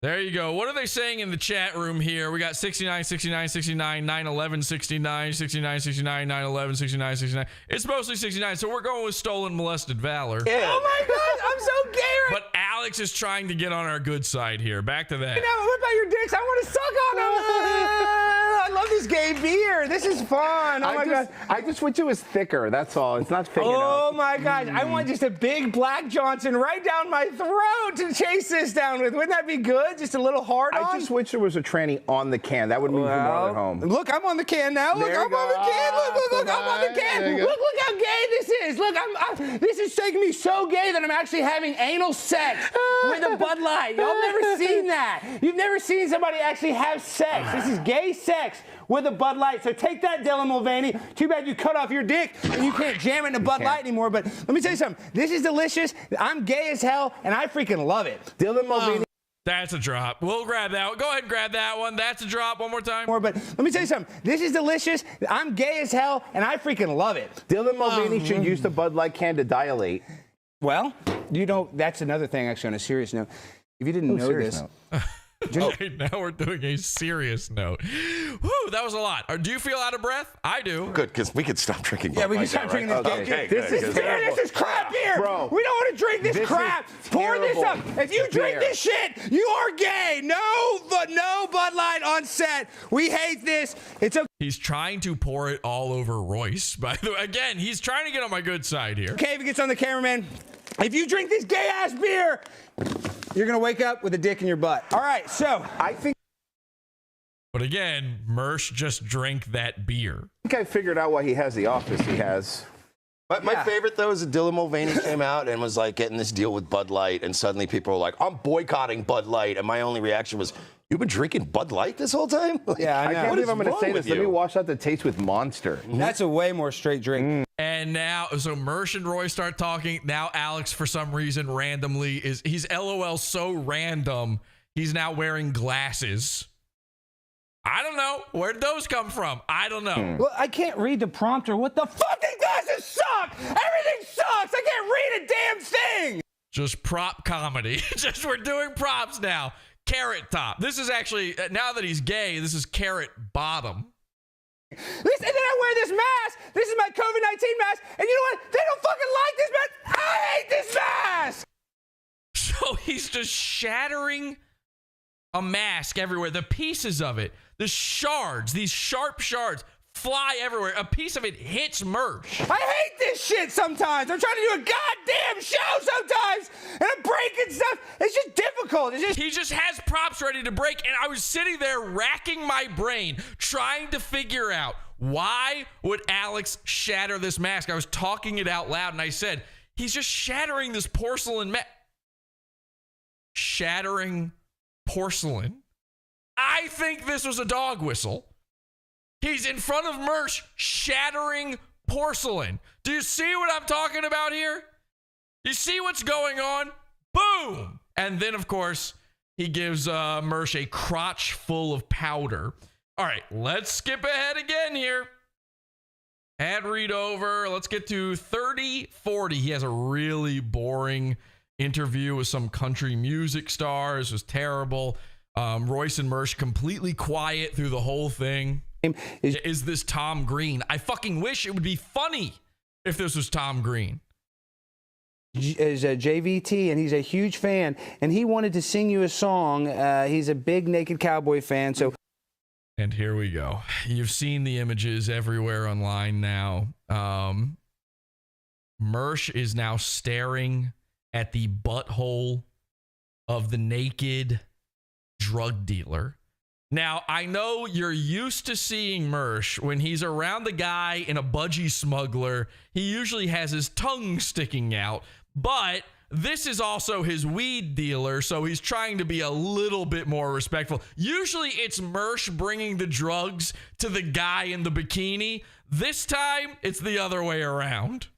there you go. What are they saying in the chat room here? We got 69, 69, 69, 911, 69, 69, 69, 911, 69, 69. It's mostly 69, so we're going with stolen molested valor. Yeah. Oh my God, I'm so gay right But Alex is trying to get on our good side here. Back to that. now. What about your dicks? I want to suck on them. I love this gay beer. This is fun. Oh my God. I just wish it was thicker. That's all. It's not thick enough. Oh my God. I want just a big Black Johnson right down my throat to chase this down with. Wouldn't that be good? Just a little hard on? I just wish there was a tranny on the can. That would mean more at home. Look, I'm on the can now. Look, I'm on the can. Look, I'm on the can. Look how gay this is. Look, this is taking me so gay that I'm actually having anal sex with a Bud Light. Y'all never seen that. You've never seen somebody actually have sex. This is gay sex with a Bud Light. So take that, Dylan Mulvaney. Too bad you cut off your dick and you can't jam it in a Bud Light anymore. But let me tell you something. This is delicious. I'm gay as hell, and I freaking love it. Dylan Mulvaney. That's a drop. We'll grab that one. Go ahead and grab that one. That's a drop. One more time. But let me tell you something. This is delicious. I'm gay as hell, and I freaking love it. Dylan Mulvaney should use the Bud Light can to dilate. Well, you know, that's another thing, actually, on a serious note. If you didn't know this. Okay, now we're doing a serious note. Whew, that was a lot. Do you feel out of breath? I do. Good, because we could stop drinking. Yeah, we can stop drinking this Okay, This is crap beer. Bro, we don't want to drink this crap. Pour this up. If you drink this shit, you are gay. No Bud Light on set. We hate this. It's okay. He's trying to pour it all over Royce. By the way, again, he's trying to get on my good side here. Okay, if he gets on the cameraman. If you drink this gay ass beer, you're gonna wake up with a dick in your butt. All right, so I think. But again, Mersh just drank that beer. I think I figured out why he has the office he has. My favorite, though, is that Dylan Mulvaney came out and was like getting this deal with Bud Light, and suddenly people were like, I'm boycotting Bud Light. And my only reaction was, you've been drinking Bud Light this whole time? Like, yeah, I know. I can't believe I'm going to say this. Let me wash out the taste with Monster. That's a way more straight drink. And now, so Mersh and Roy start talking. Now Alex, for some reason, randomly he's LOL so random, he's now wearing glasses. I don't know. Where'd those come from? I don't know. Well, I can't read the prompter. What the fuck? These glasses suck! Everything sucks! I can't read a damn thing! Just prop comedy. Just we're doing props now. Carrot top. This is actually, now that he's gay, this is carrot bottom. And then I wear this mask. This is my COVID-19 mask. And you know what? They don't fucking like this mask. I hate this mask! So he's just shattering a mask everywhere. The pieces of it, the shards, these sharp shards fly everywhere. A piece of it hits Mersh. I hate this shit sometimes. I'm trying to do a goddamn show sometimes, and I'm breaking stuff. It's just difficult. He just has props ready to break, and I was sitting there racking my brain, trying to figure out why would Alex shatter this mask. I was talking it out loud, and I said, he's just shattering this porcelain mask. Shattering porcelain. I think this was a dog whistle. He's in front of Mersh shattering porcelain. Do you see what I'm talking about here? You see what's going on? Boom! And then, of course, he gives Mersh a crotch full of powder. All right, let's skip ahead again here. Ad read over. Let's get to 3040. He has a really boring interview with some country music stars. It was terrible. Royce and Mersh completely quiet through the whole thing. Is this Tom Green? I fucking wish it would be funny if this was Tom Green. Is JVT, and he's a huge fan, and he wanted to sing you a song. He's a big Naked Cowboy fan, so. And here we go. You've seen the images everywhere online now. Mersh is now staring at the butthole of the naked drug dealer. Now, I know you're used to seeing Mersh when he's around the guy in a budgie smuggler. He usually has his tongue sticking out, but this is also his weed dealer, so he's trying to be a little bit more respectful. Usually it's Mersh bringing the drugs to the guy in the bikini. This time, it's the other way around.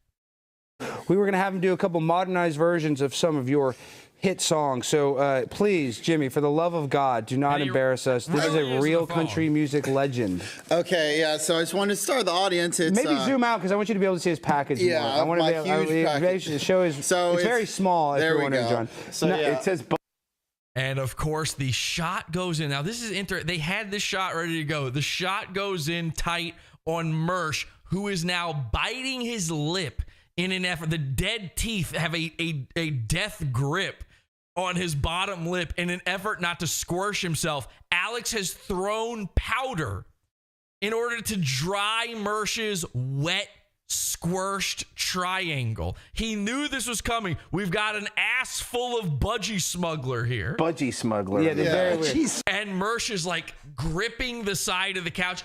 We were going to have him do a couple modernized versions of some of your hit songs. So please, Jimmy, for the love of God, do not embarrass us. This is a real country music legend. Okay, yeah, so I just wanted to start the audience. It's, maybe zoom out because I want you to be able to see his package yeah, more. I want to be able to show his, it's very small if you're wondering, John. So yeah. It says... And of course, the shot goes in. Now, this is they had this shot ready to go. The shot goes in tight on Mersh, who is now biting his lip in an effort. The dead teeth have a death grip on his bottom lip in an effort not to squish himself. Alex has thrown powder in order to dry Mersh's wet, squished triangle. He knew this was coming. We've got an ass full of budgie smuggler here. Budgie smuggler. Yeah, they're very weird. And Mersh is like gripping the side of the couch.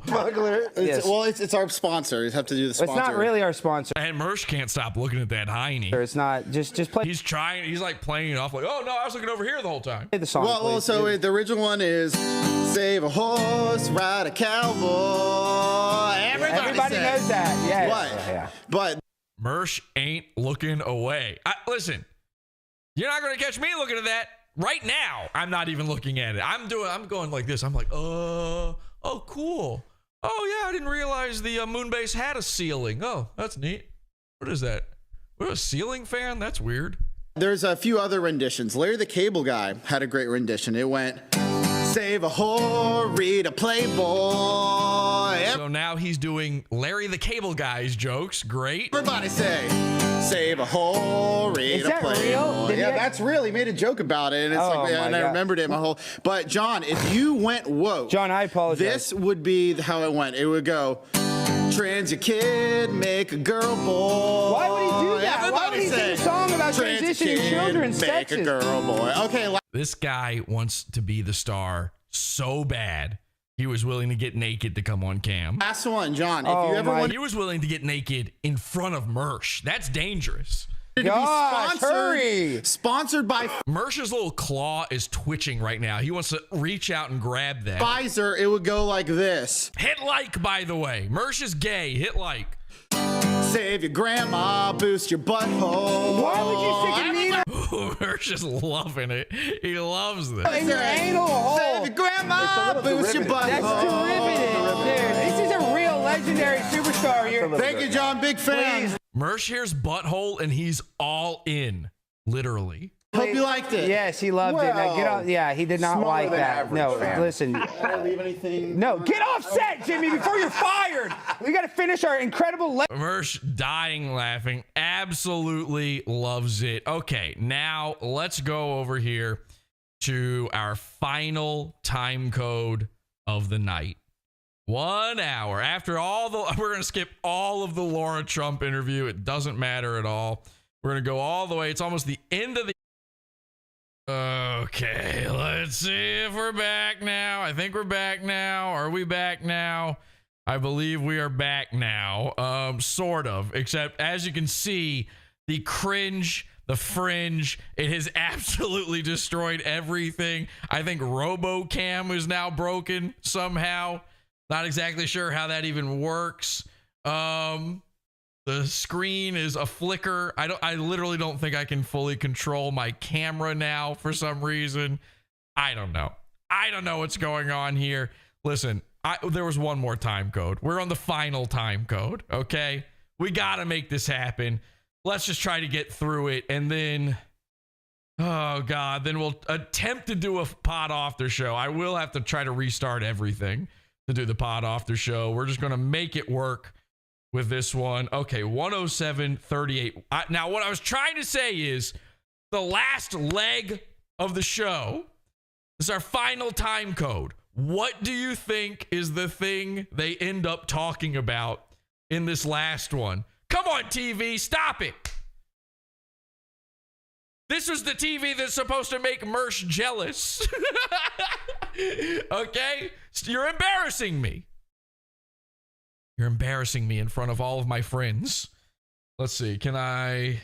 Smuggler. Yes. Well, it's our sponsor. You have to do the sponsor. It's not really our sponsor. And Mersh can't stop looking at that hiney. It's not just play. He's trying. He's like playing it off like, oh no, I was looking over here the whole time. Play the song. Well, so the original one is "Save a horse, ride a cowboy." Everybody knows that. Yeah. What? But Mersh ain't looking away. Listen, you're not gonna catch me looking at that right now. I'm not even looking at it. I'm going like this. I'm like, oh, cool. Oh yeah, I didn't realize the Moonbase had a ceiling. Oh, that's neat. What is that? What, a ceiling fan? That's weird. there's a few other renditions. Larry the Cable Guy had a great rendition. It went, "Save a whore, read a Playboy." So now he's doing Larry the Cable Guy's jokes. Great. Everybody say, "Save a whore, read a Playboy." Real? Yeah, that's real. He made a joke about it, and it's and I remembered it my whole. But John, if you went woke, John, I apologize. This would be how it went. It would go, "Trans a kid, make a girl boy." Why would he do that? Everybody Why would he sing a song about transitioning children's make sexes? a girl boy. Okay. This guy wants to be the star so bad. He was willing to get naked to come on cam. Last one, John. If you ever want, he was willing to get naked in front of Mersh. That's dangerous. Gosh, hurry! Sponsored by Mersh's little claw is twitching right now. He wants to reach out and grab that. Pfizer. It would go like this. Hit like, by the way. Mersh is gay. Hit like. Save your grandma, boost your butthole. Why would you stick a needle? Mersh is loving it. He loves this. In your anal hole. Save your grandma, boost your butthole. That's derivative, dude. This is a real legendary superstar here. Thank you, John. Big fan. Please. Mersh hears butthole and he's all in, literally. Hope you liked it. Yes, he loved it. Now, get off. Yeah, he did not like that. No, listen. I don't leave anything. No, get off set, Jimmy, before you're fired. We got to finish our incredible. Mersh dying laughing. Absolutely loves it. Okay, now let's go over here to our final time code of the night. 1 hour. After all the, we're going to skip all of the Laura Trump interview. It doesn't matter at all. We're going to go all the way. It's almost the end of the. Okay, let's see if we're back now. I think we're back now. Are we back now? I believe we are back now. Sort of, except as you can see, the cringe, the fringe, it has absolutely destroyed everything. I think RoboCam is now broken somehow. Not exactly sure how that even works. The screen is a flicker. I literally don't think I can fully control my camera now for some reason. I don't know. I don't know what's going on here. Listen, there was one more time code. We're on the final time code, okay? We got to make this happen. Let's just try to get through it, and then, oh God, then we'll attempt to do a pod after show. I will have to try to restart everything to do the pod after show. We're just going to make it work with this one. Okay, 107.38. Now, what I was trying to say is the last leg of the show is our final time code. What do you think is the thing they end up talking about in this last one? Come on, TV, stop it. This was the TV that's supposed to make Mersh jealous. Okay? You're embarrassing me. You're embarrassing me in front of all of my friends. Let's see. Can I...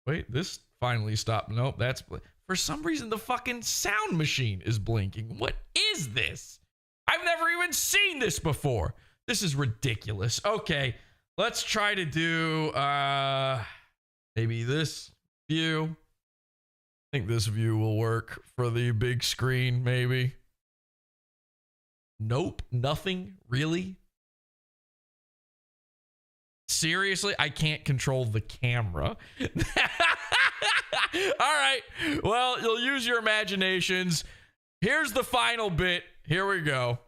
Wait, this finally stopped. Nope, that's... For some reason, the fucking sound machine is blinking. What is this? I've never even seen this before. This is ridiculous. Okay, let's try to do maybe this view. I think this view will work for the big screen, maybe. Nope, nothing, really? Seriously, I can't control the camera. All right, well, you'll use your imaginations. Here's the final bit. Here we go.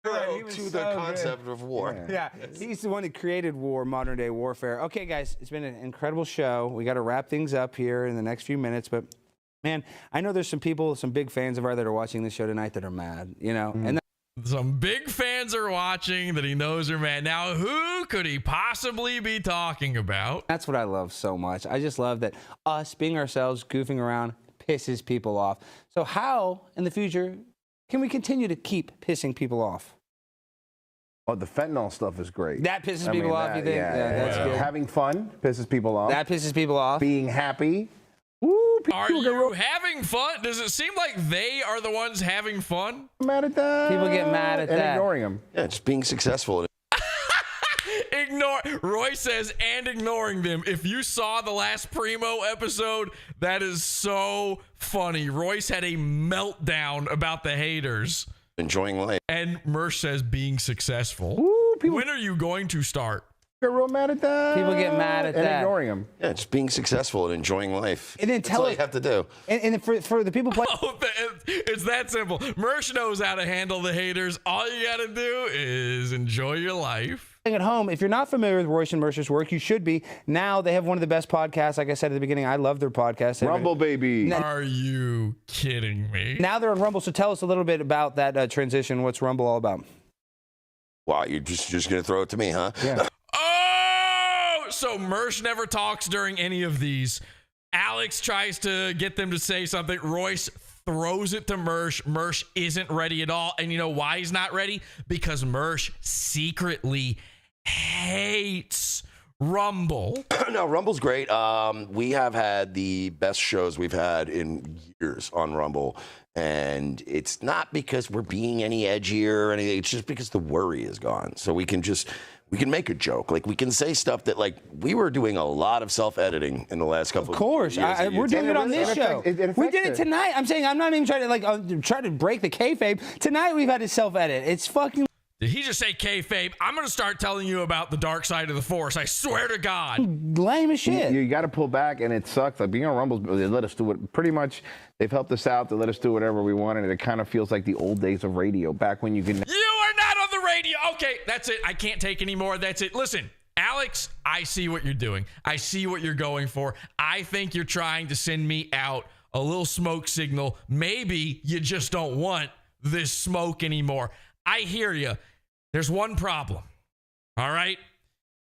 To the concept of war. Yeah, he's the one who created war, modern day warfare. Okay, guys, it's been an incredible show. We got to wrap things up here in the next few minutes, but man, I know there's some people, some big fans of ours that are watching this show tonight that are mad, you know, and some big fans are watching that he knows are mad. Now, who could he possibly be talking about? That's what I love so much. I just love that us being ourselves, goofing around, pisses people off. So how, in the future, can we continue to keep pissing people off? Oh, the fentanyl stuff is great. That pisses people off, you think? Yeah, that's good. Having fun pisses people off. That pisses people off. Being happy. Are you having fun? Does it seem like they are the ones having fun? Mad at that. People get mad at and that. ignoring them. Yeah, just being successful. Roy says, and ignoring them. If you saw the last Primo episode, that is so funny. Royce had a meltdown about the haters. Enjoying life. And Mersh says being successful. When are you going to start? Get real mad at that. People get mad at and that. ignoring them. Yeah, just being successful and enjoying life. And then That's all you have to do. And for the people playing. Oh, it's that simple. Mersh knows how to handle the haters. All you got to do is enjoy your life. At home, if you're not familiar with Royce and Mercer's work, you should be. Now they have one of the best podcasts. Like I said at the beginning, I love their podcast. Rumble, baby. Are you kidding me? Now they're on Rumble, so tell us a little bit about that transition. What's Rumble all about? Wow, you're just going to throw it to me, huh? Yeah. So Mersh never talks during any of these. Alex tries to get them to say something. Royce throws it to Mersh. Mersh isn't ready at all. And you know why he's not ready? Because Mersh secretly hates Rumble. No, Rumble's great. We have had the best shows we've had in years on Rumble. And it's not because we're being any edgier or anything. It's just because the worry is gone. So we can make a joke. Like, we can say stuff that, like, we were doing a lot of self-editing in the last couple of years. Of course. We're doing it on this show. We did it tonight. I'm saying I'm not even trying to, try to break the kayfabe. Tonight we've had to self-edit. It's fucking... Did he just say kayfabe? I'm going to start telling you about the dark side of the Force. I swear to God. Lame as shit. You got to pull back, and it sucks. Like, being on Rumble, they let us do it. Pretty much, they've helped us out. They let us do whatever we want, and it kind of feels like the old days of radio, back when you could... You are not on the radio. Okay, that's it. I can't take any more. That's it. Listen, Alex, I see what you're doing. I see what you're going for. I think you're trying to send me out a little smoke signal. Maybe you just don't want this smoke anymore. I hear you. There's one problem. All right?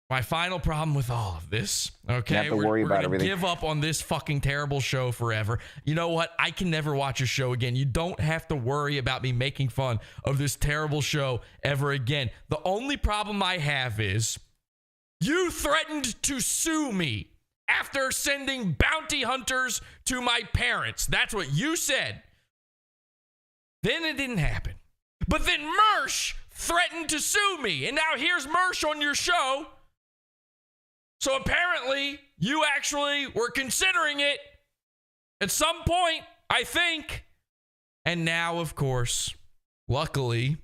My final problem with all of this, okay? You have to worry about everything. We're going to give up on this fucking terrible show forever. You know what? I can never watch a show again. You don't have to worry about me making fun of this terrible show ever again. The only problem I have is you threatened to sue me after sending bounty hunters to my parents. That's what you said. Then it didn't happen. But then Mersh threatened to sue me, and now here's Mersh on your show. So apparently, you actually were considering it at some point, I think. And now, of course, luckily,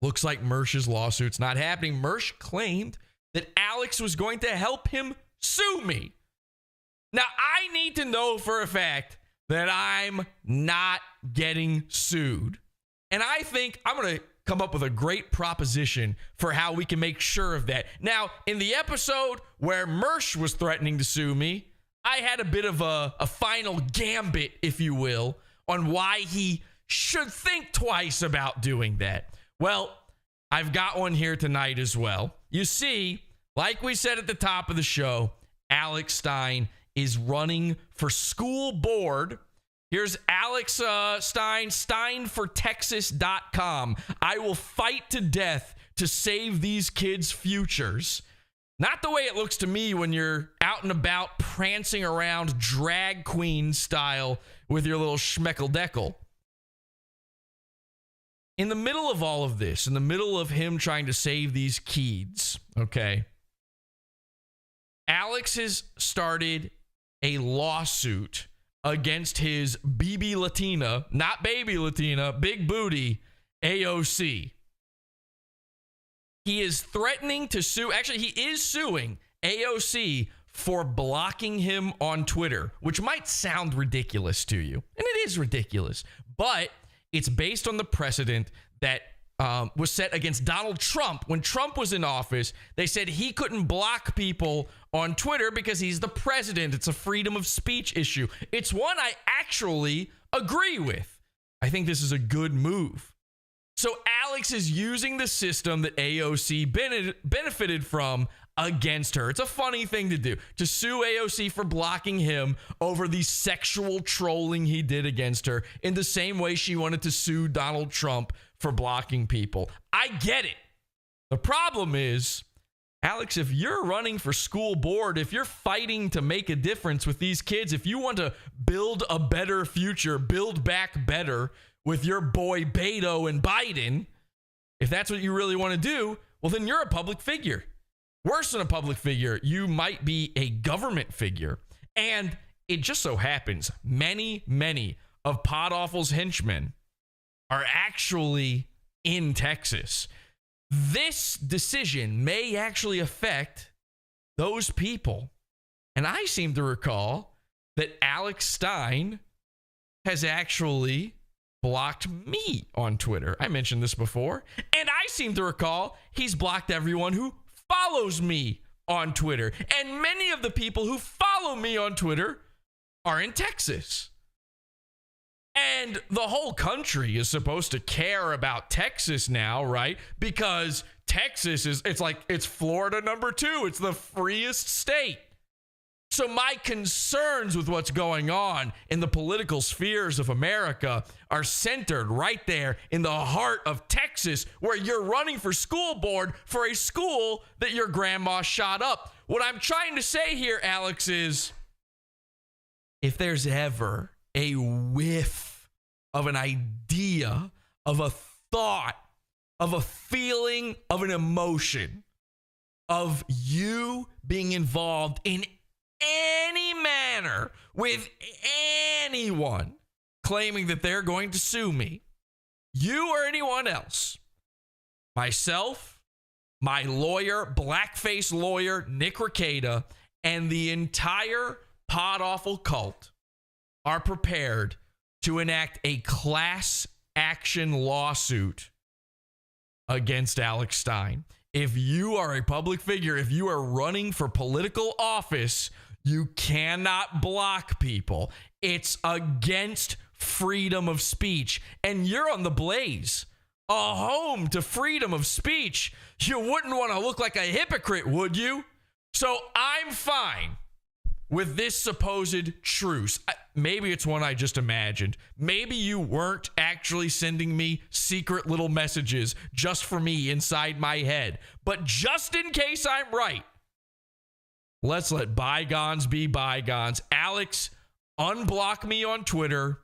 looks like Mersh's lawsuit's not happening. Mersh claimed that Alex was going to help him sue me. Now, I need to know for a fact that I'm not getting sued. And I think I'm going to come up with a great proposition for how we can make sure of that. Now, in the episode where Mersh was threatening to sue me, I had a bit of a final gambit, if you will, on why he should think twice about doing that. Well, I've got one here tonight as well. You see, like we said at the top of the show, Alex Stein is running for school board Here's Alex Stein, steinfortexas.com. I will fight to death to save these kids' futures. Not the way it looks to me when you're out and about prancing around drag queen style with your little schmeckel-deckel. In the middle of all of this, in the middle of him trying to save these kids, okay, Alex has started a lawsuit against his BB Latina, not baby Latina, big booty, AOC. He is threatening to sue. Actually, he is suing AOC for blocking him on Twitter, which might sound ridiculous to you. And it is ridiculous. But it's based on the precedent that was set against Donald Trump. When Trump was in office, they said he couldn't block people on Twitter because he's the president. It's a freedom of speech issue. It's one I actually agree with. I think this is a good move. So Alex is using the system that AOC benefited from against her. It's a funny thing to do, to sue AOC for blocking him over the sexual trolling he did against her in the same way she wanted to sue Donald Trump for blocking people. I get it. The problem is, Alex, if you're running for school board, if you're fighting to make a difference with these kids, if you want to build a better future, build back better with your boy Beto and Biden, if that's what you really want to do, well, then you're a public figure. Worse than a public figure, you might be a government figure. And it just so happens many of Pod Awful's henchmen are actually in Texas. This decision may actually affect those people. And I seem to recall that Alex Stein has actually blocked me on Twitter. I mentioned this before. And I seem to recall he's blocked everyone who follows me on Twitter. And many of the people who follow me on Twitter are in Texas. And the whole country is supposed to care about Texas now, right? Because Texas it's Florida #2. It's the freest state. So my concerns with what's going on in the political spheres of America are centered right there in the heart of Texas, where you're running for school board for a school that your grandma shot up. What I'm trying to say here, Alex, is if there's ever a whiff of an idea, of a thought, of a feeling, of an emotion, of you being involved in any manner with anyone claiming that they're going to sue me, you or anyone else, myself, my lawyer, blackface lawyer, Nick Rekieta, and the entire Pod Awful cult are prepared to enact a class action lawsuit against Alex Stein. If you are a public figure, if you are running for political office, you cannot block people. It's against freedom of speech. And you're on the Blaze, a home to freedom of speech. You wouldn't want to look like a hypocrite, would you? So I'm fine with this supposed truce. Maybe it's one I just imagined. Maybe you weren't actually sending me secret little messages just for me inside my head. But just in case I'm right, let's let bygones be bygones. Alex, unblock me on Twitter,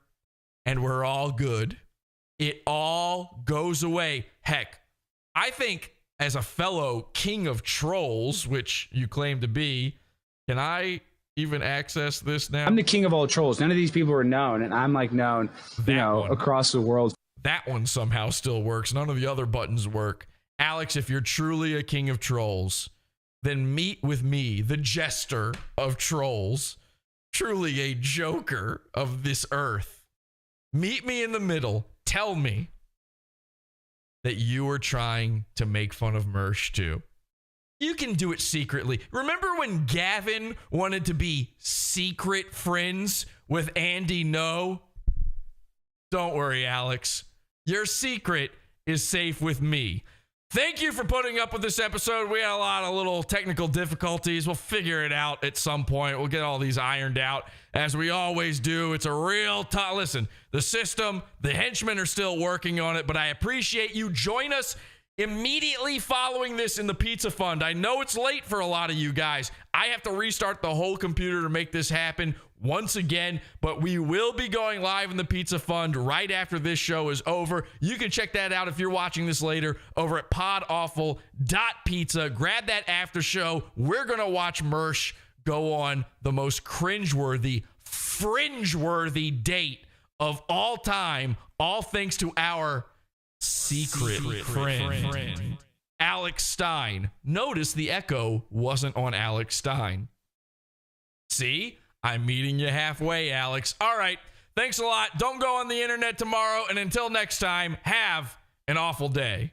and we're all good. It all goes away. Heck, I think as a fellow king of trolls, which you claim to be, can I even access this now? I'm the king of all trolls. None of these people are known, and I'm like known, across the world. That one somehow still works. None of the other buttons work. Alex, if you're truly a king of trolls, then meet with me, the jester of trolls, truly a joker of this earth. Meet me in the middle. Tell me that you are trying to make fun of Mersh too. You can do it secretly. Remember when Gavin wanted to be secret friends with Andy No? Don't worry, Alex. Your secret is safe with me. Thank you for putting up with this episode. We had a lot of little technical difficulties. We'll figure it out at some point. We'll get all these ironed out as we always do. It's a real tough. Listen, the system, the henchmen are still working on it, but I appreciate you. Join us immediately following this in the Pizza Fund. I know it's late for a lot of you guys. I have to restart the whole computer to make this happen once again, but we will be going live in the Pizza Fund right after this show is over. You can check that out if you're watching this later over at podawful.pizza. Grab that after show. We're going to watch Mersh go on the most cringeworthy, fringe-worthy date of all time, all thanks to our secret friend, Alex Stein. Notice the echo wasn't on Alex Stein. See? I'm meeting you halfway, Alex. All right. Thanks a lot. Don't go on the internet tomorrow. And until next time, have an awful day.